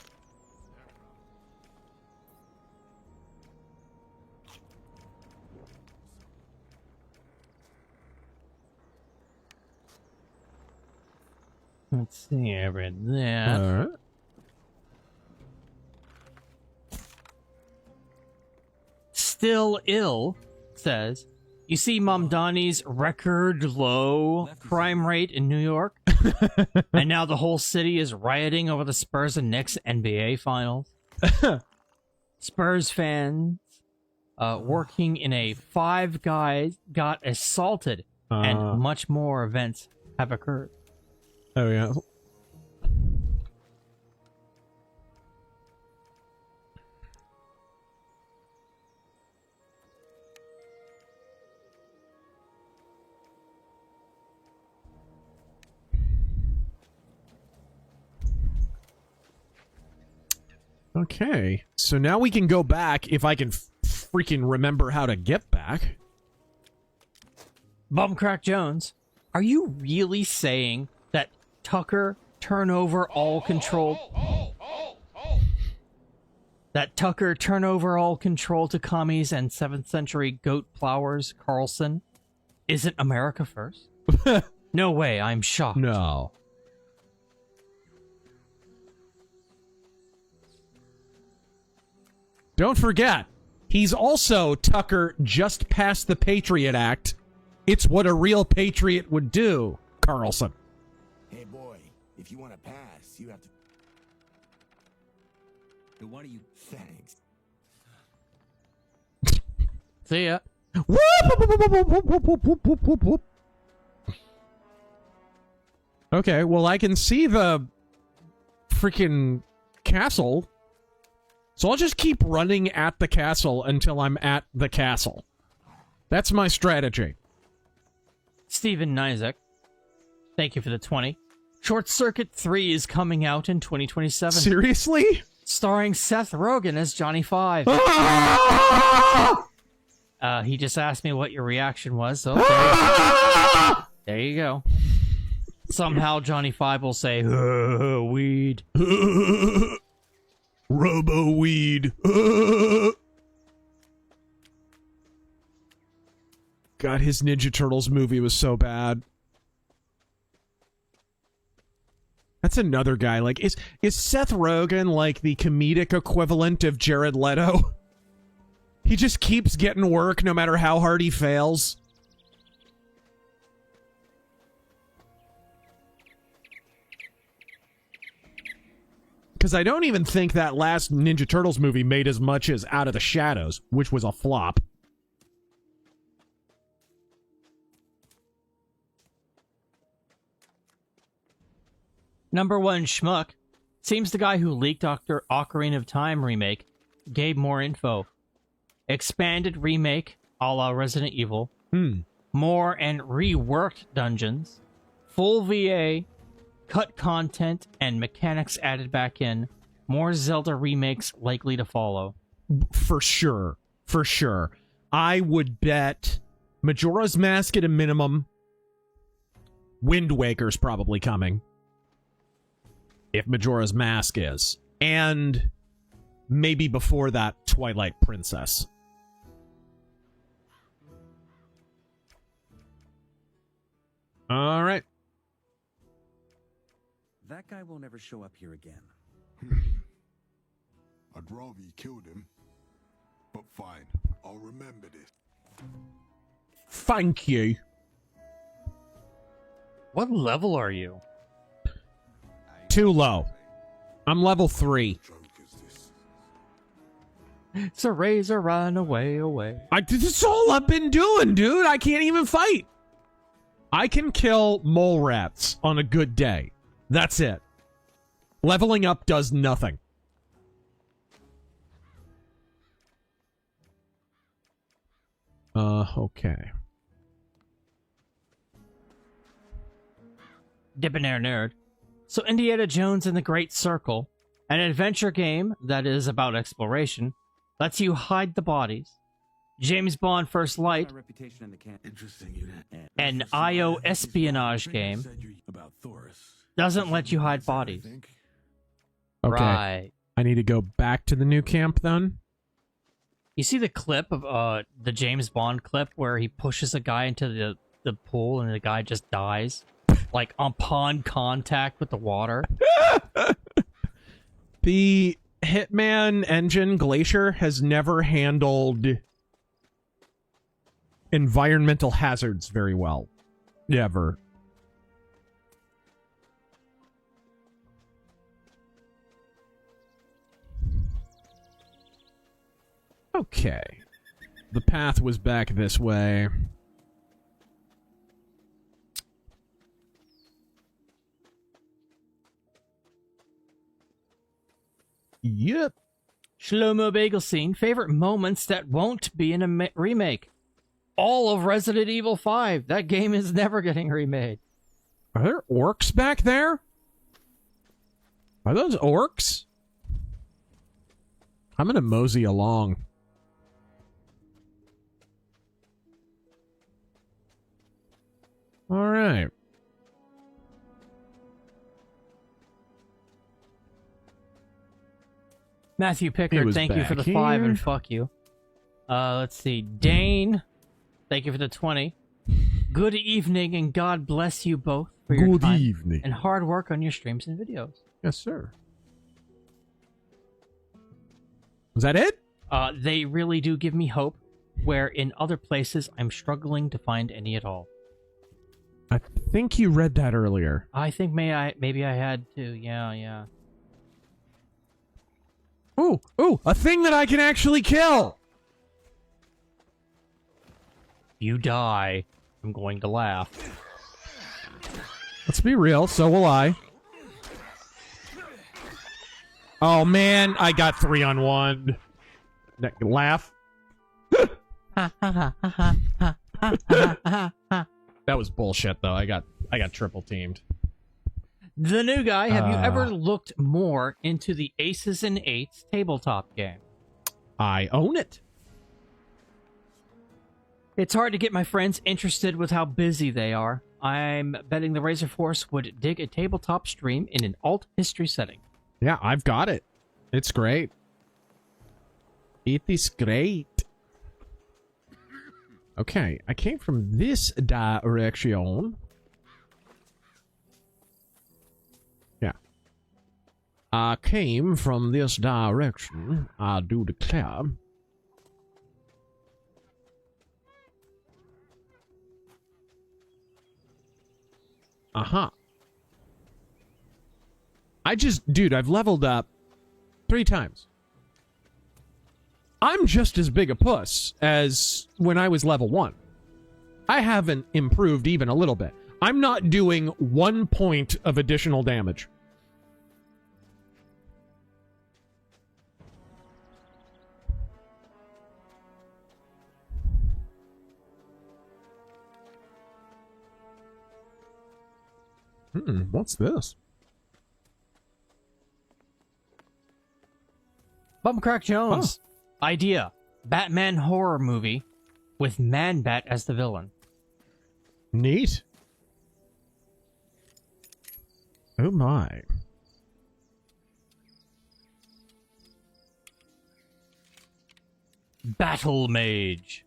Let's see, I read that. All right. Still Ill says, you see Mamdani's record low crime rate in New York? And now the whole city is rioting over the Spurs and Knicks NBA finals. Spurs fans working in a Five Guys got assaulted, and much more events have occurred. Oh, yeah. Okay, so now we can go back if I can freaking remember how to get back. Bumcrack Jones, are you really saying that Tucker turn over all control? That Tucker turn over all control to commies and 7th century goat plowers Carlson isn't America first? No way, I'm shocked. No. Don't forget, he's also, Tucker, just passed the Patriot Act. It's what a real patriot would do, Carlson. Hey, boy, if you want to pass, you have to... But what are you... Thanks. See ya. Okay, well, I can see the freaking castle. So I'll just keep running at the castle until I'm at the castle. That's my strategy. Steven Nizek, thank you for the 20. Short Circuit 3 is coming out in 2027. Seriously? Starring Seth Rogen as Johnny Five. He just asked me what your reaction was, so there you go. Somehow Johnny Five will say, weed. Robo-weed. God, his Ninja Turtles movie was so bad. That's another guy. Like, is Seth Rogen like the comedic equivalent of Jared Leto? He just keeps getting work no matter how hard he fails. Because I don't even think that last Ninja Turtles movie made as much as Out of the Shadows, which was a flop. Number one schmuck. Seems the guy who leaked Ocarina of Time remake gave more info. Expanded remake, a la Resident Evil. More and reworked dungeons. Full VA. Cut content and mechanics added back in. More Zelda remakes likely to follow. For sure. For sure. I would bet Majora's Mask at a minimum. Wind Waker's probably coming. If Majora's Mask is. And maybe before that, Twilight Princess. All right. That guy will never show up here again. I'd rather you killed him. But fine, I'll remember this. Thank you. What level are you? Too low. I'm level 3. It's a razor run away. That's all I've been doing, dude. I can't even fight. I can kill mole rats on a good day. That's it. Leveling up does nothing. Okay. Debonair Nerd. So Indiana Jones and the Great Circle, an adventure game that is about exploration, lets you hide the bodies. James Bond First Light, an IO espionage game, doesn't let you hide bodies. Okay. Right. I need to go back to the new camp then? You see the clip of the James Bond clip where he pushes a guy into the pool and the guy just dies? Like upon contact with the water? The Hitman engine, Glacier, has never handled environmental hazards very well. Ever. Okay. The path was back this way. Yep. Shlomo Bagel Scene, favorite moments that won't be in a remake. All of Resident Evil 5. That game is never getting remade. Are there orcs back there? Are those orcs? I'm gonna mosey along. All right. Matthew Pickard, thank you for the 5 and fuck you. Let's see. Dane, thank you for the 20. Good evening and God bless you both for your time and hard work on your streams and videos. Yes, sir. Was that it? They really do give me hope, where in other places I'm struggling to find any at all. I think you read that earlier. I think maybe I had to. Yeah. Ooh, a thing that I can actually kill. You die. I'm going to laugh. Let's be real, so will I. Oh man, I got 3 on 1. Laugh. That was bullshit though. I got triple teamed. The new guy, have you ever looked more into the Aces and Eights tabletop game? I own it. It's hard to get my friends interested with how busy they are. I'm betting the Razor Force would dig a tabletop stream in an alt history setting. Yeah, I've got it. It's great. It is great. Okay, I came from this direction. Yeah. I came from this direction, I do declare. Uh-huh. Dude, I've leveled up 3 times. I'm just as big a puss as when I was level 1. I haven't improved even a little bit. I'm not doing 1 point of additional damage. What's this? Bumcrack Jones. Idea. Batman horror movie with Man-Bat as the villain. Neat. Oh my. Battle Mage.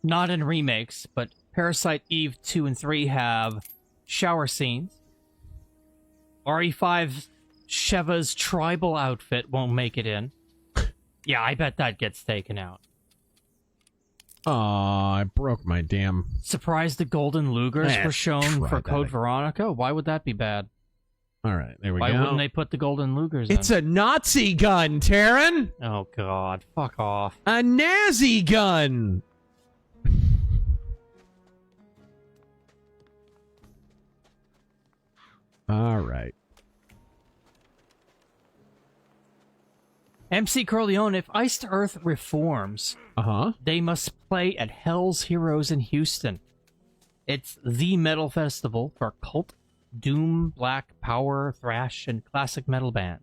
Not in remakes, but Parasite Eve 2 and 3 have shower scenes. RE5 Sheva's tribal outfit won't make it in. Yeah, I bet that gets taken out. Aw, I broke my damn... Surprised the Golden Lugers were shown for Code Veronica? Why would that be bad? Alright, there we go. Why wouldn't they put the Golden Lugers in? It's a Nazi gun, Taryn! Oh god, fuck off. A Nazi gun! Alright. MC Corleone, if Iced Earth reforms, they must play at Hell's Heroes in Houston. It's the metal festival for cult, doom, black, power, thrash, and classic metal band.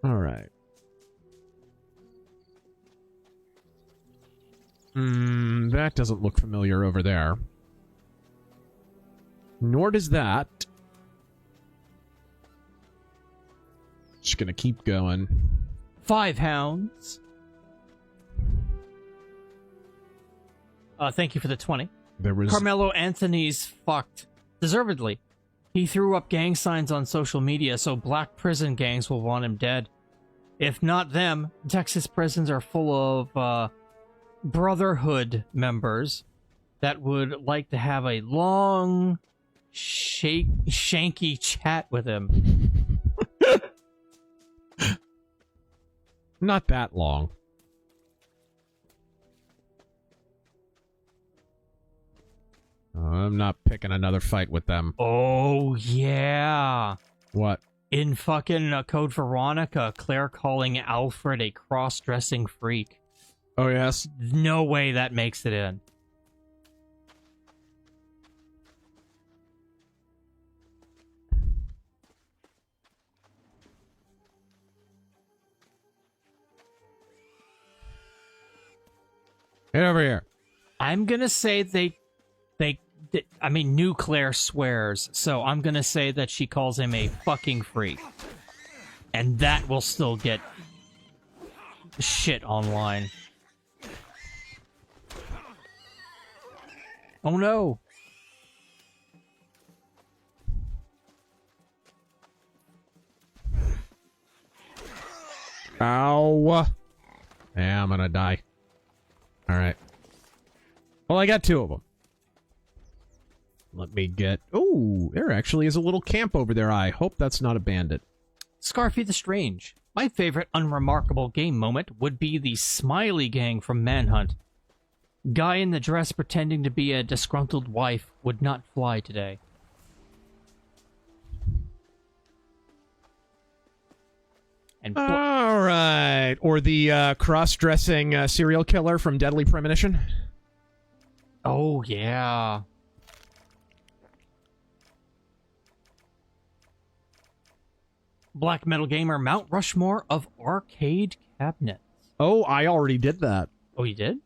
Alright. That doesn't look familiar over there. Nor does that. Just gonna keep going. 5 Hounds. Thank you for the 20. There was... Carmelo Anthony's fucked. Deservedly. He threw up gang signs on social media, so black prison gangs will want him dead. If not them, Texas prisons are full of Brotherhood members that would like to have a long, shanky chat with him. Not that long. I'm not picking another fight with them. Oh, yeah. What? In fucking Code Veronica, Claire calling Alfred a cross-dressing freak. Oh, yes? No way that makes it in. Get over here. I'm gonna say I mean, new Claire swears, so I'm gonna say that she calls him a fucking freak. And that will still get shit online. Oh no. Ow. Yeah, I'm gonna die. Alright. Well, I got two of them. Let me get... Oh, there actually is a little camp over there. I hope that's not a bandit. Scarfy the Strange. My favorite unremarkable game moment would be the Smiley Gang from Manhunt. Guy in the dress pretending to be a disgruntled wife would not fly today. And all right. Or the cross-dressing serial killer from Deadly Premonition. Oh, yeah. Black Metal Gamer, Mount Rushmore of arcade cabinets. Oh, I already did that. Oh, you did?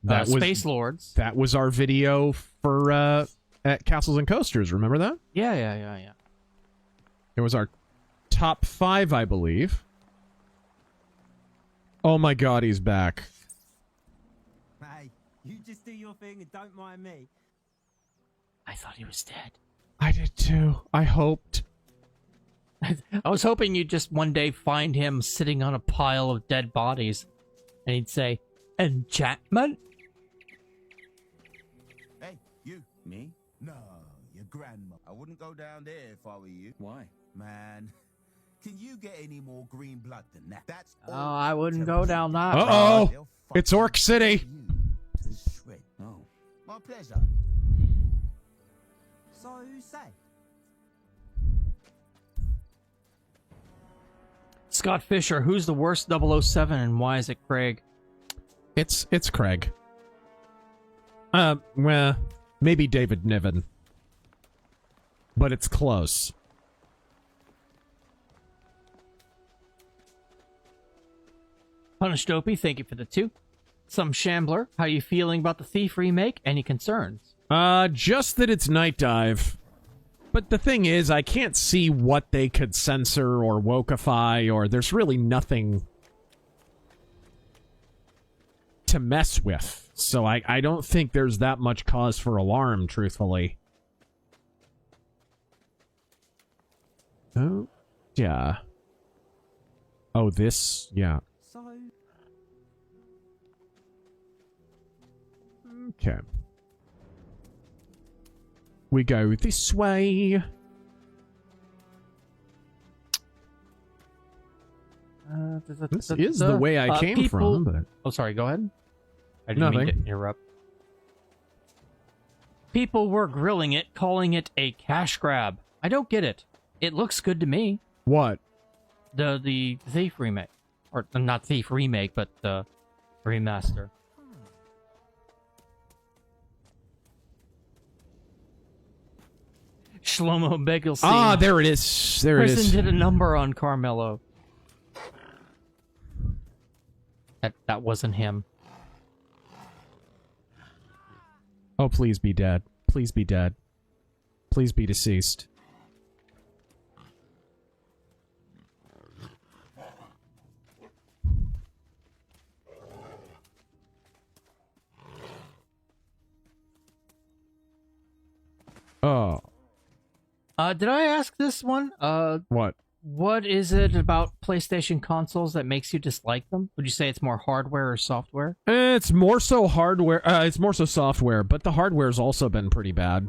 That was Space Lords. That was our video for at Castles and Coasters. Remember that? Yeah. It was our top 5, I believe. Oh my god, he's back. Hey, you just do your thing and don't mind me. I thought he was dead. I did too. I hoped. I was hoping you'd just one day find him sitting on a pile of dead bodies. And he'd say, enchantment? Hey, you. Me? No, your grandma. I wouldn't go down there if I were you. Why? Man, can you get any more green blood than that? That's Oh, I wouldn't go down that Uh-oh! road. It's Orc City! Oh. My pleasure. So who say? Scott Fisher, who's the worst 007 and why is it Craig? It's Craig. Well, maybe David Niven. But it's close. Punished Opie, thank you for the 2. Some Shambler, how you feeling about the Thief remake? Any concerns? Just that it's Night Dive. But the thing is, I can't see what they could censor or wokeify, or there's really nothing to mess with. So I don't think there's that much cause for alarm, truthfully. Oh, yeah. Oh, this, yeah. So... Okay. We go this way. This is the way I came from, but... Oh, sorry, go ahead. I didn't mean to interrupt. People were grilling it, calling it a cash grab. I don't get it. It looks good to me. What? The Thief remake. Or, not Thief remake, but the remaster. Shlomo Begelstein. Ah, there it is. There it is. Prison did a number on Carmelo. That wasn't him. Oh, please be dead. Please be dead. Please be deceased. Oh. Did I ask this one? What? What is it about PlayStation consoles that makes you dislike them? Would you say it's more hardware or software? It's more so hardware. It's more so software, but the hardware's also been pretty bad.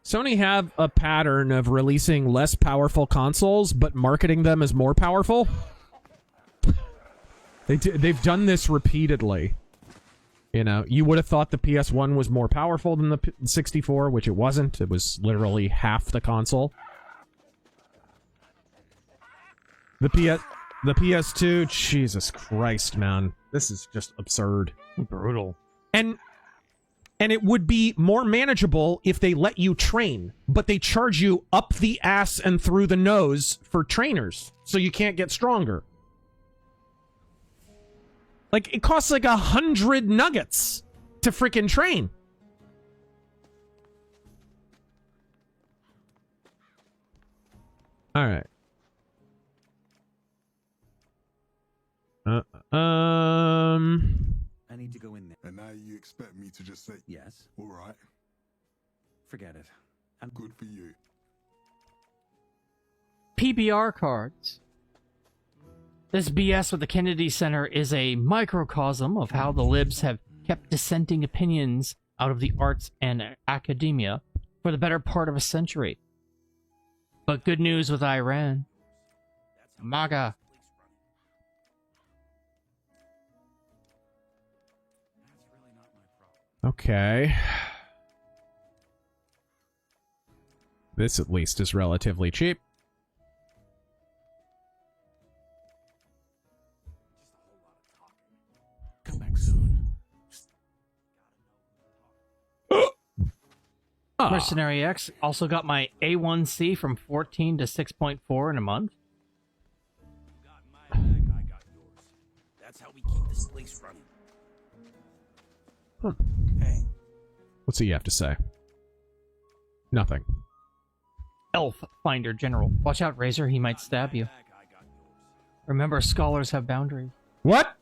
Sony have a pattern of releasing less powerful consoles, but marketing them as more powerful. They've done this repeatedly. You know, you would have thought the PS1 was more powerful than the 64, which it wasn't. It was literally half the console. The PS2, Jesus Christ, man. This is just absurd. Brutal. And it would be more manageable if they let you train, but they charge you up the ass and through the nose for trainers, so you can't get stronger. Like, it costs like 100 nuggets to freaking train. All right. I need to go in there. And now you expect me to just say, yes, all right. Forget it. I'm good for you. PBR cards. This BS with the Kennedy Center is a microcosm of how the libs have kept dissenting opinions out of the arts and academia for the better part of a century. But good news with Iran. MAGA. Okay. This at least is relatively cheap. Come back soon. Mercenary X also got my A1C from 14 to 6.4 in a month. That's how we keep this place running. Hey. What's he have to say? Nothing. Elf Finder General. Watch out, Razor. He might stab you. Remember, scholars have boundaries. What?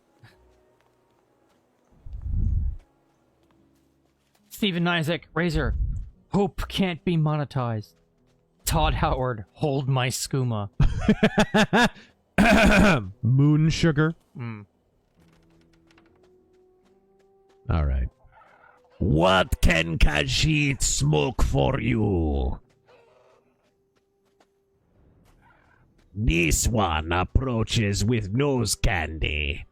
Stephen Isaac, Razor. Hope can't be monetized. Todd Howard, hold my skooma. Moon sugar. All right. What can Khajiit smoke for you? This one approaches with nose candy.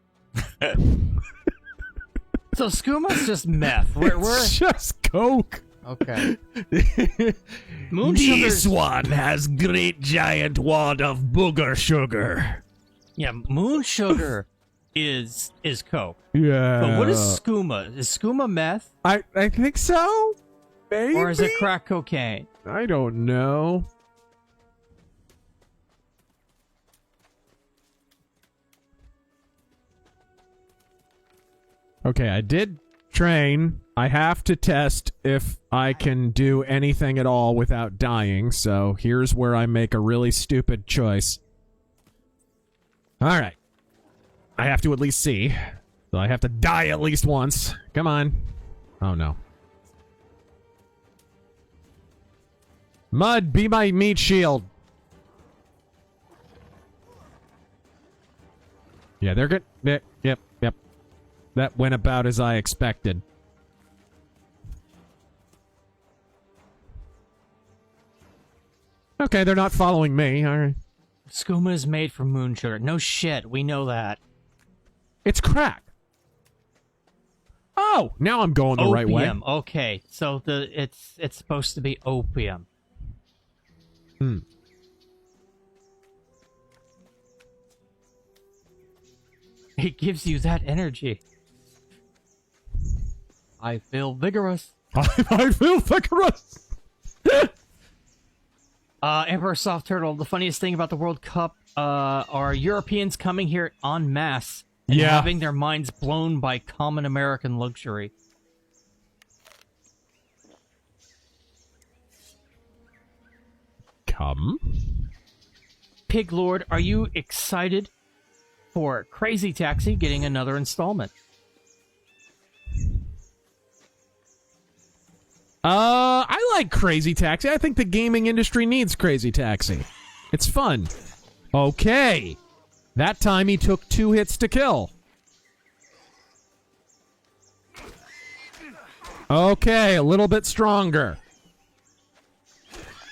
So skooma's just meth. We're just coke. Okay. This one has great giant wad of booger sugar. Yeah, moon sugar is coke. Yeah. But what is skooma? Is skooma meth? I think so. Maybe? Or is it crack cocaine? I don't know. Okay, I did train. I have to test if I can do anything at all without dying, so here's where I make a really stupid choice. Alright. I have to at least see. So I have to die at least once. Come on. Oh no. Mud, be my meat shield. Yeah, they're good. Yep. That went about as I expected. Okay, they're not following me. All right. Skooma is made from moon sugar. No shit, we know that. It's crack. Oh, now I'm going the right way. Opium. Okay, so it's supposed to be opium. It gives you that energy. I feel vigorous. I feel vigorous. Emperor Soft Turtle, the funniest thing about the World Cup are Europeans coming here en masse and having their minds blown by common American luxury. Come. Pig Lord, are you excited for Crazy Taxi getting another installment? I like Crazy Taxi. I think the gaming industry needs Crazy Taxi. It's fun. Okay. That time he took 2 hits to kill. Okay, a little bit stronger.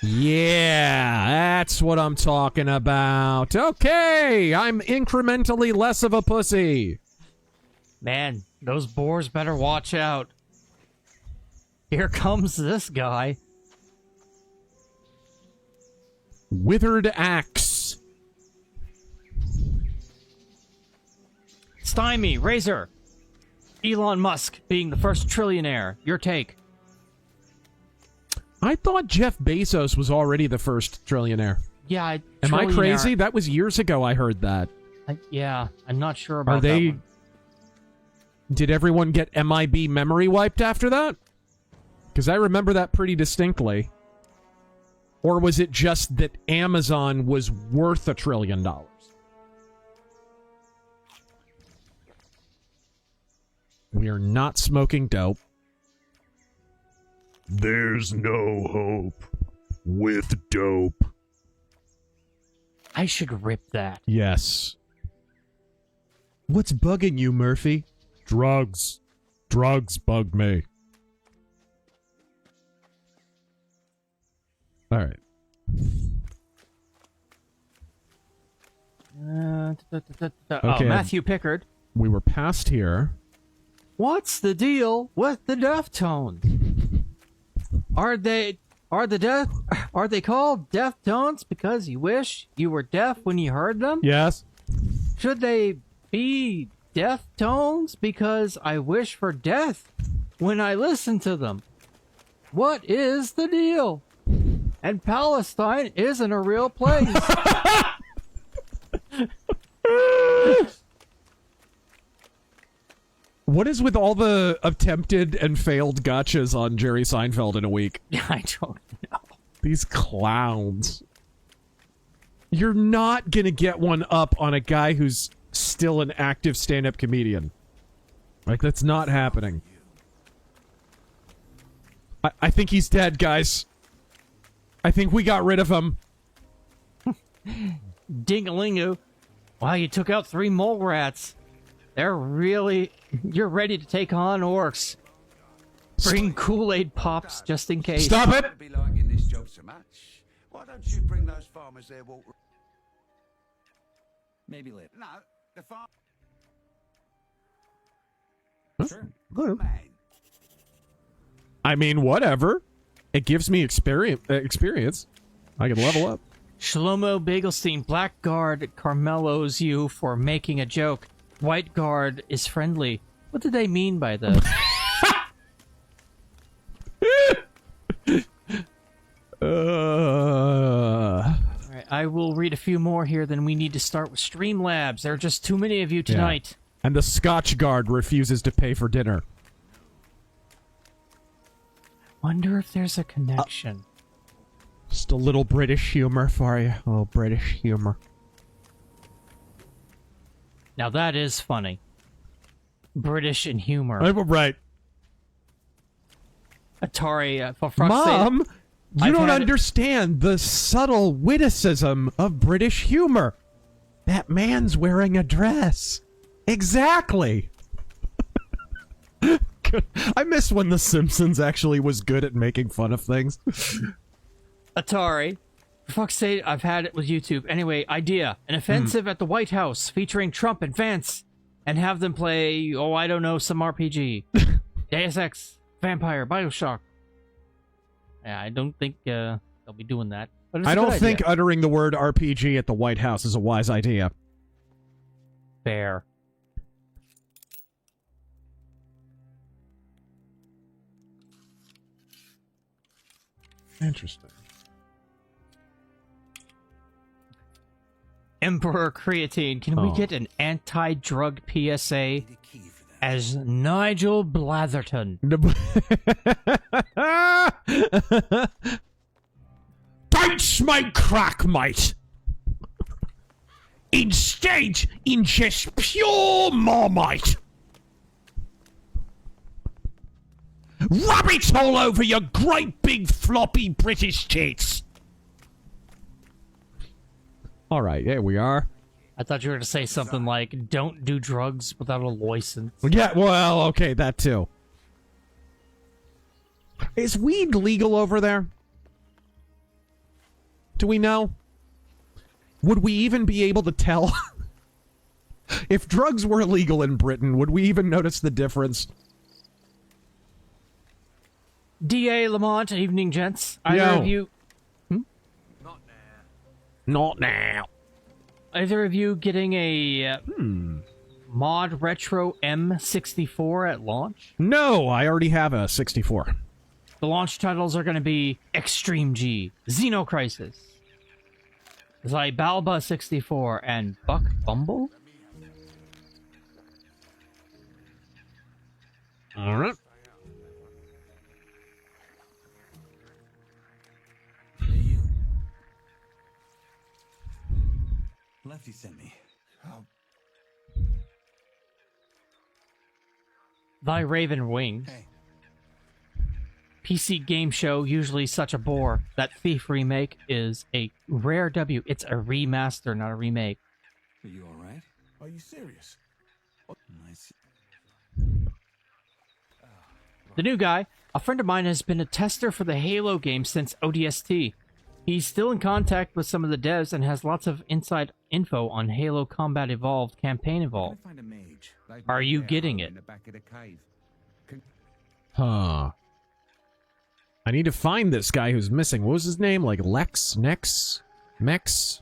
Yeah, that's what I'm talking about. Okay, I'm incrementally less of a pussy. Man, those boars better watch out. Here comes this guy. Withered axe. Stymie, Razor. Elon Musk being the first trillionaire. Your take. I thought Jeff Bezos was already the first trillionaire. Yeah, Am I crazy? That was years ago I heard that. Yeah, I'm not sure about that. One. Did everyone get MIB memory wiped after that? Because I remember that pretty distinctly. Or was it just that Amazon was worth $1 trillion? We are not smoking dope. There's no hope with dope. I should rip that. Yes. What's bugging you, Murphy? Drugs. Drugs bug me. All right. Oh, Matthew Pickard. We were past here. What's the deal with the Deftones? Are they called Deftones because you wish you were deaf when you heard them? Yes. Should they be Deftones because I wish for death when I listen to them? What is the deal? And Palestine isn't a real place. What is with all the attempted and failed gotchas on Jerry Seinfeld in a week? I don't know. These clowns. You're not gonna get one up on a guy who's still an active stand-up comedian. Like, that's not happening. I think he's dead, guys. I think we got rid of him. Dingalingo. Wow, you took out 3 mole rats. They're really... You're ready to take on orcs. Bring Kool-Aid Pops just in case. Stop it! Be liking this job so much. Why don't you bring those farmers their water? Maybe later. No, the farm. Sure. I mean, whatever. It gives me experience. I can level up. Shlomo Bagelstein, Blackguard Carmelo's you for making a joke. White Guard is friendly. What did they mean by this? Alright, I will read a few more here, then we need to start with Streamlabs. There are just too many of you tonight. Yeah. And the Scotch Guard refuses to pay for dinner. Wonder if there's a connection. Just a little British humor for you. A little British humor. Now that is funny. British and humor. Right. Atari, for fuck's Mom, sake, you don't understand the subtle witticism of British humor. That man's wearing a dress. Exactly. I miss when The Simpsons actually was good at making fun of things. Atari. For fuck's sake, I've had it with YouTube. Anyway, idea. An offensive at the White House featuring Trump and Vance. And have them play, oh, I don't know, some RPG. Deus Ex, Vampire, Bioshock. Yeah, I don't think they'll be doing that. But it's I a don't good think idea. uttering the word RPG at the White House is a wise idea. Fair. Interesting. Emperor Creatine, can we get an anti-drug PSA as Nigel Blatherton? Don't smoke crack, mate! Instead, ingest pure Marmite! Rub it all over your great big floppy British tits! All right, here we are. I thought you were going to say something like, don't do drugs without a license. Yeah, well, okay, that too. Is weed legal over there? Do we know? Would we even be able to tell? If drugs were illegal in Britain, would we even notice the difference? D.A. Lamont, evening, gents. Either of you... Not now. Either of you getting a mod retro M64 at launch? No, I already have a 64. The launch titles are going to be Extreme G, Xenocrisis, Zybalba 64, and Buck Bumble? Alright. Lefty sent me. Thy Raven Wing. PC game show, usually such a bore. That Thief remake is a rare W. It's a remaster, not a remake. Are you alright? Are you serious? Nice. The new guy, a friend of mine, has been a tester for the Halo game since ODST. He's still in contact with some of the devs and has lots of inside info on Halo Combat Evolved Campaign Evolved. Find a mage. Are you getting it? In the back of the cave. Huh. I need to find this guy who's missing. What was his name? Like Lex? Nex? Mex?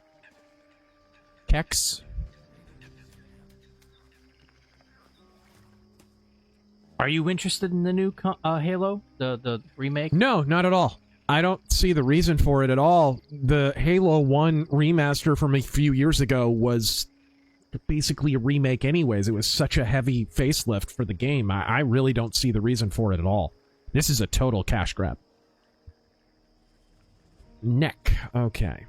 Kex? Are you interested in the new Halo? The remake? No, not at all. I don't see the reason for it at all. The Halo 1 remaster from a few years ago was basically a remake anyways. It was such a heavy facelift for the game. I really don't see the reason for it at all. This is a total cash grab. Neck. Okay.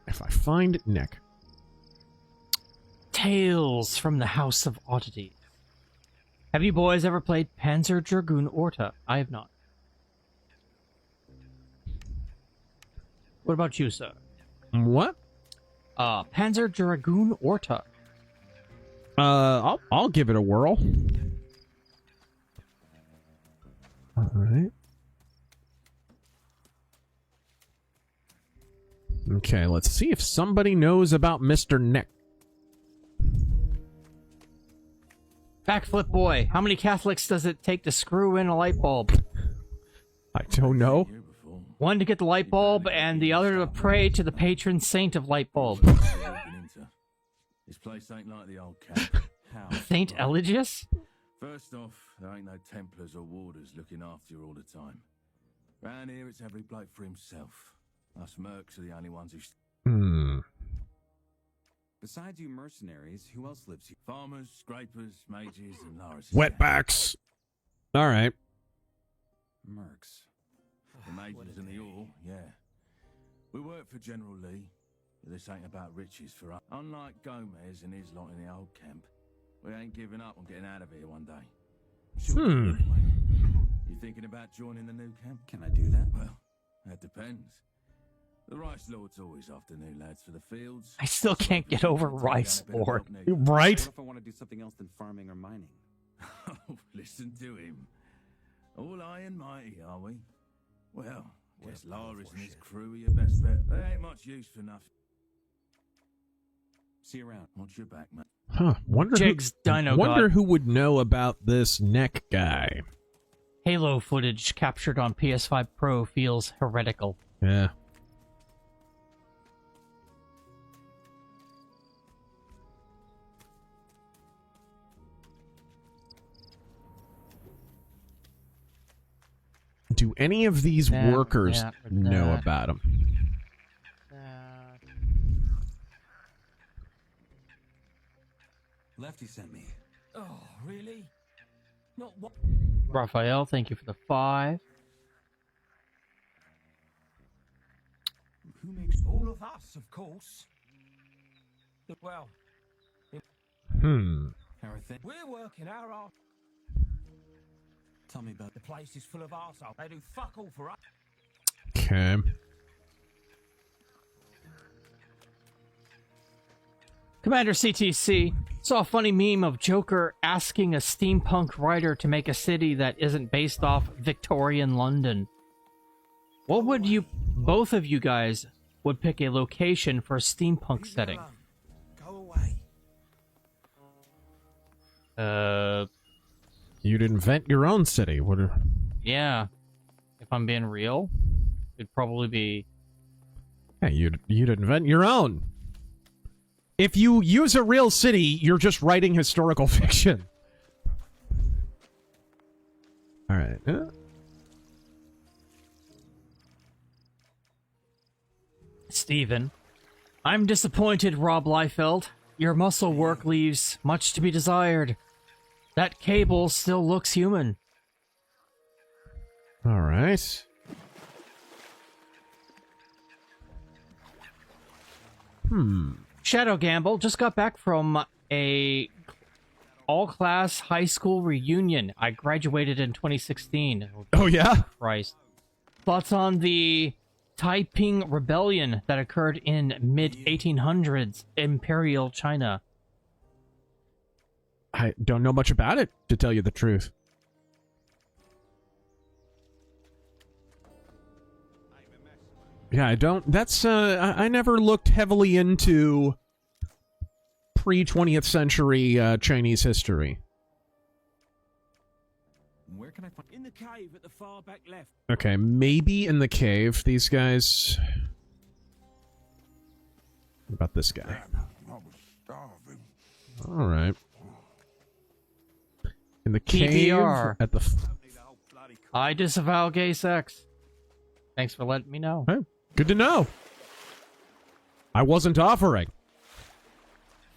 If I find Neck. Tales from the House of Oddity. Have you boys ever played Panzer Dragoon Orta? I have not. What about you, sir? What? Panzer Dragoon Orta. I'll give it a whirl. All right. Okay, let's see if somebody knows about Mr. Neck. Backflip boy, how many Catholics does it take to screw in a light bulb? I don't know. One to get the light bulb, and the other to pray to the patron saint of light bulb. This place ain't like the old camp. How? Saint Eligius? First off, there ain't no Templars or warders looking after you all the time. Round here, it's every bloke for himself. Us mercs are the only ones who... Besides you mercenaries, who else lives here? Farmers, scrapers, mages, and Lars. Wetbacks. All right. Mercs. The mages and the all, yeah. We work for General Lee. But this ain't about riches for us. Unlike Gomez and his lot in the old camp, we ain't giving up on getting out of here one day. Sure, anyway. You thinking about joining the new camp? Can I do that? Well, that depends. The Rice Lord's always after new lads for the fields. I still can't get over Rice Lord. Right? What if I want to do something else than farming or mining? Oh, listen to him. All high and mighty, are we? Well, guess Lars and his crew are your best bet. They ain't much use for nothing. See you around. Watch your back, man. Huh. Wonder who would know about this Neck guy. Halo footage captured on PS5 Pro feels heretical. Yeah. Do any of these workers know about him? Lefty sent me. Oh, really? Not what? Raphael, thank you for the 5. Who makes all of us, of course? Well, How are things? we're working our ass. Tell me about The place is full of arseholes. They do fuck all for us. Okay. Commander CTC, saw a funny meme of Joker asking a steampunk writer to make a city that isn't based off Victorian London. What would you, both of you guys, would pick a location for a steampunk setting? Go away. You'd invent your own city. What? Yeah. If I'm being real, it'd probably be... Yeah, you'd invent your own. If you use a real city, you're just writing historical fiction. All right. Steven, I'm disappointed, Rob Liefeld. Your muscle work leaves much to be desired. That cable still looks human. All right. Shadow Gamble just got back from a all-class high school reunion. I graduated in 2016. Oh, yeah? Christ. Thoughts on the Taiping Rebellion that occurred in mid-1800s Imperial China? I don't know much about it, to tell you the truth. Yeah, I don't... That's, I never looked heavily into pre-20th century Chinese history. Where can I find... In the cave at the far back left. Okay, maybe in the cave, these guys... What about this guy? I was starving. Alright. In the cave... PBR. At the... I disavow gay sex. Thanks for letting me know. Hey, good to know. I wasn't offering.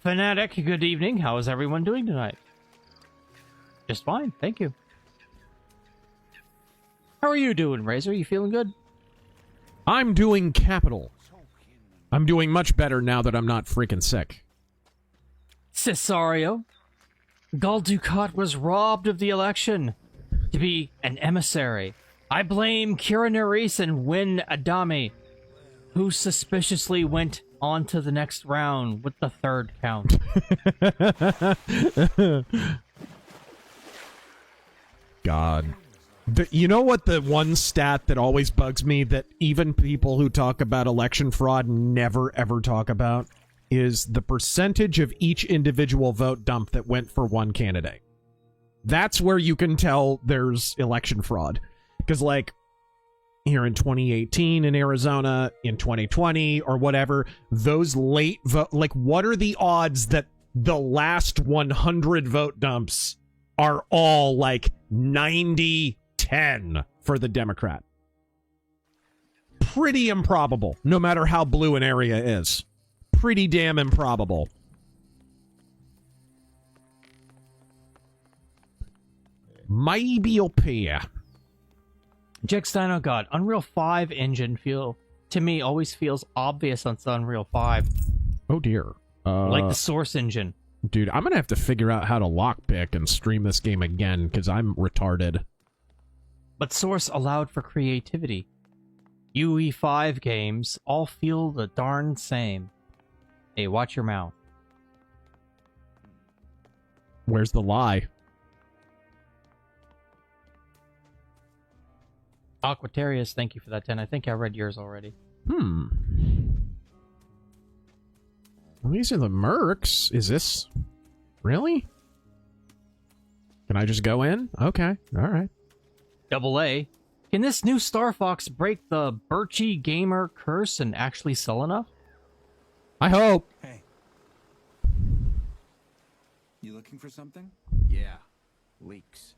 Fanatic, good evening. How is everyone doing tonight? Just fine, thank you. How are you doing, Razor? You feeling good? I'm doing capital. I'm doing much better now that I'm not freaking sick. Cesario, Gul Dukat was robbed of the election to be an emissary. I blame Kira Nerys and Win Adami, who suspiciously went on to the next round with the third count. God. You know what the one stat that always bugs me that even people who talk about election fraud never ever talk about is the percentage of each individual vote dump that went for one candidate. That's where you can tell there's election fraud. Because, like, here in 2018 in Arizona, in 2020 or whatever, those late vote, like, what are the odds that the last 100 vote dumps are all like 90-10 for the Democrat? Pretty improbable, no matter how blue an area is. Pretty damn improbable. Myopia. Jexdino God, Unreal 5 engine to me always feels obvious on Unreal 5. Oh dear. Like the Source engine. Dude, I'm gonna have to figure out how to lockpick and stream this game again, because I'm retarded. But Source allowed for creativity. UE5 games all feel the darn same. Hey, watch your mouth. Where's the lie? Aquatarius, thank you for that 10. I think I read yours already. Well, these are the mercs. Is this... Really? Can I just go in? Okay, alright. Double A. Can this new Star Fox break the Birchie Gamer curse and actually sell enough? I hope. Hey. You looking for something? Yeah, leaks.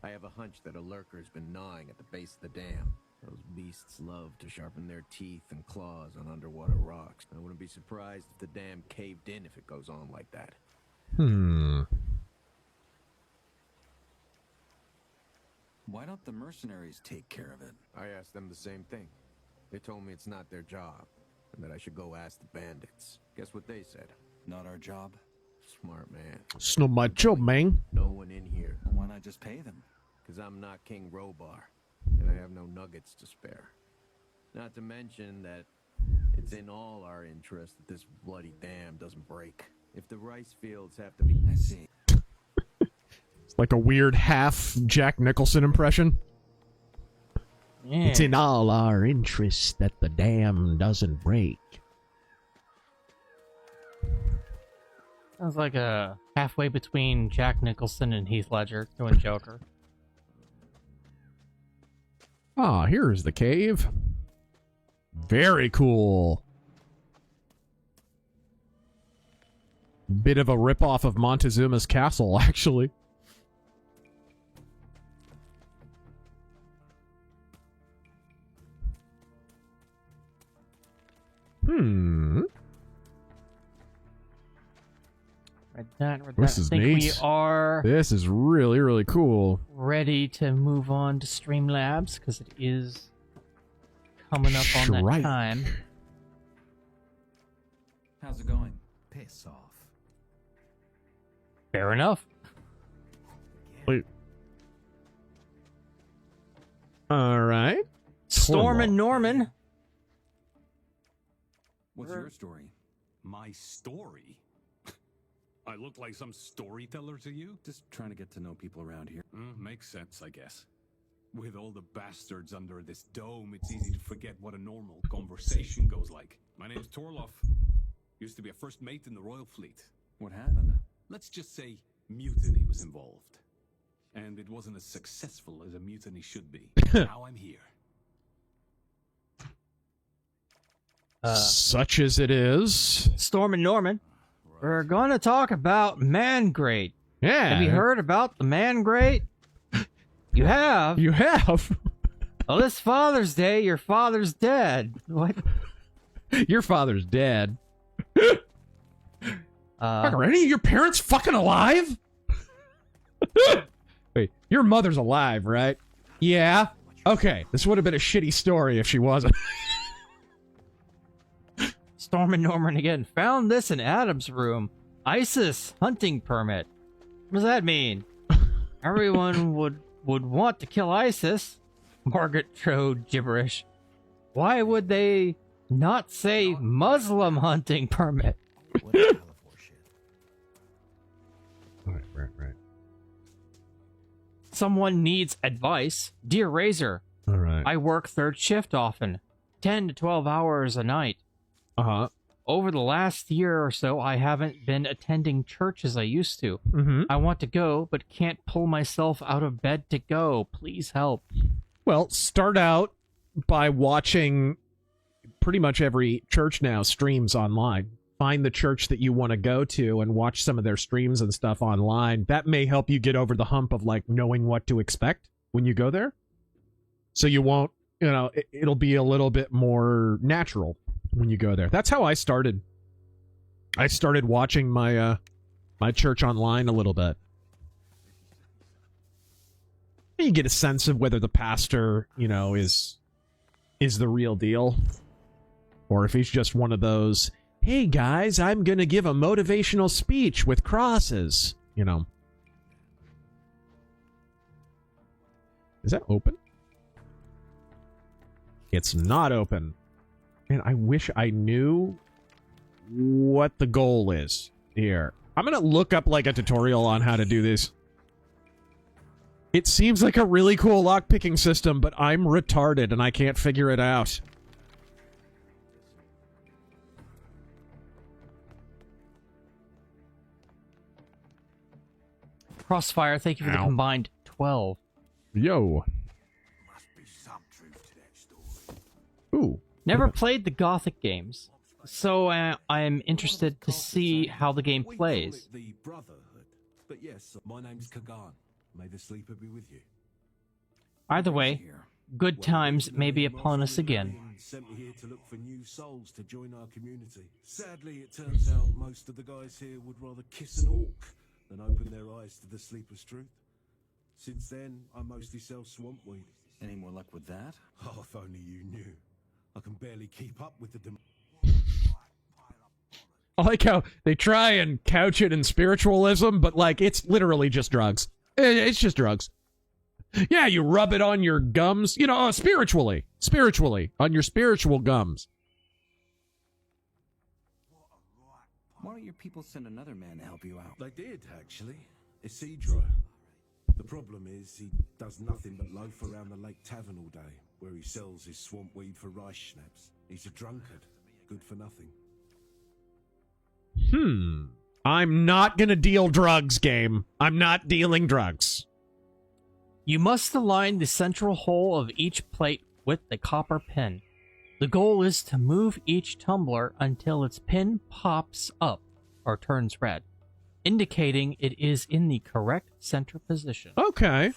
I have a hunch that a lurker's been gnawing at the base of the dam. Those beasts love to sharpen their teeth and claws on underwater rocks. I wouldn't be surprised if the dam caved in if it goes on like that. Why don't the mercenaries take care of it? I asked them the same thing. They told me it's not their job, and that I should go ask the bandits. Guess what they said? Not our job. Smart man. It's not my job, man. No one in here. Why not just pay them? Because I'm not King Robar, and I have no nuggets to spare. Not to mention that it's in all our interest that this bloody dam doesn't break. If the rice fields have to be... I see. It's like a weird half Jack Nicholson impression. Yeah. It's in all our interest that the dam doesn't break. Sounds like a halfway between Jack Nicholson and Heath Ledger doing Joker. Ah, here's the cave. Very cool. Bit of a ripoff of Montezuma's castle, actually. This is neat. We are This is really, really cool. ready to move on to Streamlabs because it is coming up on that time. How's it going? Piss off. Fair enough. Wait. All right. Storm and Norman. What's your story? My story? I look like some storyteller to you? Just trying to get to know people around here. Makes sense, I guess. With all the bastards under this dome, it's easy to forget what a normal conversation goes like. My name's Torloff. Used to be a first mate in the Royal Fleet. What happened? Let's just say mutiny was involved. And it wasn't as successful as a mutiny should be. Now I'm here. Such as it is. Storm and Norman. We're going to talk about Mangrate. Yeah. Have you heard about the Mangrate? You have? You have? Well, this Father's Day, your father's dead. What? Your father's dead. Are any of your parents fucking alive? Wait, your mother's alive, right? Yeah. Okay, this would have been a shitty story if she wasn't. Storm and Norman again. Found this in Adam's room. ISIS hunting permit. What does that mean? Everyone would want to kill ISIS. Margaret trode gibberish. Why would they not say Muslim hunting permit? Right. Someone needs advice. Dear Razor. All right. I work third shift often. 10 to 12 hours a night. Uh-huh. Over the last year or so, I haven't been attending church as I used to. Mm-hmm. I want to go, but can't pull myself out of bed to go. Please help. Well, start out by watching pretty much every church now streams online. Find the church that you want to go to and watch some of their streams and stuff online. That may help you get over the hump of, like, knowing what to expect when you go there. So you won't, it'll be a little bit more natural when you go there. That's how I started. I started watching my my church online a little bit. You get a sense of whether the pastor, is the real deal, or if he's just one of those, hey guys, I'm gonna give a motivational speech with crosses. Is that open? It's not open. Man, I wish I knew what the goal is here. I'm gonna look up like a tutorial on how to do this. It seems like a really cool lockpicking system, but I'm retarded and I can't figure it out. Crossfire, thank you for the combined 12. Yo. Must be some truth to that story. Ooh. Never played the Gothic games, so I'm interested to see how the game plays. The Brotherhood. But yes, my name's Kagan. May the sleeper be with you. Either way, good times may be upon us again. Sent me here to look for new souls to join our community. Sadly, it turns out most of the guys here would rather kiss an orc than open their eyes to the sleeper's truth. Since then, I mostly sell swamp weed. Any more luck with that? Oh, if only you knew. I can barely keep up with the I like how they try and couch it in spiritualism, but, like, it's literally just drugs. It's just drugs. Yeah, you rub it on your gums. You know, spiritually. Spiritually. On your spiritual gums. Why don't your people send another man to help you out? They did, actually. Isidro. The problem is he does nothing but loaf around the Lake Tavern all day, where he sells his swamp weed for rice schnapps. He's a drunkard. Good for nothing. I'm not gonna deal drugs, game. I'm not dealing drugs. You must align the central hole of each plate with the copper pin. The goal is to move each tumbler until its pin pops up or turns red, indicating it is in the correct center position. Okay.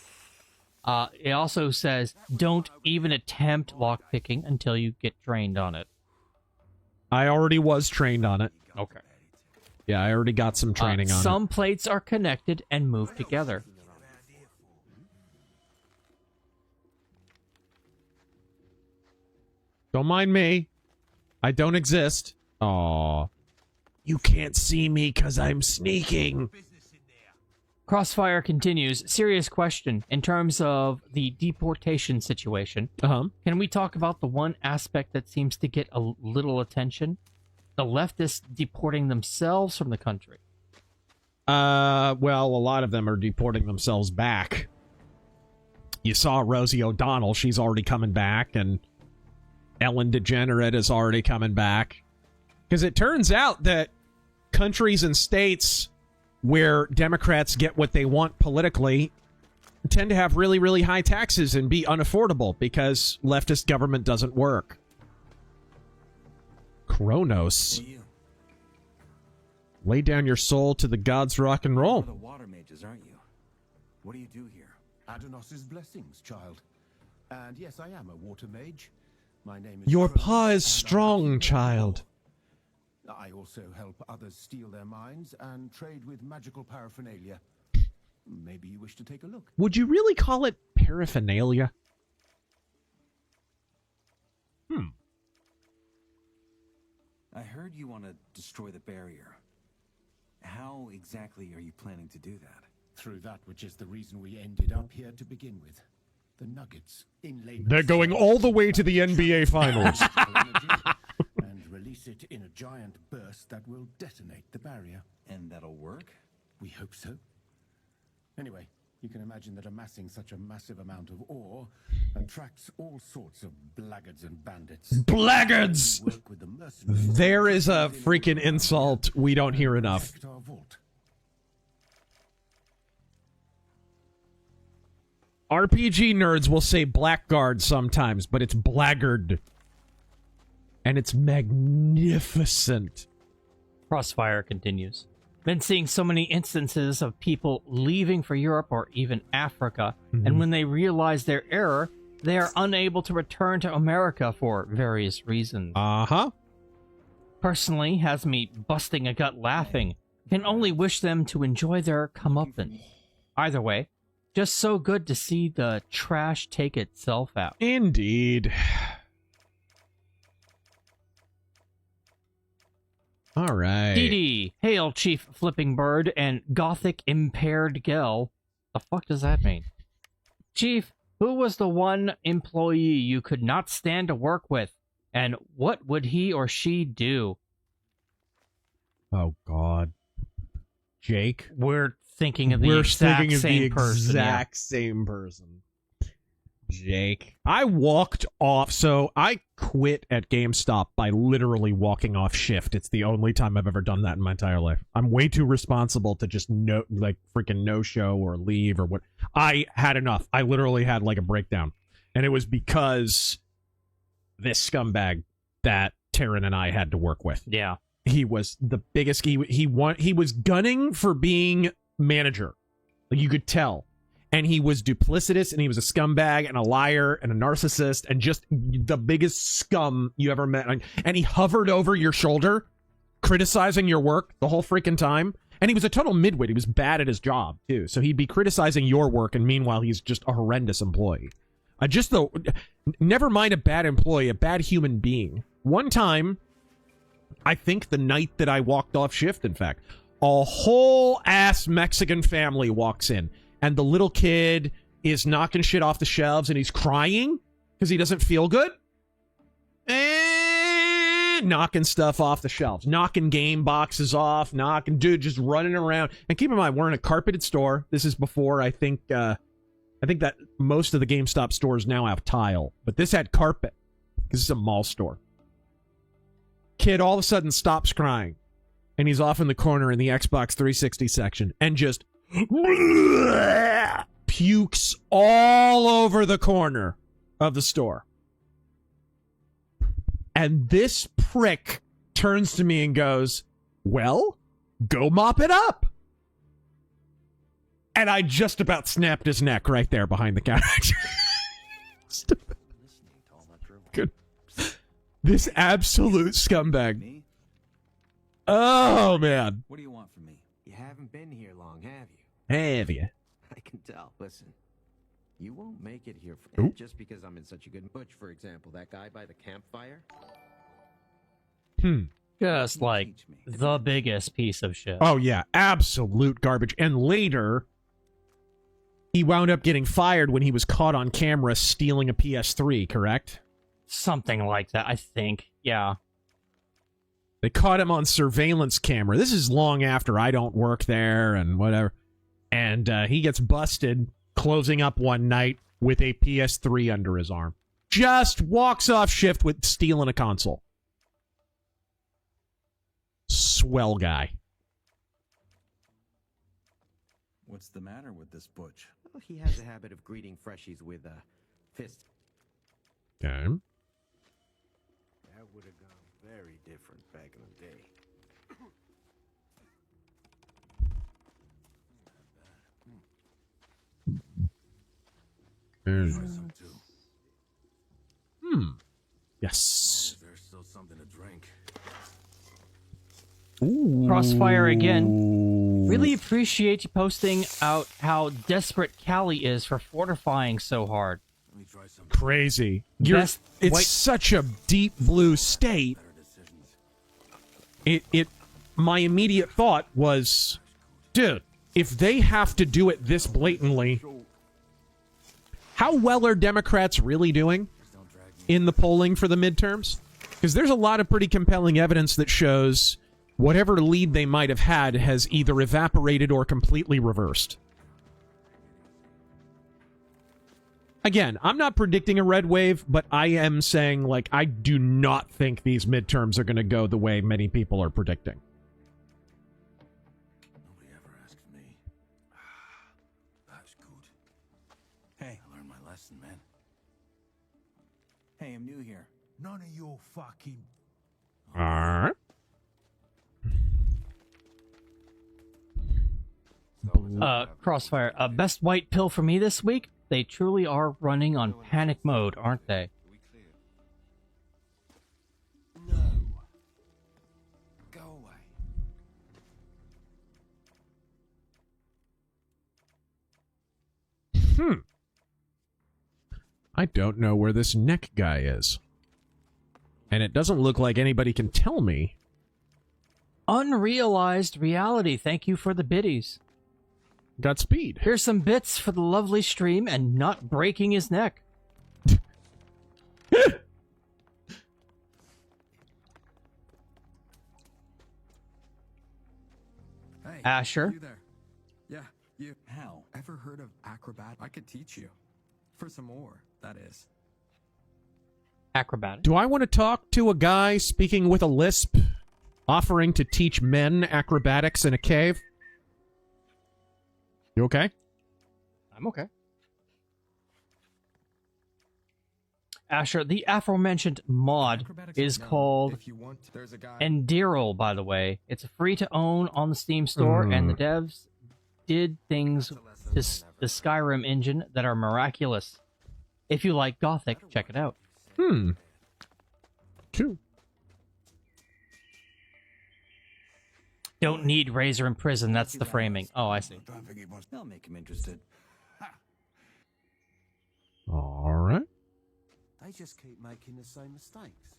It also says, don't even attempt lockpicking until you get trained on it. I already was trained on it. Okay. Yeah, I already got some training on it. Some plates are connected and move together. Don't mind me. I don't exist. Aw. You can't see me because I'm sneaking. Crossfire continues. Serious question. In terms of the deportation situation, can we talk about the one aspect that seems to get a little attention? The leftists deporting themselves from the country. Well, a lot of them are deporting themselves back. You saw Rosie O'Donnell. She's already coming back, and Ellen DeGenerate is already coming back. Because it turns out that countries and states where Democrats get what they want politically tend to have really, really high taxes and be unaffordable because leftist government doesn't work. Kronos. Lay down your soul to the gods rock and roll. You're the water mages, aren't you? What do you do here? Adonis's blessings, child. And yes, I am a water mage. My name is Your Kronos, paw is and strong, child. I also help others steal their minds and trade with magical paraphernalia. Maybe you wish to take a look. Would you really call it paraphernalia? I heard you want to destroy the barrier. How exactly are you planning to do that? Through that which is the reason we ended up here to begin with. The nuggets in layman's They're going all the way to the NBA Finals. and release it in a giant burst that will detonate the barrier. And that'll work? We hope so. Anyway, you can imagine that amassing such a massive amount of ore attracts all sorts of blackguards and bandits. Blackguards! Work with the mercenaries. There is a freaking insult we don't hear enough. Protect our vault. RPG nerds will say blackguard sometimes, but it's blackguard. And it's magnificent. Crossfire continues. Been seeing so many instances of people leaving for Europe or even Africa, and when they realize their error, they are unable to return to America for various reasons. Personally, has me busting a gut laughing. Can only wish them to enjoy their comeuppance. Either way, just so good to see the trash take itself out. Indeed. All right. DD, hail Chief Flipping Bird and Gothic Impaired Gel. The fuck does that mean? Chief, who was the one employee you could not stand to work with, and what would he or she do? Oh, God. Jake? We're thinking of the exact same person. Same person. Jake. I walked off, so I quit at GameStop by literally walking off shift. It's the only time I've ever done that in my entire life. I'm way too responsible to just freaking no-show or leave or what. I had enough. I literally had like a breakdown. And it was because this scumbag that Taryn and I had to work with. Yeah. He was the biggest. He was gunning for being manager. Like, you could tell. And he was duplicitous, and he was a scumbag, and a liar, and a narcissist, and just the biggest scum you ever met. And he hovered over your shoulder, criticizing your work the whole freaking time. And he was a total midwit. He was bad at his job, too. So he'd be criticizing your work, and meanwhile, he's just a horrendous employee. Never mind a bad employee, a bad human being. One time, I think the night that I walked off shift, in fact, a whole ass Mexican family walks in. And the little kid is knocking shit off the shelves and he's crying because he doesn't feel good. And knocking stuff off the shelves, knocking game boxes off, dude, just running around. And keep in mind, we're in a carpeted store. This is before, I think that most of the GameStop stores now have tile, but this had carpet because it's a mall store. Kid all of a sudden stops crying, and he's off in the corner in the Xbox 360 section and just pukes all over the corner of the store. And this prick turns to me and goes, "Well, go mop it up." And I just about snapped his neck right there behind the counter. Good. This absolute scumbag. Oh, man. What do you want from me? You haven't been here long, have you? Have you? I can tell. Listen, you won't make it here just because I'm in such a good mood. For example, that guy by the campfire. Just like the biggest piece of shit. Oh, yeah. Absolute garbage. And later, he wound up getting fired when he was caught on camera stealing a PS3, correct? Something like that, I think. Yeah. They caught him on surveillance camera. This is long after I don't work there and whatever. And he gets busted closing up one night with a PS3 under his arm. Just walks off shift with stealing a console. Swell guy. What's the matter with this butch? Well, he has a habit of greeting freshies with a fist. Okay. That would have gone very different back in the day. Yes. There's still something to drink. Ooh. Crossfire again. Really appreciate you posting out how desperate Callie is for fortifying so hard. Crazy. It's such a deep blue state. My immediate thought was, dude, if they have to do it this blatantly, how well are Democrats really doing in the polling for the midterms? Because there's a lot of pretty compelling evidence that shows whatever lead they might have had has either evaporated or completely reversed. Again, I'm not predicting a red wave, but I am saying, like, I do not think these midterms are going to go the way many people are predicting. Nobody ever asked me. That's good. Hey. I learned my lesson, man. Hey, I'm new here. None of your fucking... Alright. Crossfire. Best white pill for me this week? They truly are running on panic mode, aren't they? No. Go away. I don't know where this neck guy is. And it doesn't look like anybody can tell me. Unrealized reality. Thank you for the biddies. Godspeed. Here's some bits for the lovely stream and not breaking his neck. Hey, Asher? You there? Yeah, you. How? Ever heard of acrobat? I could teach you. For some more, that is. Acrobatic. Do I want to talk to a guy speaking with a lisp, offering to teach men acrobatics in a cave? You okay? I'm okay. Asher, the aforementioned mod is called Enderal, by the way. It's free to own on the Steam store, and the devs did things to the Skyrim engine that are miraculous. If you like Gothic, check it out. Cool. Don't need Razor in prison, that's the framing. Oh, I see. That'll make him interested. Alright. They just keep making the same mistakes.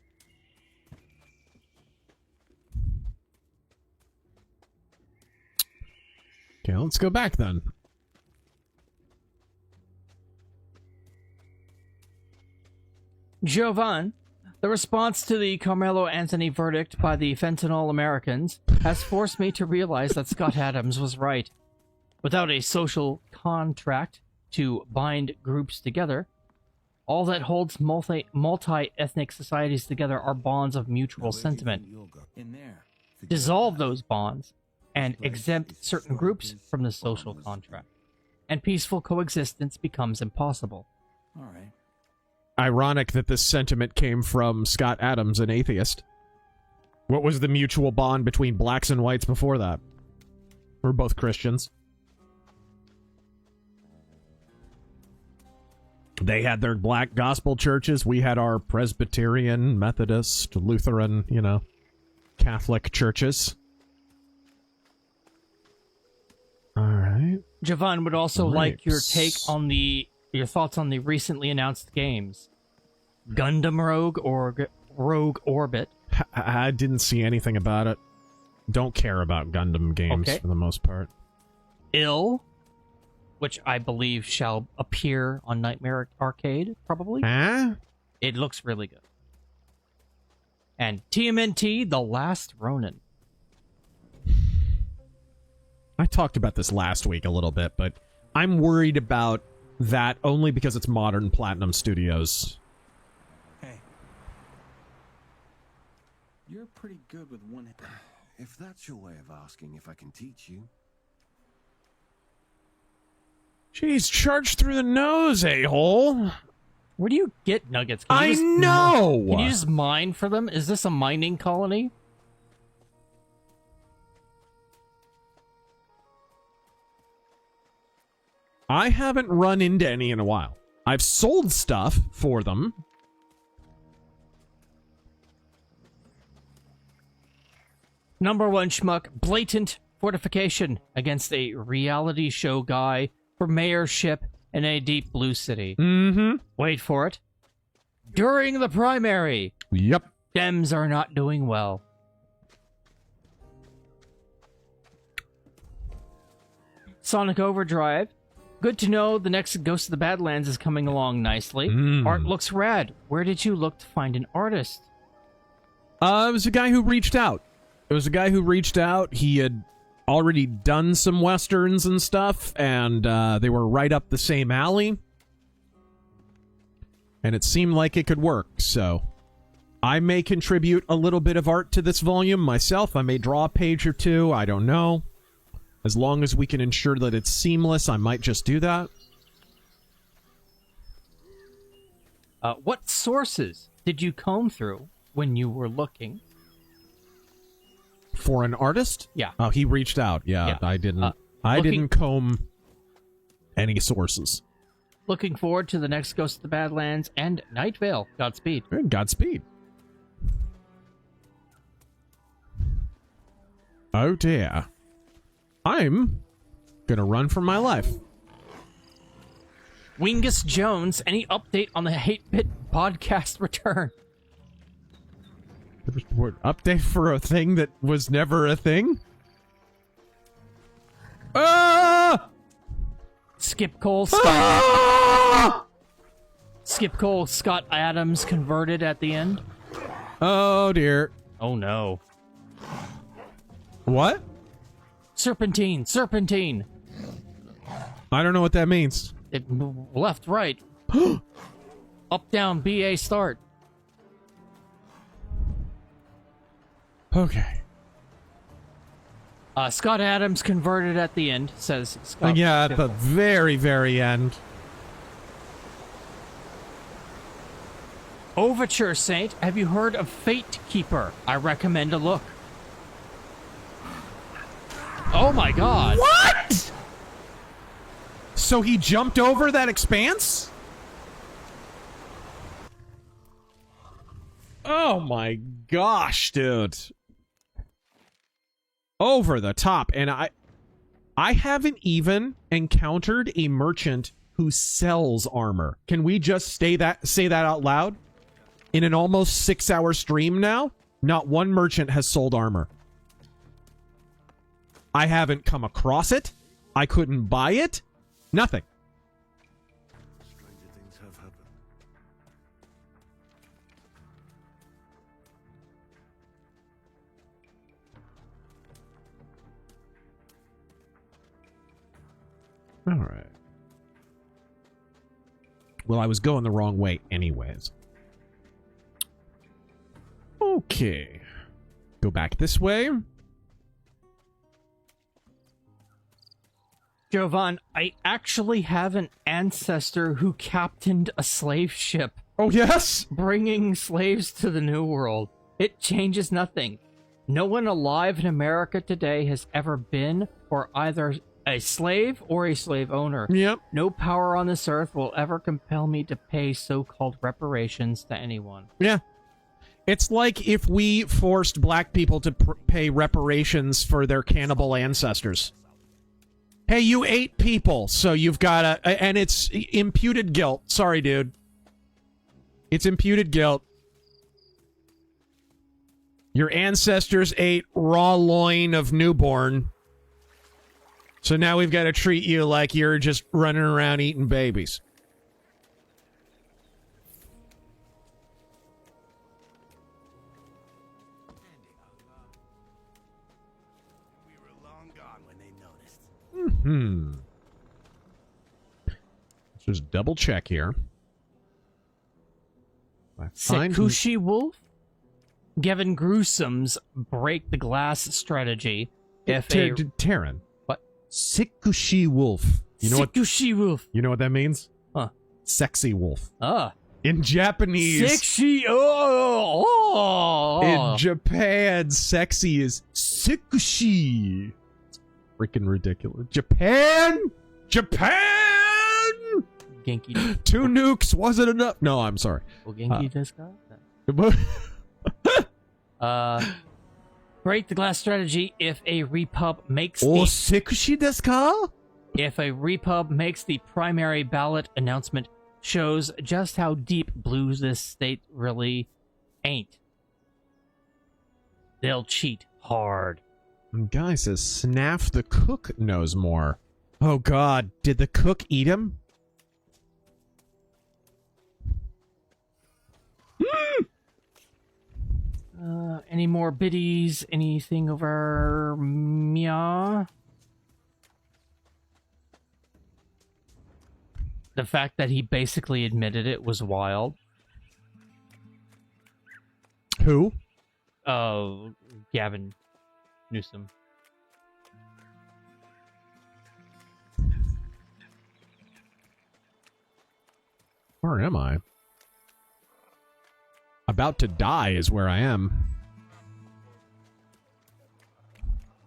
Okay, let's go back then. Jovan, the response to the Carmelo Anthony verdict by the fentanyl Americans has forced me to realize that Scott Adams was right. Without a social contract to bind groups together, all that holds multi-ethnic societies together are bonds of mutual sentiment. Dissolve those bonds and exempt certain groups from the social contract, and peaceful coexistence becomes impossible. All right. Ironic that this sentiment came from Scott Adams, an atheist. What was the mutual bond between blacks and whites before that? We're both Christians. They had their black gospel churches. We had our Presbyterian, Methodist, Lutheran, Catholic churches. All right. Javon would also like your take on your thoughts on the recently announced games. Gundam Rogue Orbit. I didn't see anything about it. Don't care about Gundam games for the most part. Ill, which I believe shall appear on Nightmare Arcade, probably. Huh? It looks really good. And TMNT, The Last Ronin. I talked about this last week a little bit, but I'm worried about that only because it's Modern Platinum Studios. Hey. You're pretty good with one hand. If that's your way of asking if I can teach you. Jeez, charged through the nose, a-hole. Where do you get nuggets? I know! Can you just mine for them? Is this a mining colony? I haven't run into any in a while. I've sold stuff for them. Number one schmuck, blatant fortification against a reality show guy for mayorship in a deep blue city. Mm-hmm. Wait for it. During the primary. Yep. Dems are not doing well. Sonic Overdrive. Good to know the next Ghost of the Badlands is coming along nicely. Art looks rad. Where did you look to find an artist? It was a guy who reached out. He had already done some westerns and stuff, and they were right up the same alley. And it seemed like it could work, so I may contribute a little bit of art to this volume myself. I may draw a page or two. I don't know. As long as we can ensure that it's seamless, I might just do that. What sources did you comb through when you were looking? For an artist? Yeah. Oh, he reached out. Yeah. I didn't. I didn't comb any sources. Looking forward to the next Ghost of the Badlands and Night Vale. Godspeed. Godspeed. Oh dear. I'm gonna run for my life. Wingus Jones, any update on the 8-Bit podcast return? Update for a thing that was never a thing? Ah! Skip Cole Scott. Skip Cole Scott Adams converted at the end. Oh dear. Oh no. What? Serpentine. I don't know what that means. Left, right. Up, down, BA, start. Okay. Scott Adams converted at the end, says Scott. Yeah, at the very, very end. Overture Saint, have you heard of Fate Keeper? I recommend a look. Oh my god. What? So he jumped over that expanse? Oh my gosh, dude. Over the top. And I haven't even encountered a merchant who sells armor. Can we just say that out loud? In an almost 6-hour stream now, not one merchant has sold armor. I haven't come across it. I couldn't buy it. Nothing. Stranger things have happened. Alright. Well, I was going the wrong way anyways. Okay. Go back this way. Jovan, I actually have an ancestor who captained a slave ship. Oh, yes? Bringing slaves to the New World. It changes nothing. No one alive in America today has ever been or either a slave or a slave owner. Yep. No power on this earth will ever compel me to pay so-called reparations to anyone. Yeah. It's like if we forced black people to pay reparations for their cannibal ancestors. Hey, you ate people, so you've got to... And it's imputed guilt. Sorry, dude. It's imputed guilt. Your ancestors ate raw loin of newborn. So now we've got to treat you like you're just running around eating babies. Let's just double check here. Sekushi Wolf? Gavin Gruesome's break the glass strategy. If a... Taryn. What? Sekushi Wolf. You know Sekushi Wolf. You know what that means? Huh. Sexy wolf. Ah. In Japanese. Sexy. Oh. In Japan, sexy is sekushi. It's freaking ridiculous. Japan! Genki. 2 nukes wasn't enough. No, I'm sorry. Well, Genki desu ka? Break the glass strategy. If a repub makes sekushi desu ka? If a repub makes the primary ballot announcement, shows just how deep blue this state really ain't. They'll cheat hard. Guy says Snaff the cook knows more. Oh god, did the cook eat him? Any more biddies? Anything over Mia? The fact that he basically admitted it was wild. Who? Oh, Gavin Newsom. Where am I? About to die is where I am.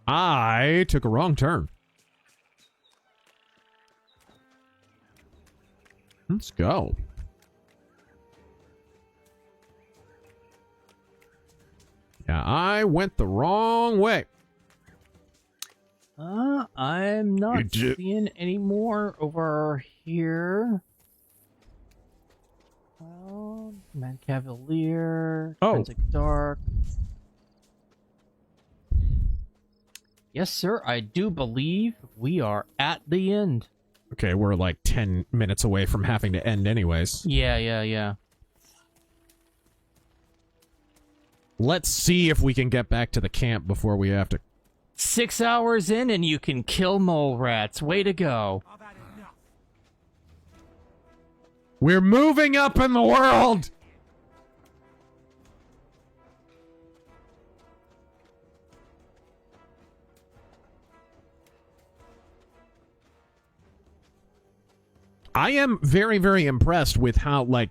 I took a wrong turn. Let's go. Yeah, I went the wrong way. I'm not seeing any more over here. Mad Cavalier. Forensic Dark. Yes, sir. I do believe we are at the end. Okay, we're like 10 minutes away from having to end anyways. Yeah. Let's see if we can get back to the camp before we have to... 6 hours in and you can kill mole rats. Way to go. We're moving up in the world! I am very, very impressed with how, like,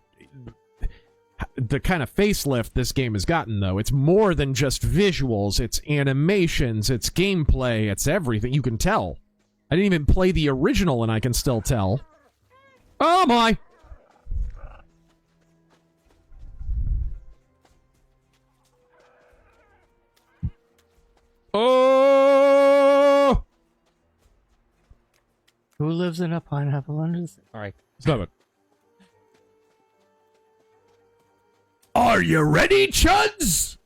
the kind of facelift this game has gotten, though. It's more than just visuals. It's animations, it's gameplay, it's everything. You can tell. I didn't even play the original, and I can still tell. Oh, my! Oh! Who lives in a pineapple under the... Alright. Stop it. Are you ready, chuds?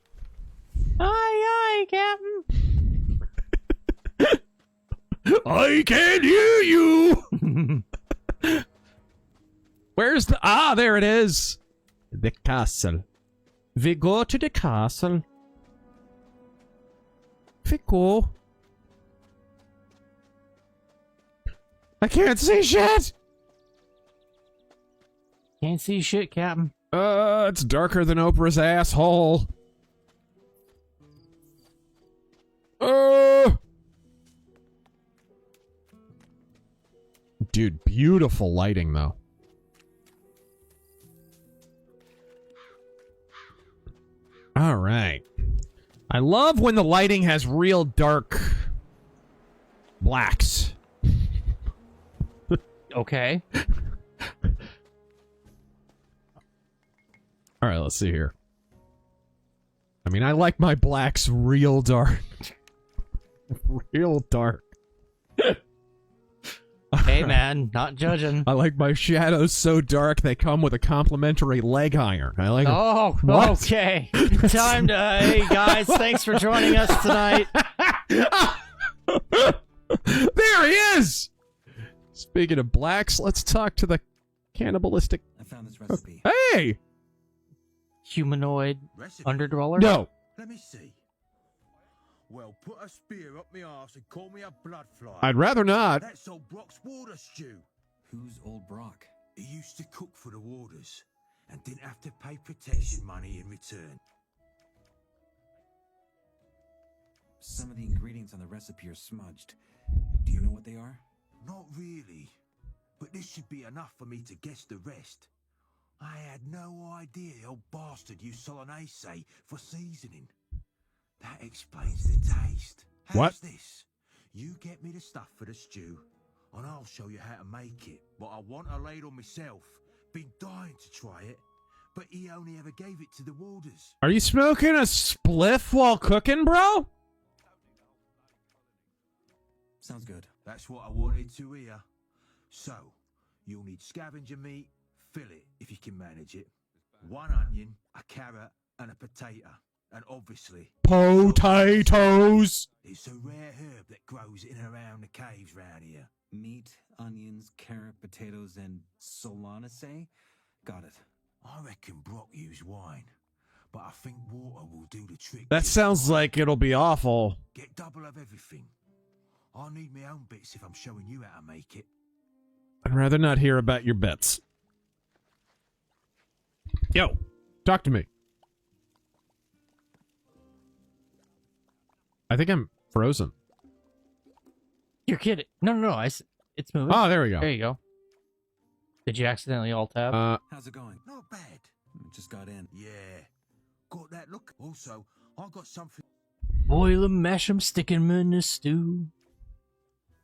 Aye, Captain. I can't hear you! Where's the... Ah, there it is! The castle. We go to the castle. We go. I can't see shit! Can't see shit, Captain. It's darker than Oprah's asshole. Dude, beautiful lighting, though. All right. I love when the lighting has real dark blacks. Okay. All right, let's see here. I mean, I like my blacks real dark. Real dark. Hey, man, not judging. I like my shadows so dark they come with a complimentary leg iron. I like. Oh, What? okay. Time to. Hey, guys, thanks for joining us tonight. There he is! Speaking of blacks, let's talk to the cannibalistic. I found this recipe. Hey! Humanoid underdweller? No. Let me see. Well, put a spear up my arse and call me a bloodfly. I'd rather not. That's old Brock's water stew. Who's old Brock? He used to cook for the warders and didn't have to pay protection money in return. Some of the ingredients on the recipe are smudged. Do you know what they are? Not really, but this should be enough for me to guess the rest. I had no idea the old bastard used Solanaceae for seasoning. That explains the taste. How's What? this? You get me the stuff for the stew, and I'll show you how to make it. But I want a ladle myself. Been dying to try it, but he only ever gave it to the warders. Are you smoking a spliff while cooking, bro? Sounds good. That's what I wanted to hear. So, you'll need scavenger meat, fillet if you can manage it, 1 onion, a carrot, and a potato. And obviously, Potatoes! it's a rare herb that grows in and around the caves round here. Meat, onions, carrot, potatoes, and Solanaceae? Got it. I reckon Brock used wine, but I think water will do the trick. That sounds like it'll be awful. Get double of everything. I'll need my own bits if I'm showing you how to make it. I'd rather not hear about your bets. Yo, talk to me. I think I'm frozen. You're kidding. No. It's moving. Oh, there we go. There you go. Did you accidentally alt-tab? How's it going? Not bad. Just got in. Yeah. Got that look. Also, I got something. Boil 'em, mash 'em, stick 'em in a stew.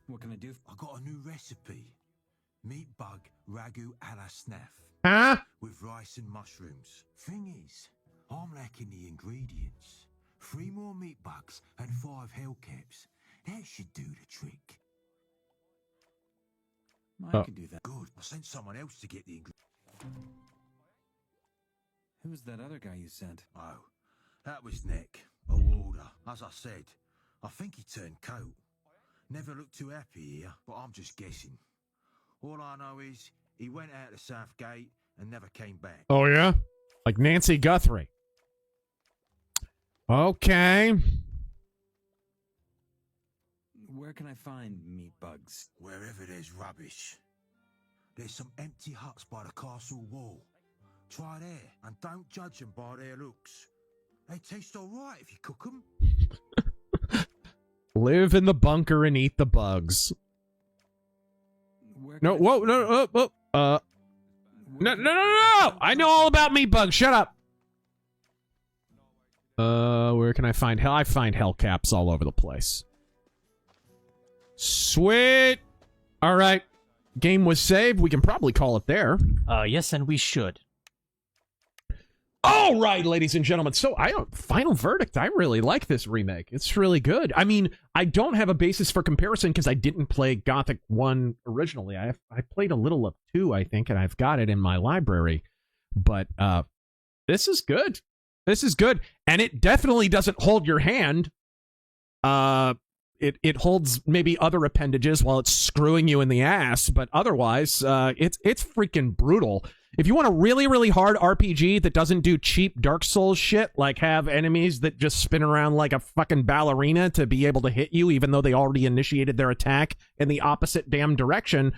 What can I do? I got a new recipe. Meat bug ragu a la snaff. Huh? With rice and mushrooms. Thing is, I'm lacking the ingredients. 3 more meat bugs and 5 hellcaps. That should do the trick. I can do that. Good. I sent someone else to get the ingredients. Who's that other guy you sent? Oh, that was Nick, a warder. As I said, I think he turned coat. Never looked too happy here, but I'm just guessing. All I know is he went out the south gate and never came back. Oh, yeah? Like Nancy Guthrie. Okay. Where can I find meat bugs? Wherever there's rubbish. There's some empty huts by the castle wall. Try there, and don't judge them by their looks. They taste all right if you cook them. Live in the bunker and eat the bugs. No, whoa, no. I know all about meat bugs. Shut up. Where can I find hell? I find hellcaps all over the place. Sweet. All right. Game was saved. We can probably call it there. Yes, and we should. All right, ladies and gentlemen. So, final verdict. I really like this remake. It's really good. I mean, I don't have a basis for comparison because I didn't play Gothic 1 originally. I played a little of 2, I think, and I've got it in my library. But this is good. This is good. And it definitely doesn't hold your hand it holds maybe other appendages while it's screwing you in the ass, but otherwise, it's freaking brutal. If you want a really, really hard RPG that doesn't do cheap Dark Souls shit, like have enemies that just spin around like a fucking ballerina to be able to hit you, even though they already initiated their attack in the opposite damn direction,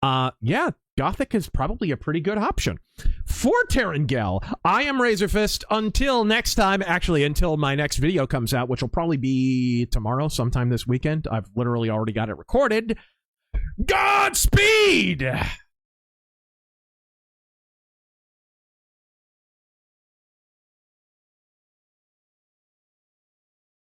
yeah, Gothic is probably a pretty good option. For Terrangel, I am Razorfist. Until next time, actually, until my next video comes out, which will probably be tomorrow, sometime this weekend. I've literally already got it recorded. Godspeed!